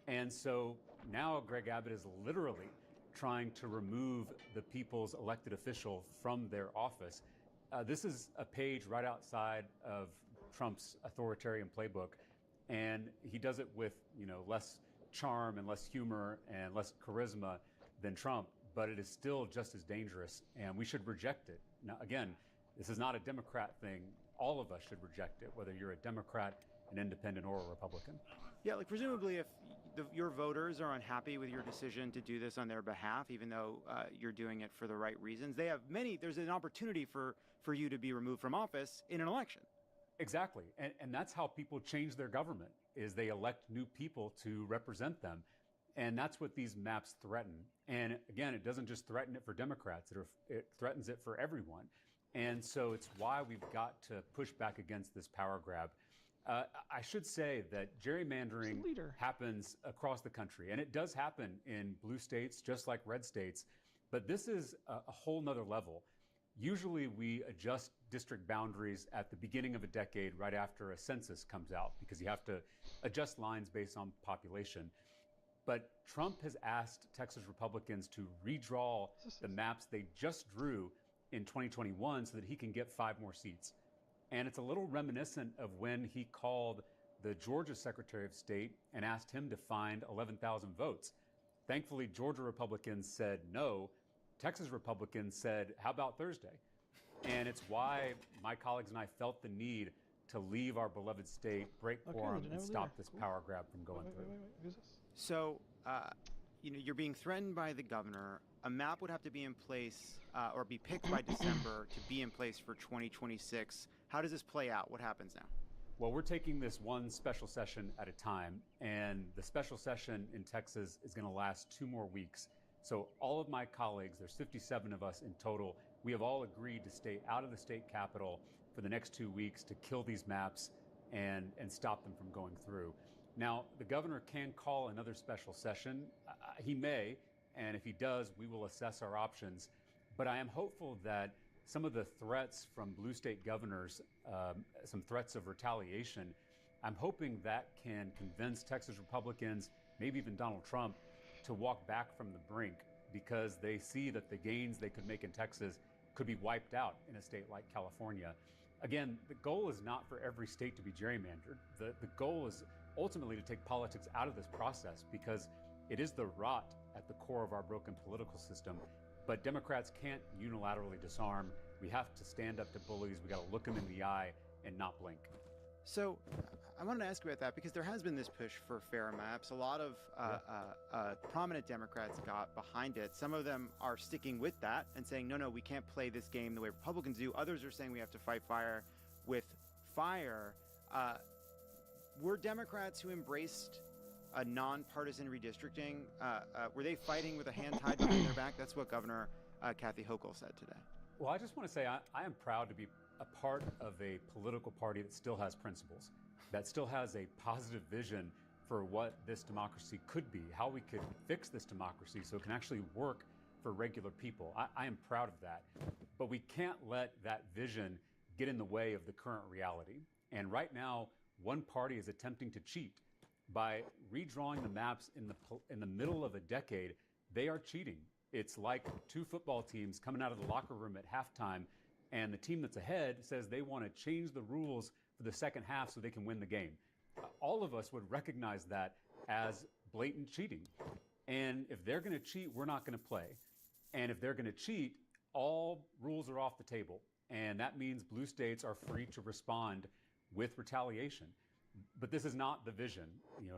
S7: And so now Greg Abbott is literally trying to remove the people's elected official from their office. This is a page right outside of Trump's authoritarian playbook, and he does it with, less charm and less humor and less charisma than Trump, but it is still just as dangerous, and we should reject it. Now, again, this is not a Democrat thing. All of us should reject it, whether you're a Democrat, an independent, or a Republican.
S22: Yeah, presumably if your voters are unhappy with your decision to do this on their behalf, even though you're doing it for the right reasons, there's an opportunity for you to be removed from office in an election.
S7: Exactly. And that's how people change their government, is they elect new people to represent them. And that's what these maps threaten. And again, it doesn't just threaten it for Democrats, it threatens it for everyone. And so it's why we've got to push back against this power grab. I should say that gerrymandering happens across the country, and it does happen in blue states just like red states, but this is a whole nother level. Usually we adjust district boundaries at the beginning of a decade right after a census comes out, because you have to adjust lines based on population. But Trump has asked Texas Republicans to redraw the maps they just drew in 2021 so that he can get 5 more seats. And it's a little reminiscent of when he called the Georgia Secretary of State and asked him to find 11,000 votes. Thankfully, Georgia Republicans said no. Texas Republicans said, how about Thursday? And it's why my colleagues and I felt the need to leave our beloved state, break quorum, and stop this power grab from going through.
S2: Who's this?
S22: So, you're being threatened by the governor. A map would have to be in place or be picked by December to be in place for 2026. How does this play out? What happens now?
S7: Well, we're taking this one special session at a time, and the special session in Texas is going to last 2 more weeks. So all of my colleagues, there's 57 of us in total, we have all agreed to stay out of the state capitol for the next 2 weeks to kill these maps and stop them from going through. Now, the governor can call another special session. He may, and if he does, we will assess our options. But I am hopeful that some of the threats from blue state governors, some threats of retaliation, I'm hoping that can convince Texas Republicans, maybe even Donald Trump, to walk back from the brink, because they see that the gains they could make in Texas could be wiped out in a state like California. Again, the goal is not for every state to be gerrymandered. The goal is ultimately to take politics out of this process, because it is the rot at the core of our broken political system. But Democrats can't unilaterally disarm. We have to stand up to bullies. We got to look them in the eye and not blink.
S22: So I wanted to ask you about that, because there has been this push for fair maps. A lot of prominent Democrats got behind it. Some of them are sticking with that and saying, no, we can't play this game the way Republicans do. Others are saying we have to fight fire with fire. Were Democrats who embraced a nonpartisan redistricting, were they fighting with a hand tied behind their back? That's what Governor Kathy Hochul said today.
S7: Well, I just want to say I am proud to be a part of a political party that still has principles, that still has a positive vision for what this democracy could be, how we could fix this democracy so it can actually work for regular people. I am proud of that. But we can't let that vision get in the way of the current reality. And right now, one party is attempting to cheat. By redrawing the maps in the middle of a decade, they are cheating. It's like two football teams coming out of the locker room at halftime, and the team that's ahead says they want to change the rules for the second half so they can win the game. All of us would recognize that as blatant cheating. And if they're going to cheat, we're not going to play. And if they're going to cheat, all rules are off the table. And that means blue states are free to respond with retaliation. But this is not the vision.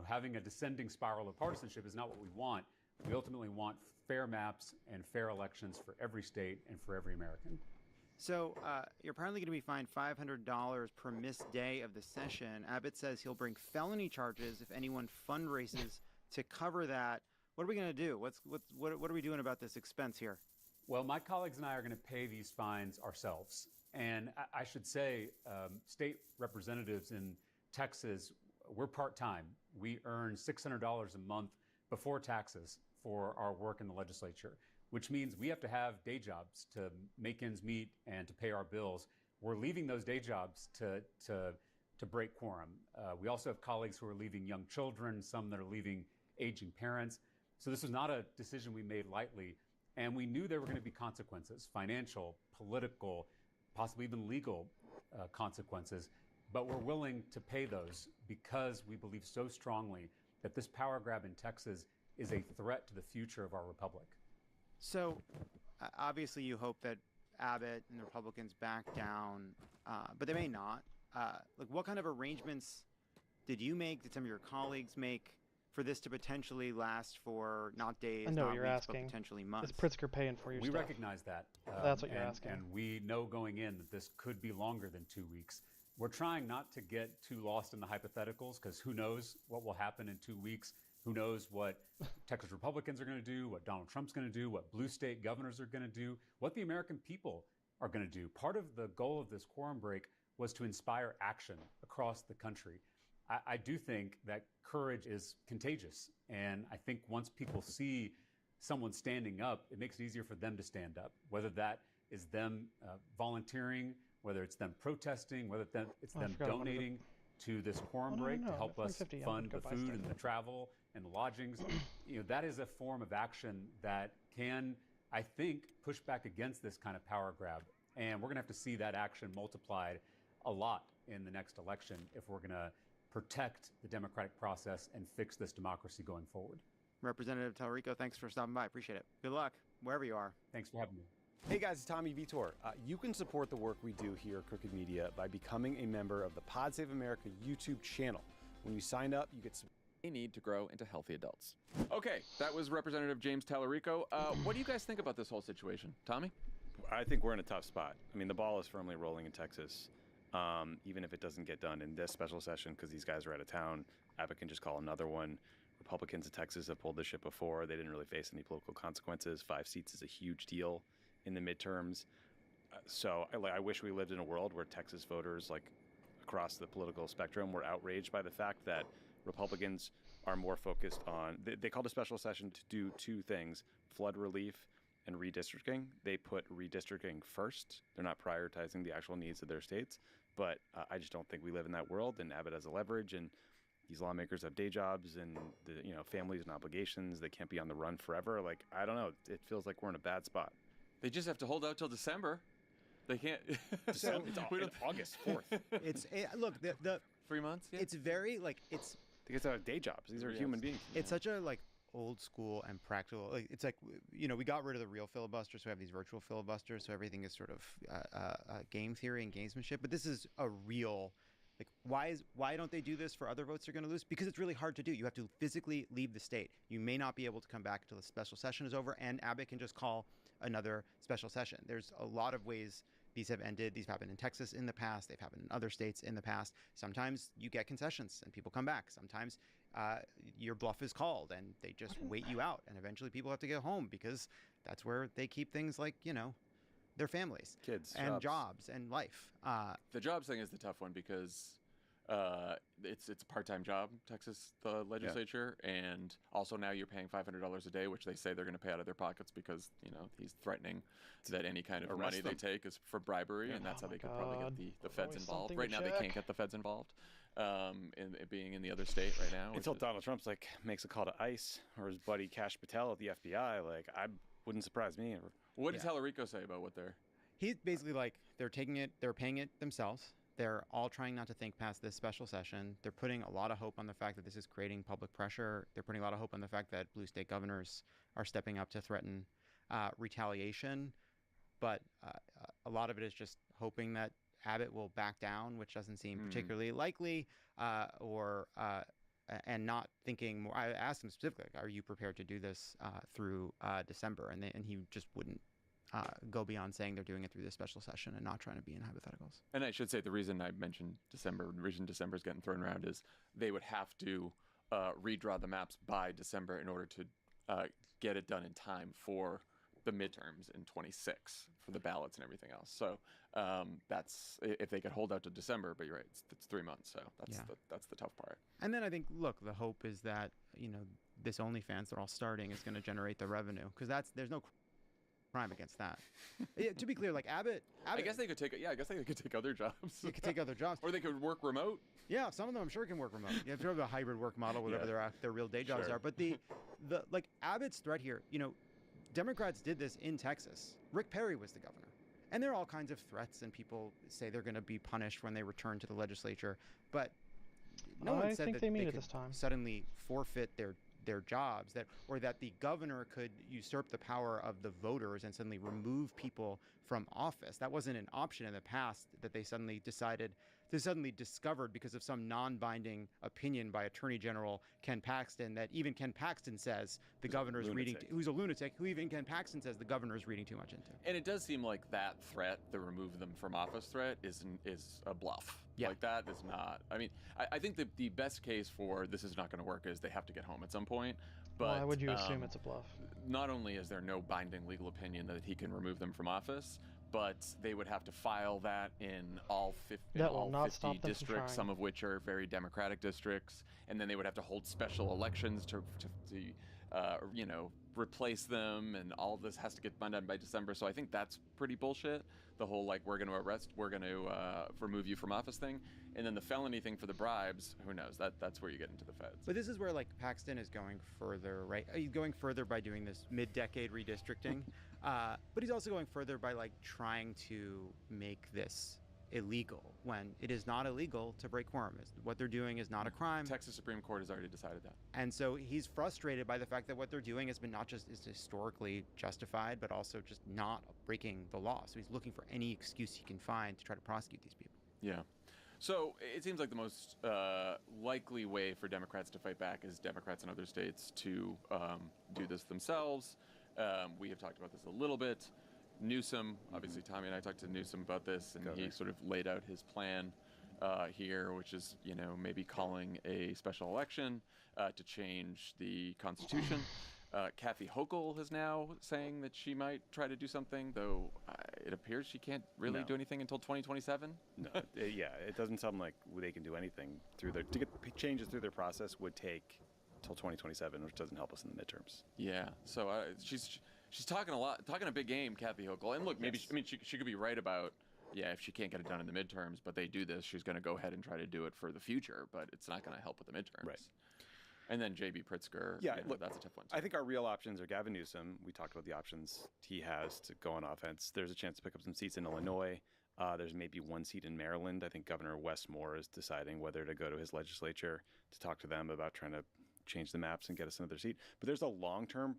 S7: Having a descending spiral of partisanship is not what we want. We ultimately want fair maps and fair elections for every state and for every American.
S22: So you're apparently going to be fined $500 per missed day of the session. Abbott says he'll bring felony charges if anyone fundraises to cover that. What are we going to do? What are we doing about this expense here?
S7: Well, my colleagues and I are going to pay these fines ourselves. And I should say, state representatives in Texas, we're part-time. We earn $600 a month before taxes for our work in the legislature, which means we have to have day jobs to make ends meet and to pay our bills. We're leaving those day jobs to break quorum. We also have colleagues who are leaving young children, some that are leaving aging parents. So this was not a decision we made lightly. And we knew there were going to be consequences, financial, political, possibly even legal consequences. But we're willing to pay those because we believe so strongly that this power grab in Texas is a threat to the future of our republic.
S22: So obviously you hope that Abbott and the Republicans back down, but they may not. What kind of arrangements did you make, did some of your colleagues make for this to potentially last for not days, not weeks, but potentially months?
S2: Is Pritzker paying for your stuff?
S7: We recognize that.
S2: That's what you're asking.
S7: And we know going in that this could be longer than 2 weeks. We're trying not to get too lost in the hypotheticals, because who knows what will happen in 2 weeks? Who knows what Texas Republicans are going to do, what Donald Trump's going to do, what blue state governors are going to do, what the American people are going to do. Part of the goal of this quorum break was to inspire action across the country. I do think that courage is contagious. And I think once people see someone standing up, it makes it easier for them to stand up, whether that is them volunteering, whether it's them protesting, whether it's them donating to this quorum break to help us fund the food and the travel and the lodgings. That is a form of action that can, I think, push back against this kind of power grab. And we're going to have to see that action multiplied a lot in the next election if we're going to protect the democratic process and fix this democracy going forward.
S22: Representative Tallarico, thanks for stopping by. Appreciate it. Good luck, wherever you are.
S7: Thanks for having me.
S8: Hey guys, it's Tommy Vitor. You can support the work we do here at Crooked Media by becoming a member of the Pod Save America YouTube channel. When you sign up, you get some...
S4: They need to grow into healthy adults. Okay, that was Representative James Tallarico. What do you guys think about this whole situation? Tommy?
S23: I think we're in a tough spot. I mean, the ball is firmly rolling in Texas. Even if it doesn't get done in this special session because these guys are out of town, Abbott can just call another one. Republicans in Texas have pulled this shit before. They didn't really face any political consequences. 5 seats is a huge deal in the midterms. So I wish we lived in a world where Texas voters, like across the political spectrum, were outraged by the fact that Republicans are more focused on, they called a special session to do 2 things, flood relief and redistricting. They put redistricting first. They're not prioritizing the actual needs of their states. But I just don't think we live in that world, and Abbott has a leverage, and these lawmakers have day jobs and families and obligations. They can't be on the run forever. Like, I don't know. It feels like we're in a bad spot.
S4: They just have to hold out till December. They can't.
S23: December, it's August 4th.
S22: Look, the
S4: 3 months. Yeah.
S22: It's very it's.
S23: These are day jobs. These are human beings.
S22: It's such a old school and practical. It's like, we got rid of the real filibuster, so we have these virtual filibusters. So everything is sort of game theory and gamesmanship. But this is a real. Why don't they do this for other votes they're going to lose? Because it's really hard to do. You have to physically leave the state. You may not be able to come back until the special session is over, and Abbott can just call another special session. There's a lot of ways these have ended. These have happened in Texas in the past. They've happened in other states in the past. Sometimes you get concessions and people come back. Sometimes your bluff is called and they just wait you out. And eventually people have to go home because that's where they keep things like, their families,
S23: kids,
S22: and jobs and life.
S4: The jobs thing is the tough one because it's a part-time job, Texas, the legislature, and also now you're paying $500 a day, which they say they're going to pay out of their pockets because he's threatening that any kind of money they take is for bribery, and that's how they could probably get the feds involved. Right now they can't get the feds involved, in it being in the other state right now.
S23: Until Donald Trump's makes a call to ICE or his buddy Cash Patel at the FBI, I wouldn't surprise me.
S4: What did Tallarico say about what they're?
S22: He's basically they're paying it themselves. They're all trying not to think past this special session. They're putting a lot of hope on the fact that this is creating public pressure. They're putting a lot of hope on the fact that blue state governors are stepping up to threaten retaliation. But a lot of it is just hoping that Abbott will back down, which doesn't seem particularly likely, and not thinking more. I asked him specifically, are you prepared to do this through December? And he just wouldn't go beyond saying they're doing it through this special session and not trying to be in hypotheticals.
S4: And I should say the reason I mentioned December, the reason December is getting thrown around is they would have to redraw the maps by December in order to get it done in time for the midterms in 26 for the ballots and everything else. So that's if they could hold out to December, but you're right, it's 3 months. So that's the tough part.
S22: And then I think, look, the hope is that, this OnlyFans they're all starting is going to generate the revenue because there's no crime against that. To be clear, Abbott,
S4: I guess they could take other jobs.
S22: They could take other jobs.
S4: Or they could work remote.
S22: Yeah, some of them I'm sure can work remote. You have to have a hybrid work model, whatever their real day jobs are. But the Abbott's threat here, Democrats did this in Texas. Rick Perry was the governor. And there are all kinds of threats, and people say they're going to be punished when they return to the legislature. But no one said that they could suddenly forfeit their jobs, or that the governor could usurp the power of the voters and suddenly remove people from office. That wasn't an option in the past that they suddenly discovered because of some non-binding opinion by Attorney General Ken Paxton, that even Ken Paxton says the governor's reading, who's a lunatic, who even Ken Paxton says the governor's reading too much into.
S4: And it does seem like that threat, the remove them from office threat, is a bluff. Yeah. That is not. I mean, I think the best case for this is not going to work is they have to get home at some point. But
S2: why would you assume it's a bluff?
S4: Not only is there no binding legal opinion that he can remove them from office, but they would have to file that in all 50 districts, some of which are very Democratic districts, and then they would have to hold special elections to replace them, and all of this has to get done by December. So I think that's pretty bullshit. The whole we're going to remove you from office thing, and then the felony thing for the bribes. Who knows? That's where you get into the feds.
S22: But this is where Paxton is going further, right? He's going further by doing this mid-decade redistricting, but he's also going further by trying to make this illegal when it is not illegal to break quorum. What they're doing is not a crime.
S4: Texas Supreme Court has already decided that.
S22: And so he's frustrated by the fact that what they're doing has been not just is historically justified, but also just not breaking the law. So he's looking for any excuse he can find to try to prosecute these people.
S4: Yeah. So it seems like the most likely way for Democrats to fight back is Democrats in other states to do this themselves. We have talked about this a little bit. Newsom, obviously Tommy and I talked to Newsom about this, and he sort of laid out his plan here, which is, maybe calling a special election to change the Constitution. Kathy Hochul is now saying that she might try to do something, though it appears she can't really do anything until 2027.
S23: No, it doesn't sound like they can do anything to get changes through their process would take till 2027, which doesn't help us in the midterms.
S4: Yeah, so she's talking a big game, Kathy Hochul. And look, maybe she could be right about, if she can't get it done in the midterms, but they do this, she's going to go ahead and try to do it for the future, but it's not going to help with the midterms.
S23: Right.
S4: And then J.B. Pritzker,
S23: look,
S4: that's a tough one too.
S23: I think our real options are Gavin Newsom. We talked about the options he has to go on offense. There's a chance to pick up some seats in Illinois. There's maybe one seat in Maryland. I think Governor Wes Moore is deciding whether to go to his legislature to talk to them about trying to change the maps and get us another seat. But there's a long-term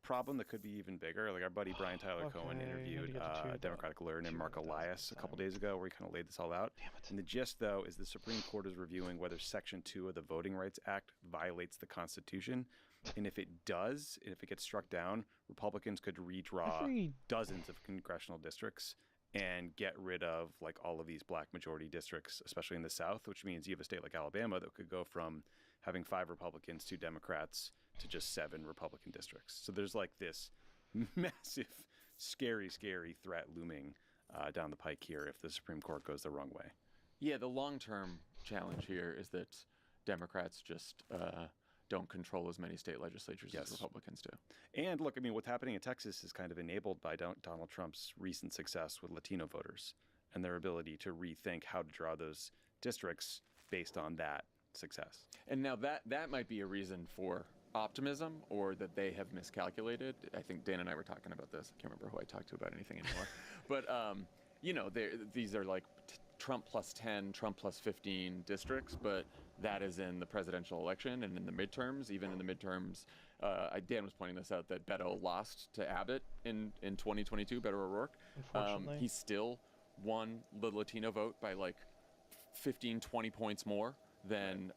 S23: problem that could be even bigger. Like our buddy Brian Tyler Cohen interviewed a Democratic lawyer named Mark Elias a couple days ago, where he kind of laid this all out. And the gist, though, is the Supreme Court is reviewing whether Section 2 of the Voting Rights Act violates the Constitution. And if it does, if it gets struck down, Republicans could redraw dozens of congressional districts and get rid of like all of these black majority districts, especially in the South, which means you have a state like Alabama that could go from having 5 Republicans, 2 Democrats, to just 7 Republican districts. So there's like this massive, scary threat looming down the pike here if the Supreme Court goes the wrong way.
S4: Yeah, the long-term challenge here is that Democrats just don't control as many state legislatures as Republicans do.
S23: And look, I mean, what's happening in Texas is kind of enabled by Donald Trump's recent success with Latino voters and their ability to rethink how to draw those districts based on that success.
S4: And now that might be a reason for optimism, or that they have miscalculated. I think Dan and I were talking about this. I can't remember who I talked to about anything anymore. But these are like Trump plus 10, Trump plus 15 districts, but that is in the presidential election and in the midterms. Even in the midterms, Dan was pointing this out, that Beto lost to Abbott in 2022, Beto O'Rourke.
S2: Unfortunately.
S4: He still won the Latino vote by like 15, 20 points more than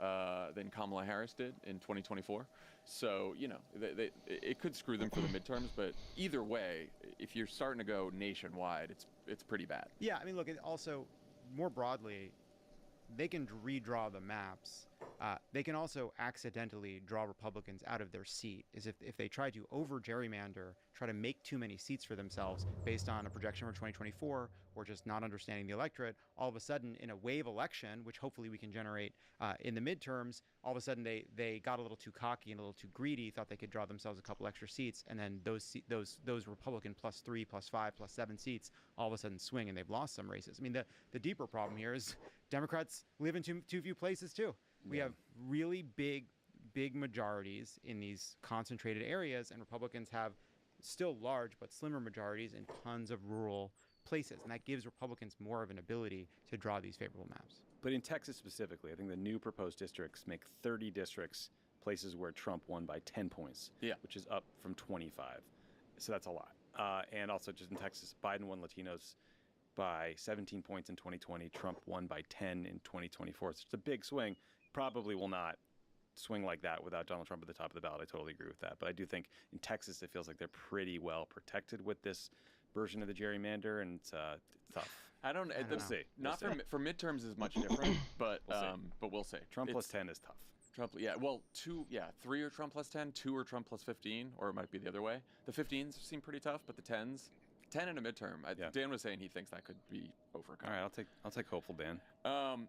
S4: Kamala Harris did in 2024. So, it could screw them for the midterms, but either way, if you're starting to go nationwide, it's pretty bad.
S22: Yeah, I mean, look, also, more broadly, they can redraw the maps. They can also accidentally draw Republicans out of their seat, is if they try to over-gerrymander, try to make too many seats for themselves based on a projection for 2024, or just not understanding the electorate, all of a sudden in a wave election, which hopefully we can generate in the midterms, all of a sudden they got a little too cocky and a little too greedy, thought they could draw themselves a couple extra seats, and then those Republican plus 3, plus 5, plus 7 seats all of a sudden swing and they've lost some races. I mean, the deeper problem here is Democrats live in too few places too. We have really big majorities in these concentrated areas, and Republicans have still large but slimmer majorities in tons of rural places, and that gives Republicans more of an ability to draw these favorable maps.
S23: But in Texas specifically, I think the new proposed districts make 30 districts places where Trump won by 10 points, which is up from 25. So that's a lot. And also just in Texas, Biden won Latinos by 17 points in 2020. Trump won by 10 in 2024. So it's a big swing. Probably will not swing like that without Donald Trump at the top of the ballot. I totally agree with that. But I do think in Texas, it feels like they're pretty well protected with this version of the gerrymander, and it's tough.
S4: I don't know. Not for midterms is much different, but we'll see.
S23: Trump plus 10 is tough.
S4: Trump, 3 are Trump plus 10, 2 are Trump plus 15, or it might be the other way. The 15s seem pretty tough, but the 10s, 10 in a midterm. Dan was saying he thinks that could be overcome.
S23: All right, I'll take hopeful Dan.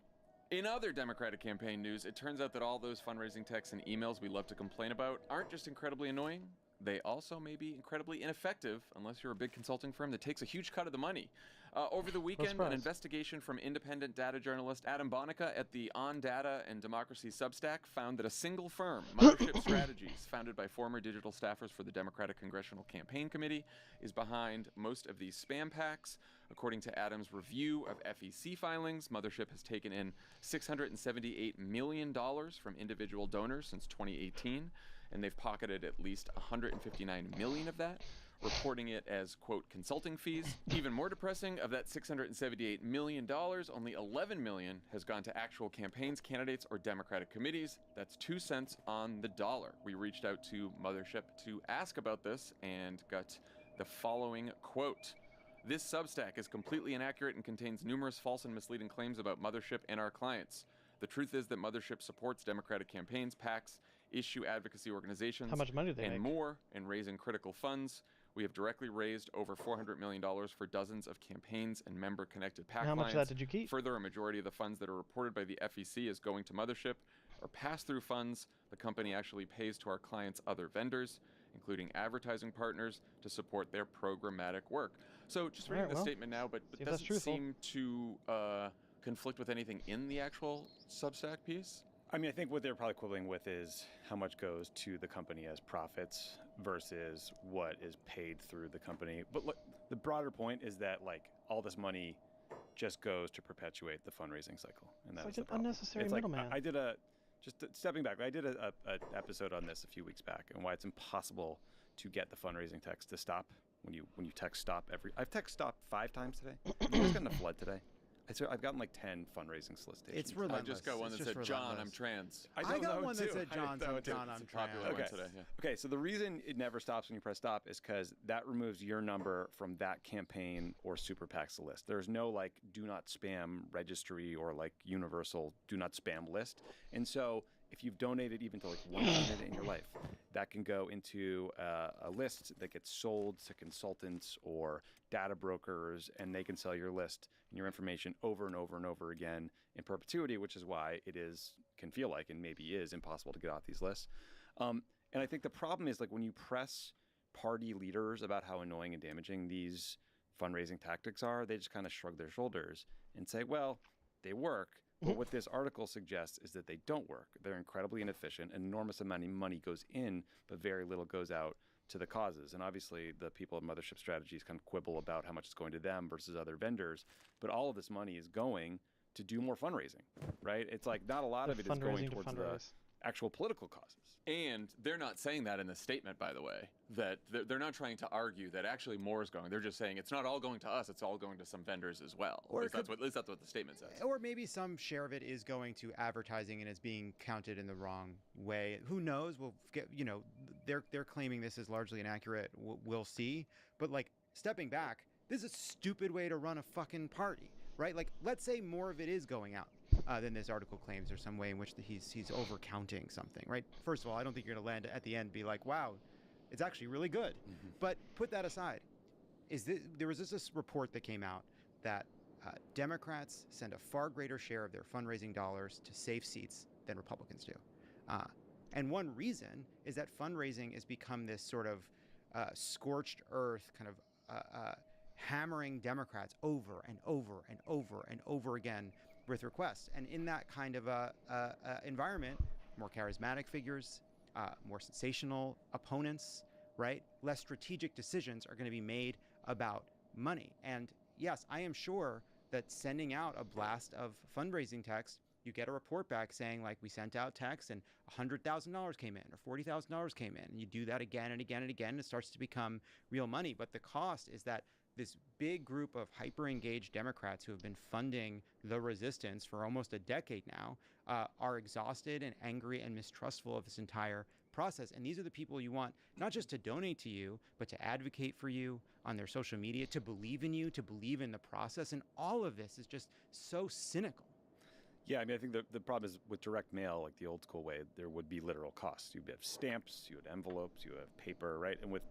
S4: In other Democratic campaign news, it turns out that all those fundraising texts and emails we love to complain about aren't just incredibly annoying. They also may be incredibly ineffective unless you're a big consulting firm that takes a huge cut of the money. Over the weekend, an investigation from independent data journalist Adam Bonica at the On Data and Democracy Substack found that a single firm, Mothership Strategies, founded by former digital staffers for the Democratic Congressional Campaign Committee, is behind most of these spam packs. According to Adam's review of FEC filings, Mothership has taken in $678 million from individual donors since 2018, and they've pocketed at least $159 million of that, reporting it as, quote, consulting fees. Even more depressing, of that $678 million, only $11 million has gone to actual campaigns, candidates, or Democratic committees. That's 2 cents on the dollar. We reached out to Mothership to ask about this and got the following quote. This Substack is completely inaccurate and contains numerous false and misleading claims about Mothership and our clients. The truth is that Mothership supports Democratic campaigns, PACs, issue advocacy organizations,
S2: How much money do they
S4: and
S2: make?
S4: more, and raising critical funds. We have directly raised over $400 million for dozens of campaigns and member-connected PAC
S2: How much of that
S4: lines.
S2: did you keep?
S4: Further, a majority of the funds that are reported by the FEC as going to Mothership are pass-through funds the company actually pays to our clients' other vendors, including advertising partners, to support their programmatic work. So just reading the statement now, but
S2: see if that's
S4: doesn't
S2: truthful.
S4: seem to conflict with anything in the actual Substack piece.
S23: I mean, I think what they're probably quibbling with is how much goes to the company as profits versus what is paid through the company. But look, the broader point is that like all this money just goes to perpetuate the fundraising cycle, and that's
S2: like
S23: the
S2: an
S23: problem.
S2: unnecessary
S23: It's like,
S2: middleman.
S23: I did stepping back. I did a episode on this a few weeks back, and why it's impossible to get the fundraising text to stop when you text stop I've text stop 5 times today. Have you guys gotten a flood today? I've gotten like 10 fundraising solicitations.
S22: It's relentless.
S4: I just got one that said, John, I'm trans.
S22: I got one that said, John, I'm trans.
S4: Popular one today, yeah.
S23: Okay, so the reason it never stops when you press stop is because that removes your number from that campaign or super PAC's list. There's no like do not spam registry or like universal do not spam list. And so if you've donated even to like 1 minute in your life, that can go into a list that gets sold to consultants or data brokers, and they can sell your list and your information over and over and over again in perpetuity, which is why it can feel like, and maybe is, impossible to get off these lists. And I think the problem is like when you press party leaders about how annoying and damaging these fundraising tactics are, they just kind of shrug their shoulders and say, well, they work. But what this article suggests is that they don't work. They're incredibly inefficient. An enormous amount of money goes in, but very little goes out to the causes. And obviously, the people at Mothership Strategies kind of quibble about how much is going to them versus other vendors. But all of this money is going to do more fundraising, right? It's like not a lot of it is going towards the actual political causes.
S4: And they're not saying that in the statement, by the way, that they're not trying to argue that actually more is going. They're just saying it's not all going to us, it's all going to some vendors as well.
S22: Or
S4: at least that's what the statement says.
S22: Or maybe some share of it is going to advertising and is being counted in the wrong way. Who knows? We'll get, they're claiming this is largely inaccurate. We'll see. But like stepping back, this is a stupid way to run a fucking party, right? Like, let's say more of it is going out than this article claims, or some way in which he's overcounting something, right? First of all, I don't think you're going to land at the end and be like, wow, it's actually really good. But put that aside. There was this report that came out that Democrats send a far greater share of their fundraising dollars to safe seats than Republicans do. And one reason is that fundraising has become this sort of scorched earth kind of hammering Democrats over and over and over and over again with requests. And in that kind of environment, more charismatic figures, more sensational opponents, right? Less strategic decisions are going to be made about money. And yes, I am sure that sending out a blast of fundraising text, you get a report back saying like, we sent out text and $100,000 came in or $40,000 came in. And you do that again and again and again, and it starts to become real money. But the cost is that this big group of hyper-engaged Democrats who have been funding the resistance for almost a decade now are exhausted and angry and mistrustful of this entire process. And these are the people you want not just to donate to you, but to advocate for you on their social media, to believe in you, to believe in the process. And all of this is just so cynical.
S23: Yeah, I mean, I think the problem is with direct mail, like the old school way, there would be literal costs. You'd have stamps, you had envelopes, you have paper, right? And with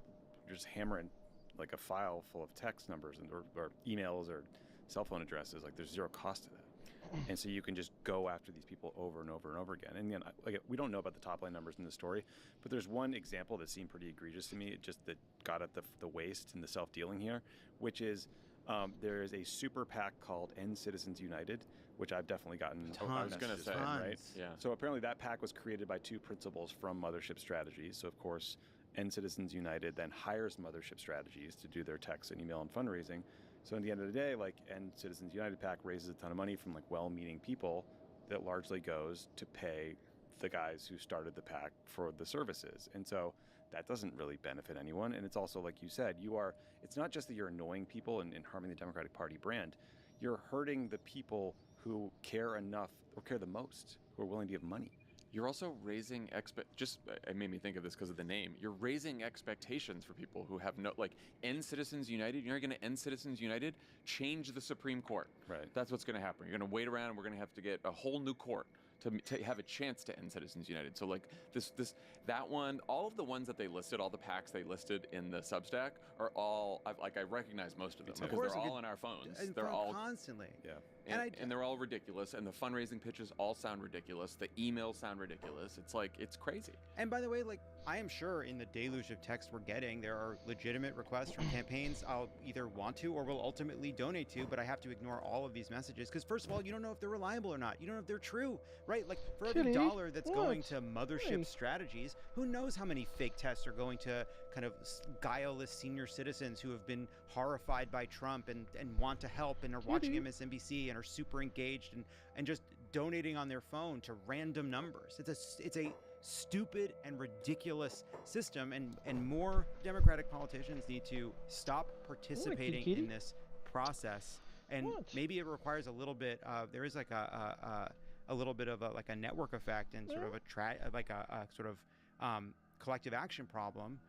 S23: just hammering like a file full of text numbers or emails or cell phone addresses, like there's zero cost to that. And so you can just go after these people over and over and over again. And again, like we don't know about the top line numbers in the story, but there's one example that seemed pretty egregious to me. It just that got at the waste and the self-dealing here, which is there is a super PAC called End Citizens United, which I've definitely gotten
S4: I was going to say,
S23: right?
S4: Yeah.
S23: So apparently that PAC was created by 2 principals from Mothership Strategies. So of course, End Citizens United then hires Mothership Strategies to do their text and email and fundraising. So at the end of the day, like End Citizens United PAC raises a ton of money from like well-meaning people that largely goes to pay the guys who started the PAC for the services. And so that doesn't really benefit anyone. And it's also, like you said, it's not just that you're annoying people and harming the Democratic Party brand, you're hurting the people who care enough or care the most, who are willing to give money.
S4: you're also raising it made me think of this because of the name. You're raising expectations for people who have end Citizens United. You're going to end Citizens United, change the Supreme Court.
S23: Right.
S4: That's what's going to happen. You're going to wait around and we're going to have to get a whole new court to have a chance to end Citizens United. So that one, all of the ones that they listed, all the PACs they listed in the Substack are all, I recognize most of them because they're all on our phones. They're all
S22: constantly.
S23: Yeah.
S4: And they're all ridiculous, and the fundraising pitches all sound ridiculous. The emails sound ridiculous. It's crazy.
S22: And by the way, I am sure in the deluge of text we're getting, there are legitimate requests from campaigns I'll either want to or will ultimately donate to, but I have to ignore all of these messages because, first of all, you don't know if they're reliable or not. You don't know if they're true, right? Like, for every dollar that's going to mothership strategies, who knows how many fake tests are going to kind of guileless senior citizens who have been horrified by Trump and want to help and are watching MSNBC and are super engaged and just donating on their phone to random numbers. It's a stupid and ridiculous system, and more Democratic politicians need to stop participating in this process. And maybe it requires a little bit of, there is a little bit of a network effect and sort of a collective action problem.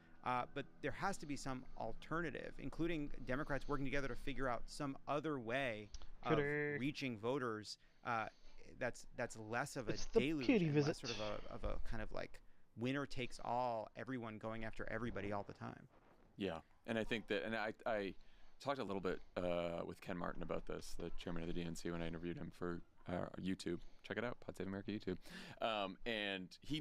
S22: But there has to be some alternative, including Democrats working together to figure out some other way of reaching voters that's less of a deluge and less sort of a kind of like winner takes all, everyone going after everybody all the time.
S4: Yeah, and I think that, and I talked a little bit with Ken Martin about this, the chairman of the DNC, when I interviewed him for YouTube. Check it out, Pod Save America YouTube. And he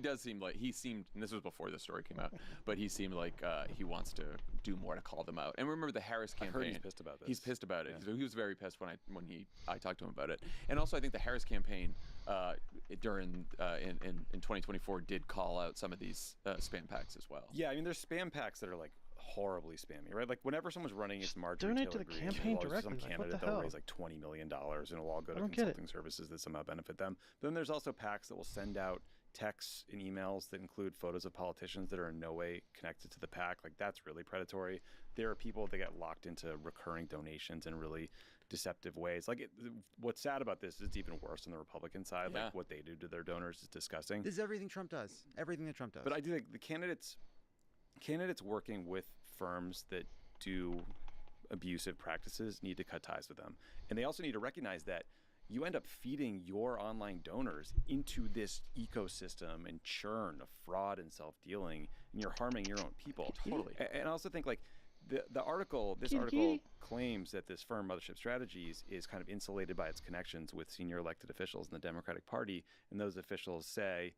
S4: seemed, and this was before the story came out, but he seemed like he wants to do more to call them out. And remember the Harris campaign.
S23: I heard he's pissed about this.
S4: He's pissed about it. So he was very pissed when I talked to him about it. And also I think the Harris campaign in 2024 did call out some of these spam packs as well.
S23: Yeah, I mean, there's spam packs that are horribly spammy, right? Like whenever someone's running its Marjorie
S2: donate
S23: Taylor
S2: to the
S23: Greene,
S2: campaign
S23: some
S2: directly.
S23: candidate they'll raise $20 million and it'll all go to consulting services that somehow benefit them. But then there's also PACs that will send out texts and emails that include photos of politicians that are in no way connected to the PAC. Like, that's really predatory. There are people that get locked into recurring donations in really deceptive ways. What's sad about this is even worse on the Republican side.
S4: Yeah.
S23: Like, what they do to their donors is disgusting.
S22: This is everything Trump does. Everything that Trump does.
S23: But I do think the candidates working with firms that do abusive practices need to cut ties with them. And they also need to recognize that you end up feeding your online donors into this ecosystem and churn of fraud and self-dealing, and you're harming your own people.
S4: Totally.
S23: And I also think this article claims that this firm, Mothership Strategies, is kind of insulated by its connections with senior elected officials in the Democratic Party, and those officials say,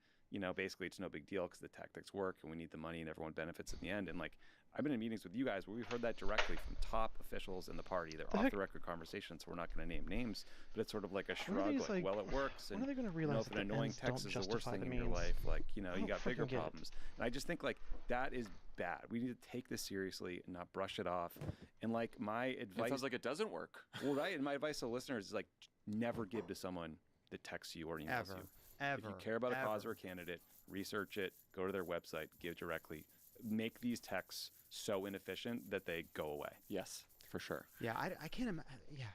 S23: basically it's no big deal because the tactics work and we need the money and everyone benefits in the end. And I've been in meetings with you guys where we've heard that directly from top officials in the party. They're off the record conversations, so we're not going to name names, but it's sort of like a shrug, well, it works. And
S2: when are they going to realize
S23: if an annoying text is the worst thing in your life, you got bigger problems. And I just think that is bad. We need to take this seriously and not brush it off. And my advice,
S4: it sounds like it doesn't work.
S23: Well, right. And my advice to listeners is never give to someone that texts you or emails you. If you care about a cause or a candidate, research it, go to their website, give directly. Make these texts so inefficient that they go away.
S4: Yes, for sure.
S22: Yeah, I can't imagine. Yeah,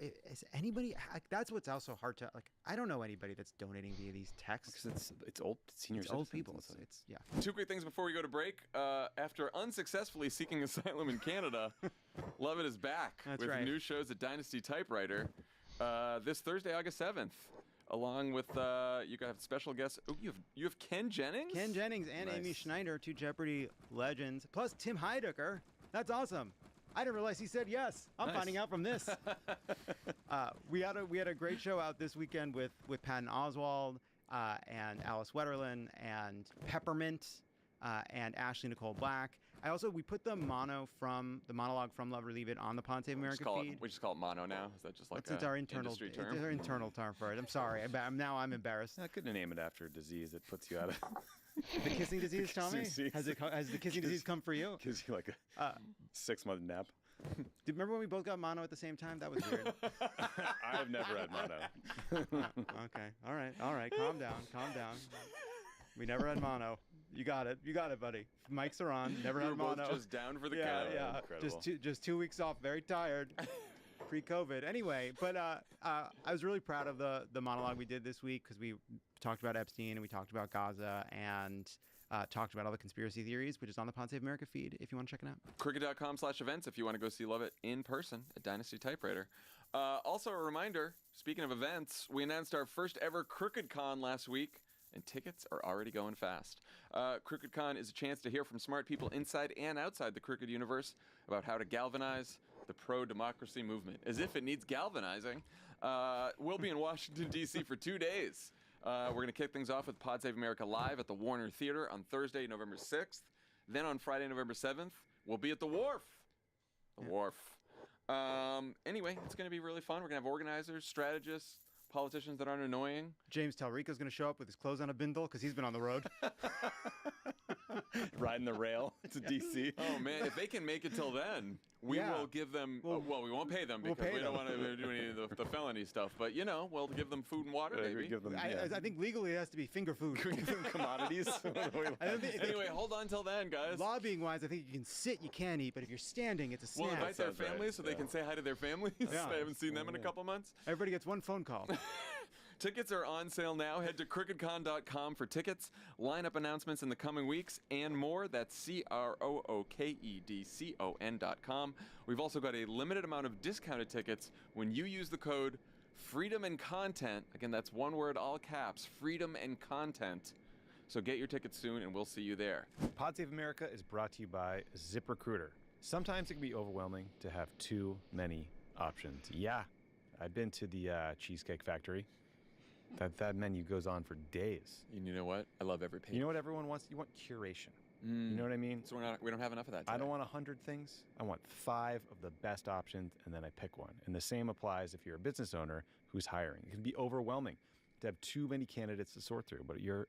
S22: is anybody? That's what's also hard to I don't know anybody that's donating via these texts.
S23: Because it's old senior
S22: old people. It's yeah.
S4: Two quick things before we go to break. After unsuccessfully seeking asylum in Canada, Lovett is back with new shows at Dynasty Typewriter this Thursday, August 7th. Along with you got special guests. Oh, you have Ken Jennings?
S22: Ken Jennings and Amy Schneider, two Jeopardy legends, plus Tim Heidecker. That's awesome. I didn't realize he said yes. I'm finding out from this. We had a great show out this weekend with Patton Oswalt and Alice Wetterlin and Peppermint and Ashley Nicole Black. We put the monologue from Love or Leave It on the Pod Save America feed.
S4: We just call it mono now. Is that just
S22: it's our internal
S4: industry term?
S22: It's our internal term for it. I'm sorry. I'm embarrassed.
S23: I couldn't name it after a disease that puts you out of
S22: the kissing disease. Tommy, has the kissing disease come for you?
S23: Gives you a 6-month nap.
S22: Do you remember when we both got mono at the same time? That was weird.
S23: I have never had mono.
S22: Okay. All right. Calm down. We never had mono. You got it, buddy. Mics are on. Never had mono.
S4: Both just down for the count.
S22: Yeah.
S23: Incredible.
S22: Just 2 weeks off. Very tired. pre-COVID. Anyway, but I was really proud of the monologue we did this week because we talked about Epstein and we talked about Gaza and talked about all the conspiracy theories, which is on the Pod Save America feed if you want to check it out.
S4: Crooked.com/events if you want to go see Lovett in person at Dynasty Typewriter. Also a reminder, speaking of events, we announced our first ever CrookedCon last week, and tickets are already going fast. CrookedCon is a chance to hear from smart people inside and outside the Crooked universe about how to galvanize the pro-democracy movement, as if it needs galvanizing. We'll be in Washington, D.C. for 2 days. We're going to kick things off with Pod Save America Live at the Warner Theater on Thursday, November 6th. Then on Friday, November 7th, we'll be at the Wharf. The Wharf. Anyway, it's going to be really fun. We're going to have organizers, strategists, politicians that aren't annoying.
S22: James Talrico's going to show up with his clothes on a bindle because he's been on the road.
S23: Riding the rail to D.C.
S4: Oh, man, if they can make it till then, we will give them, well, we won't pay them because we don't want to do any of the felony stuff, but, you know, we'll give them food and water, maybe.
S23: Give them,
S22: I think legally it has to be finger food.
S23: Commodities.
S4: Anyway, hold on till then, guys.
S22: Lobbying-wise, I think you can sit, you can eat, but if you're standing, it's a snack.
S4: We'll invite their families so they can say hi to their families. I haven't seen them in a couple months.
S22: Everybody gets one phone call.
S4: Tickets are on sale now. Head to crookedcon.com for tickets, lineup announcements in the coming weeks, and more. That's crookedcon.com. We've also got a limited amount of discounted tickets when you use the code Freedom and Content. Again, that's one word, all caps, Freedom and Content. So get your tickets soon, and we'll see you there.
S23: Pod Save America is brought to you by ZipRecruiter. Sometimes it can be overwhelming to have too many options. Yeah, I've been to the Cheesecake Factory. That menu goes on for days.
S4: You know what? I love every page.
S23: You know what everyone wants? You want curation. You know what I mean?
S4: So we don't have enough of that today.
S23: I don't want 100 things. I want 5 of the best options, and then I pick one. And the same applies if you're a business owner who's hiring. It can be overwhelming to have too many candidates to sort through, but you're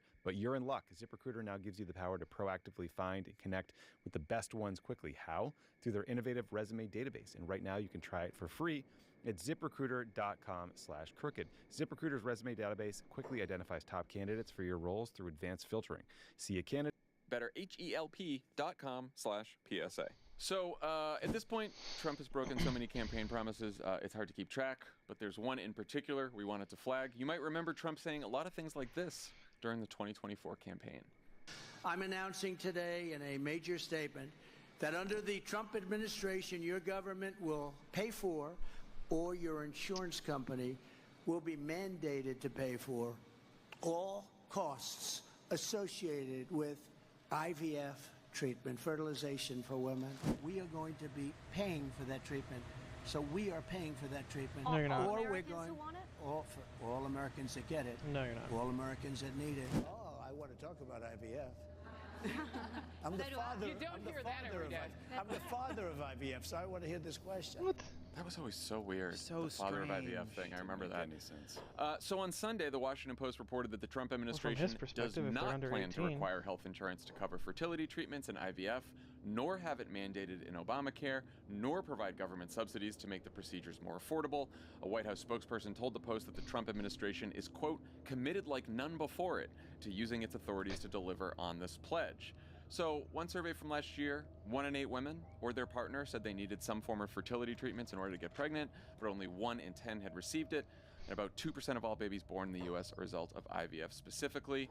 S23: in luck. ZipRecruiter now gives you the power to proactively find and connect with the best ones quickly. How? Through their innovative resume database. And right now you can try it for free at ZipRecruiter.com/crooked. ZipRecruiter's resume database quickly identifies top candidates for your roles through advanced filtering. See a candidate.
S4: Better, HELP.com/PSA. So at this point, Trump has broken so many campaign promises, it's hard to keep track, but there's one in particular we wanted to flag. You might remember Trump saying a lot of things like this during the 2024 campaign.
S3: I'm announcing today in a major statement that under the Trump administration, your government will pay for, or your insurance company will be mandated to pay for, all costs associated with IVF treatment, fertilization for women. We are going to be paying for that treatment. So we are paying for that treatment.
S2: No, you're not.
S3: Or we're
S2: Americans
S3: going,
S2: who want it?
S3: for all Americans that get it.
S2: No, you're not.
S3: All Americans that need it. Oh, I want to talk about IVF. I'm the father.
S21: You don't hear that every day.
S3: I'm the father of IVF, so I want to hear this question.
S2: What?
S4: That was always so weird.
S22: So
S4: the father of
S22: strange.
S4: IVF thing. I remember that.
S23: Any sense.
S4: So on Sunday, the Washington Post reported that the Trump administration does
S2: perspective, if they're
S4: not
S2: under
S4: plan to
S2: 18.
S4: require health insurance to cover fertility treatments and IVF, nor have it mandated in Obamacare, nor provide government subsidies to make the procedures more affordable. A White House spokesperson told the Post that the Trump administration is, quote, committed like none before it to using its authorities to deliver on this pledge. So one survey from last year, 1 in 8 women or their partner said they needed some form of fertility treatments in order to get pregnant, but only 1 in 10 had received it. And about 2% of all babies born in the U.S. are a result of IVF specifically.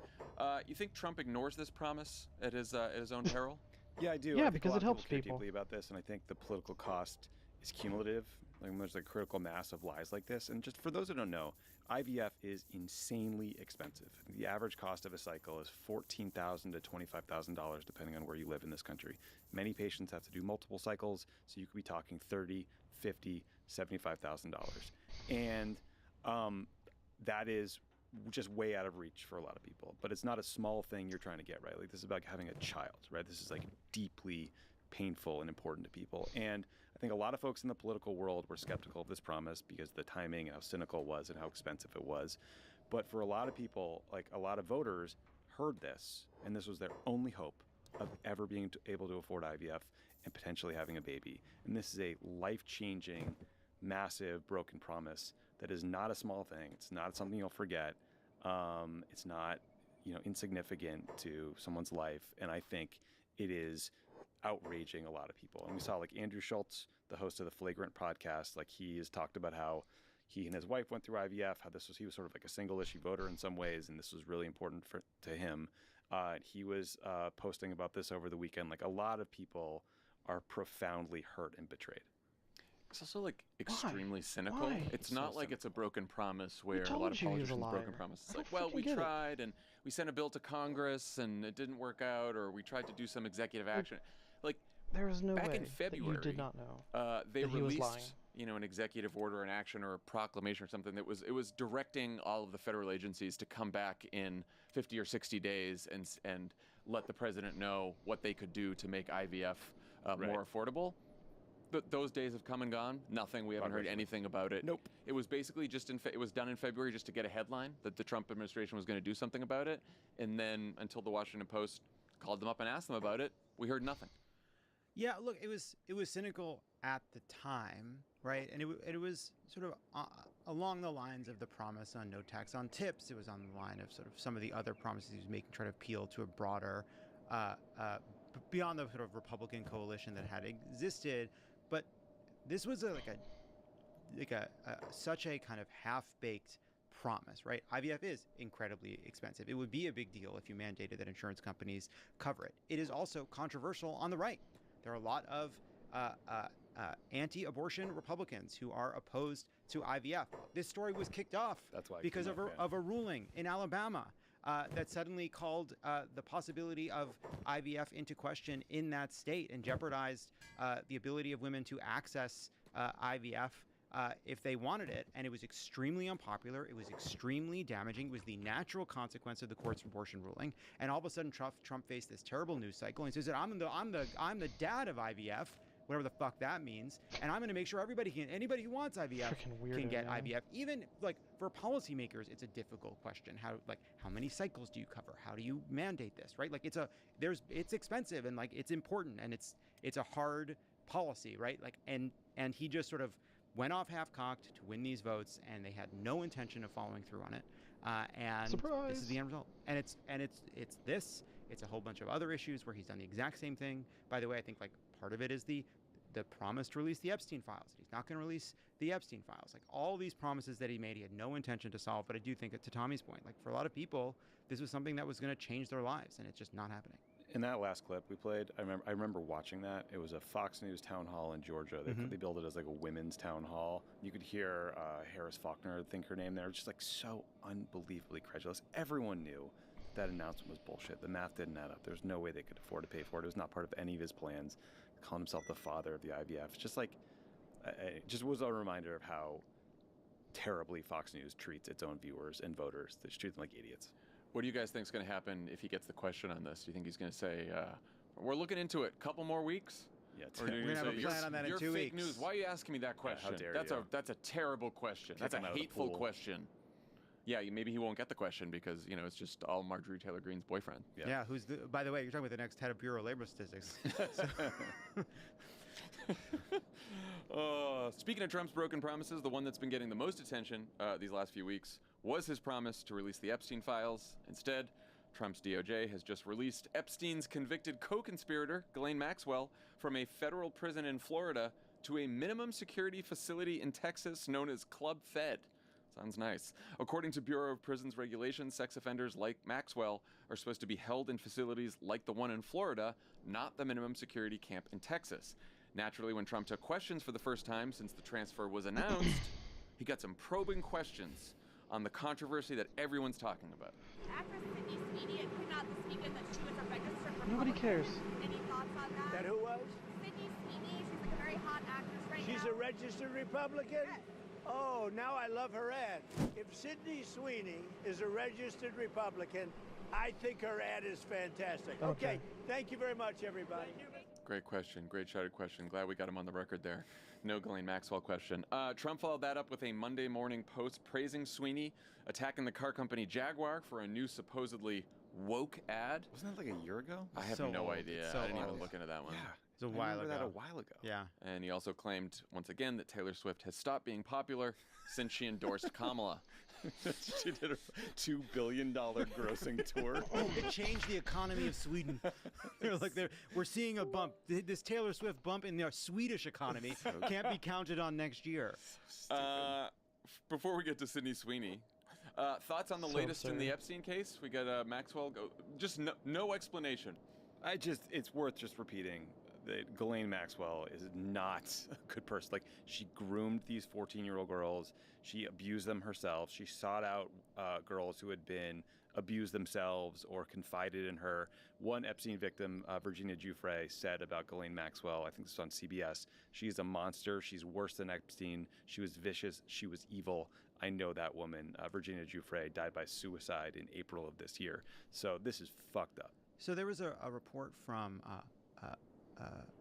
S4: You think Trump ignores this promise at his own peril?
S23: Yeah, I do.
S2: Yeah,
S23: I think
S2: because
S23: a lot
S2: it
S23: of
S2: helps
S23: care
S2: people.
S23: deeply about this, and I think the political cost is cumulative. Like, there's a critical mass of lies like this. And just for those who don't know, IVF is insanely expensive. The average cost of a cycle is $14,000 to $25,000, depending on where you live in this country. Many patients have to do multiple cycles, so you could be talking $30,000, $50,000, $75,000. And that is just way out of reach for a lot of people. But it's not a small thing you're trying to get, right? Like, this is about having a child, right? This is like deeply painful and important to people. And I think a lot of folks in the political world were skeptical of this promise because of the timing and how cynical it was and how expensive it was. But for a lot of people, like a lot of voters, heard this, and this was their only hope of ever being able to afford IVF and potentially having a baby. And this is a life-changing, massive, broken promise that is not a small thing. It's not something you'll forget. It's not, insignificant to someone's life. And I think it is outraging a lot of people. And we saw like Andrew Schultz, the host of the Flagrant podcast, like he has talked about how he and his wife went through IVF, how he was sort of like a single issue voter in some ways, and this was really important to him. He was posting about this over the weekend. Like a lot of people are profoundly hurt and betrayed.
S4: It's also like extremely cynical.
S2: Why?
S4: It's not like it's a broken promise where a
S2: told
S4: lot of
S2: you he was a
S4: politicians broken
S2: liar.
S4: promises. It's
S2: I
S4: like,
S2: don't
S4: well, we
S2: freaking get it.
S4: tried and we sent a bill to Congress and it didn't work out, or we tried to do some executive action. Like
S2: There is no
S4: back
S2: way
S4: in February,
S2: that you did not know
S4: they
S2: that he was lying.
S4: released, an executive order, an action, or a proclamation or something that was directing all of the federal agencies to come back in 50 or 60 days and let the president know what they could do to make IVF more affordable. Those days have come and gone. Nothing. We haven't heard anything about it. Nope. It was basically just it was done in February just to get a headline that the Trump administration was going to do something about it, and then until the Washington Post called them up and asked them about it, we heard nothing.
S22: Yeah, look, it was cynical at the time, right? And it was sort of along the lines of the promise on no tax on tips. It was on the line of sort of some of the other promises he was making, trying to appeal to a broader, beyond the sort of Republican coalition that had existed. But this was such a kind of half-baked promise, right? IVF is incredibly expensive. It would be a big deal if you mandated that insurance companies cover it. It is also controversial on the right. There are a lot of anti-abortion Republicans who are opposed to IVF. This story was kicked off because of a ruling in Alabama that suddenly called the possibility of IVF into question in that state and jeopardized the ability of women to access IVF if they wanted it. And it was extremely unpopular. It was extremely damaging. It was the natural consequence of the court's abortion ruling. And all of a sudden, Trump faced this terrible news cycle. And he says that I'm the dad of IVF, whatever the fuck that means, and I'm going to make sure anybody who wants IVF can get IVF. Even like for policymakers, it's a difficult question. How many cycles do you cover? How do you mandate this? Right? Like it's expensive and like it's important and it's a hard policy, right? Like and he just sort of went off half-cocked to win these votes, and they had no intention of following through on it. And
S2: Surprise.
S22: This is the end result. And it's this. It's a whole bunch of other issues where he's done the exact same thing. By the way, I think like part of it is the promise to release the Epstein files. He's not going to release the Epstein files. Like all these promises that he made, he had no intention to solve. But I do think that, to Tommy's point, like for a lot of people, this was something that was going to change their lives, and it's just not happening.
S23: In that last clip we played, I remember watching that. It was a Fox News town hall in Georgia. They built it as like a women's town hall. You could hear Harris Faulkner, I think her name there, just like so unbelievably credulous. Everyone knew that announcement was bullshit. The math didn't add up. There's no way they could afford to pay for it. It was not part of any of his plans. Calling himself the father of the IVF. It's just like, it just was a reminder of how terribly Fox News treats its own viewers and voters. They just treat them like idiots.
S4: What do you guys think is going to happen if he gets the question on this? Do you think he's going to say, we're looking into it, couple more weeks?
S23: Yeah,
S22: we're going to have a plan on that in 2 weeks.
S4: Fake news. Why are you asking me that question?
S23: How dare you?
S4: That's a terrible question. That's a hateful question. Yeah, maybe he won't get the question because, it's just all Marjorie Taylor Greene's boyfriend.
S22: Yeah, by the way, you're talking about the next head of Bureau of Labor Statistics.
S4: Speaking of Trump's broken promises, the one that's been getting the most attention these last few weeks was his promise to release the Epstein files. Instead, Trump's DOJ has just released Epstein's convicted co-conspirator, Ghislaine Maxwell, from a federal prison in Florida to a minimum security facility in Texas known as Club Fed. Sounds nice. According to Bureau of Prisons regulations, sex offenders like Maxwell are supposed to be held in facilities like the one in Florida, not the minimum security camp in Texas. Naturally, when Trump took questions for the first time since the transfer was announced, he got some probing questions on the controversy that everyone's talking about.
S9: Actress Sydney Sweeney came out this weekend that she was a registered Republican.
S2: Nobody cares.
S9: Any thoughts on that?
S24: That who was?
S9: Sydney Sweeney. She's like a very hot actress right now.
S24: She's a registered Republican?
S9: Yes.
S24: Oh, now I love her ad. If Sydney Sweeney is a registered Republican, I think her ad is fantastic. Okay, thank you very much, everybody.
S4: Great question. Great shouted question. Glad we got him on the record there. No Ghislaine Maxwell question. Trump followed that up with a Monday morning post praising Sweeney, attacking the car company Jaguar for a new supposedly woke ad.
S23: Wasn't that like a year ago?
S4: I have no idea. I didn't even look into that one.
S23: Yeah.
S22: It was a while ago.
S23: That a while ago.
S22: Yeah.
S4: And he also claimed once again that Taylor Swift has stopped being popular since she endorsed Kamala.
S23: She did a $2 billion grossing tour.
S22: It changed the economy of Sweden. We're seeing a bump. This Taylor Swift bump in the Swedish economy can't be counted on next year.
S4: Before we get to Sydney Sweeney, thoughts on the latest in the Epstein case? We got Maxwell. Just no explanation.
S23: It's worth just repeating that Ghislaine Maxwell is not a good person. Like, she groomed these 14-year-old girls. She abused them herself. She sought out girls who had been abused themselves or confided in her. One Epstein victim, Virginia Giuffre, said about Ghislaine Maxwell, I think this was on CBS, she's a monster. She's worse than Epstein. She was vicious. She was evil. I know that woman. Virginia Giuffre died by suicide in April of this year. So this is fucked up.
S22: So there was a report from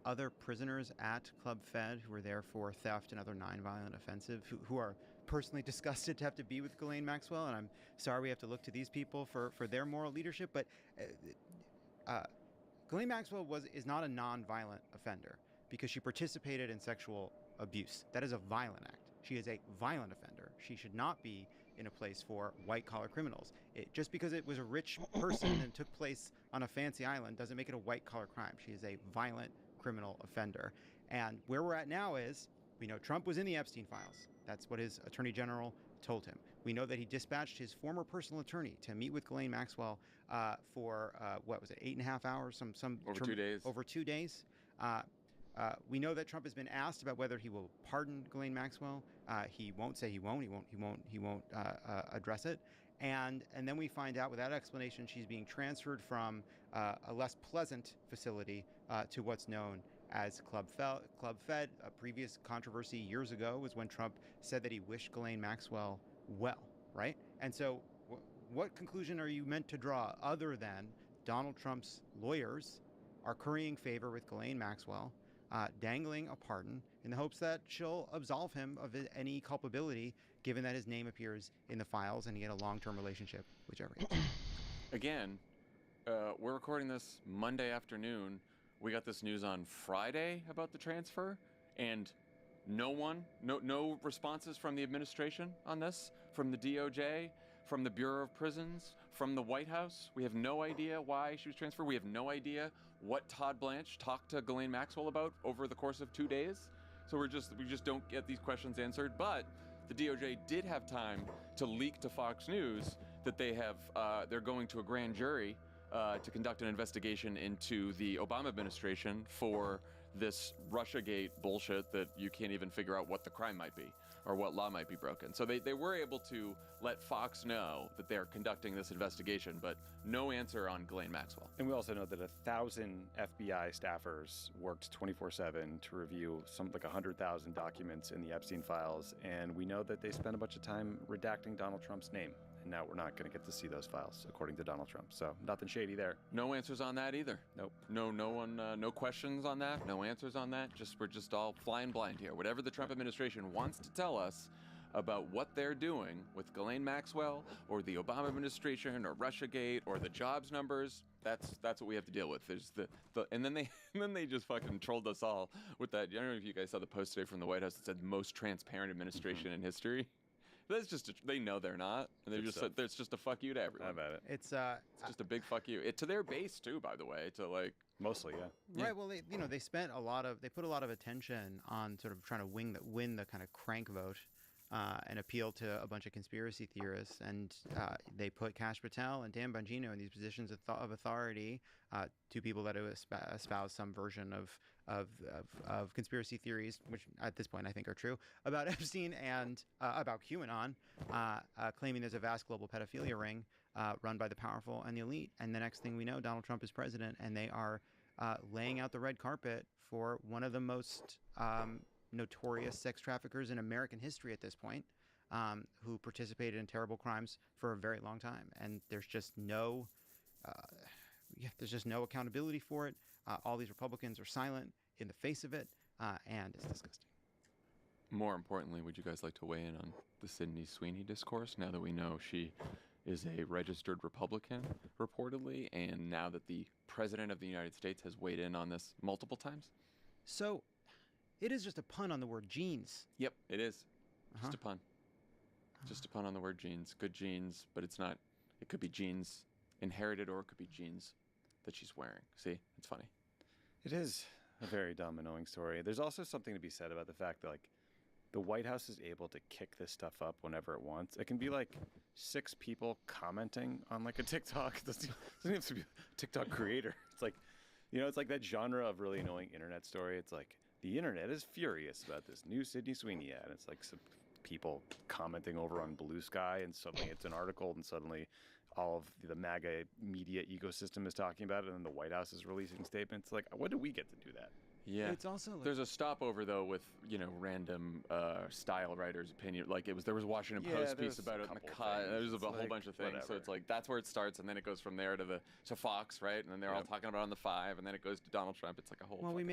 S22: other prisoners at Club Fed who were there for theft and other nonviolent offensive who are personally disgusted to have to be with Ghislaine Maxwell, and I'm sorry we have to look to these people for their moral leadership, but Ghislaine Maxwell is not a nonviolent offender because she participated in sexual abuse. That is a violent act. She is a violent offender. She should not be in a place for white-collar criminals. Just because it was a rich person and took place on a fancy island doesn't make it a white-collar crime. She is a violent criminal offender. And where we're at now is, we know Trump was in the Epstein files. That's what his attorney general told him. We know that he dispatched his former personal attorney to meet with Ghislaine Maxwell for, 8.5 hours?
S4: Over 2 days.
S22: Over 2 days. We know that Trump has been asked about whether he will pardon Ghislaine Maxwell. He won't say he won't. He won't address it. And then we find out without explanation she's being transferred from a less pleasant facility to what's known as Club Fed. A previous controversy years ago was when Trump said that he wished Ghislaine Maxwell well, right? And so what conclusion are you meant to draw other than Donald Trump's lawyers are currying favor with Ghislaine Maxwell, dangling a pardon in the hopes that she'll absolve him of any culpability, given that his name appears in the files and he had a long-term relationship with Jeffrey Epstein.
S4: Again, we're recording this Monday afternoon. We got this news on Friday about the transfer, and no responses from the administration on this, from the DOJ, from the Bureau of Prisons, from the White House. We have no idea why she was transferred. We have no idea what Todd Blanche talked to Ghislaine Maxwell about over the course of 2 days. So we just don't get these questions answered. But the DOJ did have time to leak to Fox News that they're going to a grand jury to conduct an investigation into the Obama administration for this Russiagate bullshit that you can't even figure out what the crime might be or what law might be broken. So they were able to let Fox know that they're conducting this investigation, but no answer on Ghislaine Maxwell.
S23: And we also know that 1,000 FBI staffers worked 24/7 to review 100,000 documents in the Epstein files, and we know that they spent a bunch of time redacting Donald Trump's name. And now we're not going to get to see those files, according to Donald Trump. So nothing shady there.
S4: No answers on that either.
S23: Nope.
S4: No questions on that. No answers on that. We're just all flying blind here. Whatever the Trump administration wants to tell us about what they're doing with Ghislaine Maxwell or the Obama administration or Russiagate or the jobs numbers, that's what we have to deal with. There's and then they just fucking trolled us all with that. I don't know if you guys saw the post today from the White House that said most transparent administration in history. That's just they know they're not, and they're there's just a fuck you to everyone.
S23: How about it?
S22: It's
S4: just a big fuck you. To their base too, by the way. To
S23: mostly, yeah.
S22: Right. Well, they put a lot of attention on sort of trying to win the kind of crank vote, and appeal to a bunch of conspiracy theorists, and they put Kash Patel and Dan Bongino in these positions of authority, two people that espouse some version of conspiracy theories, which at this point I think are true, about Epstein and about QAnon, claiming there's a vast global pedophilia ring run by the powerful and the elite. And the next thing we know, Donald Trump is president, and they are laying out the red carpet for one of the most notorious sex traffickers in American history at this point, who participated in terrible crimes for a very long time. And there's just no accountability for it. All these Republicans are silent in the face of it, and it's disgusting.
S4: More importantly, would you guys like to weigh in on the Sydney Sweeney discourse now that we know she is a registered Republican, reportedly, and now that the President of the United States has weighed in on this multiple times?
S22: So, it is just a pun on the word jeans.
S4: Yep, it is. Just a pun. Just a pun on the word genes. Good genes, but it's not. It could be genes inherited, or it could be genes that she's wearing. See, it's funny.
S23: It is a very dumb, annoying story. There's also something to be said about the fact that, like, the White House is able to kick this stuff up whenever it wants. It can be like 6 people commenting on like a TikTok. It doesn't have to be a TikTok creator. It's like, you know, it's like that genre of really annoying internet story. It's like, the internet is furious about this new Sydney Sweeney ad. And it's like some people commenting over on Blue Sky, and suddenly it's an article, and suddenly all of the MAGA media ecosystem is talking about it, and then the White House is releasing statements. Like, when do we get to do that?
S4: Yeah,
S22: It's also like,
S4: there's a stopover though with random style writers' opinion. Like there was a Washington Post piece about it in the cut. There's a whole bunch of things. Whatever. So it's like that's where it starts, and then it goes from there to Fox, right? And then they're all talking about it on the 5, and then it goes to Donald Trump. It's like a whole.
S22: Well, we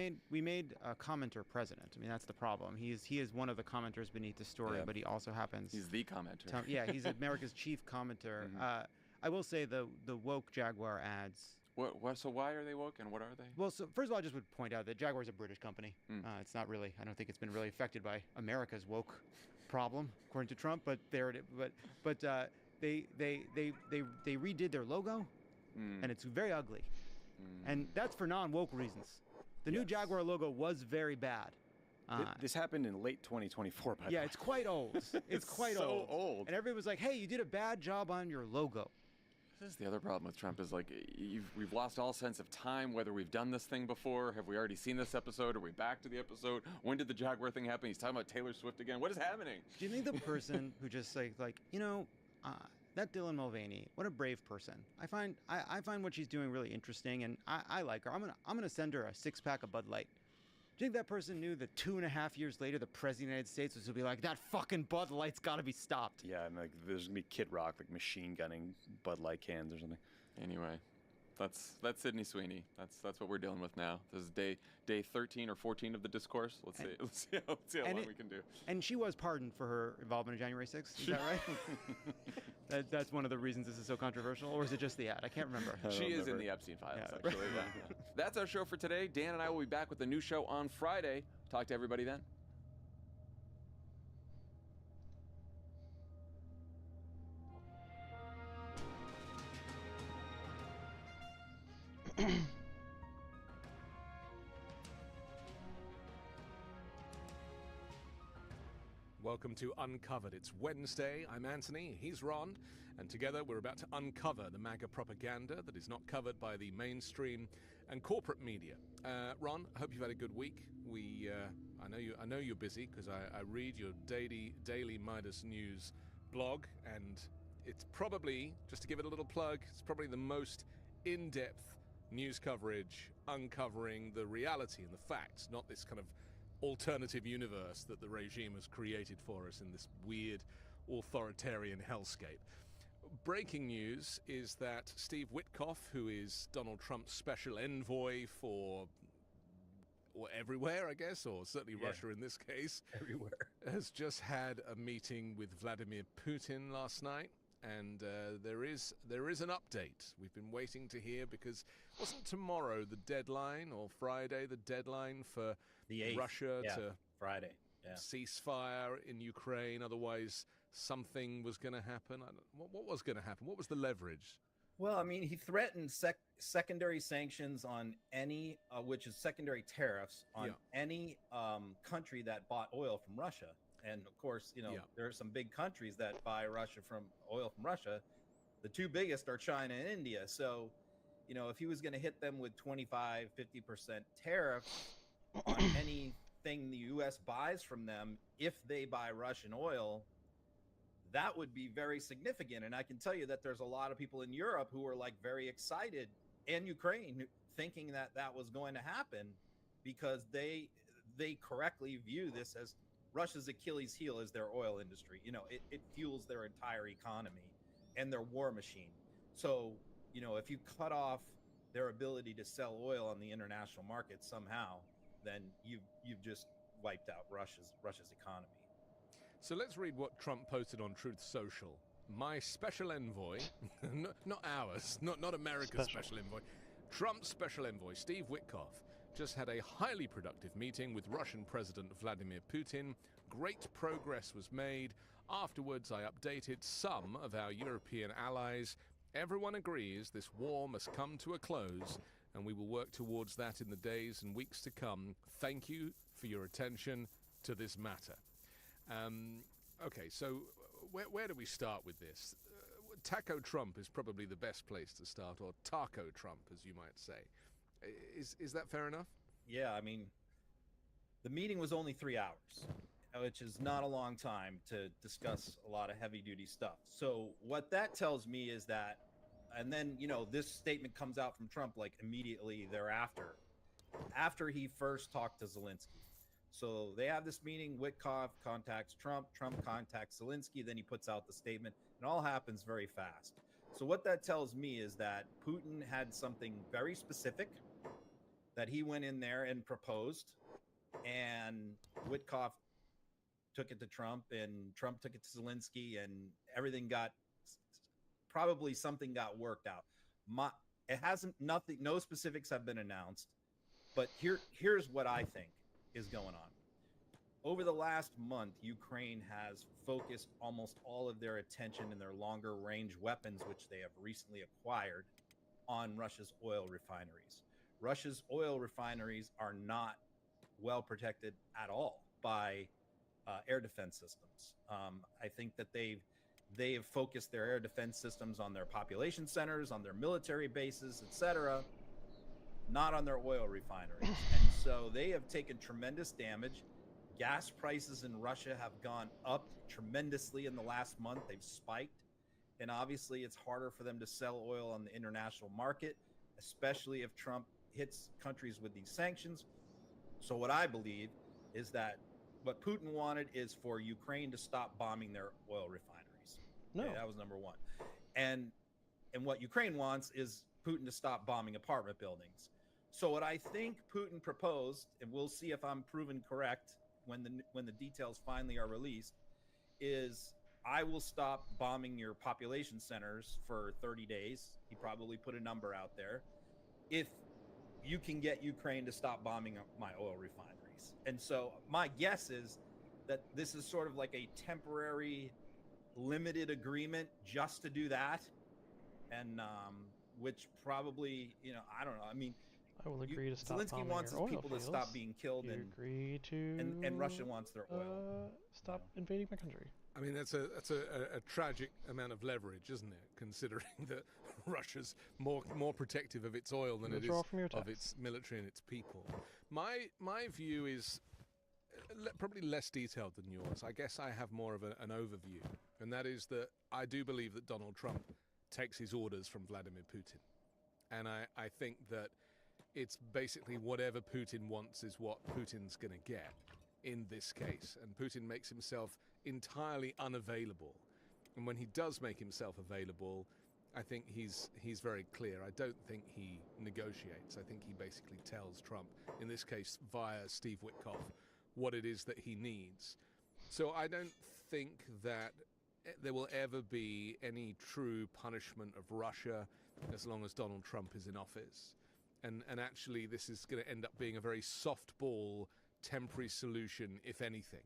S22: made a commenter president. I mean, that's the problem. He is one of the commenters beneath the story, but he also happens.
S4: He's the commenter.
S22: He's America's chief commenter. I will say the woke Jaguar ads.
S4: So why are they woke, and what are they?
S22: Well, so first of all, I just would point out that Jaguar is a British company. It's not really. I don't think it's been really affected by America's woke problem, according to Trump. But they redid their logo, and it's very ugly, and that's for non-woke reasons. The new Jaguar logo was very bad.
S23: This happened in late 2024. By the way.
S22: It's quite old. It's quite
S23: so old.
S22: And everybody was like, "Hey, you did a bad job on your logo."
S4: This is the other problem with Trump is like we've lost all sense of time, whether we've done this thing before. Have we already seen this episode? Are we back to the episode? When did the Jaguar thing happen? He's talking about Taylor Swift again. What is happening?
S22: Do you think the person who just that Dylan Mulvaney, what a brave person. I find what she's doing really interesting, and I like her. I'm gonna send her a 6-pack of Bud Light. Do you think that person knew that 2.5 years later, the president of the United States was going to be like, that fucking Bud Light's got to be stopped?
S23: Yeah, and like there's going to be Kid Rock like machine gunning Bud Light cans or something.
S4: Anyway, that's Sydney Sweeney. That's what we're dealing with now. This is day 13 or 14 of the discourse. Let's see how long we can do.
S22: And she was pardoned for her involvement in January 6th. Is that right? That's one of the reasons this is so controversial, or is it just the ad? I can't remember.
S4: She is in the Epstein files, actually. Yeah. That's our show for today. Dan and I will be back with a new show on Friday. Talk to everybody then.
S10: Welcome to Uncovered. It's Wednesday. I'm Anthony. He's Ron. And together we're about to uncover the MAGA propaganda that is not covered by the mainstream and corporate media. Ron, I hope you've had a good week. I know you're busy because I read your daily Midas News blog, and it's probably, just to give it a little plug, it's probably the most in-depth news coverage uncovering the reality and the facts, not this kind of alternative universe that the regime has created for us in this weird authoritarian hellscape. Breaking news is that Steve Witkoff, who is Donald Trump's special envoy for everywhere, I guess, or certainly Russia in this case,
S11: everywhere,
S10: has just had a meeting with Vladimir Putin last night. And there is an update. We've been waiting to hear, because wasn't tomorrow the deadline, or Friday the deadline for
S11: the 8th,
S10: Russia to
S11: Friday
S10: ceasefire in Ukraine? Otherwise, something was going to happen. What was going to happen? What was the leverage?
S11: Well, I mean, he threatened secondary sanctions on any, which is secondary tariffs on any country that bought oil from Russia. And of course, there are some big countries that buy oil from Russia. The two biggest are China and India. So, if he was going to hit them with 25-50% tariffs on anything the U.S. buys from them, if they buy Russian oil, that would be very significant. And I can tell you that there's a lot of people in Europe who are like very excited, and Ukraine, thinking that that was going to happen, because they correctly view this as Russia's Achilles heel is their oil industry. It fuels their entire economy and their war machine. So, if you cut off their ability to sell oil on the international market somehow, then you've just wiped out Russia's economy.
S10: So let's read what Trump posted on Truth Social. My special envoy, not ours, not America's special envoy, Trump's special envoy, Steve Witkoff, just had a highly productive meeting with Russian President Vladimir Putin. Great progress was made. Afterwards, I updated some of our European allies. Everyone agrees this war must come to a close, and we will work towards that in the days and weeks to come. Thank you for your attention to this matter. Okay, so where do we start with this? Taco Trump is probably the best place to start, or Taco Trump, as you might say. Is that fair enough?
S11: Yeah, I mean, the meeting was only 3 hours, which is not a long time to discuss a lot of heavy-duty stuff. So what that tells me is that, and then, you know, this statement comes out from Trump like immediately thereafter, after he first talked to Zelensky. So they have this meeting, Witkoff contacts Trump, Trump contacts Zelensky, then he puts out the statement. It all happens very fast. So what that tells me is that Putin had something very specific that he went in there and proposed, and Witkoff took it to Trump, and Trump took it to Zelensky, and everything got, probably something got worked out. It hasn't, nothing, no specifics have been announced, but here's what I think is going on. Over the last month, Ukraine has focused almost all of their attention and their longer range weapons, which they have recently acquired, on Russia's oil refineries. Russia's oil refineries are not well protected at all by air defense systems. I think that they have focused their air defense systems on their population centers, on their military bases, etc., not on their oil refineries. And so they have taken tremendous damage. Gas prices in Russia have gone up tremendously in the last month. They've spiked. And obviously it's harder for them to sell oil on the international market, especially if Trump hits countries with these sanctions. So what I believe is that what Putin wanted is for Ukraine to stop bombing their oil refineries.
S2: No.
S11: Okay, that was number one. And what Ukraine wants is Putin to stop bombing apartment buildings. So what I think Putin proposed, and we'll see if I'm proven correct when the details finally are released, is I will stop bombing your population centers for 30 days. He probably put a number out there. If you can get Ukraine to stop bombing my oil refineries. And so my guess is that this is sort of like a temporary limited agreement just to do that. And which probably, you know, I don't know. I mean,
S2: I will agree to stop
S11: Zelensky
S2: bombing
S11: wants
S2: your
S11: his
S2: oil
S11: people
S2: fields.
S11: to stop being killed,
S2: You agree to
S11: and Russia wants their oil.
S2: Stop invading my country.
S10: I mean, that's a tragic amount of leverage, isn't it? Considering that Russia's more protective of its oil than it is of its military and its people. My view is probably less detailed than yours. I guess I have more of an overview, and that is that I do believe that Donald Trump takes his orders from Vladimir Putin, and I think that it's basically whatever Putin wants is what Putin's going to get in this case, and Putin makes himself entirely unavailable. And when he does make himself available, I think he's very clear. I don't think he negotiates. I think he basically tells Trump, in this case via Steve Witkoff, what it is that he needs. So I don't think that there will ever be any true punishment of Russia as long as Donald Trump is in office. And actually this is going to end up being a very softball temporary solution, if anything.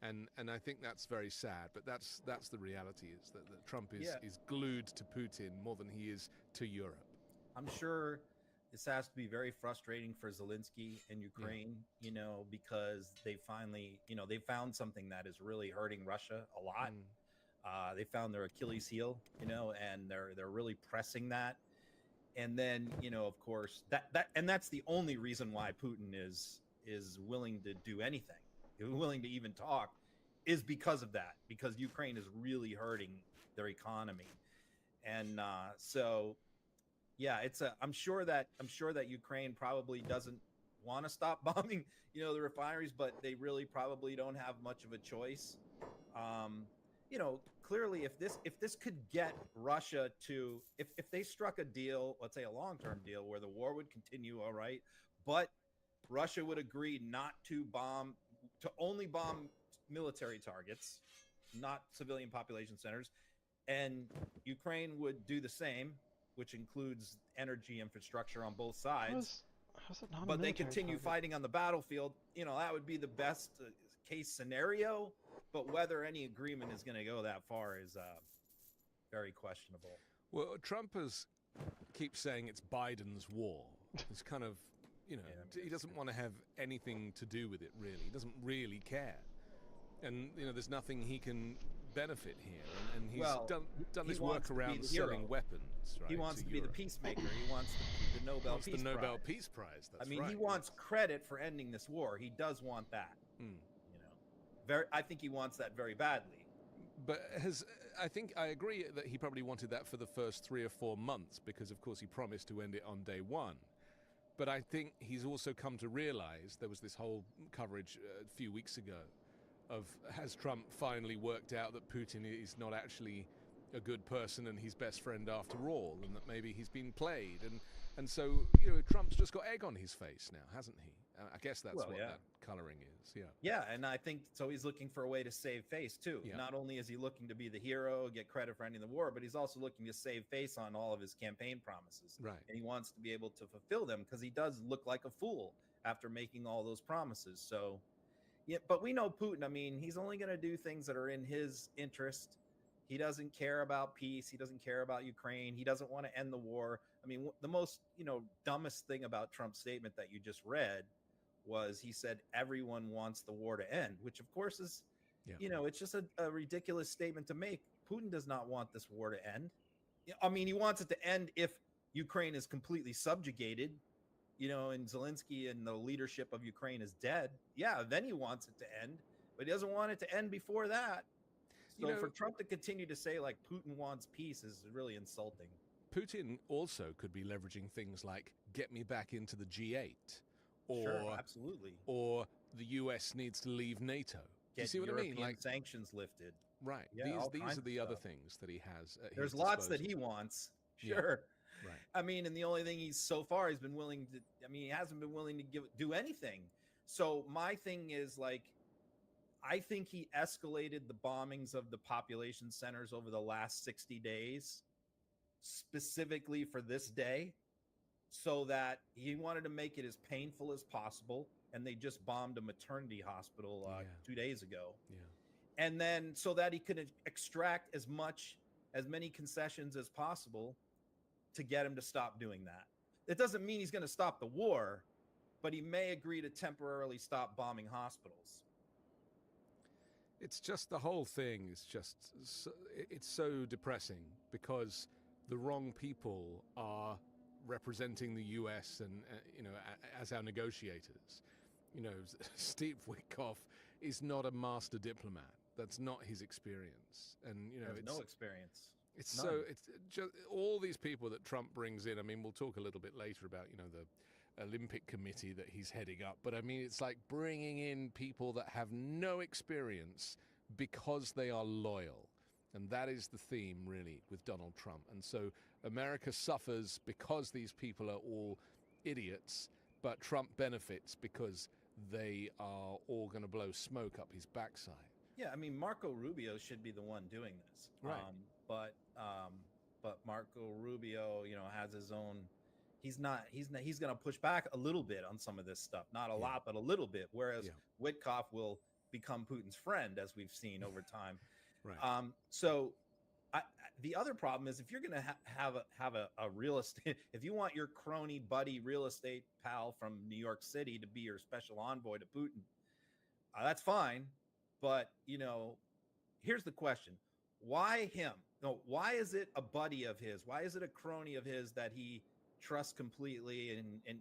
S10: And I think that's very sad, but that's the reality, is that Trump is glued to Putin more than he is to Europe.
S11: I'm sure this has to be very frustrating for Zelensky in Ukraine, you know, because they finally, you know, they found something that is really hurting Russia a lot. They found their Achilles heel, you know, and they're really pressing that. And then, you know, of course, that's the only reason why Putin is willing to do anything, willing to even talk, is because of that, because Ukraine is really hurting their economy. And so, yeah, I'm sure that Ukraine probably doesn't want to stop bombing, you know, the refineries, but they really probably don't have much of a choice. You know, clearly, if this could get Russia to, if they struck a deal, let's say a long-term deal where the war would continue, all right, but Russia would agree not to bomb, to only bomb military targets, not civilian population centers, and Ukraine would do the same, which includes energy infrastructure on both sides.
S2: How's it not
S11: but
S2: a
S11: they
S2: military
S11: continue
S2: target?
S11: fighting on the battlefield. You know, that would be the best case scenario. but whether any agreement is going to go that far is very questionable.
S10: Well, Trump keeps saying it's Biden's war. It's kind of, he doesn't want to have anything to do with it, really. He doesn't really care. And, there's nothing he can benefit here. And he's done this work around selling weapons, right?
S11: He wants to be the peacemaker. He wants the Nobel Peace Prize.
S10: The Nobel Peace Prize, that's right.
S11: He wants credit for ending this war. He does want that. I think he wants that very badly.
S10: But I agree that he probably wanted that for the first 3 or 4 months because, of course, he promised to end it on day one. But I think he's also come to realize, there was this whole coverage a few weeks ago of, has Trump finally worked out that Putin is not actually a good person and his best friend after all, and that maybe he's been played. And so, Trump's just got egg on his face now, hasn't he? I guess that's what that coloring is,
S11: Yeah, and I think so he's looking for a way to save face, too.
S10: Yeah.
S11: Not only is he looking to be the hero, get credit for ending the war, but he's also looking to save face on all of his campaign promises.
S10: Right.
S11: And he wants to be able to fulfill them because he does look like a fool after making all those promises. So, yeah, but we know Putin, I mean, he's only going to do things that are in his interest. He doesn't care about peace. He doesn't care about Ukraine. He doesn't want to end the war. I mean, the most, dumbest thing about Trump's statement that you just read was he said everyone wants the war to end, which of course is, it's just a ridiculous statement to make. Putin does not want this war to end. I mean, he wants it to end if Ukraine is completely subjugated, and Zelensky and the leadership of Ukraine is dead. Yeah, then he wants it to end, but he doesn't want it to end before that. So for Trump to continue to say like Putin wants peace is really insulting.
S10: Putin also could be leveraging things like get me back into the G8. Or,
S11: sure, absolutely.
S10: Or the U.S. needs to leave NATO. Do you see what I mean?
S11: Like sanctions lifted.
S10: Right.
S11: Yeah,
S10: these are the other things that he has. At
S11: There's
S10: his
S11: lots
S10: disposal.
S11: that he wants. Sure.
S10: Yeah. Right.
S11: I mean, and the only thing he's been willing to. I mean, he hasn't been willing to do anything. So my thing is like, I think he escalated the bombings of the population centers over the last 60 days, specifically for this day, so that he wanted to make it as painful as possible. And they just bombed a maternity hospital 2 days ago.
S10: Yeah.
S11: And then so that he could extract as many concessions as possible to get him to stop doing that. It doesn't mean he's going to stop the war, but he may agree to temporarily stop bombing hospitals.
S10: It's just the whole thing is just it's so depressing because the wrong people are representing the U.S. and as our negotiators. Steve Witkoff is not a master diplomat. That's not his experience, and
S11: it's no experience.
S10: It's
S11: None.
S10: so it's just all these people that Trump brings in. I mean, we'll talk a little bit later about the Olympic committee that he's heading up. But I mean, it's like bringing in people that have no experience because they are loyal. And that is the theme, really, with Donald Trump. And so America suffers because these people are all idiots, but Trump benefits because they are all going to blow smoke up his backside.
S11: Yeah, I mean, Marco Rubio should be the one doing this.
S10: Right.
S11: But Marco Rubio, has his own. He's going to push back a little bit on some of this stuff, not a lot, but a little bit. Whereas Witkoff will become Putin's friend, as we've seen over time.
S10: Right.
S11: So the other problem is if you're going to have a real estate, if you want your crony buddy real estate pal from New York City to be your special envoy to Putin, that's fine. But, here's the question. Why him? No, why is it a buddy of his? Why is it a crony of his that he trusts completely and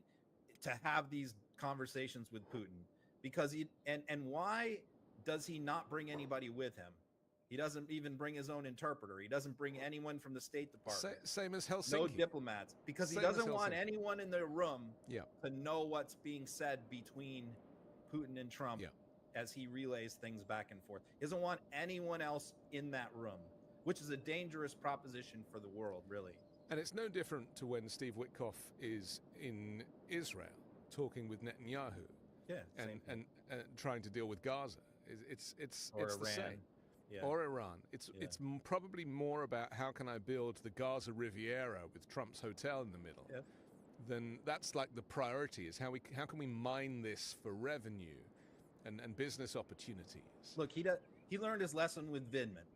S11: to have these conversations with Putin? Because and why does he not bring anybody with him? He doesn't even bring his own interpreter. He doesn't bring anyone from the State Department.
S10: Same as Helsinki.
S11: No diplomats. Because he doesn't want anyone in the room to know what's being said between Putin and Trump as he relays things back and forth. He doesn't want anyone else in that room, which is a dangerous proposition for the world, really.
S10: And it's no different to when Steve Witkoff is in Israel talking with Netanyahu.
S11: Yeah,
S10: and trying to deal with Gaza. It's the same.
S11: Yeah.
S10: Or Iran. It's probably more about how can I build the Gaza Riviera with Trump's hotel in the middle.
S11: Yeah.
S10: Then that's like the priority is how can we mine this for revenue and business opportunities.
S11: Look, he learned his lesson with Vindman,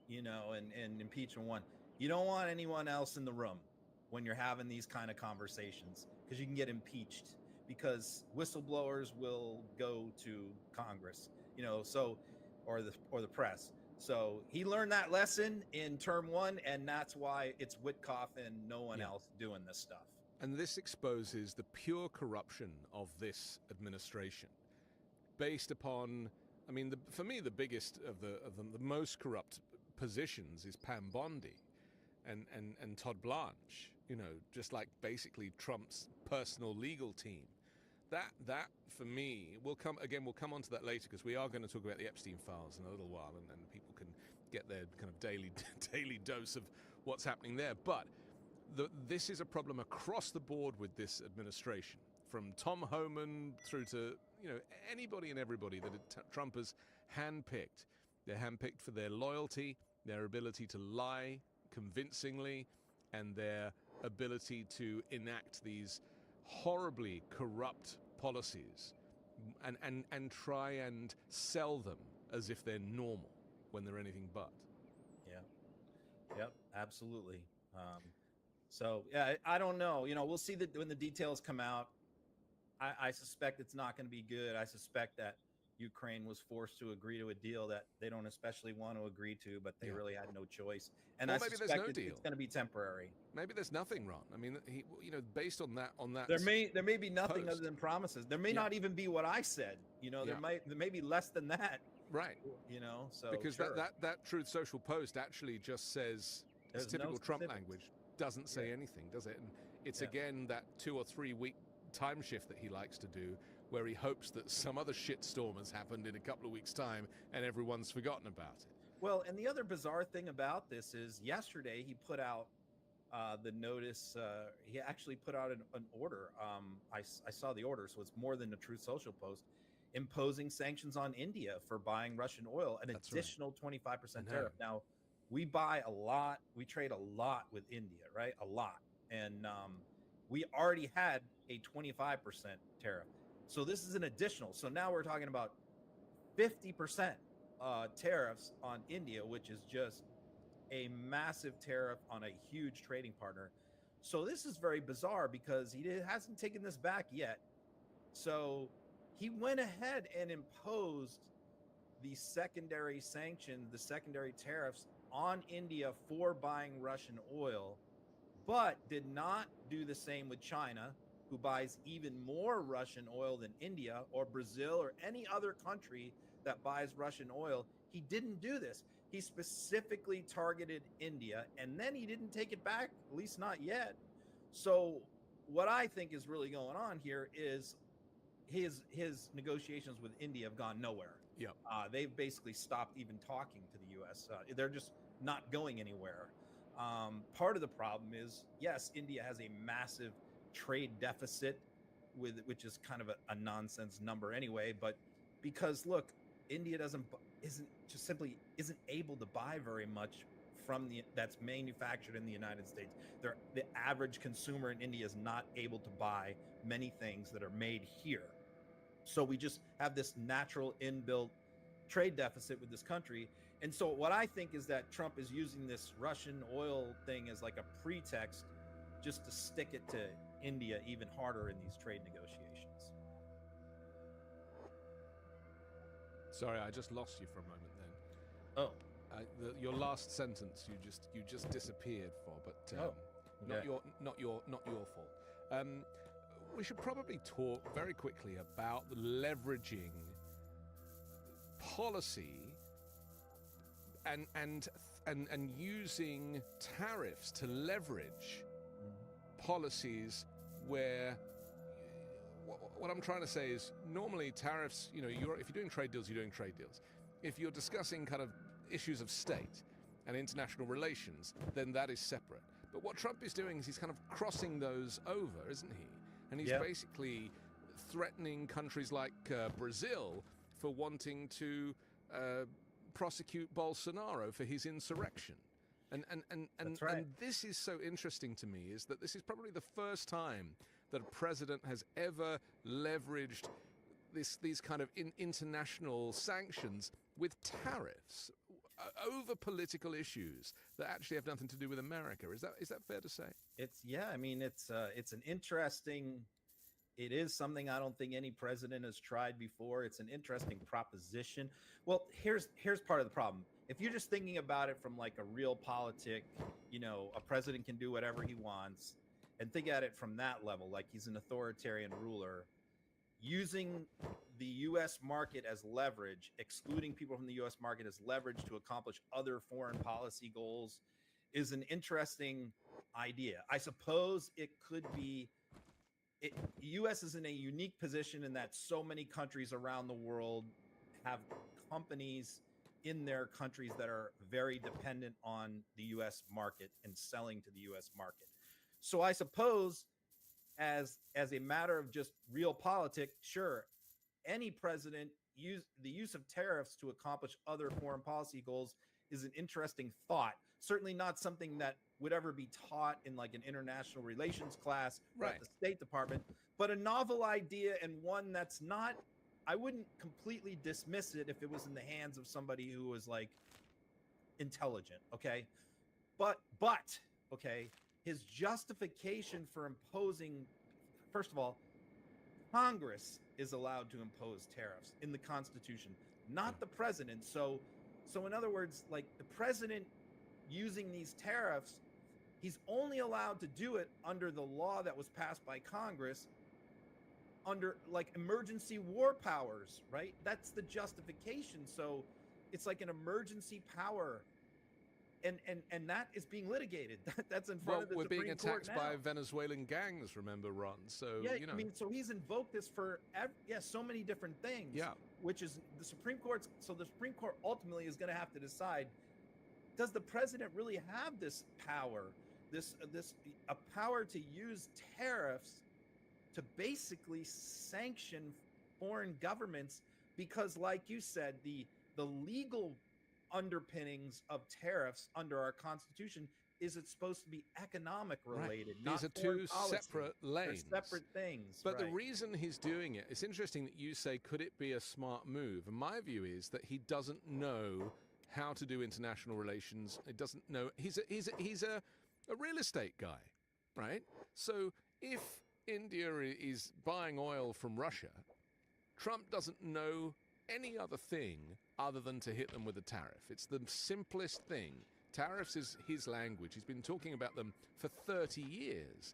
S11: you know, and impeachment one. You don't want anyone else in the room when you're having these kind of conversations, because you can get impeached, because whistleblowers will go to Congress, you know, so or the press. So he learned that lesson in term one, and that's why it's Witkoff and no one else doing this stuff.
S10: And this exposes the pure corruption of this administration, based upon, I mean, for me, the biggest of the most corrupt positions is Pam Bondi and Todd Blanche, you know, just like basically Trump's personal legal team. That for me we'll come onto that later, because we are going to talk about the Epstein files in a little while, and people can get their kind of daily dose of what's happening there. But this is a problem across the board with this administration, from Tom Homan through to, you know, anybody and everybody that Trump has handpicked. They're handpicked for their loyalty, their ability to lie convincingly, and their ability to enact these horribly corrupt policies and try and sell them as if they're normal when they're anything but.
S11: Yep, absolutely. So yeah, I don't know. You know, we'll see that when the details come out. I suspect it's not going to be good. I suspect that Ukraine was forced to agree to a deal that they don't especially want to agree to, but they really had no choice. And
S10: Well,
S11: I
S10: maybe
S11: suspect
S10: there's no deal.
S11: it's going to be temporary.
S10: Maybe there's nothing wrong. I mean, you know, based on that. There
S11: may be nothing other than promises. There may not even be what I said. You know, there may be less than that.
S10: Right.
S11: You know, so
S10: because
S11: sure.
S10: that Truth Social post actually just says, it's typical Trump language, doesn't say anything, does it? And it's again that 2 or 3 week time shift that he likes to do, where he hopes that some other shitstorm has happened in a couple of weeks' time and everyone's forgotten about it.
S11: Well, and the other bizarre thing about this is yesterday he put out the notice. He actually put out an order. I saw the order, so it's more than a Truth Social post, imposing sanctions on India for buying Russian oil, an additional 25% tariff. Now, we buy a lot. We trade a lot with India, right? A lot. And we already had a 25% tariff. So this is an additional. So now we're talking about 50% tariffs on India, which is just a massive tariff on a huge trading partner. So this is very bizarre because he hasn't taken this back yet. So he went ahead and imposed the secondary sanctions, the secondary tariffs on India for buying Russian oil, but did not do the same with China, who buys even more Russian oil than India or Brazil or any other country that buys Russian oil. He didn't do this. He specifically targeted India, and then he didn't take it back, at least not yet. So what I think is really going on here is his negotiations with India have gone nowhere.
S10: Yep.
S11: They've basically stopped even talking to the U.S. They're just not going anywhere. Part of the problem is, yes, India has a massive trade deficit, which is kind of a nonsense number anyway. But because look, India isn't able to buy very much from that's manufactured in the United States. The average consumer in India is not able to buy many things that are made here. So we just have this natural inbuilt trade deficit with this country. And so what I think is that Trump is using this Russian oil thing as like a pretext just to stick it to India even harder in these trade negotiations.
S10: Sorry, I just lost you for a moment then.
S11: Oh,
S10: your last sentence you just disappeared for, but not your fault. We should probably talk very quickly about leveraging policy and using tariffs to leverage policies where what I'm trying to say is normally tariffs, you know, if you're doing trade deals, you're doing trade deals. If you're discussing kind of issues of state and international relations, then that is separate. But what Trump is doing is he's kind of crossing those over, isn't he? And he's basically threatening countries like Brazil for wanting to prosecute Bolsonaro for his insurrection. And this is so interesting to me, is that this is probably the first time that a president has ever leveraged these kind of international sanctions with tariffs over political issues that actually have nothing to do with America. Is that fair to say?
S11: It's I mean, it's an interesting. It is something I don't think any president has tried before. It's an interesting proposition. Well, here's part of the problem. If you're just thinking about it from like a real politic, a president can do whatever he wants, and think at it from that level, like he's an authoritarian ruler, using the U.S. market as leverage, excluding people from the U.S. market as leverage to accomplish other foreign policy goals, is an interesting idea. I suppose it could be. U.S. is in a unique position in that so many countries around the world have companies in their countries that are very dependent on the U.S. market and selling to the U.S. market. So I suppose as a matter of just real politics, sure, any president the use of tariffs to accomplish other foreign policy goals is an interesting thought. Certainly not something that would ever be taught in like an international relations class or at the State Department, but a novel idea and one that's not, I wouldn't completely dismiss it if it was in the hands of somebody who was like intelligent. Okay. But okay, his justification for imposing, first of all, Congress is allowed to impose tariffs in the Constitution, not the president. So in other words, like the president using these tariffs, he's only allowed to do it under the law that was passed by Congress under like emergency war powers, right? That's the justification. So it's like an emergency power. And that is being litigated. That's in front of the Supreme Court.
S10: We're being attacked by Venezuelan gangs, remember, Ron? So,
S11: yeah, I mean, so he's invoked this for, so many different things.
S10: Yeah.
S11: Which is the Supreme Court. So the Supreme Court ultimately is going to have to decide, does the president really have this power, a power to use tariffs to basically sanction foreign governments? Because like you said, the legal underpinnings of tariffs under our Constitution is it's supposed to be economic related.
S10: Right. These are two separate lanes.
S11: They're separate things.
S10: But the reason he's doing it, it's interesting that you say, could it be a smart move? And my view is that he doesn't know how to do international relations. He doesn't know. He's a real estate guy, right? So if India is buying oil from Russia, Trump doesn't know any other thing other than to hit them with a tariff. It's the simplest thing. Tariffs is his language. He's been talking about them for 30 years.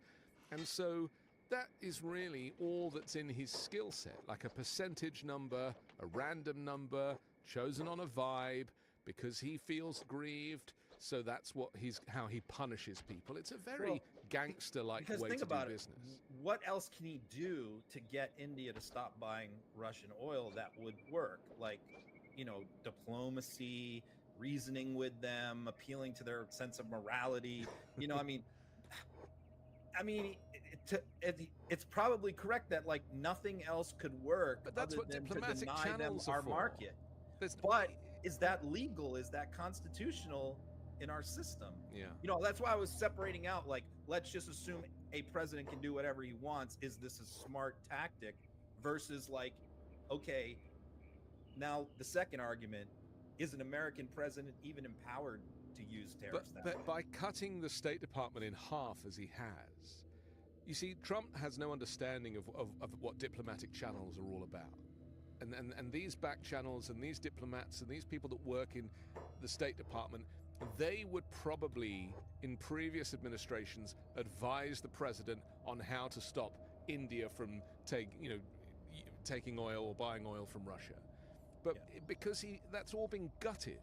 S10: And so that is really all that's in his skill set, like a percentage number, a random number, chosen on a vibe because he feels grieved. So that's how he punishes people. It's a very gangster-like way to do business.
S11: What else can he do to get India to stop buying Russian oil that would work? Like, diplomacy, reasoning with them, appealing to their sense of morality. It's probably correct that like nothing else could work.
S10: But that's what diplomatic channels
S11: our
S10: are for.
S11: Market. But is that legal? Is that constitutional in our system?
S10: Yeah.
S11: That's why I was separating out, like, let's just assume a president can do whatever he wants. Is this a smart tactic versus like, okay, now the second argument, is an American president even empowered to use tariffs that way?
S10: By cutting the State Department in half as he has, you see, Trump has no understanding of what diplomatic channels are all about. And these back channels and these diplomats and these people that work in the State Department, they would probably, in previous administrations, advise the president on how to stop India from taking oil or buying oil from Russia. But because that's all been gutted.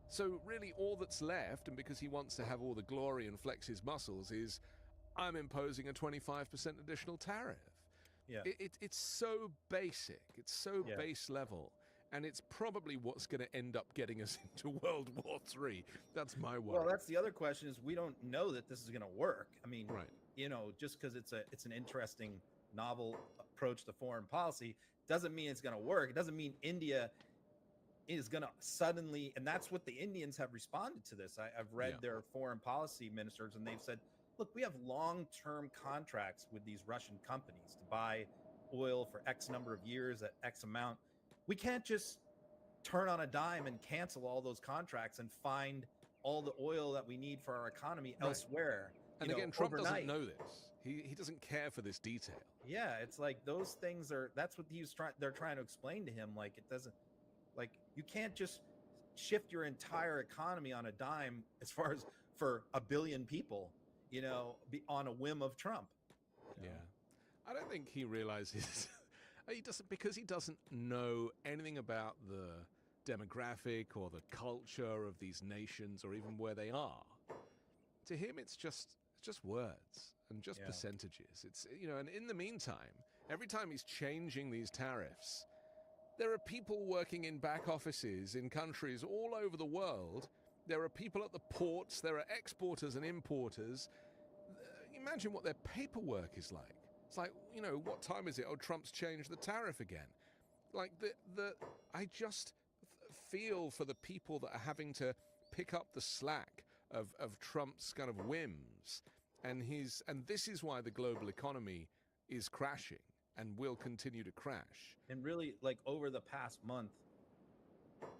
S10: So really all that's left, and because he wants to have all the glory and flex his muscles, is I'm imposing a 25% additional tariff.
S11: Yeah.
S10: It's so basic. It's so base level. And it's probably what's going to end up getting us into World War III. That's my worry.
S11: Well, that's the other question is we don't know that this is going to work. I mean, just because it's an interesting, novel approach to foreign policy doesn't mean it's going to work. It doesn't mean India is going to suddenly, and that's what the Indians have responded to this. I've read their foreign policy ministers, and they've said, look, we have long-term contracts with these Russian companies to buy oil for X number of years at X amount. We can't just turn on a dime and cancel all those contracts and find all the oil that we need for our economy elsewhere.
S10: And again, Trump doesn't know this. He doesn't care for this detail.
S11: Yeah, it's like those things that's what they're trying to explain to him. Like, it doesn't, like, you can't just shift your entire economy on a dime as far as for a billion people, on a whim of Trump.
S10: Yeah. I don't think he realizes because he doesn't know anything about the demographic or the culture of these nations or even where they are. To him, it's just words and just percentages. It's, and in the meantime, every time he's changing these tariffs, there are people working in back offices in countries all over the world. There are people at the ports. There are exporters and importers. Imagine what their paperwork is like. It's like, what time is it? Oh, Trump's changed the tariff again. Like, I just feel for the people that are having to pick up the slack of Trump's kind of whims. And this is why the global economy is crashing and will continue to crash.
S11: And really, like, over the past month,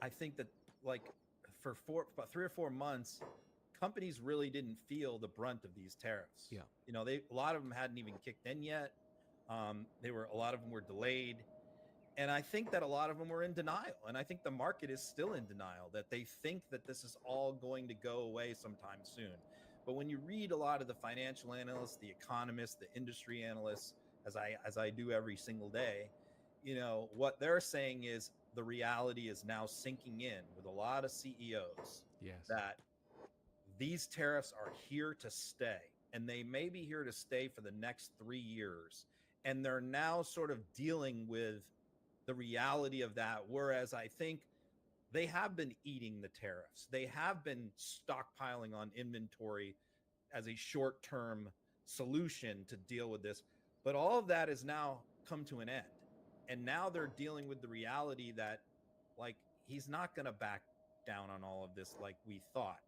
S11: I think that, like, for about 3 or 4 months, companies really didn't feel the brunt of these tariffs.
S10: Yeah.
S11: A lot of them hadn't even kicked in yet. A lot of them were delayed. And I think that a lot of them were in denial. And I think the market is still in denial, that they think that this is all going to go away sometime soon. But when you read a lot of the financial analysts, the economists, the industry analysts, as I do every single day, what they're saying is the reality is now sinking in with a lot of CEOs.
S10: Yes.
S11: That these tariffs are here to stay, and they may be here to stay for the next 3 years. And they're now sort of dealing with the reality of that. Whereas I think they have been eating the tariffs. They have been stockpiling on inventory as a short-term solution to deal with this. But all of that has now come to an end. And now they're dealing with the reality that, like, he's not going to back down on all of this like we thought.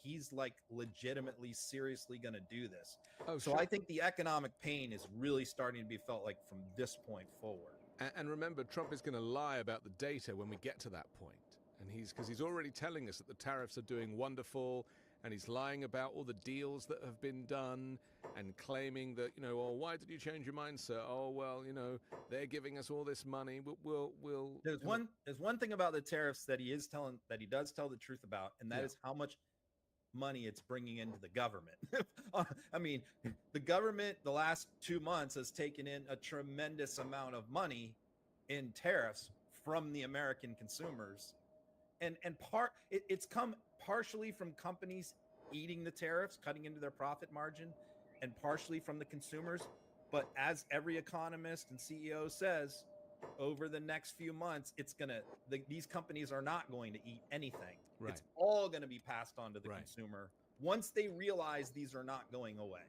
S11: He's, like, legitimately, seriously going to do this. So I think the economic pain is really starting to be felt, like, from this point forward.
S10: And remember, Trump is going to lie about the data when we get to that point. And because he's already telling us that the tariffs are doing wonderful, and he's lying about all the deals that have been done and claiming that, oh, why did you change your mind, sir? Oh, well, they're giving us all this money. We'll
S11: There's one thing about the tariffs that he does tell the truth about, and that is how much money it's bringing into the government. I mean, the government the last 2 months has taken in a tremendous amount of money in tariffs from the American consumers. And it's come partially from companies eating the tariffs, cutting into their profit margin, and partially from the consumers. But as every economist and CEO says, over the next few months, these companies are not going to eat anything.
S10: Right.
S11: It's all going to be passed on to the consumer once they realize these are not going away.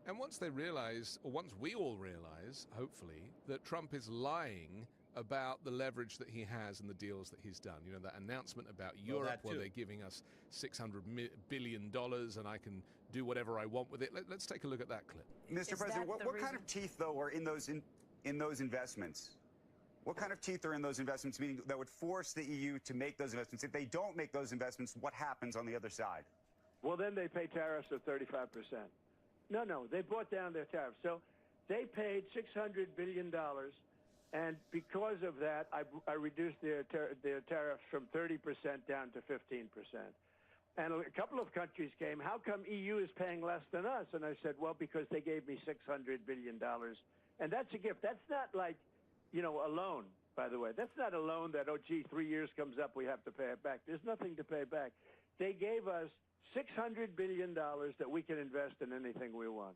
S10: And once they realize, or once we all realize, hopefully, that Trump is lying about the leverage that he has and the deals that he's done. That announcement about Europe where they're giving us $600 billion and I can do whatever I want with it. Let's take a look at that clip.
S1: Mr. President, what kind of teeth, though, are in those investments? What kind of teeth are in those investments, meaning that would force the EU to make those investments? If they don't make those investments, what happens on the other side?
S24: Well, then they pay tariffs of 35%. No, they brought down their tariffs. So they paid $600 billion, and because of that, I reduced their tariffs from 30% down to 15%. And a couple of countries came, how come EU is paying less than us? And I said, well, because they gave me $600 billion. And that's a gift. That's not like, a loan, by the way. That's not a loan that, 3 years comes up, we have to pay it back. There's nothing to pay back. They gave us $600 billion that we can invest in anything we want.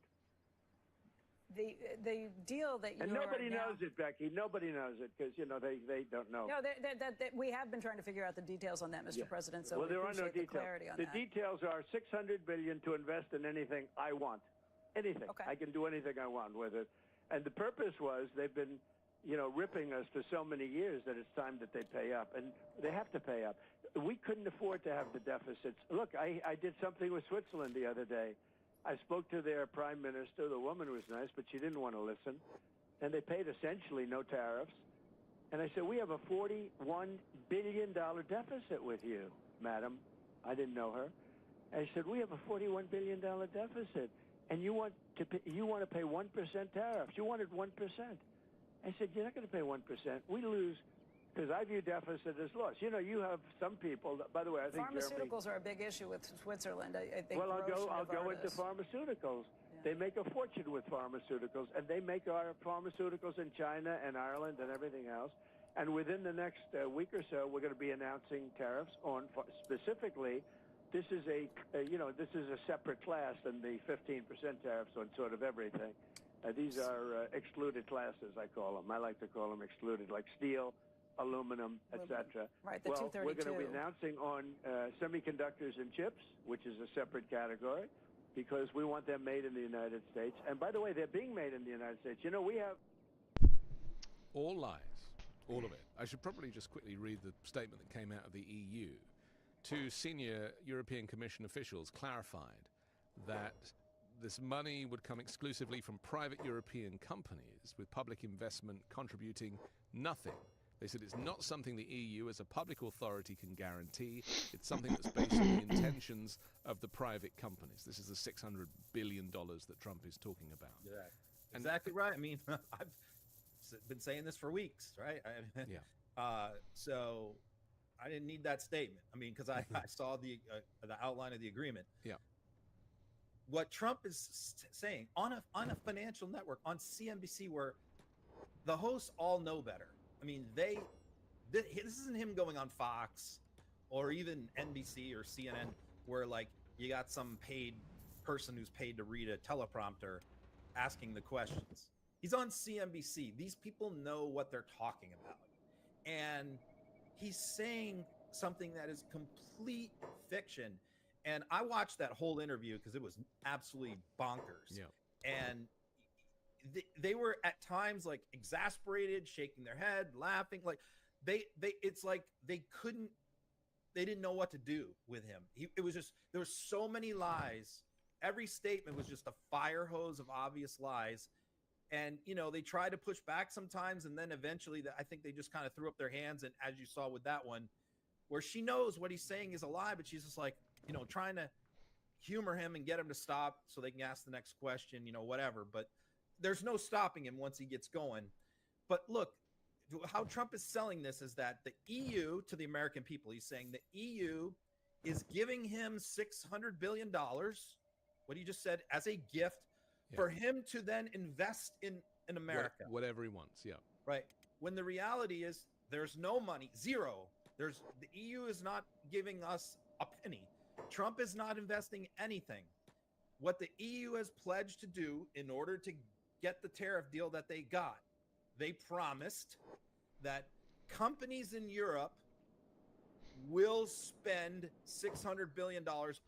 S27: The deal that you
S24: and nobody knows it, Becky. Nobody knows it because they don't know.
S27: No, we have been trying to figure out the details on that, Mr. President. So
S24: well, there are no
S27: the
S24: details.
S27: Clarity on
S24: the
S27: that.
S24: details are $600 billion to invest in anything I want. Anything.
S27: Okay.
S24: I can do anything I want with it. And the purpose was they've been, ripping us for so many years that it's time that they pay up, and they have to pay up. We couldn't afford to have the deficits. Look, I did something with Switzerland the other day. I spoke to their prime minister. The woman was nice, but she didn't want to listen. And they paid essentially no tariffs. And I said, we have a $41 billion deficit with you, madam. I didn't know her. I said, we have a $41 billion deficit, and you want to pay 1% tariffs. You wanted 1%. I said, you're not going to pay 1%. We lose, because I view deficit as loss. You know, you have some people, by the way, I think
S27: pharmaceuticals are a big issue with Switzerland. I think.
S24: Well, I'll go into pharmaceuticals. They make a fortune with pharmaceuticals, and they make our pharmaceuticals in China and Ireland and everything else. And within the next week or so, we're going to be announcing tariffs on, specifically, this is this is a separate class than the 15% tariffs on sort of everything. These are excluded classes, I call them. I like to call them excluded, like steel, aluminum, etc.
S27: Right, the
S24: well,
S27: 232.
S24: we're going to be announcing on semiconductors and chips, which is a separate category, because we want them made in the United States. And by the way, they're being made in the United States. You know, we have...
S10: All lies. All of it. I should probably just quickly read the statement that came out of the EU. Two senior European Commission officials clarified that this money would come exclusively from private European companies, with public investment contributing nothing. They said it's not something the EU as a public authority can guarantee. It's something that's based on the intentions of the private companies. This is the $600 billion that Trump is talking about.
S11: Yeah, exactly right. I mean, I've been saying this for weeks, right? So I didn't need that statement. I mean, because I saw the outline of the agreement.
S10: Yeah.
S11: What Trump is saying on a financial network, on CNBC, where the hosts all know better. I mean, this isn't him going on Fox or even NBC or CNN, where like you got some paid person who's paid to read a teleprompter asking the questions. He's on CNBC. These people know what they're talking about. And he's saying something that is complete fiction. And I watched that whole interview because it was absolutely bonkers.
S10: Yeah.
S11: And they were at times like exasperated, shaking their head, laughing. Like it's like they didn't know what to do with him. It was just, there were so many lies. Every statement was just a fire hose of obvious lies. And, you know, they tried to push back sometimes. And then eventually I think they just kind of threw up their hands. And as you saw with that one, where she knows what he's saying is a lie, but she's just like, you know, trying to humor him and get him to stop so they can ask the next question, you know, whatever. But there's no stopping him once he gets going. But look, how Trump is selling this is that the EU, to the American people, he's saying the EU is giving him $600 billion, what he just said, as a gift for him to then invest in America.
S10: Whatever he wants, yeah.
S11: Right. When the reality is there's no money, zero. The EU is not giving us a penny. Trump is not investing anything. What the EU has pledged to do in order to get the tariff deal that they got, they promised that companies in Europe will spend $600 billion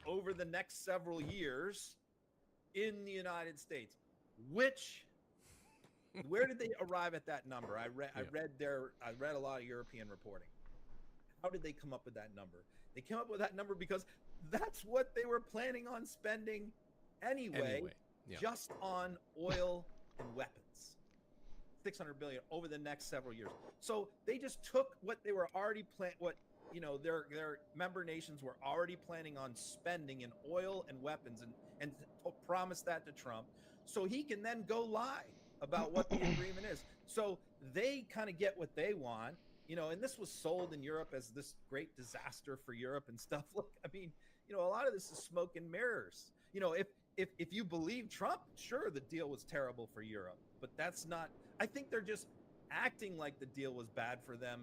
S11: over the next several years in the United States. Where did they arrive at that number? I read a lot of European reporting. How did they come up with that number? They came up with that number because that's what they were planning on spending anyway. Just on oil and weapons. $600 billion over the next several years. So they just took what they were already their member nations were already planning on spending in oil and weapons and promised that to Trump, so he can then go lie about what the agreement is. So they kind of get what they want, you know, and this was sold in Europe as this great disaster for Europe and stuff. Look, I mean, you know, a lot of this is smoke and mirrors. You know, if you believe Trump, sure, the deal was terrible for Europe, but that's not, I think they're just acting like the deal was bad for them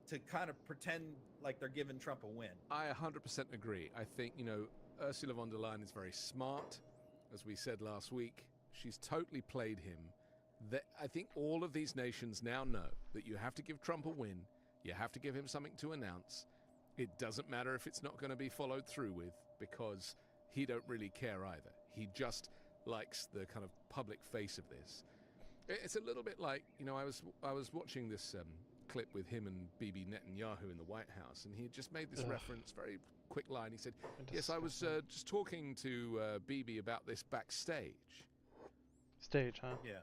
S11: to kind of pretend like they're giving Trump a win.
S10: I 100% agree. I think, you know, Ursula von der Leyen is very smart. As we said last week, she's totally played him. I think all of these nations now know that you have to give Trump a win. You have to give him something to announce. It doesn't matter if it's not going to be followed through with, because he don't really care either. He just likes the kind of public face of this. It's a little bit like, you know, I was watching this clip with him and Bibi Netanyahu in the White House, and he had just made this reference, very quick line. He said, yes, I was just talking to Bibi about this backstage.
S2: Stage, huh?
S11: Yeah.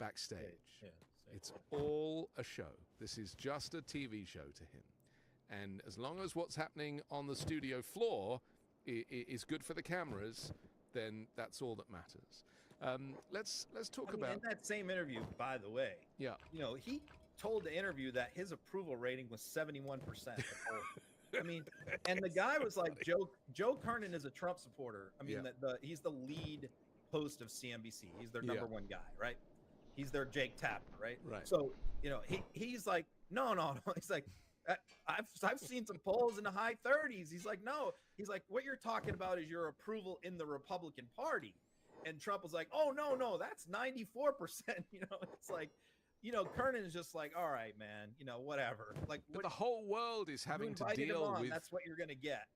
S10: Backstage.
S11: Yeah.
S10: It's all a show. This is just a TV show to him. And as long as what's happening on the studio floor is good for the cameras, then that's all that matters. Let's talk about...
S11: In that same interview, by the way,
S10: yeah,
S11: he told the interview that his approval rating was 71%. I mean, and the guy was like, Joe Kernan is a Trump supporter. I mean, he's the lead host of CNBC. He's their number one guy, right? He's their Jake Tapper, right?
S10: Right.
S11: So, he's like, no. He's like, I've seen some polls in the high 30s. He's like, no. He's like, what you're talking about is your approval in the Republican Party. And Trump was like, oh, no, that's 94%. It's like, Kernan is just like, all right, man, whatever. Like,
S10: but the whole world is having to deal with...
S11: That's what you're going to get,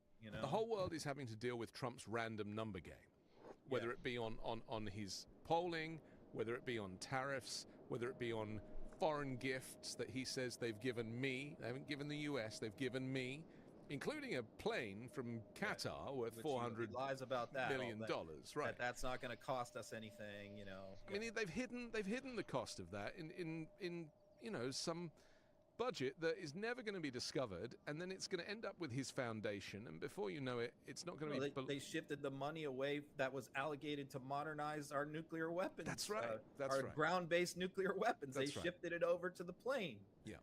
S10: The whole world is having to deal with Trump's random number game, whether it be on his polling, whether it be on tariffs, whether it be on foreign gifts that he says they've given me. They haven't given the U.S., they've given me, including a plane from Qatar worth $400
S11: lies about that
S10: million, right?
S11: That's not going to cost us anything,
S10: I mean, they've hidden the cost of that in some budget that is never going to be discovered, and then it's going to end up with his foundation, and before you know it, it's not going to be...
S11: They shifted the money away that was allocated to modernize our nuclear weapons.
S10: That's right.
S11: Our ground-based nuclear weapons.
S10: That's
S11: they
S10: right.
S11: shifted it over to the plane.
S10: Yeah.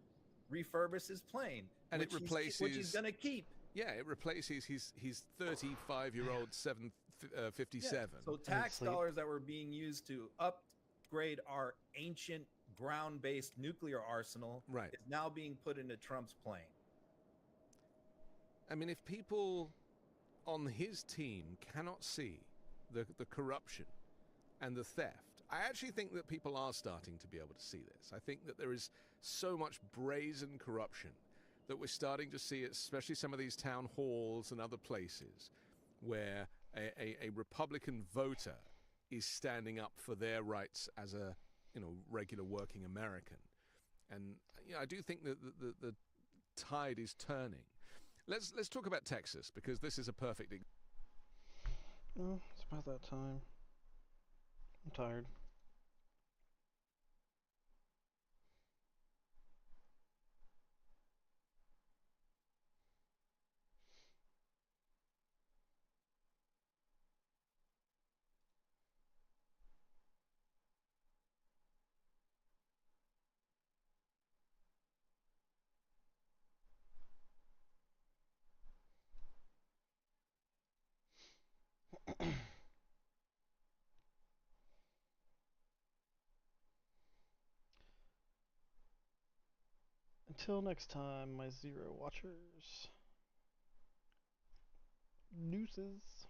S11: Refurbish his plane.
S10: And it replaces...
S11: which he's going to keep.
S10: Yeah, it replaces his 35-year-old 757.
S11: Yeah. So tax dollars that were being used to upgrade our ancient ground-based nuclear arsenal is now being put into Trump's plane.
S10: I mean, if people on his team cannot see the corruption and the theft, I actually think that people are starting to be able to see this. I think that there is so much brazen corruption that we're starting to see, especially some of these town halls and other places, where a Republican voter is standing up for their rights as a regular working American. And I do think that the tide is turning. Let's talk about Texas, because this is a perfect...
S2: Oh, it's about that time. I'm tired. Until next time, my Zero Watchers. Nooses.